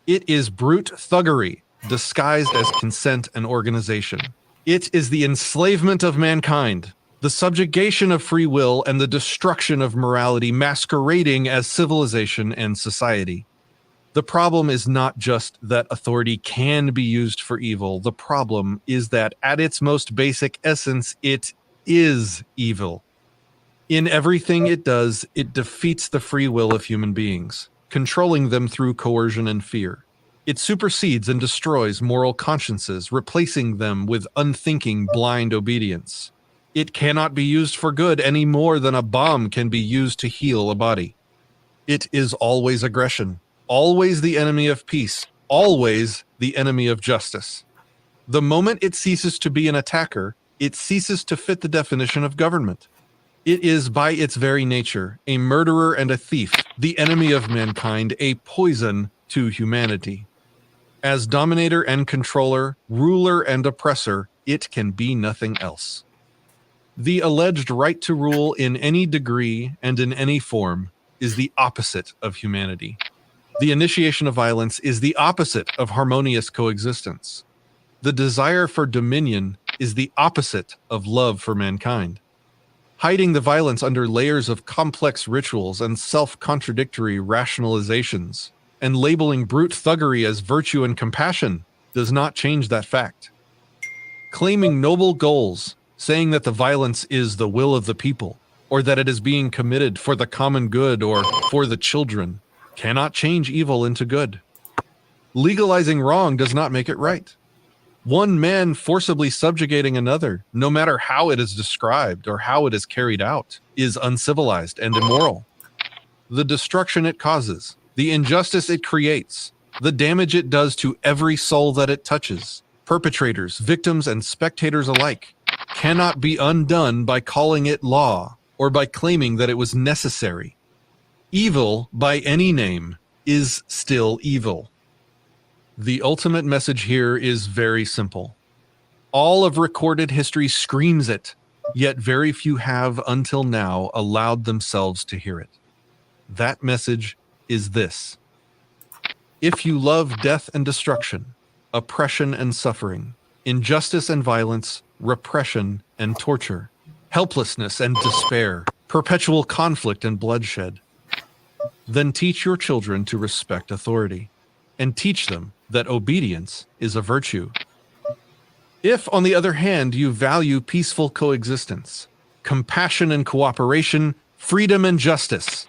It is brute thuggery disguised as consent and organization. It is the enslavement of mankind, the subjugation of free will, and the destruction of morality masquerading as civilization and society. The problem is not just that authority can be used for evil. The problem is that at its most basic essence, it is evil. In everything it does, it defeats the free will of human beings, controlling them through coercion and fear. It supersedes and destroys moral consciences, replacing them with unthinking, blind obedience. It cannot be used for good any more than a bomb can be used to heal a body. It is always aggression. Always the enemy of peace, always the enemy of justice. The moment it ceases to be an attacker, it ceases to fit the definition of government. It is by its very nature a murderer and a thief, the enemy of mankind, a poison to humanity. As dominator and controller, ruler and oppressor, it can be nothing else. The alleged right to rule in any degree and in any form is the opposite of humanity. The initiation of violence is the opposite of harmonious coexistence. The desire for dominion is the opposite of love for mankind. Hiding the violence under layers of complex rituals and self-contradictory rationalizations, and labeling brute thuggery as virtue and compassion does not change that fact. Claiming noble goals, saying that the violence is the will of the people, or that it is being committed for the common good or for the children, cannot change evil into good. Legalizing wrong does not make it right. One man forcibly subjugating another, no matter how it is described or how it is carried out, is uncivilized and immoral. The destruction it causes, the injustice it creates, the damage it does to every soul that it touches, perpetrators, victims, and spectators alike, cannot be undone by calling it law or by claiming that it was necessary. Evil, by any name, is still evil. The ultimate message here is very simple. All of recorded history screams it, yet very few have, until now, allowed themselves to hear it. That message is this. If you love death and destruction, oppression and suffering, injustice and violence, repression and torture, helplessness and despair, perpetual conflict and bloodshed, then teach your children to respect authority, and teach them that obedience is a virtue. If, on the other hand, you value peaceful coexistence, compassion and cooperation, freedom and justice,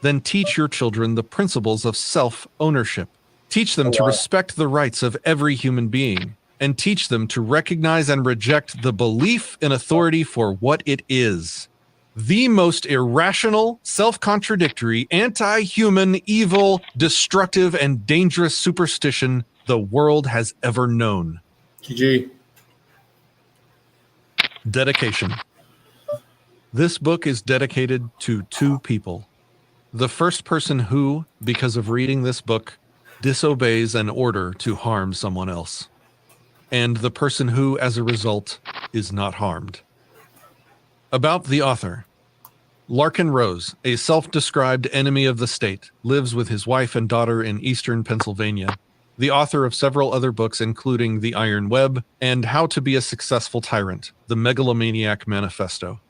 then teach your children the principles of self-ownership. Teach them to respect the rights of every human being, and teach them to recognize and reject the belief in authority for what it is. The most irrational, self-contradictory, anti-human, evil, destructive, and dangerous superstition the world has ever known. GG. Dedication. This book is dedicated to two people. The first person who, because of reading this book, disobeys an order to harm someone else. And the person who, as a result, is not harmed. About the author. Larkin Rose, a self-described enemy of the state, lives with his wife and daughter in eastern Pennsylvania. the author of several other books, including The Iron Web and How to Be a Successful Tyrant, The Megalomaniac Manifesto.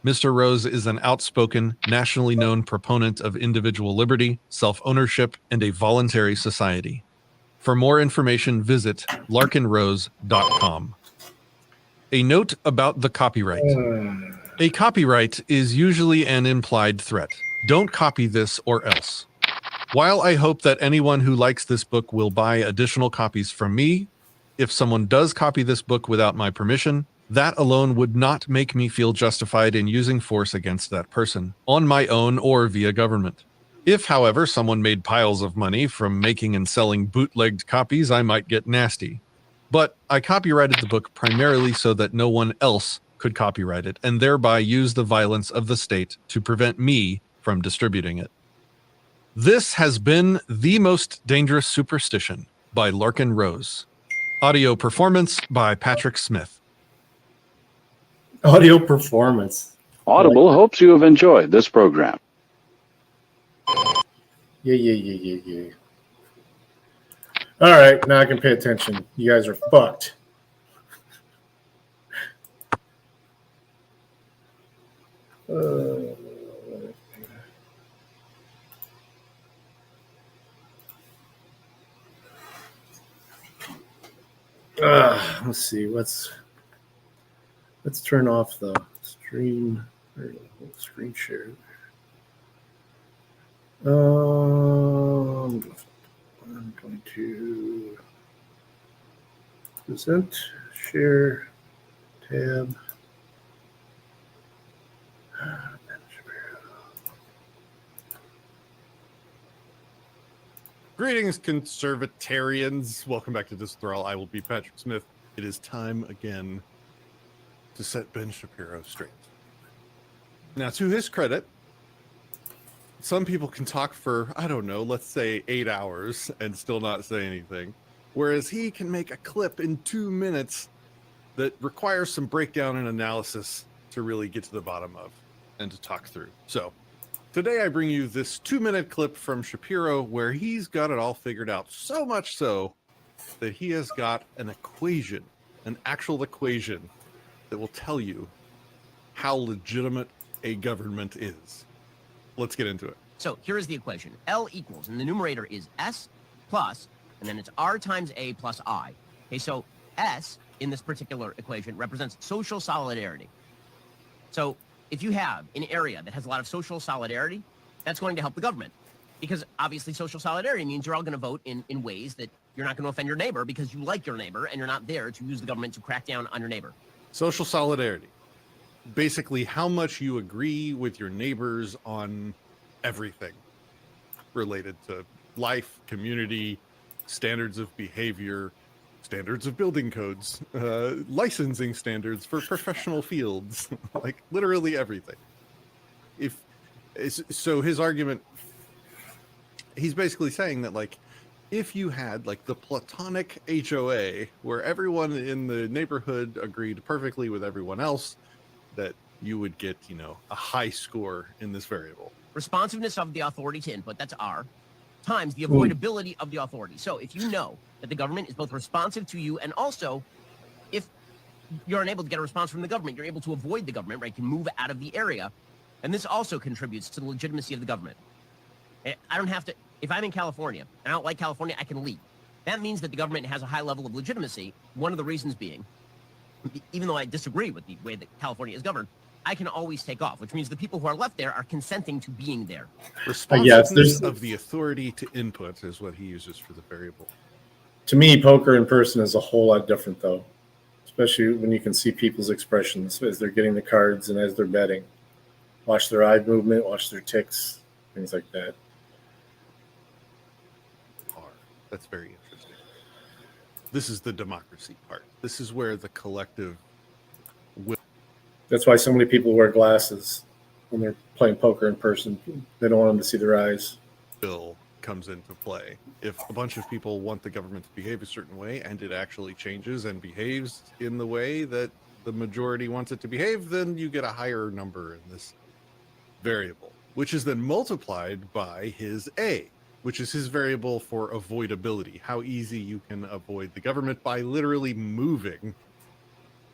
Mr. Rose is an outspoken, nationally known proponent of individual liberty, self-ownership, and a voluntary society. For more information, visit larkinrose.com. A note about the copyright. A copyright is usually an implied threat. Don't copy this or else. While I hope that anyone who likes this book will buy additional copies from me, if someone does copy this book without my permission, that alone would not make me feel justified in using force against that person, on my own or via government. If, however, someone made piles of money from making and selling bootlegged copies, I might get nasty. But I copyrighted the book primarily so that no one else could copyright it, and thereby use the violence of the state to prevent me from distributing it. This has been The Most Dangerous Superstition by Larkin Rose. Audio performance by Patrick Smith. Audio performance. Audible hopes you have enjoyed this program. Yeah. All right, now I can pay attention. You guys are fucked. Let's see. Let's turn off the stream or screen share. I'm going to present, share, tab. Greetings, conservatarians. Welcome back to Disenthrall. I will be Patrick Smith. It is time again to set Ben Shapiro straight. Now, to his credit, some people can talk for, I don't know, let's say 8 hours and still not say anything, whereas he can make a clip in 2 minutes that requires some breakdown and analysis to really get to the bottom of and to talk through. So today I bring you this 2-minute clip from Shapiro where he's got it all figured out, so much so that he has got an equation, an actual equation that will tell you how legitimate a government is. Let's get into it. So here is the equation. L equals, and the numerator is S plus, and then it's R times A plus I. Okay, so S in this particular equation represents social solidarity. So if you have an area that has a lot of social solidarity, that's going to help the government. Because obviously social solidarity means you're all going to vote in ways that you're not going to offend your neighbor because you like your neighbor and you're not there to use the government to crack down on your neighbor. Social solidarity. Basically, how much you agree with your neighbors on everything related to life, community, standards of behavior, standards of building codes, licensing standards for professional fields, like literally everything. So his argument, he's basically saying that, like, if you had like the platonic HOA where everyone in the neighborhood agreed perfectly with everyone else, that you would get, you know, a high score in this variable. Responsiveness of the authority to input, that's R, times the avoidability of the authority. So if you know that the government is both responsive to you and also if you're unable to get a response from the government, you're able to avoid the government, right? You can move out of the area. And this also contributes to the legitimacy of the government. I don't have to, if I'm in California and I don't like California, I can leave. That means that the government has a high level of legitimacy. One of the reasons being, even though I disagree with the way that California is governed, I can always take off, which means the people who are left there are consenting to being there. Responsiveness of the authority to input is what he uses for the variable. To me, poker in person is a whole lot different, though, especially when you can see people's expressions as they're getting the cards and as they're betting. Watch their eye movement, watch their ticks, things like that. That's very interesting. This is the democracy part. This is where the collective will. That's why so many people wear glasses when they're playing poker in person. They don't want them to see their eyes. Bill comes into play. If a bunch of people want the government to behave a certain way and it actually changes and behaves in the way that the majority wants it to behave, then you get a higher number in this variable, which is then multiplied by his A. which is his variable for avoidability, how easy you can avoid the government by literally moving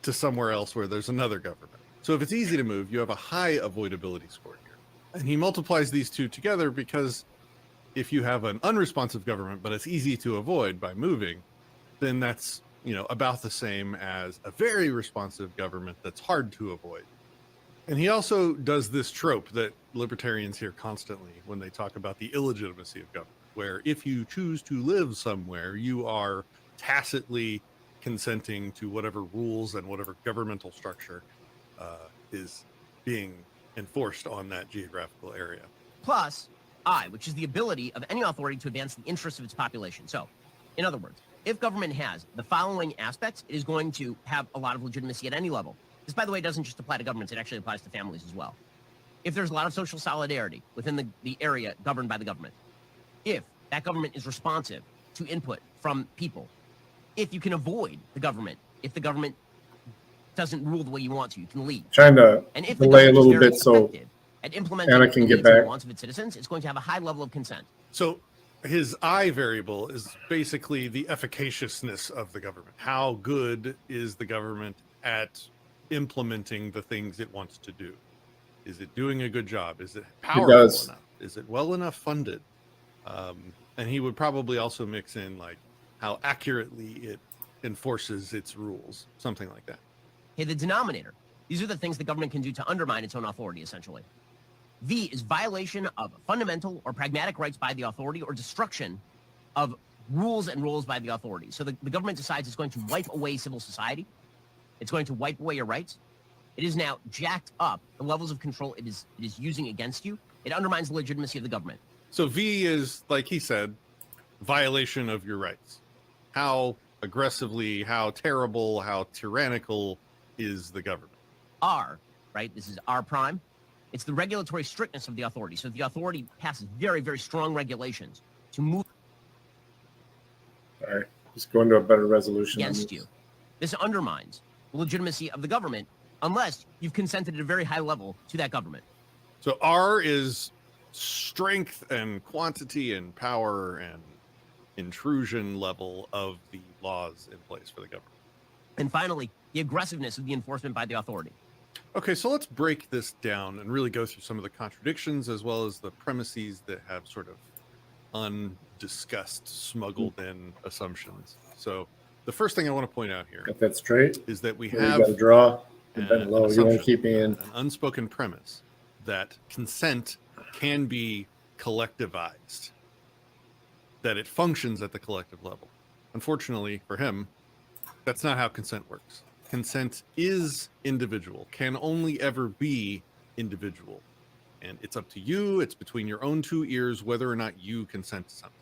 to somewhere else where there's another government. So if it's easy to move, you have a high avoidability score here. And he multiplies these two together because if you have an unresponsive government, but it's easy to avoid by moving, then that's, about the same as a very responsive government that's hard to avoid. And he also does this trope that libertarians hear constantly when they talk about the illegitimacy of government, where if you choose to live somewhere, you are tacitly consenting to whatever rules and whatever governmental structure is being enforced on that geographical area. Plus I, which is the ability of any authority to advance the interests of its population. So, in other words, if government has the following aspects, it is going to have a lot of legitimacy at any level. This, by the way, doesn't just apply to governments, it actually applies to families as well. If there's a lot of social solidarity within the area governed by the government, if that government is responsive to input from people, if you can avoid the government, if the government doesn't rule the way you want to, you can leave. Trying to and if delay a the little government bit is so very effective at implementing Anna the can needs get and the back. wants of its citizens, it's going to have a high level of consent. So his I variable is basically the efficaciousness of the government. How good is the government at implementing the things it wants to do? Is it doing a good job? Is it powerful enough? Is it well enough funded? And he would probably also mix in like how accurately it enforces its rules, something like that. Hey, the denominator. These are the things the government can do to undermine its own authority, essentially. V is violation of fundamental or pragmatic rights by the authority or destruction of rules and roles by the authority. So the government decides it's going to wipe away civil society. It's going to wipe away your rights. It is now jacked up the levels of control it is using against you. It undermines the legitimacy of the government. So V is, like he said, violation of your rights. How aggressively, how terrible, how tyrannical is the government? R, right? This is R prime. It's the regulatory strictness of the authority. So the authority passes very, very strong regulations to move All right, just go into a better resolution against you. This undermines the legitimacy of the government unless you've consented at a very high level to that government. So R is strength and quantity and power and intrusion level of the laws in place for the government. And finally, the aggressiveness of the enforcement by the authority. Okay, so let's break this down and really go through some of the contradictions as well as the premises that have sort of undiscussed, smuggled in assumptions. So the first thing I want to point out here, if that's straight, is that we you have got to draw. an Low. You want to keep me in. an unspoken premise that consent can be collectivized, that it functions at the collective level. Unfortunately for him, that's not how consent works. Consent is individual, can only ever be individual. And it's up to you, it's between your own two ears whether or not you consent to something.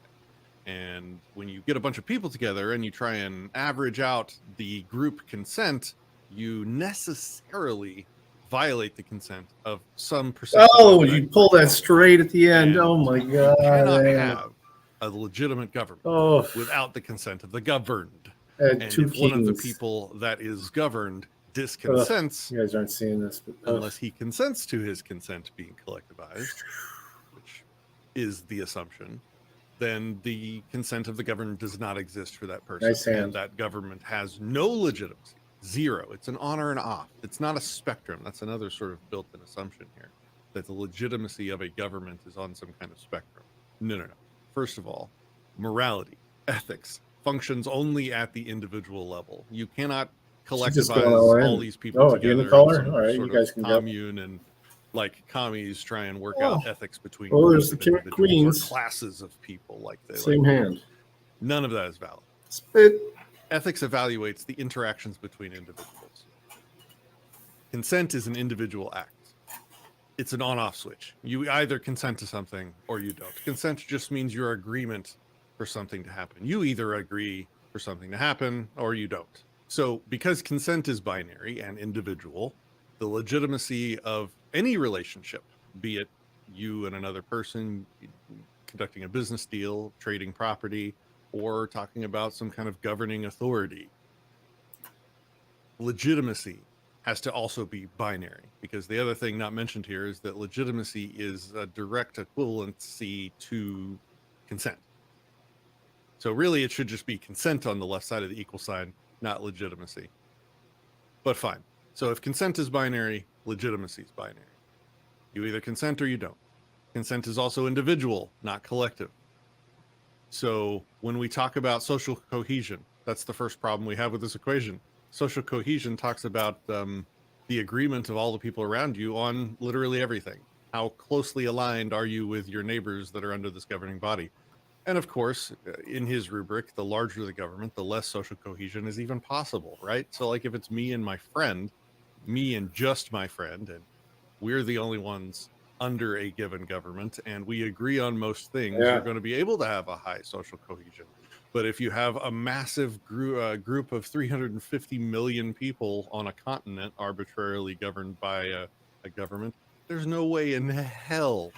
And when you get a bunch of people together and you try and average out the group consent, you necessarily violate the consent of some percentage. Oh, you pull that straight at the end. Oh my God. You cannot have a legitimate government without the consent of the governed. And if one of the people that is governed disconsents, you guys aren't seeing this, but unless he consents to his consent being collectivized, which is the assumption, then the consent of the governed does not exist for that person. Nice hand. And that government has no legitimacy. Zero. It's an on or an off. It's not a spectrum. That's another sort of built-in assumption here, that the legitimacy of a government is on some kind of spectrum. No. First of all, morality, ethics, functions only at the individual level. You cannot collectivize all these people together in the color. in some All right, sort you guys of can commune and like commies try and work out ethics between there's the groups of king of individuals queens. or classes of people like they Same like. hand. None of that is valid. Spit. Ethics evaluates the interactions between individuals. Consent is an individual act. It's an on-off switch. You either consent to something or you don't. Consent just means your agreement for something to happen. You either agree for something to happen or you don't. So because consent is binary and individual, the legitimacy of any relationship, be it you and another person conducting a business deal, trading property, or talking about some kind of governing authority, legitimacy has to also be binary, because the other thing not mentioned here is that legitimacy is a direct equivalency to consent. So really, it should just be consent on the left side of the equal sign, not legitimacy. But fine. So if consent is binary, legitimacy is binary. You either consent or you don't. Consent is also individual, not collective. So when we talk about social cohesion, that's the first problem we have with this equation. Social cohesion talks about the agreement of all the people around you on literally everything. How closely aligned are you with your neighbors that are under this governing body? And of course, in his rubric, the larger the government, the less social cohesion is even possible, right? So like if it's me and my friend, me and just my friend, and we're the only ones under a given government, and we agree on most things, Yeah. you're going to be able to have a high social cohesion. But if you have a massive group of 350 million people on a continent arbitrarily governed by a government, there's no way in hell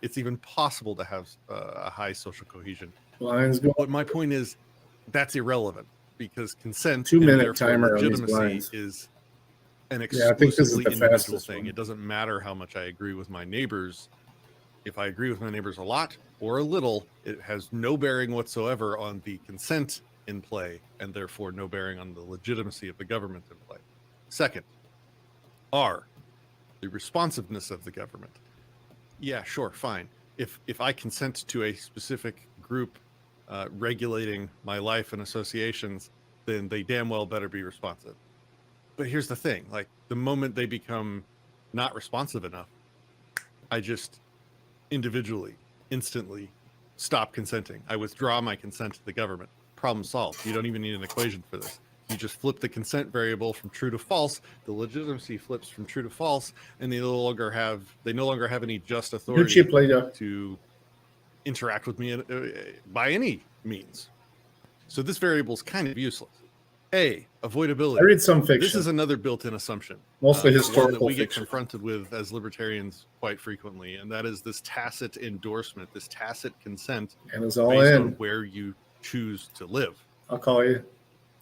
it's even possible to have a high social cohesion. Lines go. But my point is, that's irrelevant because consent 2-minute and therefore timer on these legitimacy blinds. is an Yeah, I think this is exclusively the individual fastest thing. one. It doesn't matter how much I agree with my neighbors. If I agree with my neighbors a lot or a little, it has no bearing whatsoever on the consent in play, and therefore no bearing on the legitimacy of the government in play. Second, R, the responsiveness of the government. Yeah, sure, fine. If I consent to a specific group regulating my life and associations, then they damn well better be responsive. But here's the thing, like the moment they become not responsive enough, I just individually, instantly stop consenting. I withdraw my consent to the government. Problem solved. You don't even need an equation for this. You just flip the consent variable from true to false. The legitimacy flips from true to false, and they no longer have any just authority chip later. to interact with me by any means. So this variable is kind of useless. A, avoidability. I read some fiction. This is another built-in assumption. Mostly one historical that we get fiction. confronted with as libertarians quite frequently, and that is this tacit endorsement, this tacit consent, And it's all based in. on where you choose to live. I'll call you.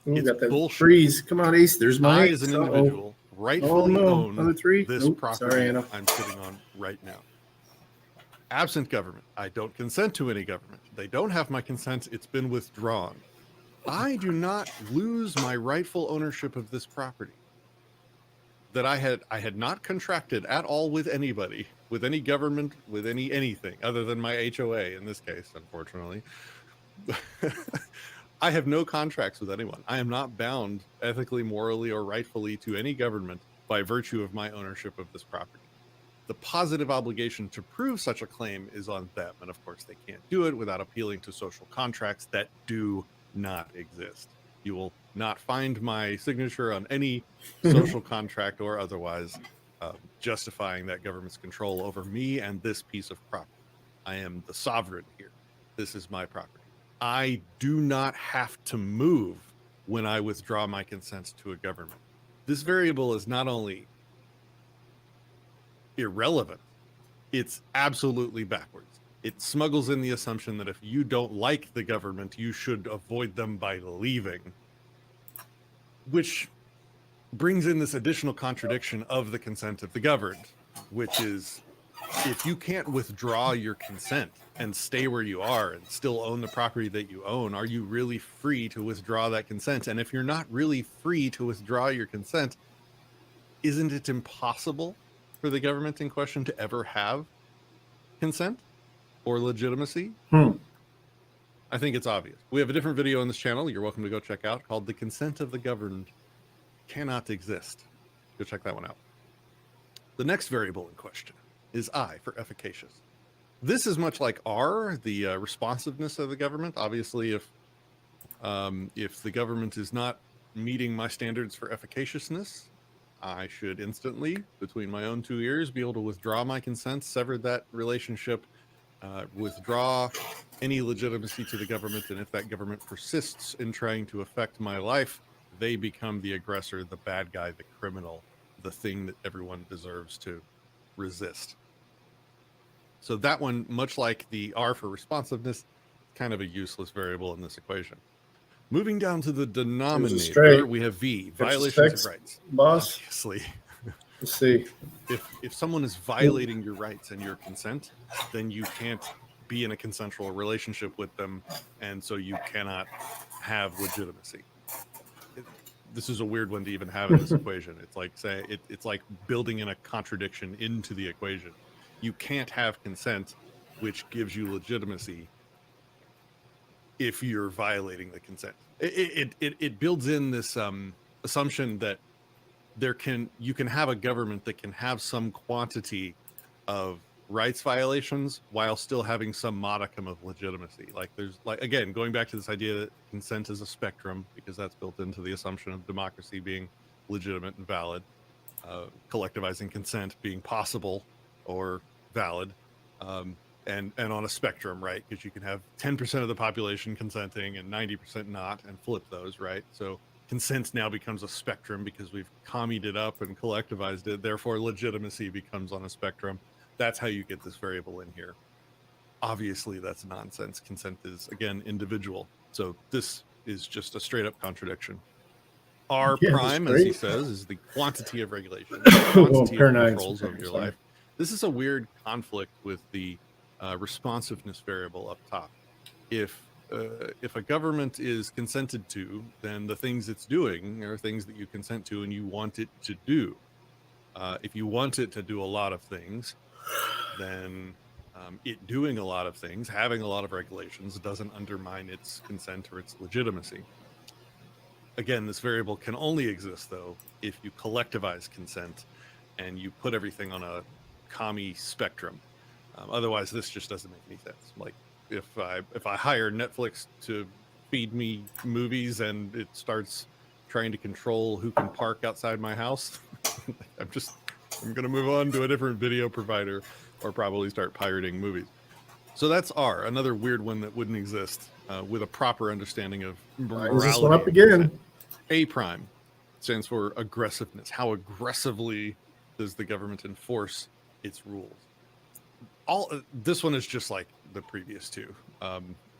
Ooh, It's got that bullshit. freeze. Come on, Ace. There's my I, ace. as an Uh-oh. individual, rightfully Oh, no. Another own three? this Nope. property Sorry, Anna. I'm sitting on right now. Absent government, I don't consent to any government. They don't have my consent. It's been withdrawn. I do not lose my rightful ownership of this property that I had not contracted at all with anybody, with any government, with anything other than my HOA in this case, unfortunately. I have no contracts with anyone. I am not bound ethically, morally, or rightfully to any government by virtue of my ownership of this property. The positive obligation to prove such a claim is on them, and of course they can't do it without appealing to social contracts that do not exist. You will not find my signature on any social contract or otherwise justifying that government's control over me and this piece of property. I am the sovereign here. This is my property. I do not have to move when I withdraw my consent to a government. This variable is not only irrelevant, it's absolutely backwards. It smuggles in the assumption that if you don't like the government, you should avoid them by leaving, which brings in this additional contradiction of the consent of the governed, which is if you can't withdraw your consent and stay where you are and still own the property that you own, are you really free to withdraw that consent? And if you're not really free to withdraw your consent, isn't it impossible for the government in question to ever have consent or legitimacy? I think it's obvious. We have a different video on this channel you're welcome to go check out called The Consent of the Governed Cannot Exist. Go check that one out. The next variable in question is I for efficacious. This is much like R, the responsiveness of the government. Obviously, if the government is not meeting my standards for efficaciousness, I should instantly, between my own two ears, be able to withdraw my consent, sever that relationship, withdraw any legitimacy to the government, and if that government persists in trying to affect my life, they become the aggressor, the bad guy, the criminal, the thing that everyone deserves to resist. So that one, much like the R for responsiveness, kind of a useless variable in this equation. Moving down to the denominator, we have V, violations of rights. Boss. Obviously. Let's see. If someone is violating your rights and your consent, then you can't be in a consensual relationship with them, and so you cannot have legitimacy. This is a weird one to even have in this equation. It's like it's like building in a contradiction into the equation. You can't have consent, which gives you legitimacy, if you're violating the consent. It builds in this assumption that you can have a government that can have some quantity of rights violations while still having some modicum of legitimacy. Like there's again, going back to this idea that consent is a spectrum, because that's built into the assumption of democracy being legitimate and valid, collectivizing consent being possible or valid, and on a spectrum, right? Because you can have 10% of the population consenting and 90% not, and flip those, right? So consent now becomes a spectrum because we've commied it up and collectivized it. Therefore, legitimacy becomes on a spectrum. That's how you get this variable in here. Obviously, that's nonsense. Consent is, again, individual. So this is just a straight up contradiction. R prime, as he says, is the quantity of regulation, the quantity of controls over your life. This is a weird conflict with the responsiveness variable up top. If a government is consented to, then the things it's doing are things that you consent to and you want it to do. If you want it to do a lot of things, then it doing a lot of things, having a lot of regulations, doesn't undermine its consent or its legitimacy. Again, this variable can only exist, though, if you collectivize consent and you put everything on a commie spectrum. Otherwise, this just doesn't make any sense. Like, if I hire Netflix to feed me movies and it starts trying to control who can park outside my house, I'm going to move on to a different video provider or probably start pirating movies. So that's R, another weird one that wouldn't exist with a proper understanding of morality. This one up again. A prime stands for aggressiveness. How aggressively does the government enforce its rules? This one is just like the previous two.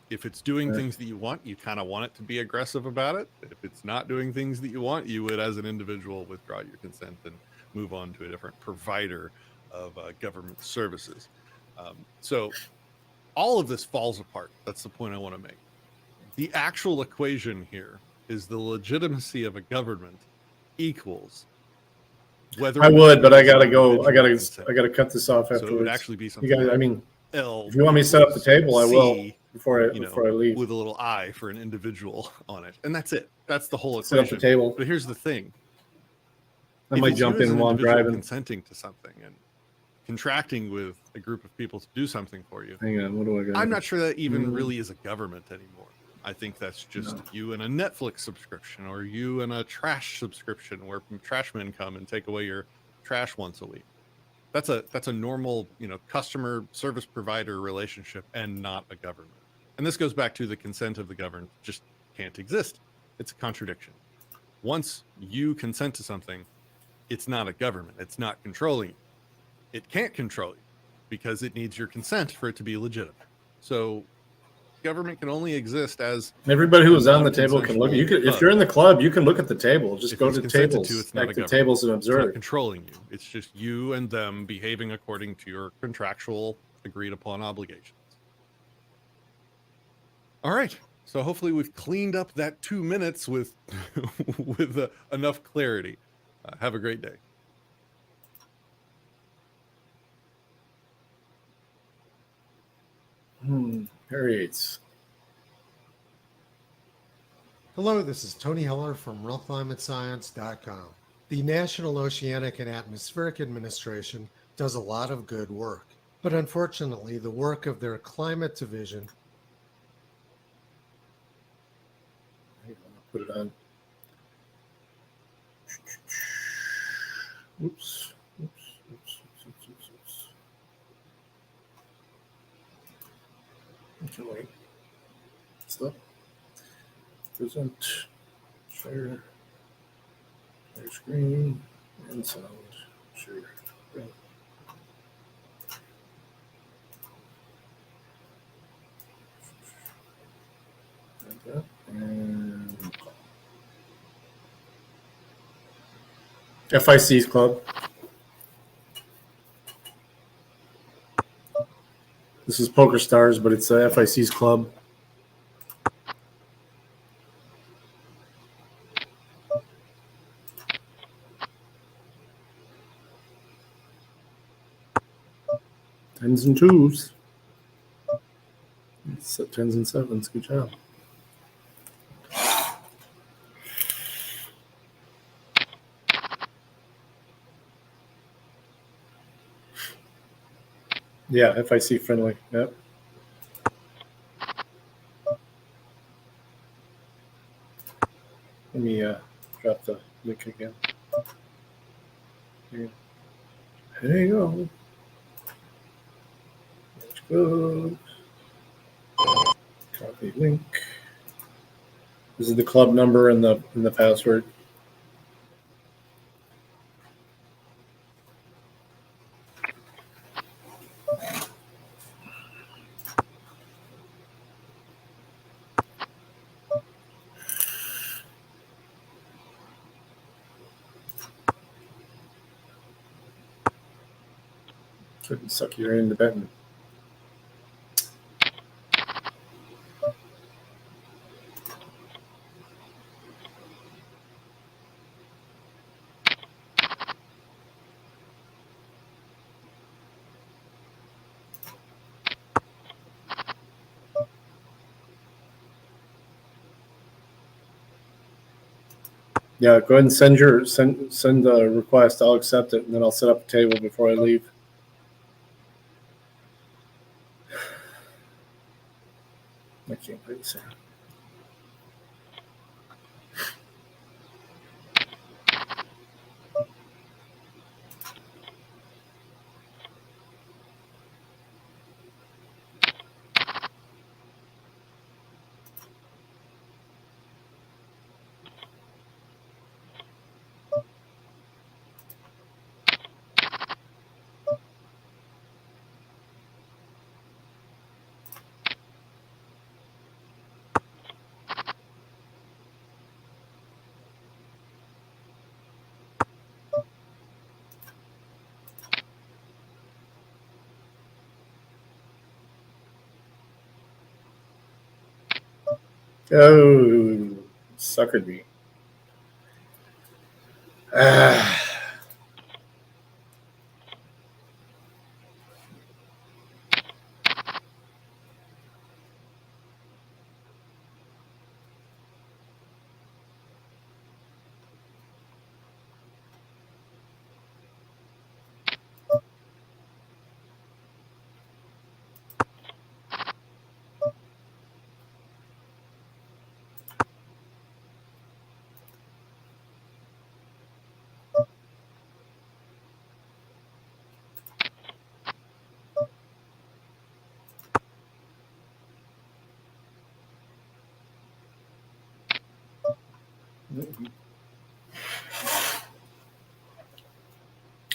If it's doing things that you want, you kind of want it to be aggressive about it. If it's not doing things that you want, you would, as an individual, withdraw your consent and move on to a different provider of government services. So all of this falls apart. That's the point I want to make. The actual equation here is the legitimacy of a government equals whether I would, but I gotta go. I gotta cut this off afterwards. So it would actually be something. You guys, I mean, if you want me to set up the table, I will before I leave. With a little I for an individual on it, and that's it. That's the whole Set equation. up the table. But here's the thing: I might jump in while I'm driving. Consenting to something and contracting with a group of people to do something for you. Hang on, what do I got? I'm not sure that even really is a government anymore. I think that's just you and a Netflix subscription, or you and a trash subscription, where trash men come and take away your trash once a week. That's a normal, customer service provider relationship, and not a government. And this goes back to the consent of the governed just can't exist. It's a contradiction. Once you consent to something, it's not a government. It's not controlling you. It can't control you because it needs your consent for it to be legitimate. So government can only exist as everybody who was on the table can look. You can, if you're in the club, you can look at the table. Just go to the tables, back to tables and observe. It's not controlling you. It's just you and them behaving according to your contractual agreed upon obligations. All right. So hopefully we've cleaned up that 2 minutes with enough clarity. Have a great day. Periods. Hello, this is Tony Heller from RealClimateScience.com. The National Oceanic and Atmospheric Administration does a lot of good work, but unfortunately, the work of their climate division. Put it on. Oops. Okay, wait. Stop. Present. Share screen and sound. Share. Right. Like that. And FIC's club. This is PokerStars, but it's FIC's club. Tens and twos. It's tens and sevens. Good job. Yeah, FIC friendly. Yep. Let me drop the link again. Here. There you go. Let's go. Copy link. This is the club number and the password. Couldn't suck you into betting. Yeah, go ahead and send a request. I'll accept it, and then I'll set up a table before I leave. I can't play this. Oh, suckered me. Ah.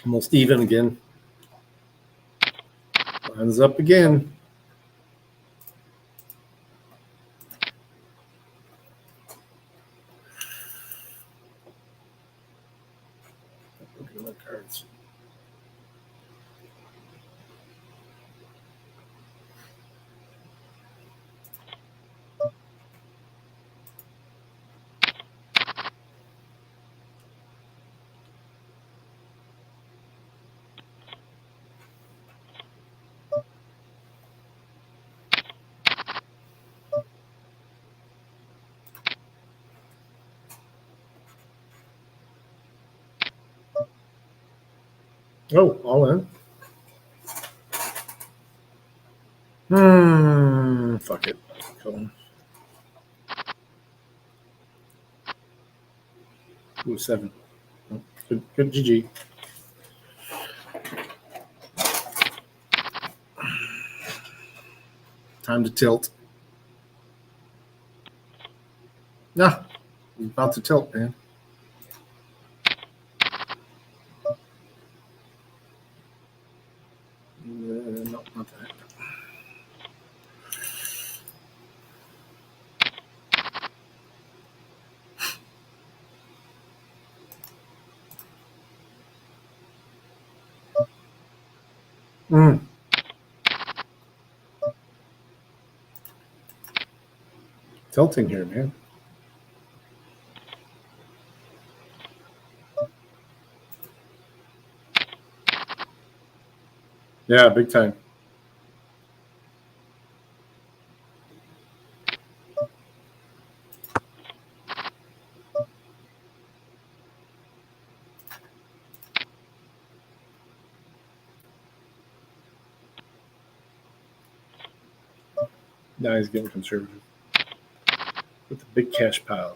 Almost even again. Lines up again. Look at my cards. Oh, all in. Fuck it. Come on. Ooh, 7. Good GG. Time to tilt. Nah, I'm about to tilt, man. No, not that. Tilting here, man. Yeah, big time. Now he's getting conservative with the big cash pile.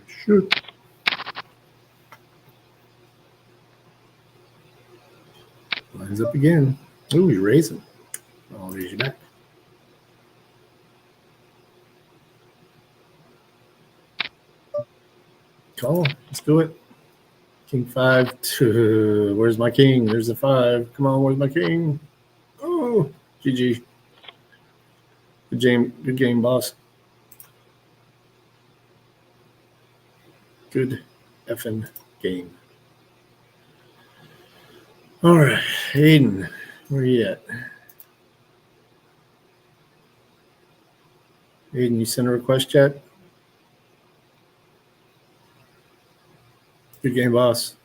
Shoot. Lines up again. Ooh, he's raising. I'll raise you back. Call. Let's do it. King 5. Two. Where's my king? There's the 5. Come on, where's my king? Oh, GG. Good game, boss. Good effing game. All right, Hayden, where you at? Hayden, you sent a request yet? Good game, boss.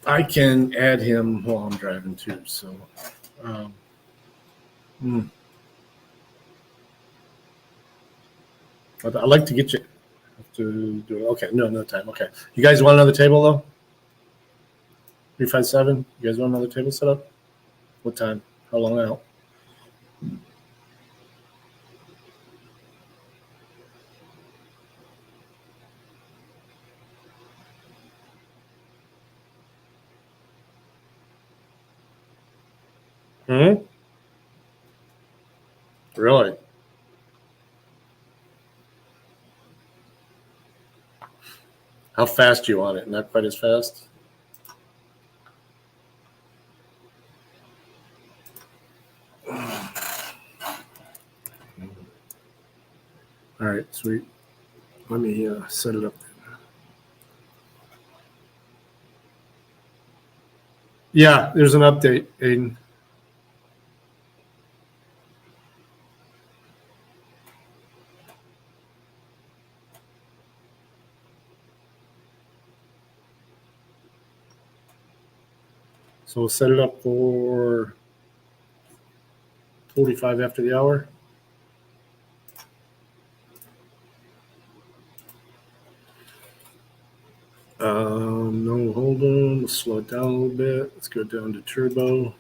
I can add him while I'm driving too, so I'd like to get you to do it. Okay, no time. Okay, you guys want another table though? 357. You guys want another table set up? What time? How long out? Really? How fast do you want it? Not quite as fast? All right, sweet. Let me set it up. Yeah, there's an update, Aiden. So we'll set it up for 45 after the hour. No, hold on. Let's slow it down a little bit. Let's go down to turbo.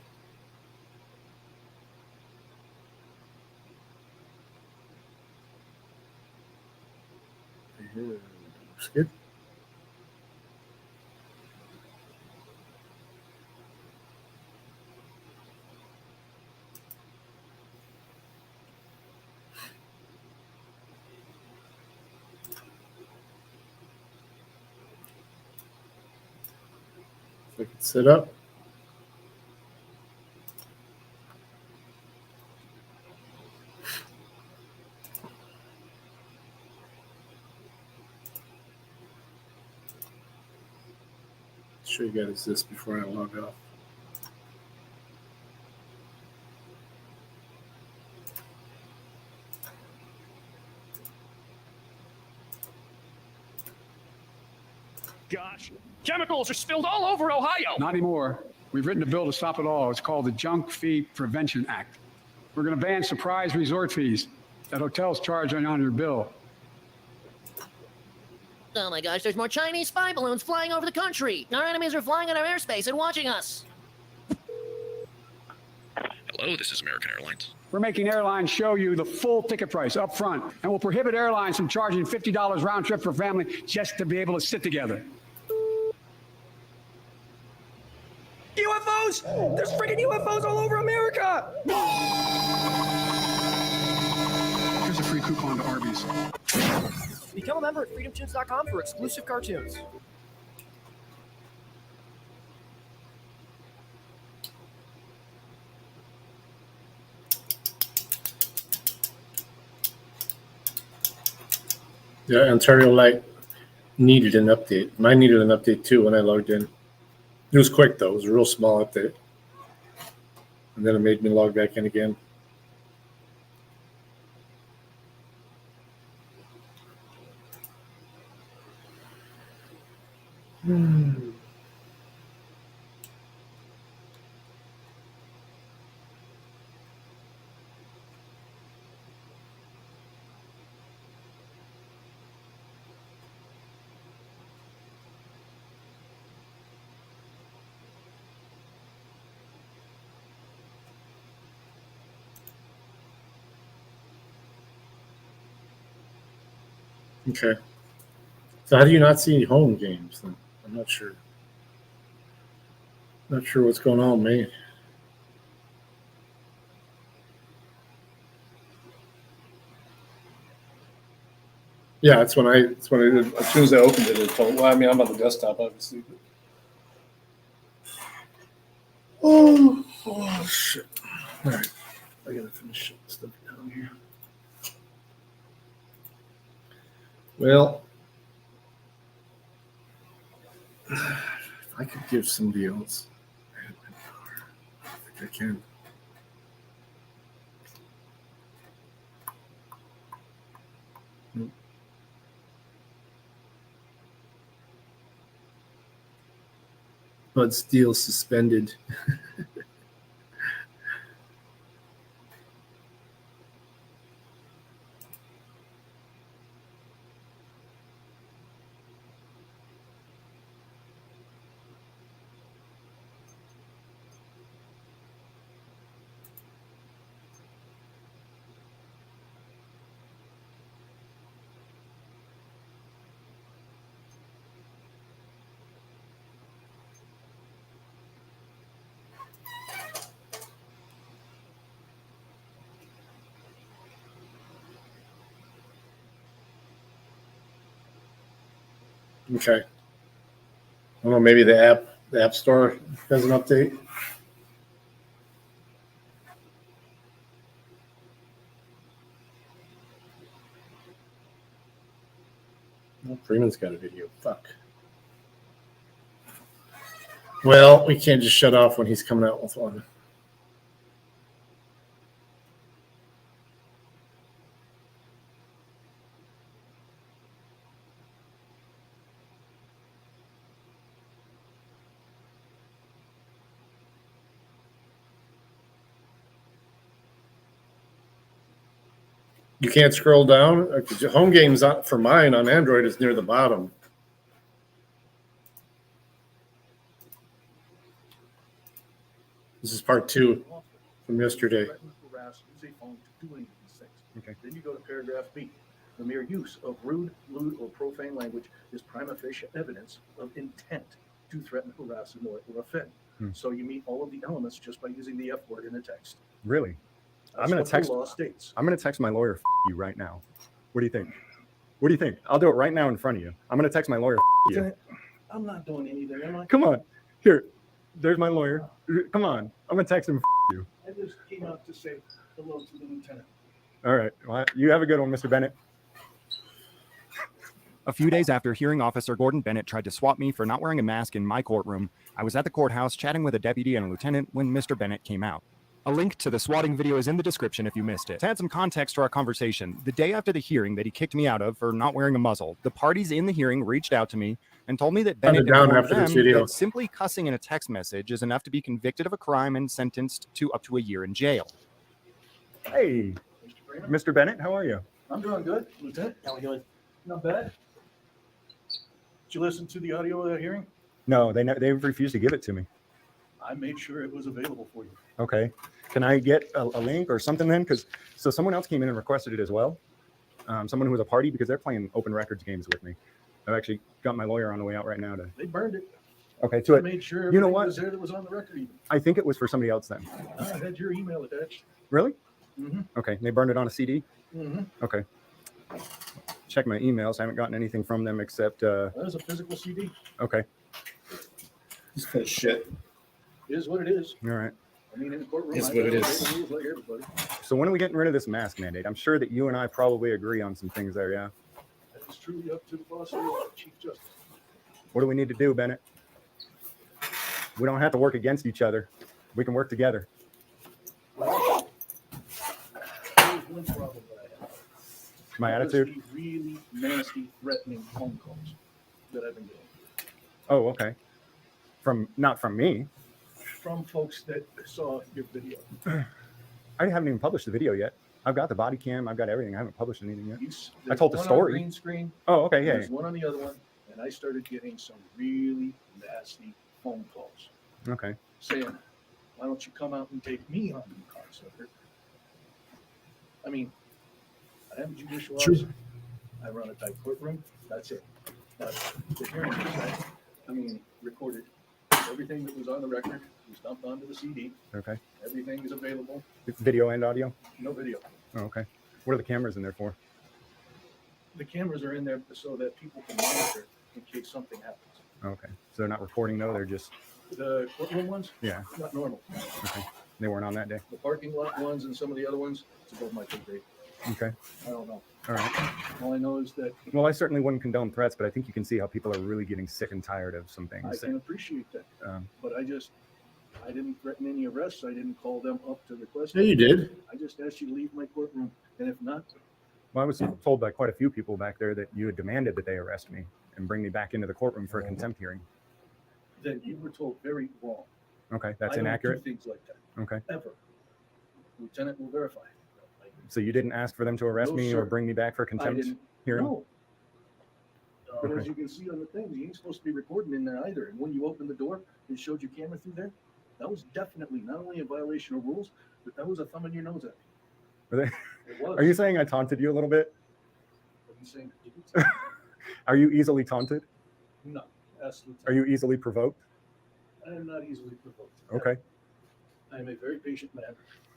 And skip. So I can set up. Show you guys this before I log off. Gosh, chemicals are spilled all over Ohio. Not anymore. We've written a bill to stop it all. It's called the Junk Fee Prevention Act. We're going to ban surprise resort fees that hotels charge on your bill. Oh my gosh, there's more Chinese spy balloons flying over the country. Our enemies are flying in our airspace and watching us. Hello, this is American Airlines. We're making airlines show you the full ticket price up front, and we'll prohibit airlines from charging $50 round trip for family just to be able to sit together. UFOs! There's freaking UFOs all over America! coupon to Arby's. Become a member at freedomtunes.com for exclusive cartoons. Yeah, Ontario Light needed an update. Mine needed an update too when I logged in. It was quick though. It was a real small update. And then it made me log back in again. Okay. So how do you not see home games then? I'm not sure. Not sure what's going on, man. Yeah, that's when I did. As soon as I opened it, it told. Well, I mean, I'm on the desktop, obviously. But... Oh, shit! All right, I gotta finish stuff down here. Well, if I could give somebody else admin power, I think I can. Nope. Bud Steele suspended. Okay. I don't know, maybe the app store has an update. Well, Freeman's got a video. Fuck. Well, we can't just shut off when he's coming out with one. You can't scroll down. Home games for mine on Android is near the bottom. This is part 2 from yesterday. Use a phone to do any of these things. Okay. Then you go to paragraph B. The mere use of rude, lewd, or profane language is prima facie evidence of intent to threaten, harass, annoy, or offend. So you meet all of the elements just by using the F word in a text. Really? That's I'm gonna what the text. law states. I'm gonna text my lawyer. You right now. What do you think? What do you think? I'll do it right now in front of you. I'm gonna text my lawyer. You. I'm not doing anything, am I? Come on, here. There's my lawyer. Come on. I'm gonna text him. You. I just came out to say hello to the lieutenant. All right. Well, you have a good one, Mr. Bennett. A few days after hearing Officer Gordon Bennett tried to swat me for not wearing a mask in my courtroom, I was at the courthouse chatting with a deputy and a lieutenant when Mr. Bennett came out. A link to the swatting video is in the description if you missed it. To add some context to our conversation, the day after the hearing that he kicked me out of for not wearing a muzzle, the parties in the hearing reached out to me and told me that Bennett informed them that simply cussing in a text message is enough to be convicted of a crime and sentenced to up to a year in jail. Hey, Mr. Bennett, how are you? I'm doing good, Lieutenant. How are we doing? Not bad. Did you listen to the audio of that hearing? No, they refused to give it to me. I made sure it was available for you. Okay. Can I get a link or something then? Because someone else came in and requested it as well. Someone who was a party because they're playing open records games with me. I've actually got my lawyer on the way out right now to. They burned it. Okay, to I it. made sure you know everything what? was there that was on the record. Even. I think it was for somebody else then. I had your email attached. Really? Mm-hmm. Okay. They burned it on a CD. Mm-hmm. Okay. check my emails. I haven't gotten anything from them except. That is a physical CD. Okay. He's full of shit. It is what it is. All right. I mean, in the courtroom, It's I what it follow is. the rules like everybody. So when are we getting rid of this mask mandate? I'm sure that you and I probably agree on some things there. Yeah. That is truly up to the boss of the Chief Justice. What do we need to do, Bennett? We don't have to work against each other. We can work together. Well, there's one problem that I have. My That is attitude? the really nasty, threatening phone calls that I've been getting Oh, okay. Not from me. from folks that saw your video. I haven't even published the video yet. I've got the body cam. I've got everything. I haven't published anything yet. I There's told the one on story. green screen. Oh, okay, yeah. There's one on the other one, and I started getting some really nasty phone calls Okay. saying, "Why don't you come out and take me on, you cocksucker?" I mean, I am a judicial officer. I run a tight courtroom. That's it. But the hearing was, I mean, recorded. Everything that was on the record was dumped onto the CD. Okay. Everything is available. Video and audio? No video. Oh, okay. What are the cameras in there for? The cameras are in there so that people can monitor in case something happens. Okay. So they're not recording though. They're just The courtroom ones, yeah. not normal. Okay. They weren't on that day. The parking lot ones and some of the other ones, it's above my pay grade. Okay. I don't know. All right. All I know is that Well, I certainly wouldn't condone threats, but I think you can see how people are really getting sick and tired of some I things. can appreciate that. But I didn't threaten any arrests. I didn't call them up to request. Yeah, you did. I just asked you to leave my courtroom. And if not, Well, I was told by quite a few people back there that you had demanded that they arrest me and bring me back into the courtroom for a contempt hearing. then you were told very wrong. Okay, that's I don't inaccurate. do things like that. Okay. Ever. Lieutenant will verify. So you didn't ask for them to arrest No, me sir. or bring me back for I contempt didn't. hearing? No. Okay. As you can see on the things, you ain't supposed to be recording in there either. And when you opened the door and showed your camera through there, that was definitely not only a violation of rules, but that was a thumb in your nose at me. Are, It was. are you saying I taunted you a little bit? Are you saying Are you easily taunted? no? Ask Lieutenant. Are you easily provoked? I am not easily provoked. Okay. I am a very patient man.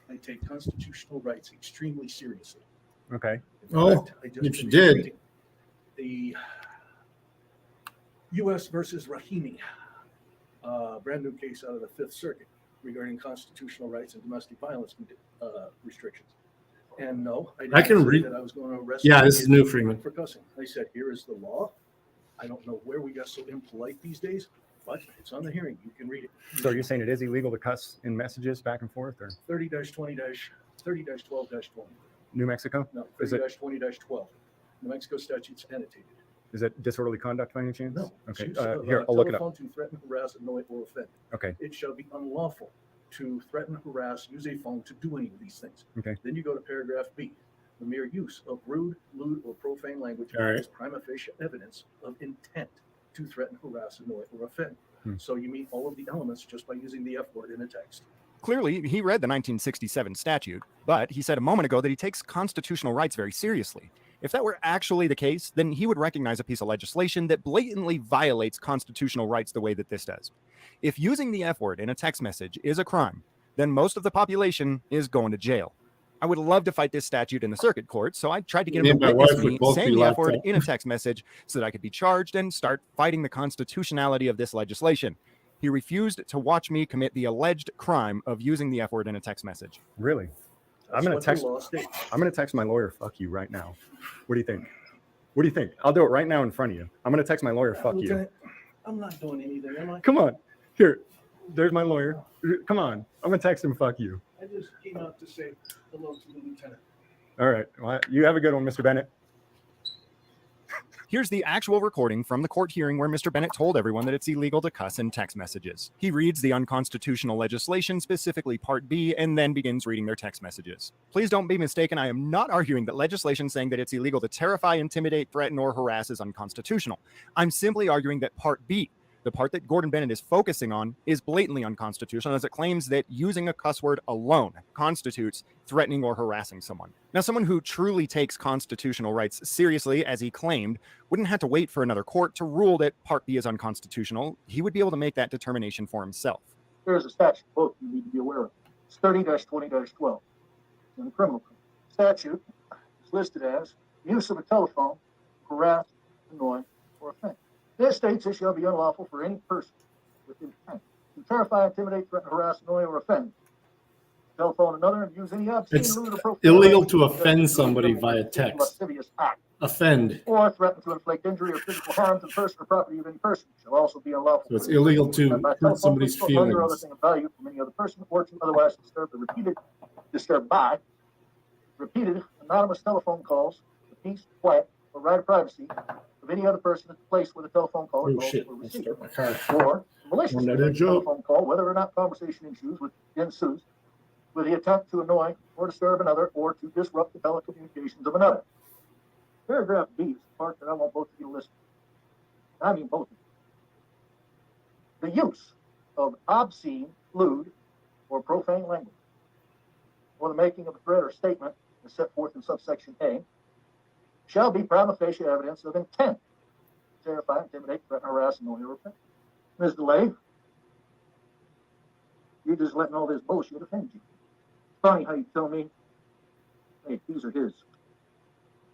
I take constitutional rights extremely seriously. Okay. In Oh, fact, I just if you finished did. reading the U.S. versus Rahimi, brand new case out of the Fifth Circuit regarding constitutional rights and domestic violence restrictions. And no, I didn't can say read- that I was going to arrest. Yeah, somebody this is new, Freeman. for cussing. I said, here is the law. I don't know where we got so impolite these days, but it's on the hearing. You can read it. So you're saying it is illegal to cuss in messages back and forth, or 30-20-30-12-20. New Mexico? No, Is it 30-20-12. New Mexico statute's annotated. is it disorderly conduct by any chance? No. Okay. Use Here, of I'll look it up. telephone to threaten, harass, annoy, or offend. Okay. It shall be unlawful to threaten, harass, use a phone to do any of these things. Okay. Then you go to paragraph B. The mere use of rude, lewd, or profane language All right. is prima facie evidence of intent to threaten, harass, annoy, or offend. Hmm. So you meet all of the elements just by using the F word in a text. Clearly, he read the 1967 statute, but he said a moment ago that he takes constitutional rights very seriously. If that were actually the case, then he would recognize a piece of legislation that blatantly violates constitutional rights the way that this does. If using the F word in a text message is a crime, then most of the population is going to jail. I would love to fight this statute in the circuit court, so I tried to get Me him to and my witness wife would me both saying be the F locked word up. in a text message so that I could be charged and start fighting the constitutionality of this legislation. He refused to watch me commit the alleged crime of using the F word in a text message. Really? That's what the law states. I'm gonna text my lawyer, fuck you, right now. What do you think? What do you think? I'll do it right now in front of you. I'm gonna text my lawyer, fuck you. Lieutenant, I'm not doing anything, am I? Come on. Here. There's my lawyer. Come on. I'm gonna text him, fuck you. I just came out to say hello to the lieutenant. All right. Well, you have a good one, Mr. Bennett. Here's the actual recording from the court hearing where Mr. Bennett told everyone that it's illegal to cuss in text messages. He reads the unconstitutional legislation, specifically Part B, and then begins reading their text messages. Please don't be mistaken. I am not arguing that legislation saying that it's illegal to terrify, intimidate, threaten, or harass is unconstitutional. I'm simply arguing that Part B, the part that Gordon Bennett is focusing on, is blatantly unconstitutional as it claims that using a cuss word alone constitutes threatening or harassing someone. Now, someone who truly takes constitutional rights seriously, as he claimed, wouldn't have to wait for another court to rule that Part B is unconstitutional. He would be able to make that determination for himself. There's a statute book you need to be aware of. It's 30-20-12 in the criminal code. Statute is listed as use of a telephone harass, annoy, or offend. This states it shall be unlawful for any person with intent to terrify, intimidate, threaten, harass, annoy, or offend, telephone another, and use any obscene, It's lewd, or profane illegal language to offend somebody via in text. lascivious act, Offend. or threaten to inflict injury or physical harm to the person or property of any person shall also be unlawful. So it's illegal to by hurt telephone, somebody's Facebook, money, or other feelings. thing of value from any other person, or to otherwise disturb by repeated anonymous telephone calls, the peace, quiet, or right of privacy of any other person at the place where the telephone call is shit. or Let's received, start my car. or maliciously Another make a joke. telephone call, whether or not conversation ensues with the attempt to annoy or disturb another, or to disrupt the telecommunications of another. Paragraph B is the part that I want both of you to listen to. I mean both of you. The use of obscene, lewd, or profane language, or the making of a threat or statement as set forth in subsection A, shall be prima facie evidence of intent to terrify, intimidate, threaten, harass, annoy, or offend. Ms. DeLay, you're just letting all this bullshit offend you. It's funny how you tell me, hey, these are his.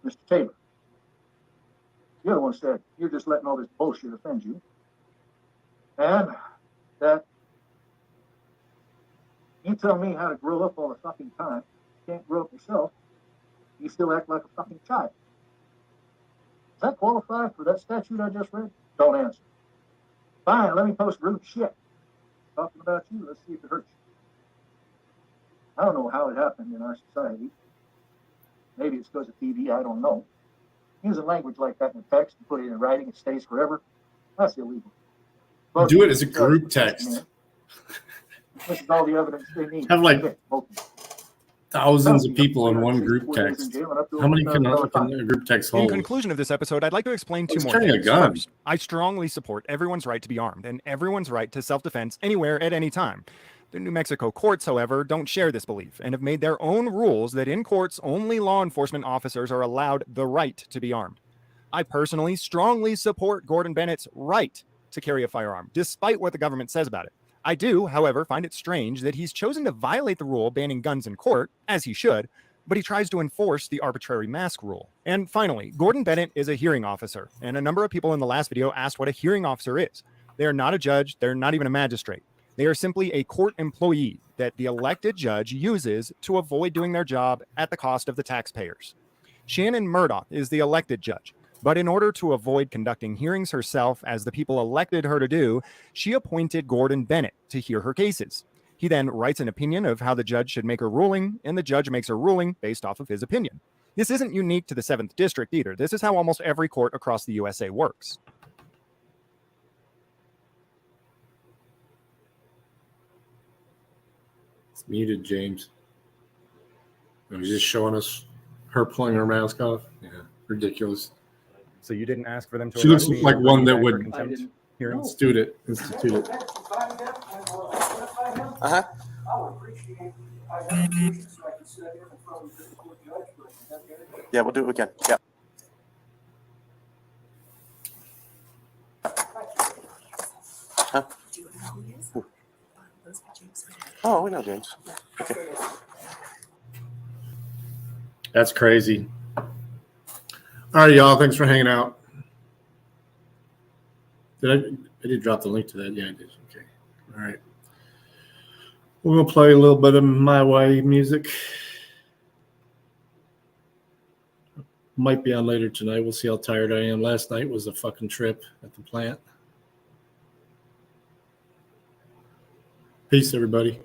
Mr. Taylor, you're the one said you're just letting all this bullshit offend you. And that you tell me how to grow up all the fucking time. You can't grow up yourself. You still act like a fucking child. Does that qualify for that statute I just read? Don't answer. Fine, let me post rude shit. Talking about you, let's see if it hurts you. I don't know how it happened in our society. Maybe it's because of TV, I don't know. Using language like that in a text and put it in writing, it stays forever. That's illegal. Both Do it as a group text. This is all the evidence they need. Have like thousands of people in one group text. How many can a group text In hold? conclusion of this episode, I'd like to explain two He's more carrying a things. gun. First, I strongly support everyone's right to be armed and everyone's right to self-defense anywhere at any time. The New Mexico courts, however, don't share this belief and have made their own rules that in courts only law enforcement officers are allowed the right to be armed. I personally strongly support Gordon Bennett's right to carry a firearm, despite what the government says about it. I do, however, find it strange that he's chosen to violate the rule banning guns in court, as he should, but he tries to enforce the arbitrary mask rule. And finally, Gordon Bennett is a hearing officer, and a number of people in the last video asked what a hearing officer is. They are not a judge, they're not even a magistrate. They are simply a court employee that the elected judge uses to avoid doing their job at the cost of the taxpayers. Shannon Murdoch is the elected judge, but in order to avoid conducting hearings herself as the people elected her to do, she appointed Gordon Bennett to hear her cases. He then writes an opinion of how the judge should make a ruling, and the judge makes a ruling based off of his opinion. This isn't unique to the 7th District either. This is how almost every court across the USA works. It's muted, James. It was just showing us her pulling her mask off. Yeah, ridiculous. So you didn't ask for them to She looks arrest me like or one bring that me back for would contempt hearings? institute it. Uh-huh. Yeah, we'll do it again. Yeah. Huh? Oh, we know James. Okay. That's crazy. All right, y'all. Thanks for hanging out. I did drop the link to that. Yeah, I did. Okay. All right. We're going to play a little bit of My Way music. Might be on later tonight. We'll see how tired I am. Last night was a fucking trip at the plant. Peace, everybody.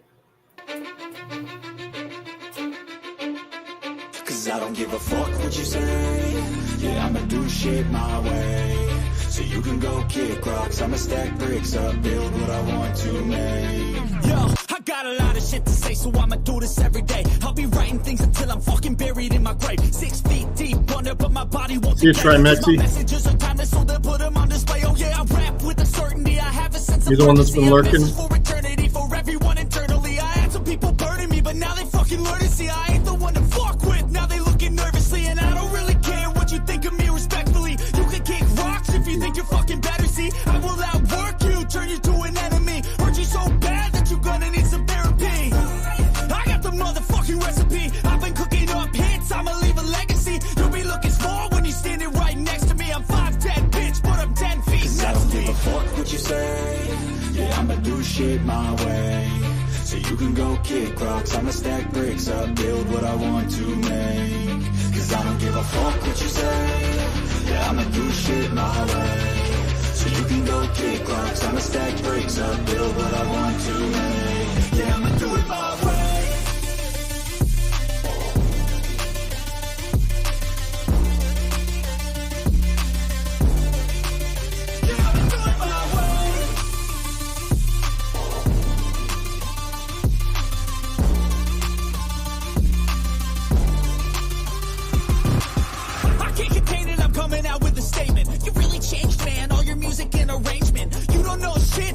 Cause I don't give a fuck what you say. Yeah, I'ma do shit my way. So you can go kick rocks, I'ma stack bricks up, build what I want to make. Yo, I got a lot of shit to say, so I'ma do this every day. I'll be writing things until I'm fucking buried in my grave. 6 feet deep under, but my body won't see you, Try Mexi. Messages are timeless, so they'll put them on display. Oh yeah, I rap with a certainty, I have a sense of You're the one that's been lurking. for eternity, for everyone internally. I had some people burning me, but now they fucking learn to see I ain't the one to fuck with. Now they looking nervously, and I don't really care what you think of me respectfully. You can kick rocks if you think you're fucking better. See, I will outwork you, turn you to an enemy. Hurt you so bad that you're gonna need some therapy. I got the motherfucking recipe. I've been cooking up hits, I'ma leave a legacy. You'll be looking small when you're standing right next to me. shit my way, so you can go kick rocks. I'ma stack bricks up, build what I want to make, cause I don't give a fuck what you say. Yeah, I'ma do shit my way, so you can go kick rocks. I'ma stack bricks up, build what I want to make. Yeah, I'ma do it my way.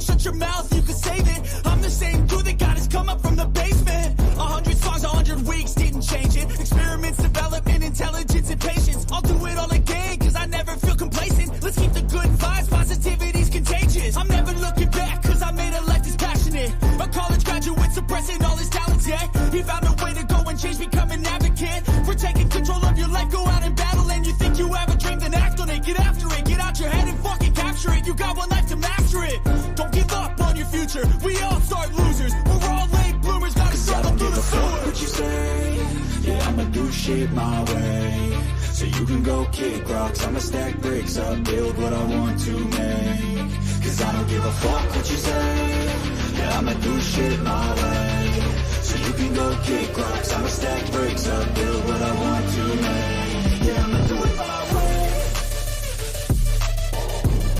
Shut your mouth, you can save it. I'm the same dude that got his come up from the basement. 100 songs, 100 weeks, didn't change it. Experiments, development, intelligence, and patience. I'll do it all again, cause I never feel complacent. Let's keep the good vibes, positivity's contagious. I'm never looking back, cause I made a life that's passionate. A college graduate suppressing all his talents, yeah. He found a way to go and change, become an advocate. For taking control of your life, go out and battle. And you think you have a dream, then act on it. Get after it, get out your head and fucking capture it. You got one life to master it. Don't give up on your future. We all start losers. We're all late bloomers. Gotta struggle through the sewer. What you say? Yeah, I'ma do shit my way, so you can go kick rocks. I'ma stack bricks up, build what I want to make, cause I don't give a fuck what you say. Yeah, I'ma do shit my way, so you can go kick rocks. I'ma stack bricks up, build what I want